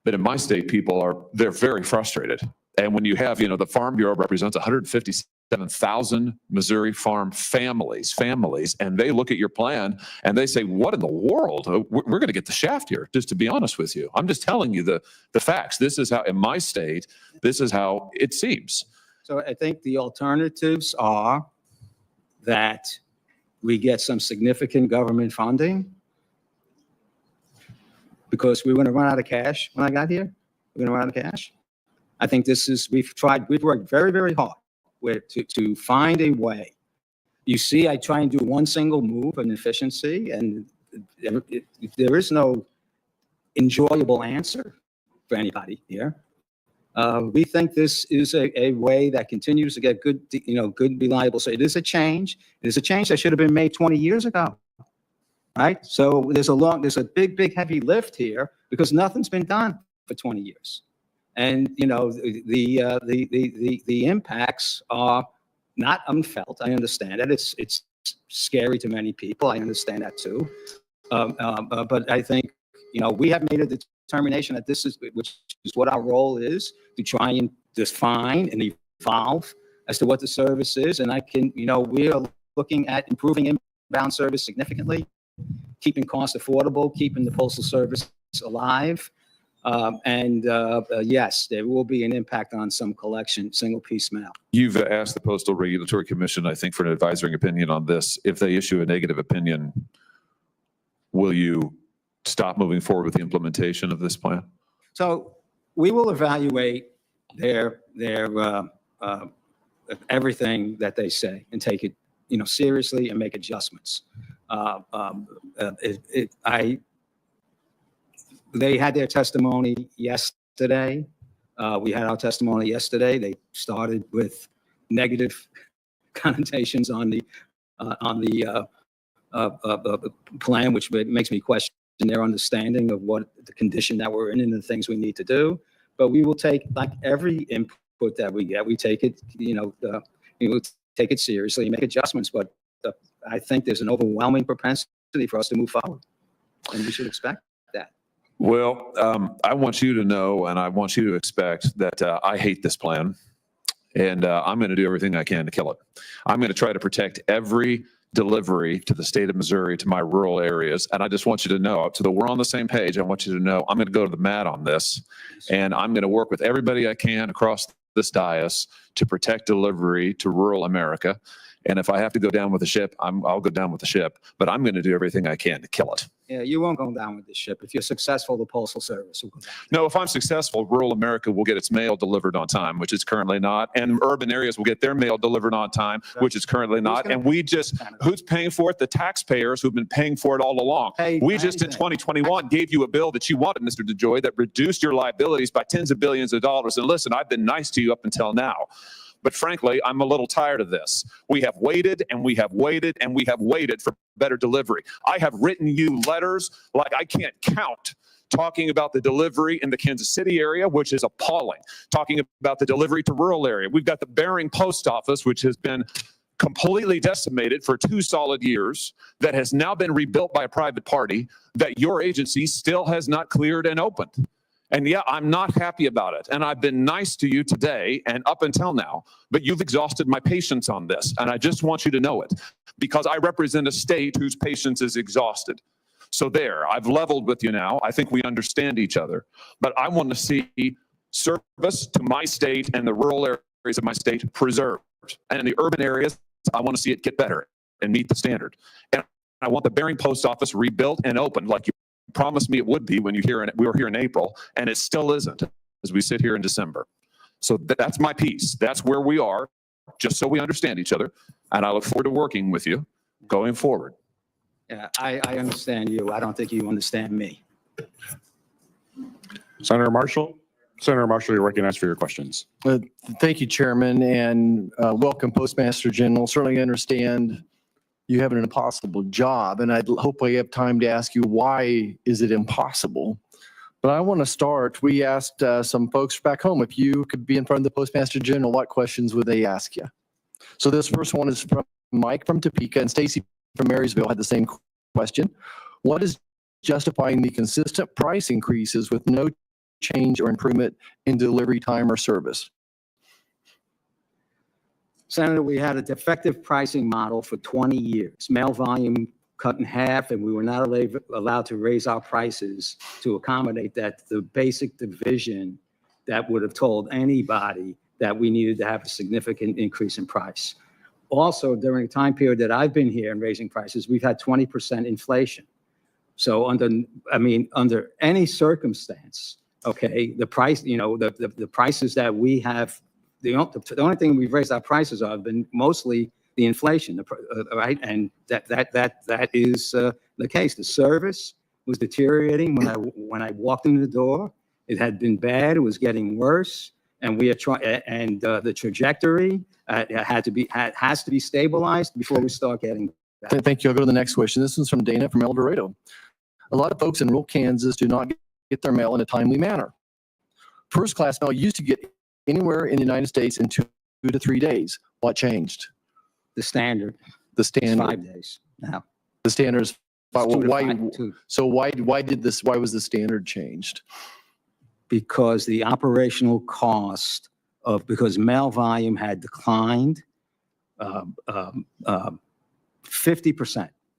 that in my state, they're very frustrated. And when you have, the Farm Bureau represents 157,000 Missouri farm families, and they look at your plan and they say, what in the world? We're going to get the shaft here, just to be honest with you. I'm just telling you the facts. This is how, in my state, this is how it seems. So I think the alternatives are that we get some significant government funding, because we're going to run out of cash when I got here. We're going to run out of cash. I think we've worked very, very hard to find a way. You see, I try and do one single move in efficiency, and there is no enjoyable answer for anybody here. We think this is a way that continues to get good, good, reliable. So it is a change. It is a change that should have been made 20 years ago, right? So there's a big, heavy lift here because nothing's been done for 20 years. And, the impacts are not unfelt. I understand that. It's scary to many people. I understand that too. But I think, we have made a determination that which is what our role is, to try and define and evolve as to what the service is. And we are looking at improving inbound service significantly, keeping costs affordable, keeping the Postal Service alive. Yes, there will be an impact on some collection, single piece mail. You've asked the Postal Regulatory Commission, I think, for an advisory opinion on this. If they issue a negative opinion, will you stop moving forward with the implementation of this plan? So we will evaluate their everything that they say and take it, seriously and make adjustments. They had their testimony yesterday. We had our testimony yesterday. They started with negative connotations on the plan, which makes me question their understanding of what the condition that we're in and the things we need to do. But we will take, like every input that we get, we take it, we'll take it seriously and make adjustments. But I think there's an overwhelming propensity for us to move forward, and we should expect that. Well, I want you to know, and I want you to expect that I hate this plan, and I'm going to do everything I can to kill it. I'm going to try to protect every delivery to the state of Missouri, to my rural areas. And I just want you to know, so that we're on the same page, I want you to know I'm going to go to the mat on this, and I'm going to work with everybody I can across this dais to protect delivery to rural America. And if I have to go down with the ship, I'll go down with the ship, but I'm going to do everything I can to kill it. Yeah, you won't go down with the ship. If you're successful, the Postal Service will go down. No, if I'm successful, rural America will get its mail delivered on time, which is currently not. And urban areas will get their mail delivered on time, which is currently not. And who's paying for it? The taxpayers who've been paying for it all along. We just in 2021 gave you a bill that you wanted, Mr. DeJoy, that reduced your liabilities by tens of billions of dollars. And listen, I've been nice to you up until now. But frankly, I'm a little tired of this. We have waited and we have waited and we have waited for better delivery. I have written you letters like I can't count, talking about the delivery in the Kansas City area, which is appalling, talking about the delivery to rural area. We've got the Bering Post Office, which has been completely decimated for 2 solid years, that has now been rebuilt by a private party that your agency still has not cleared and opened. And yeah, I'm not happy about it. And I've been nice to you today and up until now, but you've exhausted my patience on this. And I just want you to know it, because I represent a state whose patience is exhausted. So there, I've leveled with you now. I think we understand each other, but I want to see service to my state and the rural areas of my state preserved. And in the urban areas, I want to see it get better and meet the standard. And I want the Bering Post Office rebuilt and opened like you promised me it would be when we were here in April, and it still isn't as we sit here in December. So that's my piece. That's where we are, just so we understand each other. And I look forward to working with you going forward. Yeah, I understand you. I don't think you understand me. Senator Marshall, you're recognized for your questions. Thank you, Chairman, and welcome, Postmaster General. Certainly understand you have an impossible job, and I hope I have time to ask you, why is it impossible? But I want to start, we asked some folks back home, if you could be in front of the Postmaster General, what questions would they ask you? So this first one is from Mike from Topeka, and Stacy from Marysville had the same question. What is justifying the consistent price increases with no change or improvement in delivery time or service? Senator, we had a defective pricing model for 20 years. Mail volume cut in half, and we were not allowed to raise our prices to accommodate that. The basic division that would have told anybody that we needed to have a significant increase in price. Also, during the time period that I've been here and raising prices, we've had 20% inflation. So under any circumstance, okay, the price, the prices that we have, the only thing we've raised our prices on have been mostly the inflation, right? And that is the case. The service was deteriorating when I walked into the door. It had been bad. It was getting worse. And we are trying, and the trajectory has to be stabilized before we start getting back. Thank you. I'll go to the next question. This one's from Dana from El Dorado. A lot of folks in rural Kansas do not get their mail in a timely manner. First class mail used to get anywhere in the United States in 2 to 3 days. What changed? The standard. The It's standard. 5 days now. The standard is It's 2 to why? 5 2. So why was the standard changed? Because the operational cost because mail volume had declined 50%,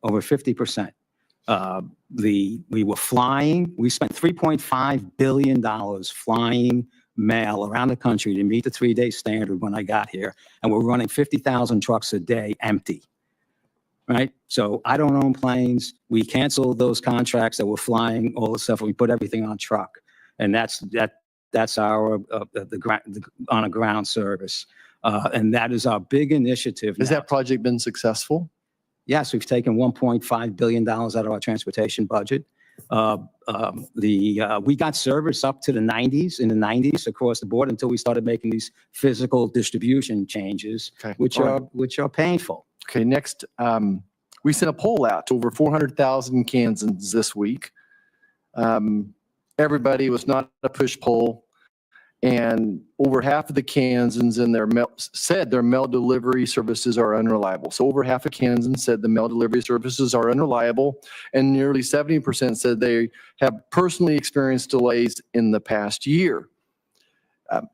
over 50%. We were flying, we spent $3.5 billion flying mail around the country to meet the 3-day standard when I got here. And we're running 50,000 trucks a day empty, right? So I don't own planes. We canceled those contracts that were flying all the stuff. We put everything on truck. And that's our on a ground service. And that is our big initiative. Has that project been successful? Yes, we've taken $1.5 billion out of our transportation budget. We got service up to in the 90s across the board until we started making these physical distribution changes, which are painful. Okay, next, we sent a poll out to over 400,000 Kansans this week. Everybody was not a push poll. And over half of the Kansans said their mail delivery services are unreliable. So over half of Kansans said the mail delivery services are unreliable, and nearly 70% said they have personally experienced delays in the past year.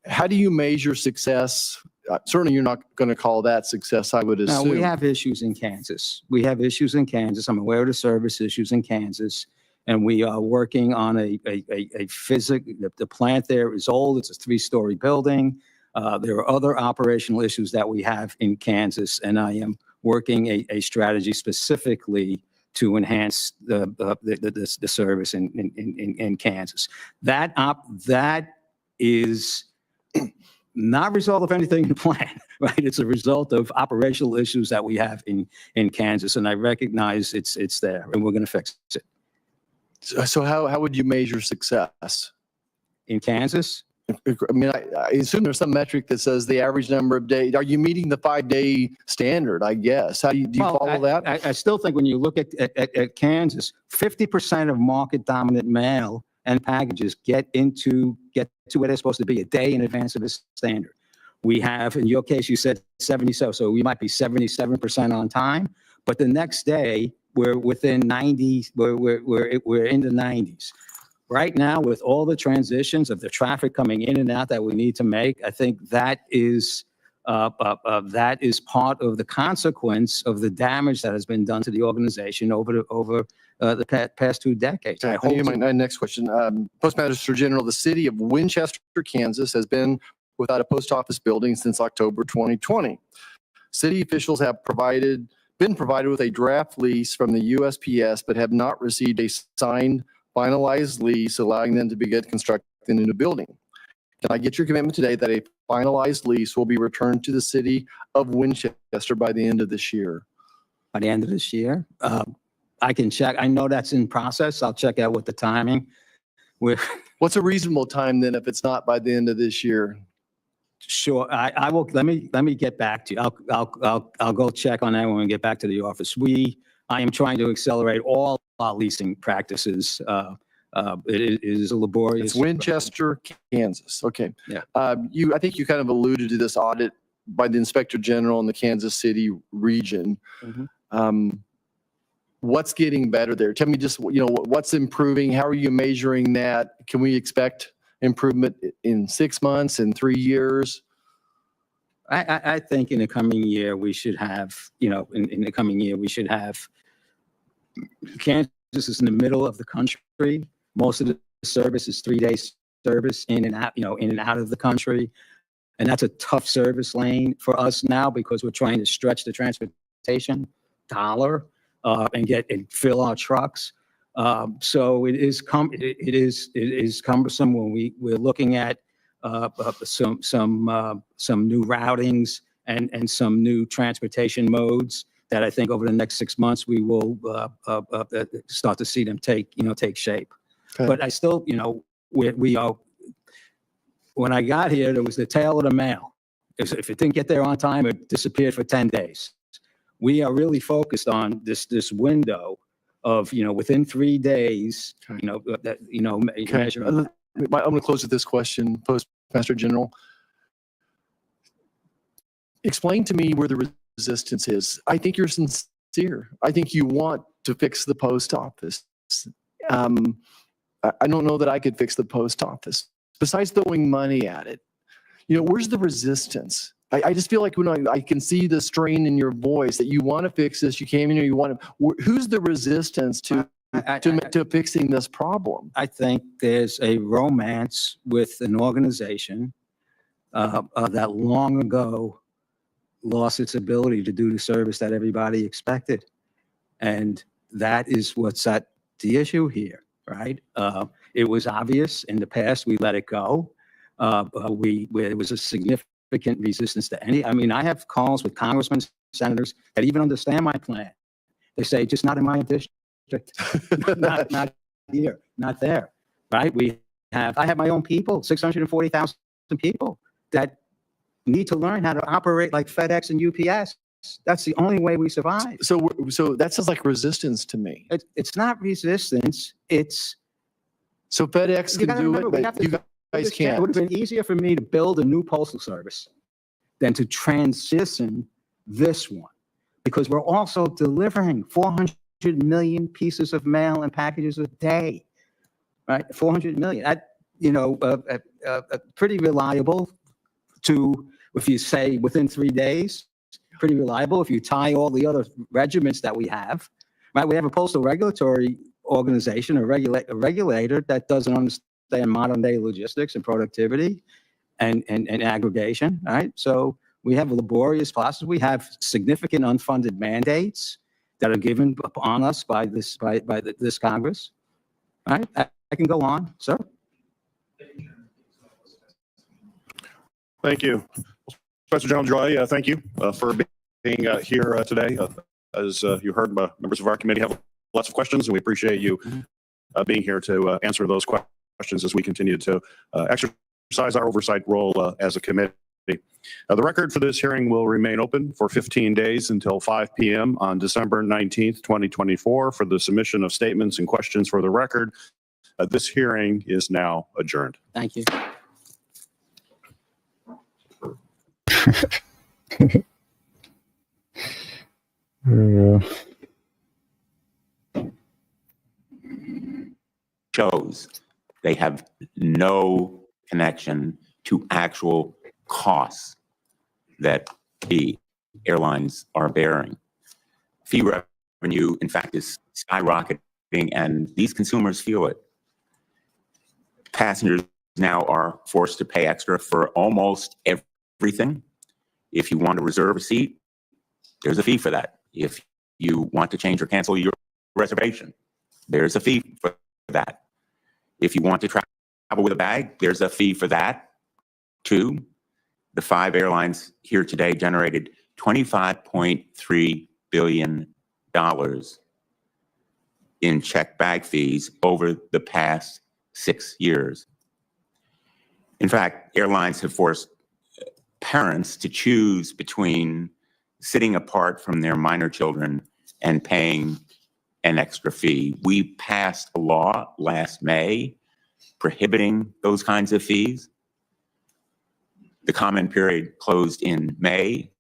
How do you measure success? Certainly, you're not going to call that success, I would assume. No, we have issues in Kansas. I'm aware of the service issues in Kansas. And we are working on a the plant there is old. It's a 3-story building. There are other operational issues that we have in Kansas, and I am working a strategy specifically to enhance the service in Kansas. That is not a result of anything in the plan, right? It's a result of operational issues that we have in Kansas, and I recognize it's there, and we're going to fix it. So how would you measure success? In Kansas? I mean, I assume there's some metric that says the average number of days. Are you meeting the 5-day standard, I guess? How do you follow that? I still think when you look at Kansas, 50% of market dominant mail and packages get to where they're supposed to be a day in advance of the standard. We have, in your case, you said 77, so we might be 77% on time, but the next day, we're within 90, we're in the 90s. Right now, with all the transitions of the traffic coming in and out that we need to make, I think that is part of the consequence of the damage that has been done to the organization over the past 2 decades. Okay, my next question. Postmaster General, the city of Winchester, Kansas has been without a post office building since October 2020. City officials have been provided with a draft lease from the USPS, but have not received a signed, finalized lease allowing them to begin constructing a new building. Can I get your commitment today that a finalized lease will be returned to the city of Winchester by the end of this year? By the end of this year? I can check. I know that's in process. I'll check out what the timing. What's a reasonable time then if it's not by the end of this year? Sure, I will. Let me get back to you. I'll go check on that when we get back to the office. I am trying to accelerate all our leasing practices. It is a laborious. It's Winchester, Kansas. Okay. Yeah. I think you kind of alluded to this audit by the Inspector General in the Kansas City region. Mm-hmm. What's getting better there? Tell me just what's improving. How are you measuring that? Can we expect improvement in 6 months, in 3 years? I think in the coming year we should have, in the coming year we should have. Kansas is in the middle of the country. Most of the service is 3-day service in and out, in and out of the country, and that's a tough service lane for us now because we're trying to stretch the transportation dollar and fill our trucks. So it is cumbersome when we're looking at some new routings and some new transportation modes that I think over the next 6 months we will start to see them take shape. Okay. But I still, we are when I got here, there was the tail of the mail. If it didn't get there on time, it disappeared for 10 days. We are really focused on this window of, within 3 days, Okay. measure. I'm going to close with this question, Postmaster General. Explain to me where the resistance is. I think you're sincere. I think you want to fix the post office. I don't know that I could fix the post office. Besides throwing money at it, where's the resistance? I just feel like when I can see the strain in your voice that you want to fix this, you came in here, you want to. Who's the resistance to fixing this problem? I think there's a romance with an organization that long ago lost its ability to do the service that everybody expected. And that is what's at the issue here, right? It was obvious in the past, we let it go. There was a significant resistance to I have calls with congressmen, senators that even understand my plan. They say, just not in my district, not here, not there, right? I have my own people, 640,000 people that need to learn how to operate like FedEx and UPS. That's the only way we survive. So that sounds like resistance to me. It's not resistance. It's so FedEx can do it, but you guys can't. It would have been easier for me to build a new postal service than to transition this one, because we're also delivering 400 million pieces of mail and packages a day, right? 400 million. Pretty reliable. If you say within 3 days, pretty reliable. If you tie all the other regiments that we have, right? We have a postal regulatory organization, a regulator that doesn't understand modern day logistics and productivity and aggregation, right? So we have a laborious process. We have significant unfunded mandates that are given upon us by this Congress, right? I can go on, sir. Thank you. Professor General Joy, thank you for being here today. As you heard, members of our committee have lots of questions, and we appreciate you being here to answer those questions as we continue to exercise our oversight role as a committee. The record for this hearing will remain open for 15 days until 5 p.m. on December 19th, 2024 for the submission of statements and questions for the record. This hearing is now adjourned. Thank you. Shows they have no connection to actual costs that the airlines are bearing. Fee revenue, in fact, is skyrocketing, and these consumers feel it. Passengers now are forced to pay extra for almost everything. If you want to reserve a seat, there's a fee for that. If you want to change or cancel your reservation, there's a fee for that. If you want to travel with a bag, there's a fee for that too. The 5 airlines here today generated $25.3 billion in checked bag fees over the past 6 years. In fact, airlines have forced parents to choose between sitting apart from their minor children and paying an extra fee. We passed a law last May prohibiting those kinds of fees. The comment period closed in May,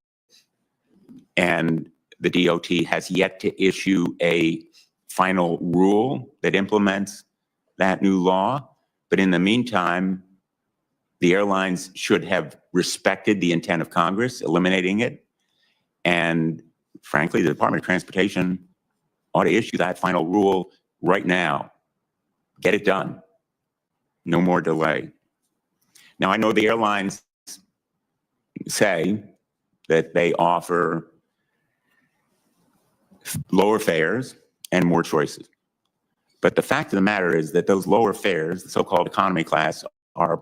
and the DOT has yet to issue a final rule that implements that new law. But in the meantime, the airlines should have respected the intent of Congress, eliminating it. And frankly, the Department of Transportation ought to issue that final rule right now. Get it done. No more delay. Now, I know the airlines say that they offer lower fares and more choices. But the fact of the matter is that those lower fares, the so-called economy class, are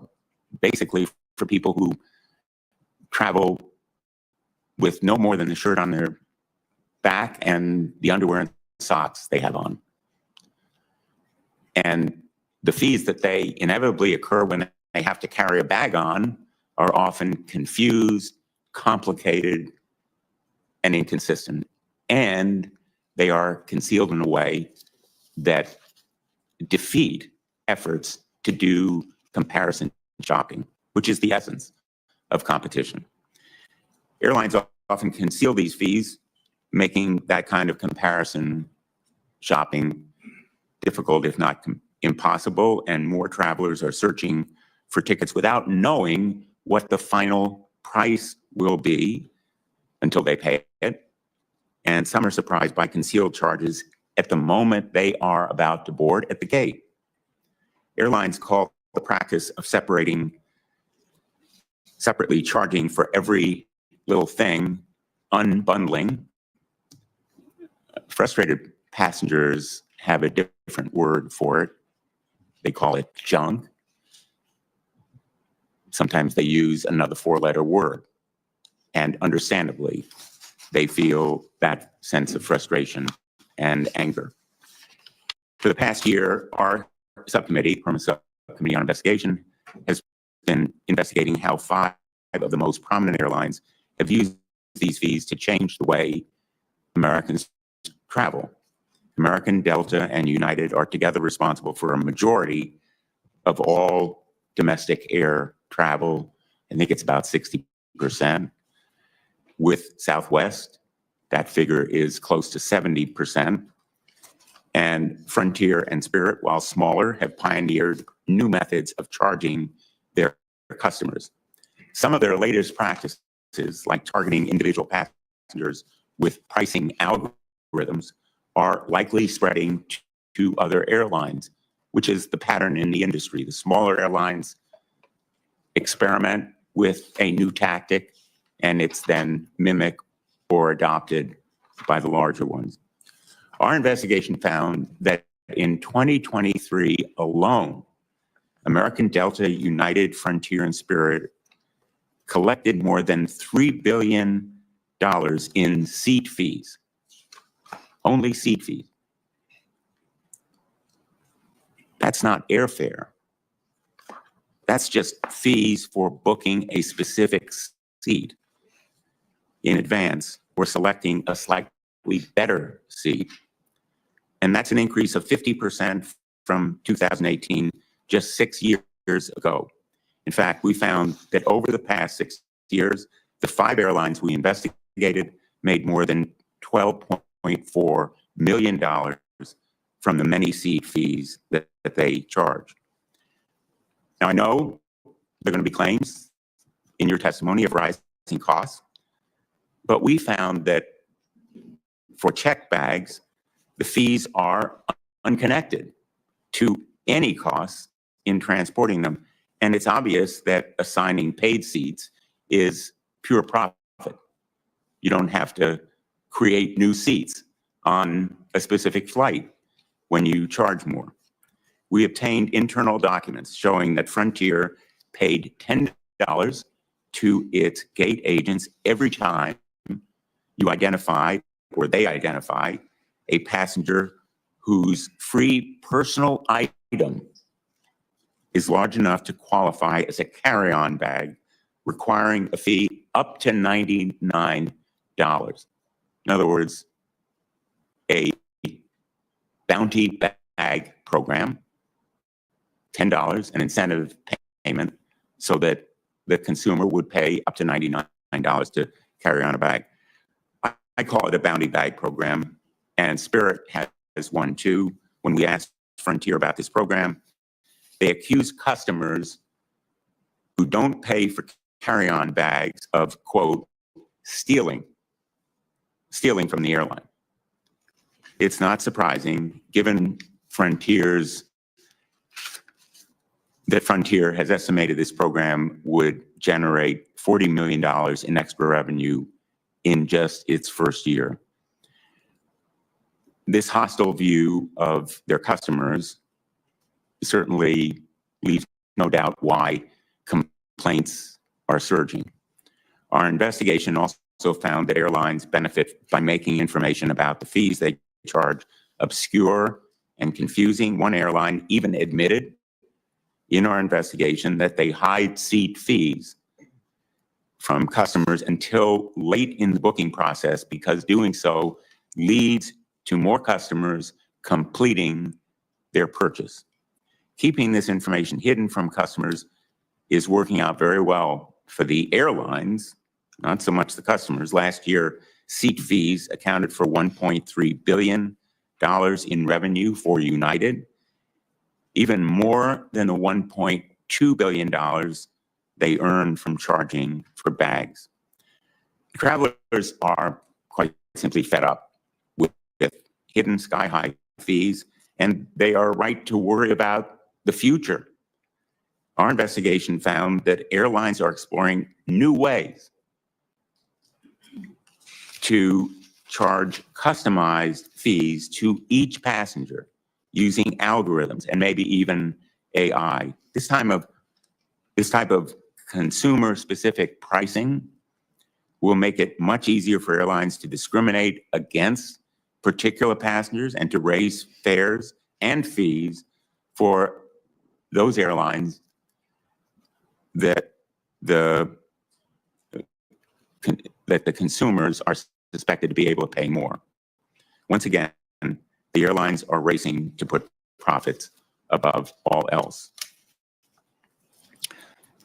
basically for people who travel with no more than the shirt on their back and the underwear and socks they have on. And the fees that they inevitably occur when they have to carry a bag on are often confused, complicated, and inconsistent. And they are concealed in a way that defeat efforts to do comparison shopping, which is the essence of competition. Airlines often conceal these fees, making that kind of comparison shopping difficult, if not impossible, and more travelers are searching for tickets without knowing what the final price will be until they pay it. And some are surprised by concealed charges at the moment they are about to board at the gate. Airlines call the practice of separately charging for every little thing unbundling. Frustrated passengers have a different word for it. They call it junk. Sometimes they use another four-letter word. And understandably, they feel that sense of frustration and anger. For the past year, our subcommittee, Permanent Subcommittee on Investigation, has been investigating how 5 of the most prominent airlines have used these fees to change the way Americans travel. American, Delta, and United are together responsible for a majority of all domestic air travel. I think it's about 60%. With Southwest, that figure is close to 70%. And Frontier and Spirit, while smaller, have pioneered new methods of charging their customers. Some of their latest practices, like targeting individual passengers with pricing algorithms, are likely spreading to other airlines, which is the pattern in the industry. The smaller airlines experiment with a new tactic, and it's then mimicked or adopted by the larger ones. Our investigation found that in 2023 alone, American, Delta, United, Frontier, and Spirit collected more than $3 billion in seat fees. Only seat fees. That's not airfare. That's just fees for booking a specific seat in advance or selecting a slightly better seat. And that's an increase of 50% from 2018, just 6 years ago. In fact, we found that over the past 6 years, the 5 airlines we investigated made more than $12.4 million from the many seat fees that they charge. Now, I know there are going to be claims in your testimony of rising costs, but we found that for checked bags, the fees are unconnected to any costs in transporting them. And it's obvious that assigning paid seats is pure profit. You don't have to create new seats on a specific flight when you charge more. We obtained internal documents showing that Frontier paid $10 to its gate agents every time you identify or they identify a passenger whose free personal item is large enough to qualify as a carry-on bag, requiring a fee up to $99. In other words, a bounty bag program, $10, an incentive payment, so that the consumer would pay up to $99 to carry on a bag. I call it a bounty bag program, and Spirit has one too. When we asked Frontier about this program, they accuse customers who don't pay for carry-on bags of, quote, stealing from the airline. It's not surprising, given that Frontier has estimated this program would generate $40 million in extra revenue in just its first year. This hostile view of their customers certainly leaves no doubt why complaints are surging. Our investigation also found that airlines benefit by making information about the fees they charge obscure and confusing. One airline even admitted in our investigation that they hide seat fees from customers until late in the booking process, because doing so leads to more customers completing their purchase. Keeping this information hidden from customers is working out very well for the airlines, not so much the customers. Last year, seat fees accounted for $1.3 billion in revenue for United, even more than the $1.2 billion they earned from charging for bags. Travelers are quite simply fed up with hidden sky-high fees, and they are right to worry about the future. Our investigation found that airlines are exploring new ways to charge customized fees to each passenger using algorithms and maybe even AI. This type of consumer-specific pricing will make it much easier for airlines to discriminate against particular passengers and to raise fares and fees for those airlines that the consumers are suspected to be able to pay more. Once again, the airlines are racing to put profits above all else.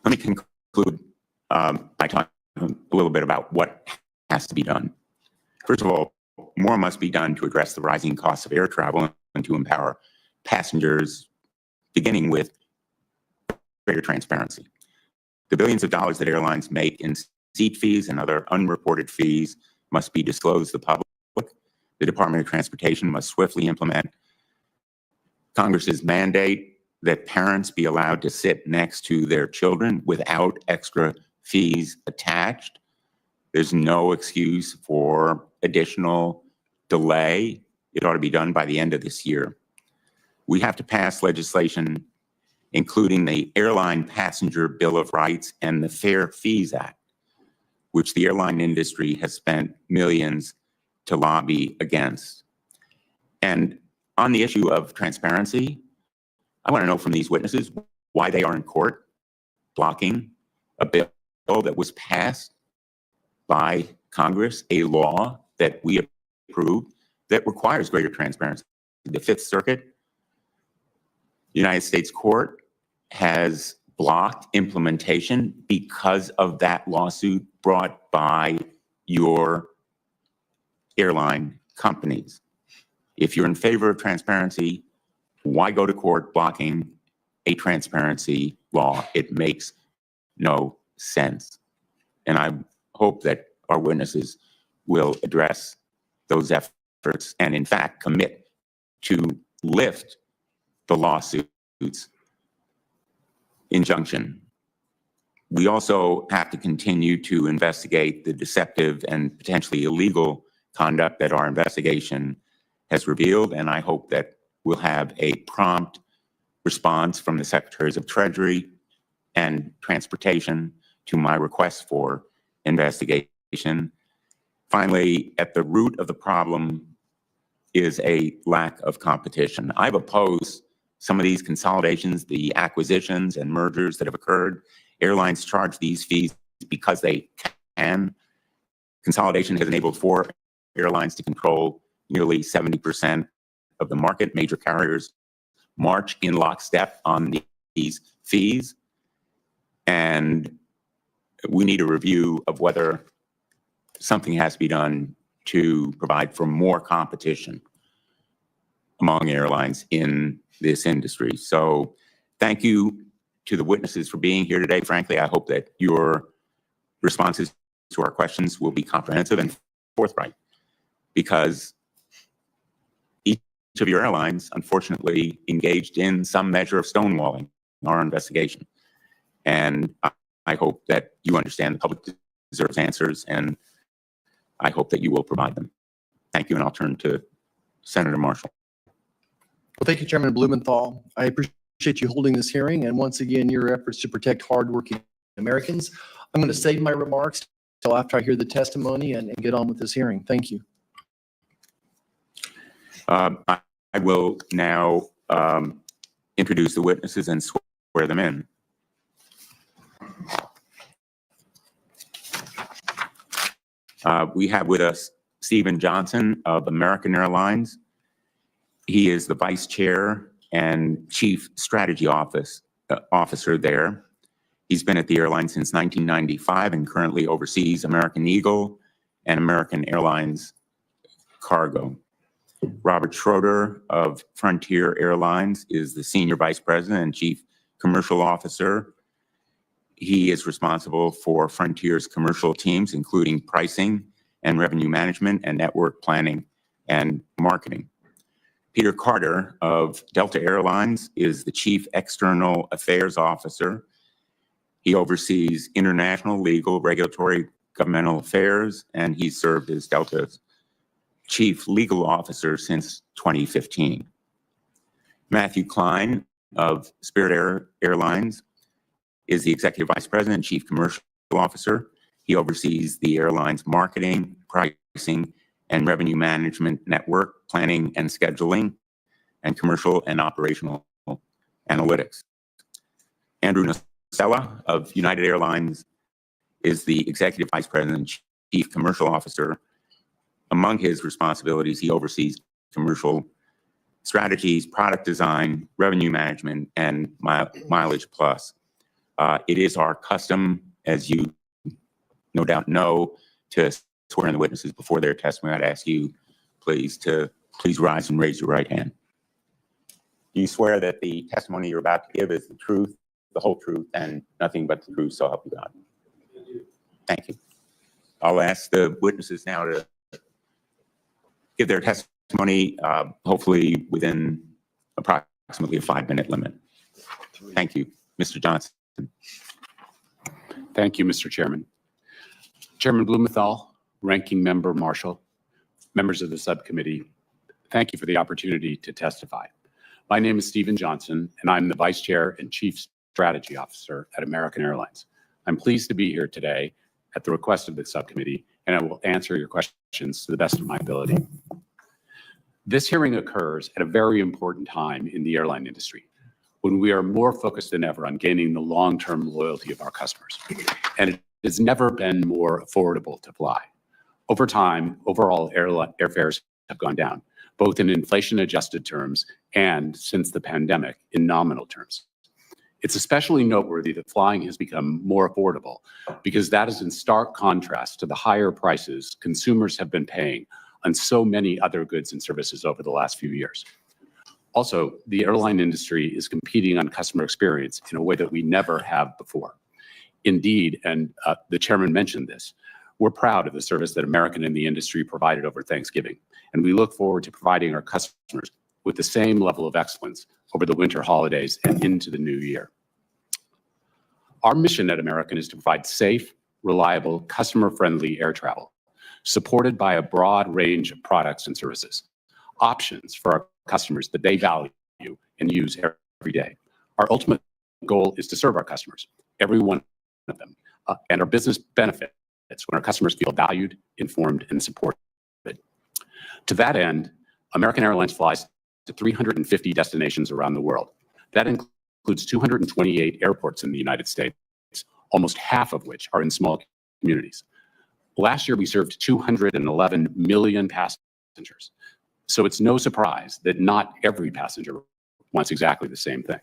Let me conclude by talking a little bit about what has to be done. First of all, more must be done to address the rising costs of air travel and to empower passengers, beginning with greater transparency. The billions of dollars that airlines make in seat fees and other unreported fees must be disclosed to the public. The Department of Transportation must swiftly implement Congress's mandate that parents be allowed to sit next to their children without extra fees attached. There's no excuse for additional delay. It ought to be done by the end of this year. We have to pass legislation including the Airline Passenger Bill of Rights and the Fair Fees Act, which the airline industry has spent millions to lobby against. And on the issue of transparency, I want to know from these witnesses why they are in court blocking a bill that was passed by Congress, a law that we approved that requires greater transparency. The Fifth Circuit, United States Court, has blocked implementation because of that lawsuit brought by your airline companies. If you're in favor of transparency, why go to court blocking a transparency law? It makes no sense. And I hope that our witnesses will address those efforts and, in fact, commit to lift the lawsuit's injunction. We also have to continue to investigate the deceptive and potentially illegal conduct that our investigation has revealed, and I hope that we'll have a prompt response from the Secretaries of Treasury and Transportation to my request for investigation. Finally, at the root of the problem is a lack of competition. I've opposed some of these consolidations, the acquisitions and mergers that have occurred. Airlines charge these fees because they can. Consolidation has enabled 4 airlines to control nearly 70% of the market. Major carriers march in lockstep on these fees. And we need a review of whether something has to be done to provide for more competition among airlines in this industry. So thank you to the witnesses for being here today. Frankly, I hope that your responses to our questions will be comprehensive and forthright, because each of your airlines, unfortunately, engaged in some measure of stonewalling our investigation. And I hope that you understand the public deserves answers, and I hope that you will provide them. Thank you, and I'll turn to Senator Marshall. Well, thank you, Chairman Blumenthal. I appreciate you holding this hearing, and once again, your efforts to protect hardworking Americans. I'm going to save my remarks till after I hear the testimony and get on with this hearing. Thank you. I will now introduce the witnesses and swear them in. We have with us Stephen Johnson of American Airlines. He is the Vice Chair and Chief Strategy Officer there. He's been at the airline since 1995 and currently oversees American Eagle and American Airlines Cargo. Robert Schroeder of Frontier Airlines is the Senior Vice President and Chief Commercial Officer. He is responsible for Frontier's commercial teams, including pricing and revenue management and network planning and marketing. Peter Carter of Delta Airlines is the Chief External Affairs Officer. He oversees international, legal, regulatory, governmental affairs, and he served as Delta's Chief Legal Officer since 2015. Matthew Klein of Spirit Airlines is the Executive Vice President and Chief Commercial Officer. He oversees the airline's marketing, pricing, and revenue management, network planning and scheduling, and commercial and operational analytics. Andrew Nocella of United Airlines is the Executive Vice President and Chief Commercial Officer. Among his responsibilities, he oversees commercial strategies, product design, revenue management, and Mileage Plus. It is our custom, as you no doubt know, to swear in the witnesses before their testimony. I'd ask you, please rise and raise your right hand. Do you swear that the testimony you're about to give is the truth, the whole truth, and nothing but the truth, so help you God? Thank you. I'll ask the witnesses now to give their testimony, hopefully within approximately a 5-minute limit. Thank you. Mr. Johnson. Thank you, Mr. Chairman. Chairman Blumenthal, Ranking Member Marshall, members of the subcommittee, thank you for the opportunity to testify. My name is Stephen Johnson, and I'm the Vice Chair and Chief Strategy Officer at American Airlines. I'm pleased to be here today at the request of the subcommittee, and I will answer your questions to the best of my ability. This hearing occurs at a very important time in the airline industry, when we are more focused than ever on gaining the long-term loyalty of our customers. And it has never been more affordable to fly. Over time, overall airfares have gone down, both in inflation-adjusted terms and, since the pandemic, in nominal terms. It's especially noteworthy that flying has become more affordable because that is in stark contrast to the higher prices consumers have been paying on so many other goods and services over the last few years. Also, the airline industry is competing on customer experience in a way that we never have before. Indeed, and the chairman mentioned this, we're proud of the service that American and the industry provided over Thanksgiving, and we look forward to providing our customers with the same level of excellence over the winter holidays and into the new year. Our mission at American is to provide safe, reliable, customer-friendly air travel, supported by a broad range of products and services, options for our customers that they value and use every day. Our ultimate goal is to serve our customers, every one of them, and our business benefits when our customers feel valued, informed, and supported. To that end, American Airlines flies to 350 destinations around the world. That includes 228 airports in the United States, almost half of which are in small communities. Last year, we served 211 million passengers. So it's no surprise that not every passenger wants exactly the same thing.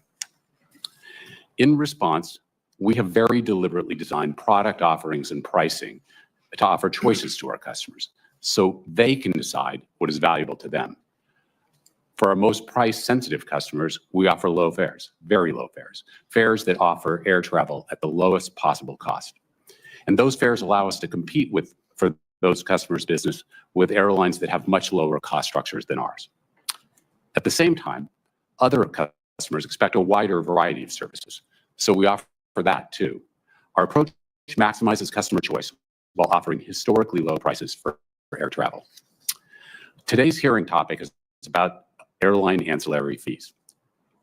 In response, we have very deliberately designed product offerings and pricing to offer choices to our customers so they can decide what is valuable to them. For our most price-sensitive customers, we offer low fares, very low fares, fares that offer air travel at the lowest possible cost. And those fares allow us to compete for those customers' business with airlines that have much lower cost structures than ours. At the same time, other customers expect a wider variety of services, so we offer that too. Our approach maximizes customer choice while offering historically low prices for air travel. Today's hearing topic is about airline ancillary fees.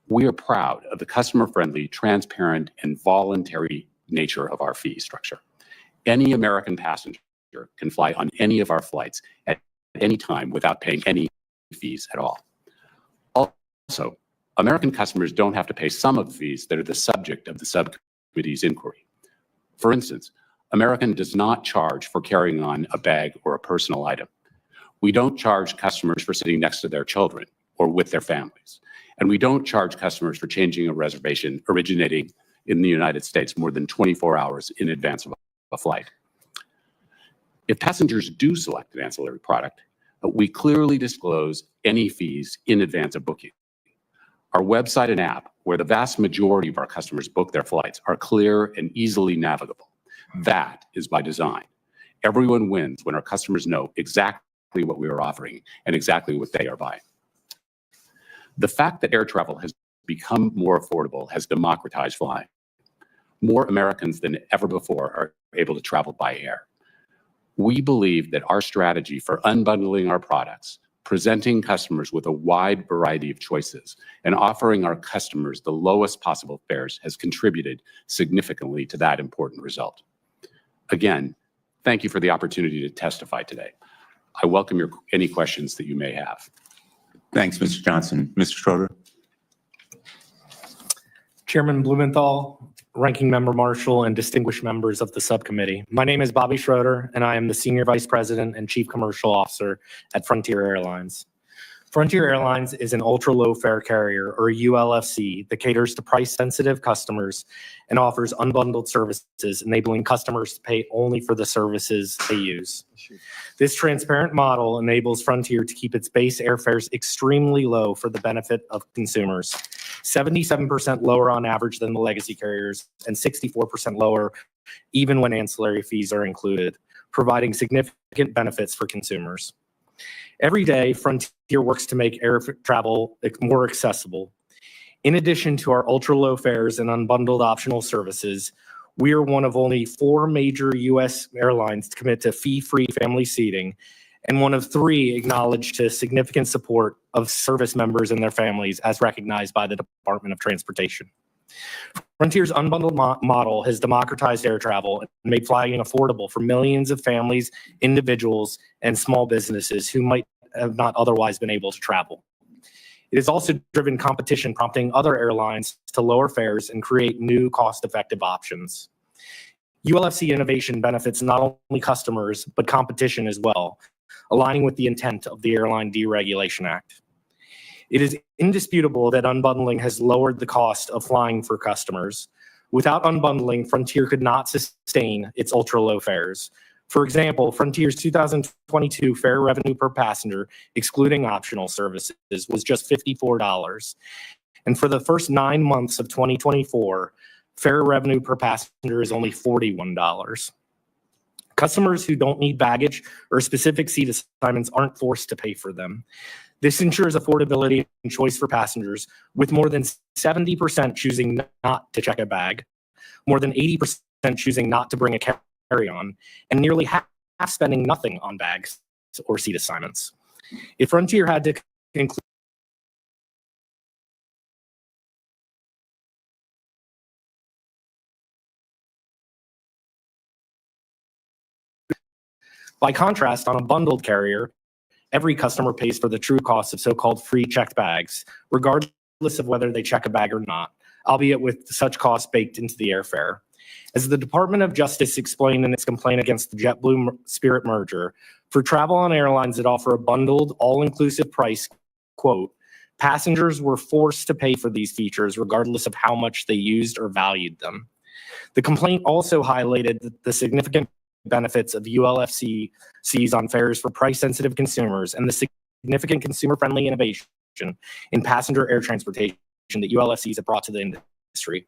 We are proud of the customer-friendly, transparent, and voluntary nature of our fee structure. Any American passenger can fly on any of our flights at any time without paying any fees at all. Also, American customers don't have to pay some of the fees that are the subject of the subcommittee's inquiry. For instance, American does not charge for carrying on a bag or a personal item. We don't charge customers for sitting next to their children or with their families. And we don't charge customers for changing a reservation originating in the United States more than 24 hours in advance of a flight. If passengers do select an ancillary product, we clearly disclose any fees in advance of booking. Our website and app, where the vast majority of our customers book their flights, are clear and easily navigable. That is by design. Everyone wins when our customers know exactly what we are offering and exactly what they are buying. The fact that air travel has become more affordable has democratized flying. More Americans than ever before are able to travel by air. We believe that our strategy for unbundling our products, presenting customers with a wide variety of choices, and offering our customers the lowest possible fares has contributed significantly to that important result. Again, thank you for the opportunity to testify today. I welcome any questions that you may have. Thanks, Mr. Johnson. Mr. Schroeder. Chairman Blumenthal, Ranking Member Marshall, and distinguished members of the subcommittee. My name is Bobby Schroeder, and I am the Senior Vice President and Chief Commercial Officer at Frontier Airlines. Frontier Airlines is an ultra-low fare carrier, or ULFC, that caters to price-sensitive customers and offers unbundled services, enabling customers to pay only for the services they use. This transparent model enables Frontier to keep its base airfares extremely low for the benefit of consumers, 77% lower on average than the legacy carriers, and 64% lower even when ancillary fees are included, providing significant benefits for consumers. Every day, Frontier works to make air travel more accessible. In addition to our ultra-low fares and unbundled optional services, we are one of only 4 major U.S. airlines to commit to fee-free family seating, and one of 3 acknowledged to significant support of service members and their families as recognized by the Department of Transportation. Frontier's unbundled model has democratized air travel and made flying affordable for millions of families, individuals, and small businesses who might have not otherwise been able to travel. It has also driven competition, prompting other airlines to lower fares and create new cost-effective options. ULFC innovation benefits not only customers, but competition as well, aligning with the intent of the Airline Deregulation Act. It is indisputable that unbundling has lowered the cost of flying for customers. Without unbundling, Frontier could not sustain its ultra-low fares. For example, Frontier's 2022 fare revenue per passenger, excluding optional services, was just $54. And for the first 9 months of 2024, fare revenue per passenger is only $41. Customers who don't need baggage or specific seat assignments aren't forced to pay for them. This ensures affordability and choice for passengers, with more than 70% choosing not to check a bag, more than 80% choosing not to bring a carry-on, and nearly half spending nothing on bags or seat assignments. If Frontier had to include by contrast, on a bundled carrier, every customer pays for the true cost of so-called free checked bags, regardless of whether they check a bag or not, albeit with such costs baked into the airfare. As the Department of Justice explained in its complaint against the JetBlue Spirit merger, for travel on airlines that offer a bundled, all-inclusive price, quote, passengers were forced to pay for these features regardless of how much they used or valued them. The complaint also highlighted the significant benefits of ULFCs on fares for price-sensitive consumers and the significant consumer-friendly innovation in passenger air transportation that ULFCs have brought to the industry.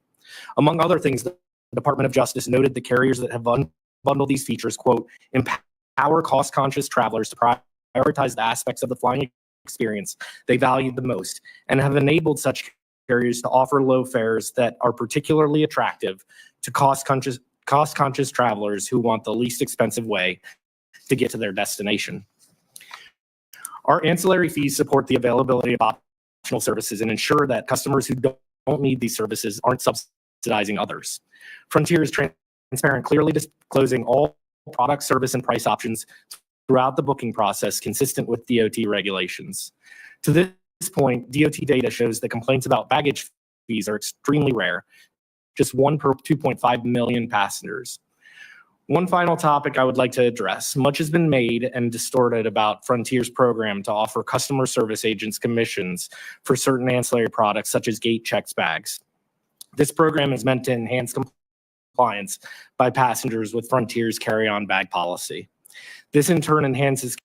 Among other things, the Department of Justice noted the carriers that have unbundled these features, quote, empower cost-conscious travelers to prioritize the aspects of the flying experience they valued the most, and have enabled such carriers to offer low fares that are particularly attractive to cost-conscious travelers who want the least expensive way to get to their destination. Our ancillary fees support the availability of optional services and ensure that customers who don't need these services aren't subsidizing others. Frontier is transparent, clearly disclosing all product, service, and price options throughout the booking process, consistent with DOT regulations. To this point, DOT data shows that complaints about baggage fees are extremely rare, just 1 per 2.5 million passengers. One final topic I would like to address. Much has been made and distorted about Frontier's program to offer customer service agents commissions for certain ancillary products such as gate checks bags. This program is meant to enhance compliance by passengers with Frontier's carry-on bag policy. This in turn enhances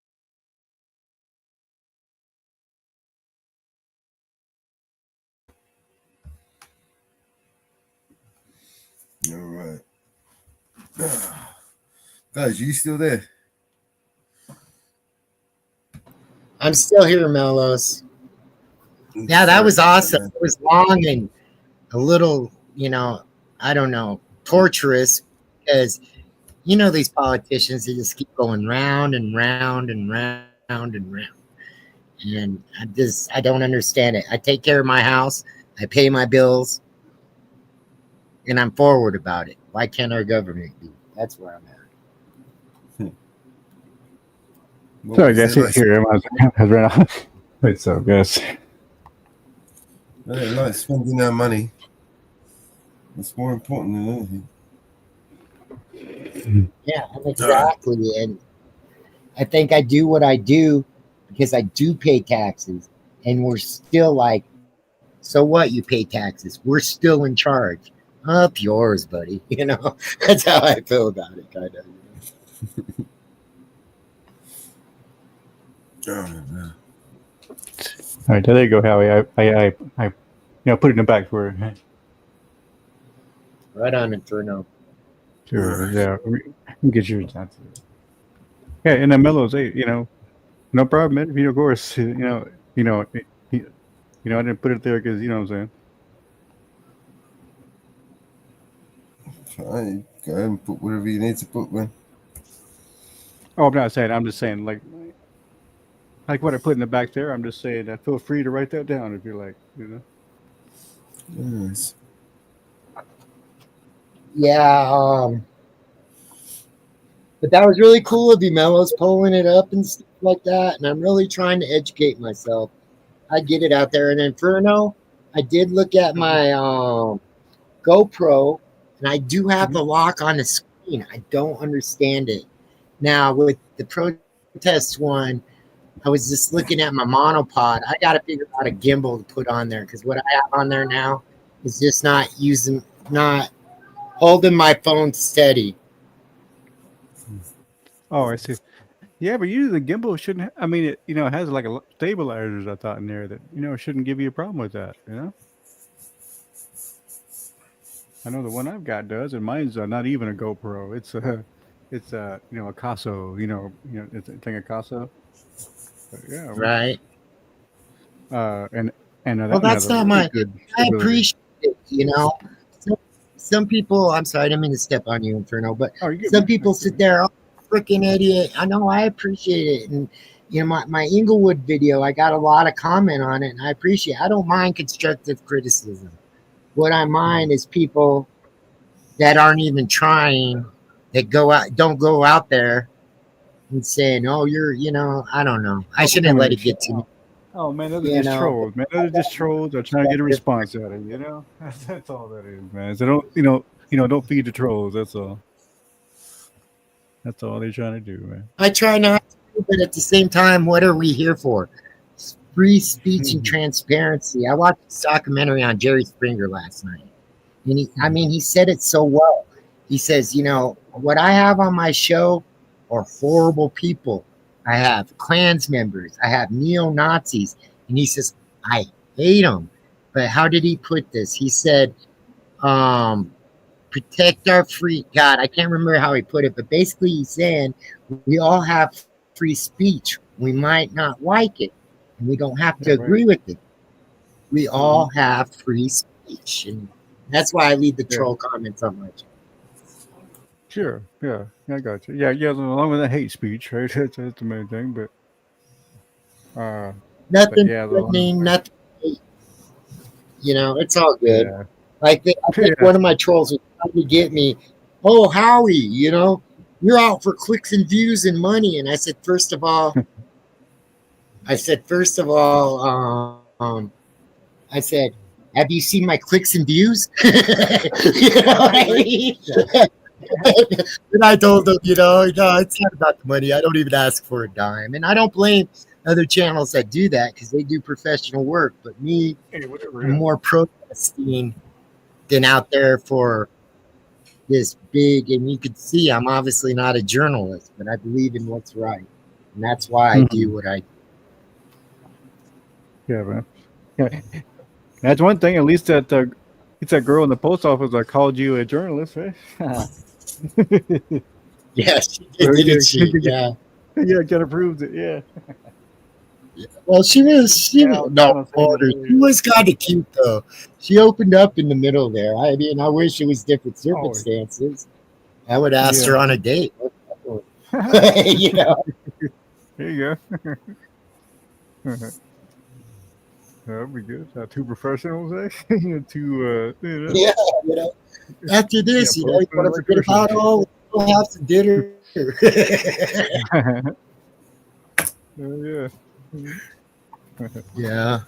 All right. Guys, you still there? I'm still here, Mellows. Yeah, that was awesome. It was long and a little, I don't know, torturous because, these politicians, they just keep going round and round and round and round. And I don't understand it. I take care of my house. I pay my bills. And I'm forward about it. Why can't our government be? That's where I'm at. So I guess it here has ran off. Wait, so guess. They like spending our money. It's more important than anything. Yeah, exactly. And I think I do what I do because I do pay taxes. And we're still like, so what? You pay taxes. We're still in charge. Up yours, buddy. That's how I feel about it, kind of. Oh, all right, there you go, Howie. I put it in the back for it. Right on, Inferno. Sure, yeah. We get yours down to it. Yeah, and then Mellows, hey, no problem, man. Of course, I didn't put it there because you know what I'm saying. Fine, go ahead and put whatever you need to put, man. Oh, I'm not saying. I'm just saying, like what I put in the back there. I'm just saying that feel free to write that down if you like. Yes. Yeah. But that was really cool of you, Mellows, pulling it up and stuff like that. And I'm really trying to educate myself. I get it out there. And Inferno, I did look at my GoPro, and I do have the lock on the screen. I don't understand it. Now, with the protest one, I was just looking at my monopod. I got to figure out a gimbal to put on there because what I have on there now is just not holding my phone steady. Oh, I see. Yeah, but usually the gimbal shouldn't. It has like a stabilizers. I thought in there that shouldn't give you a problem with that. I know the one I've got does, and mine's not even a GoPro. It's a Casso. It's a thing of Casso. But yeah. Right. And well, that's not my. I appreciate it. Some people. I'm sorry, I didn't mean to step on you, Inferno. But some people sit there, oh, freaking idiot. I know. I appreciate it, and my Inglewood video, I got a lot of comment on it, and I appreciate it. I don't mind constructive criticism. What I mind is people that aren't even trying, that don't go out there and saying, "Oh, you're," I don't know. I shouldn't let it get to me. Oh man, those are just trolls, man. Those are just trolls. They're trying to get a response out of it. That's all that is, man. So don't feed the trolls. That's all. That's all they're trying to do, man. I try not to, but at the same time, what are we here for? Free speech and transparency. I watched this documentary on Jerry Springer last night. And he said it so well. He says, what I have on my show are horrible people. I have Klans members. I have neo-Nazis. And he says, I hate them. But how did he put this? He said, protect our free, God, I can't remember how he put it, but basically he's saying we all have free speech. We might not like it, and we don't have to agree with it. We all have free speech, and that's why I leave the troll comments on my channel. Sure, yeah, I got you. Yeah, along with the hate speech, right? That's the main thing, but nothing threatening, nothing. It's all good. Yeah. I think one of my trolls was trying to get me. Oh, Howie, you're out for clicks and views and money. And I said, first of all, I said, have you seen my clicks and views? You know what I mean? And I told them, no, it's not about the money. I don't even ask for a dime. And I don't blame other channels that do that because they do professional work. But me, I'm more protesting than out there for this big. And you could see I'm obviously not a journalist, but I believe in what's right. And that's why I do what I do. Yeah, man. Yeah. That's one thing. At least that it's that girl in the post office that called you a journalist, right? Yeah, she did, didn't she? Yeah. Yeah, kind of proves it. Yeah. Well, she was kind of cute though. She opened up in the middle there. I mean, I wish it was different circumstances. I would ask her on a date. You know. There you go. That'd be good. Two professionals, eh? Two, Yeah, after this, you want to forget about all. We'll have some dinner. Yeah. Yeah.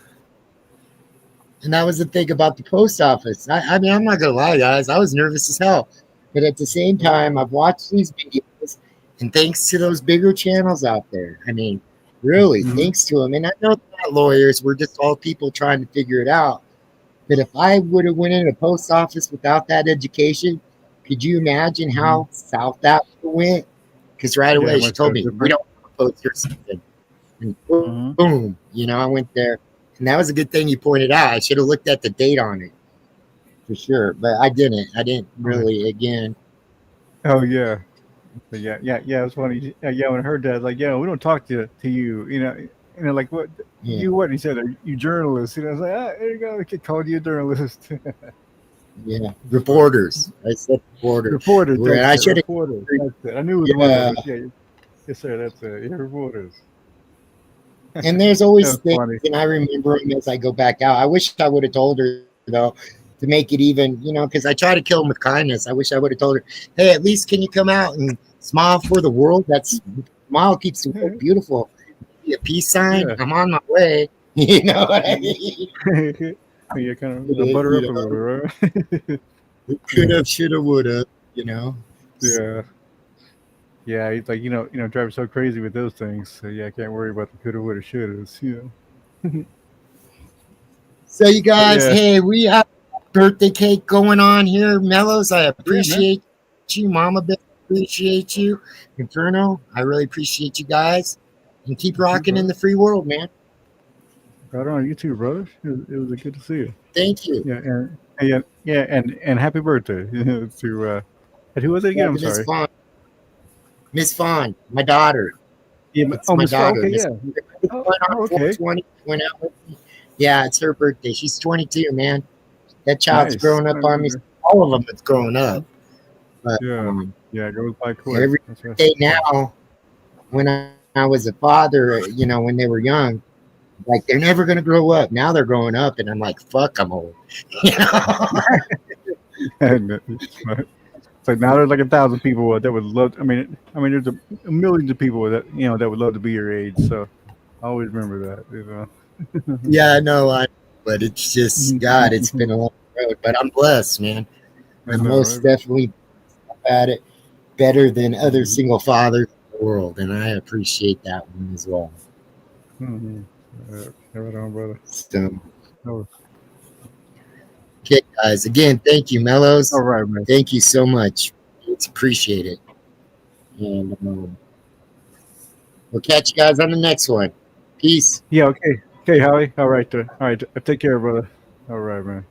And that was the thing about the post office. I mean, I'm not gonna lie, guys. I was nervous as hell, but at the same time, I've watched these videos, and thanks to those bigger channels out there, I mean, really, thanks to them. And I know they're not lawyers; we're just all people trying to figure it out. But if I would have went in a post office without that education, could you imagine how south that went? Because right away she told me, we don't post or something. And boom, I went there. And that was a good thing you pointed out. I should have looked at the date on it for sure. But I didn't. I didn't really, again. Oh, yeah. But yeah, it's funny. Yeah, when I heard that, like, we don't talk to you, like, what? Yeah. You what? He said, are you journalists? I was like, there you go. The kid called you a journalist. Yeah, reporters. I said reporters. Reporters. I should have. That's it. I knew it was reporters. Yeah. Yes, sir. That's it. Yeah, reporters. And there's always things, and I remember them as I go back out. I wish I would have told her, though, to make it even, because I try to kill them with kindness. I wish I would have told her, hey, at least can you come out and smile for the world? That's smile keeps the world beautiful. Be a peace sign. Yeah. I'm on my way. You know what I mean? Yeah, kind of butter up a little bit, right? Could have, should have, would have, Yeah. Yeah, he's like, driving so crazy with those things. So yeah, I can't worry about the coulda, woulda, shouldas, So you guys, hey, we have birthday cake going on here. Mellows, I appreciate you. Mama Beth, appreciate you. Inferno, I really appreciate you guys. And keep rocking in the free world, man. Right on, you too, brother. It was good to see you. Thank you. Yeah, and happy birthday to and who was it again? I'm sorry. Miss Fawn, my daughter. Yeah, it's my daughter. Okay, okay. 20 went out with me. Yeah, it's her birthday. She's 22, man. That child's growing up on me. All of them is growing up. But, it goes by quick. Every day now, when I was a father, when they were young, like they're never gonna grow up. Now they're growing up, and I'm like, fuck, I'm old. So now there's like 1,000 people that would love. I mean, there's millions of people that that would love to be your age. So I always remember that. Yeah, I know. But it's just God. It's been a long road, but I'm blessed, man. I'm most definitely at it better than other single fathers in the world, and I appreciate that one as well. Right on, brother. Okay, guys. Again, thank you, Mellows. All right, man. Thank you so much. It's appreciated. And we'll catch you guys on the next one. Peace. Yeah. Okay. Okay, Howie. All right. Take care, brother. All right, man.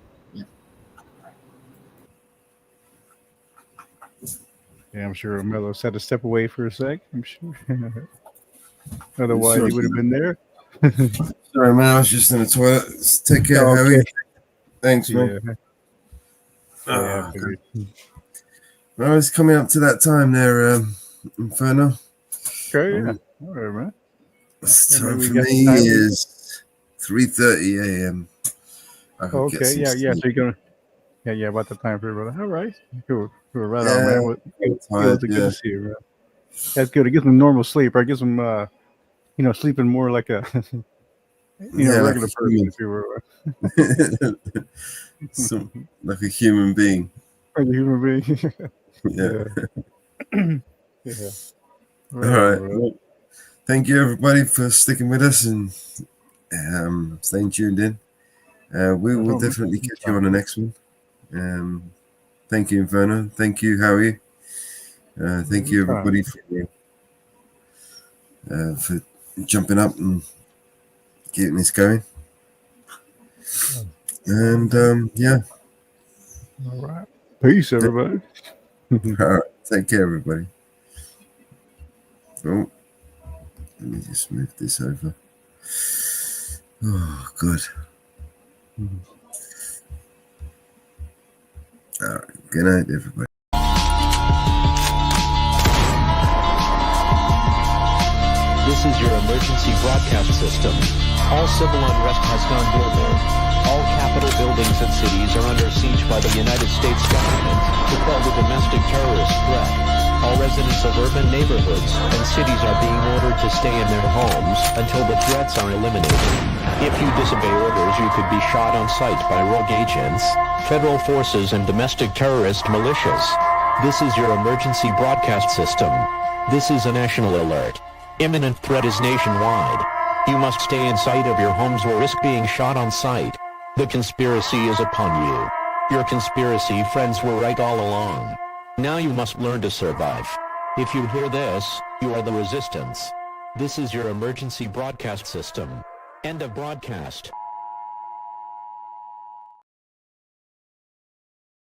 Yeah, I'm sure Mellows had to step away for a sec. I'm sure. Otherwise, he would have been there. Sorry, man. I was just in the toilet. Take care, Howie. Thanks, man. Well, it's coming up to that time there, Inferno. Okay, yeah. All right, man. Time for me is 3:30 a.m. Okay, yeah. So you're gonna, about the time for brother. All right, cool, right on, man. Good to see you, man. That's good. It gives them normal sleep. Or it gives them, sleeping more like a Yeah, like regular a person. human. If you were Like a human being. like a human being. Yeah. Yeah. All right. Well, thank you everybody for sticking with us and staying tuned in. We will definitely catch you on the next one. Thank you, Inferno. Thank you, Howie. Thank you everybody for jumping up and getting this going. And yeah. All right. Peace, everybody. All right. Take care, everybody. Oh, let me just move this over. Oh, good. All right. Good night, everybody. This is your emergency broadcast system. All civil unrest has gone global. All Capitol buildings and cities are under siege by the United States government to quell the domestic terrorist threat. All residents of urban neighborhoods and cities are being ordered to stay in their homes until the threats are eliminated. If you disobey orders, you could be shot on sight by rogue agents, federal forces, and domestic terrorist militias. This is your emergency broadcast system. This is a national alert. Imminent threat is nationwide. You must stay in sight of your homes or risk being shot on sight. The conspiracy is upon you. Your conspiracy friends were right all along. Now you must learn to survive. If you hear this, you are the resistance. This is your emergency broadcast system. End of broadcast.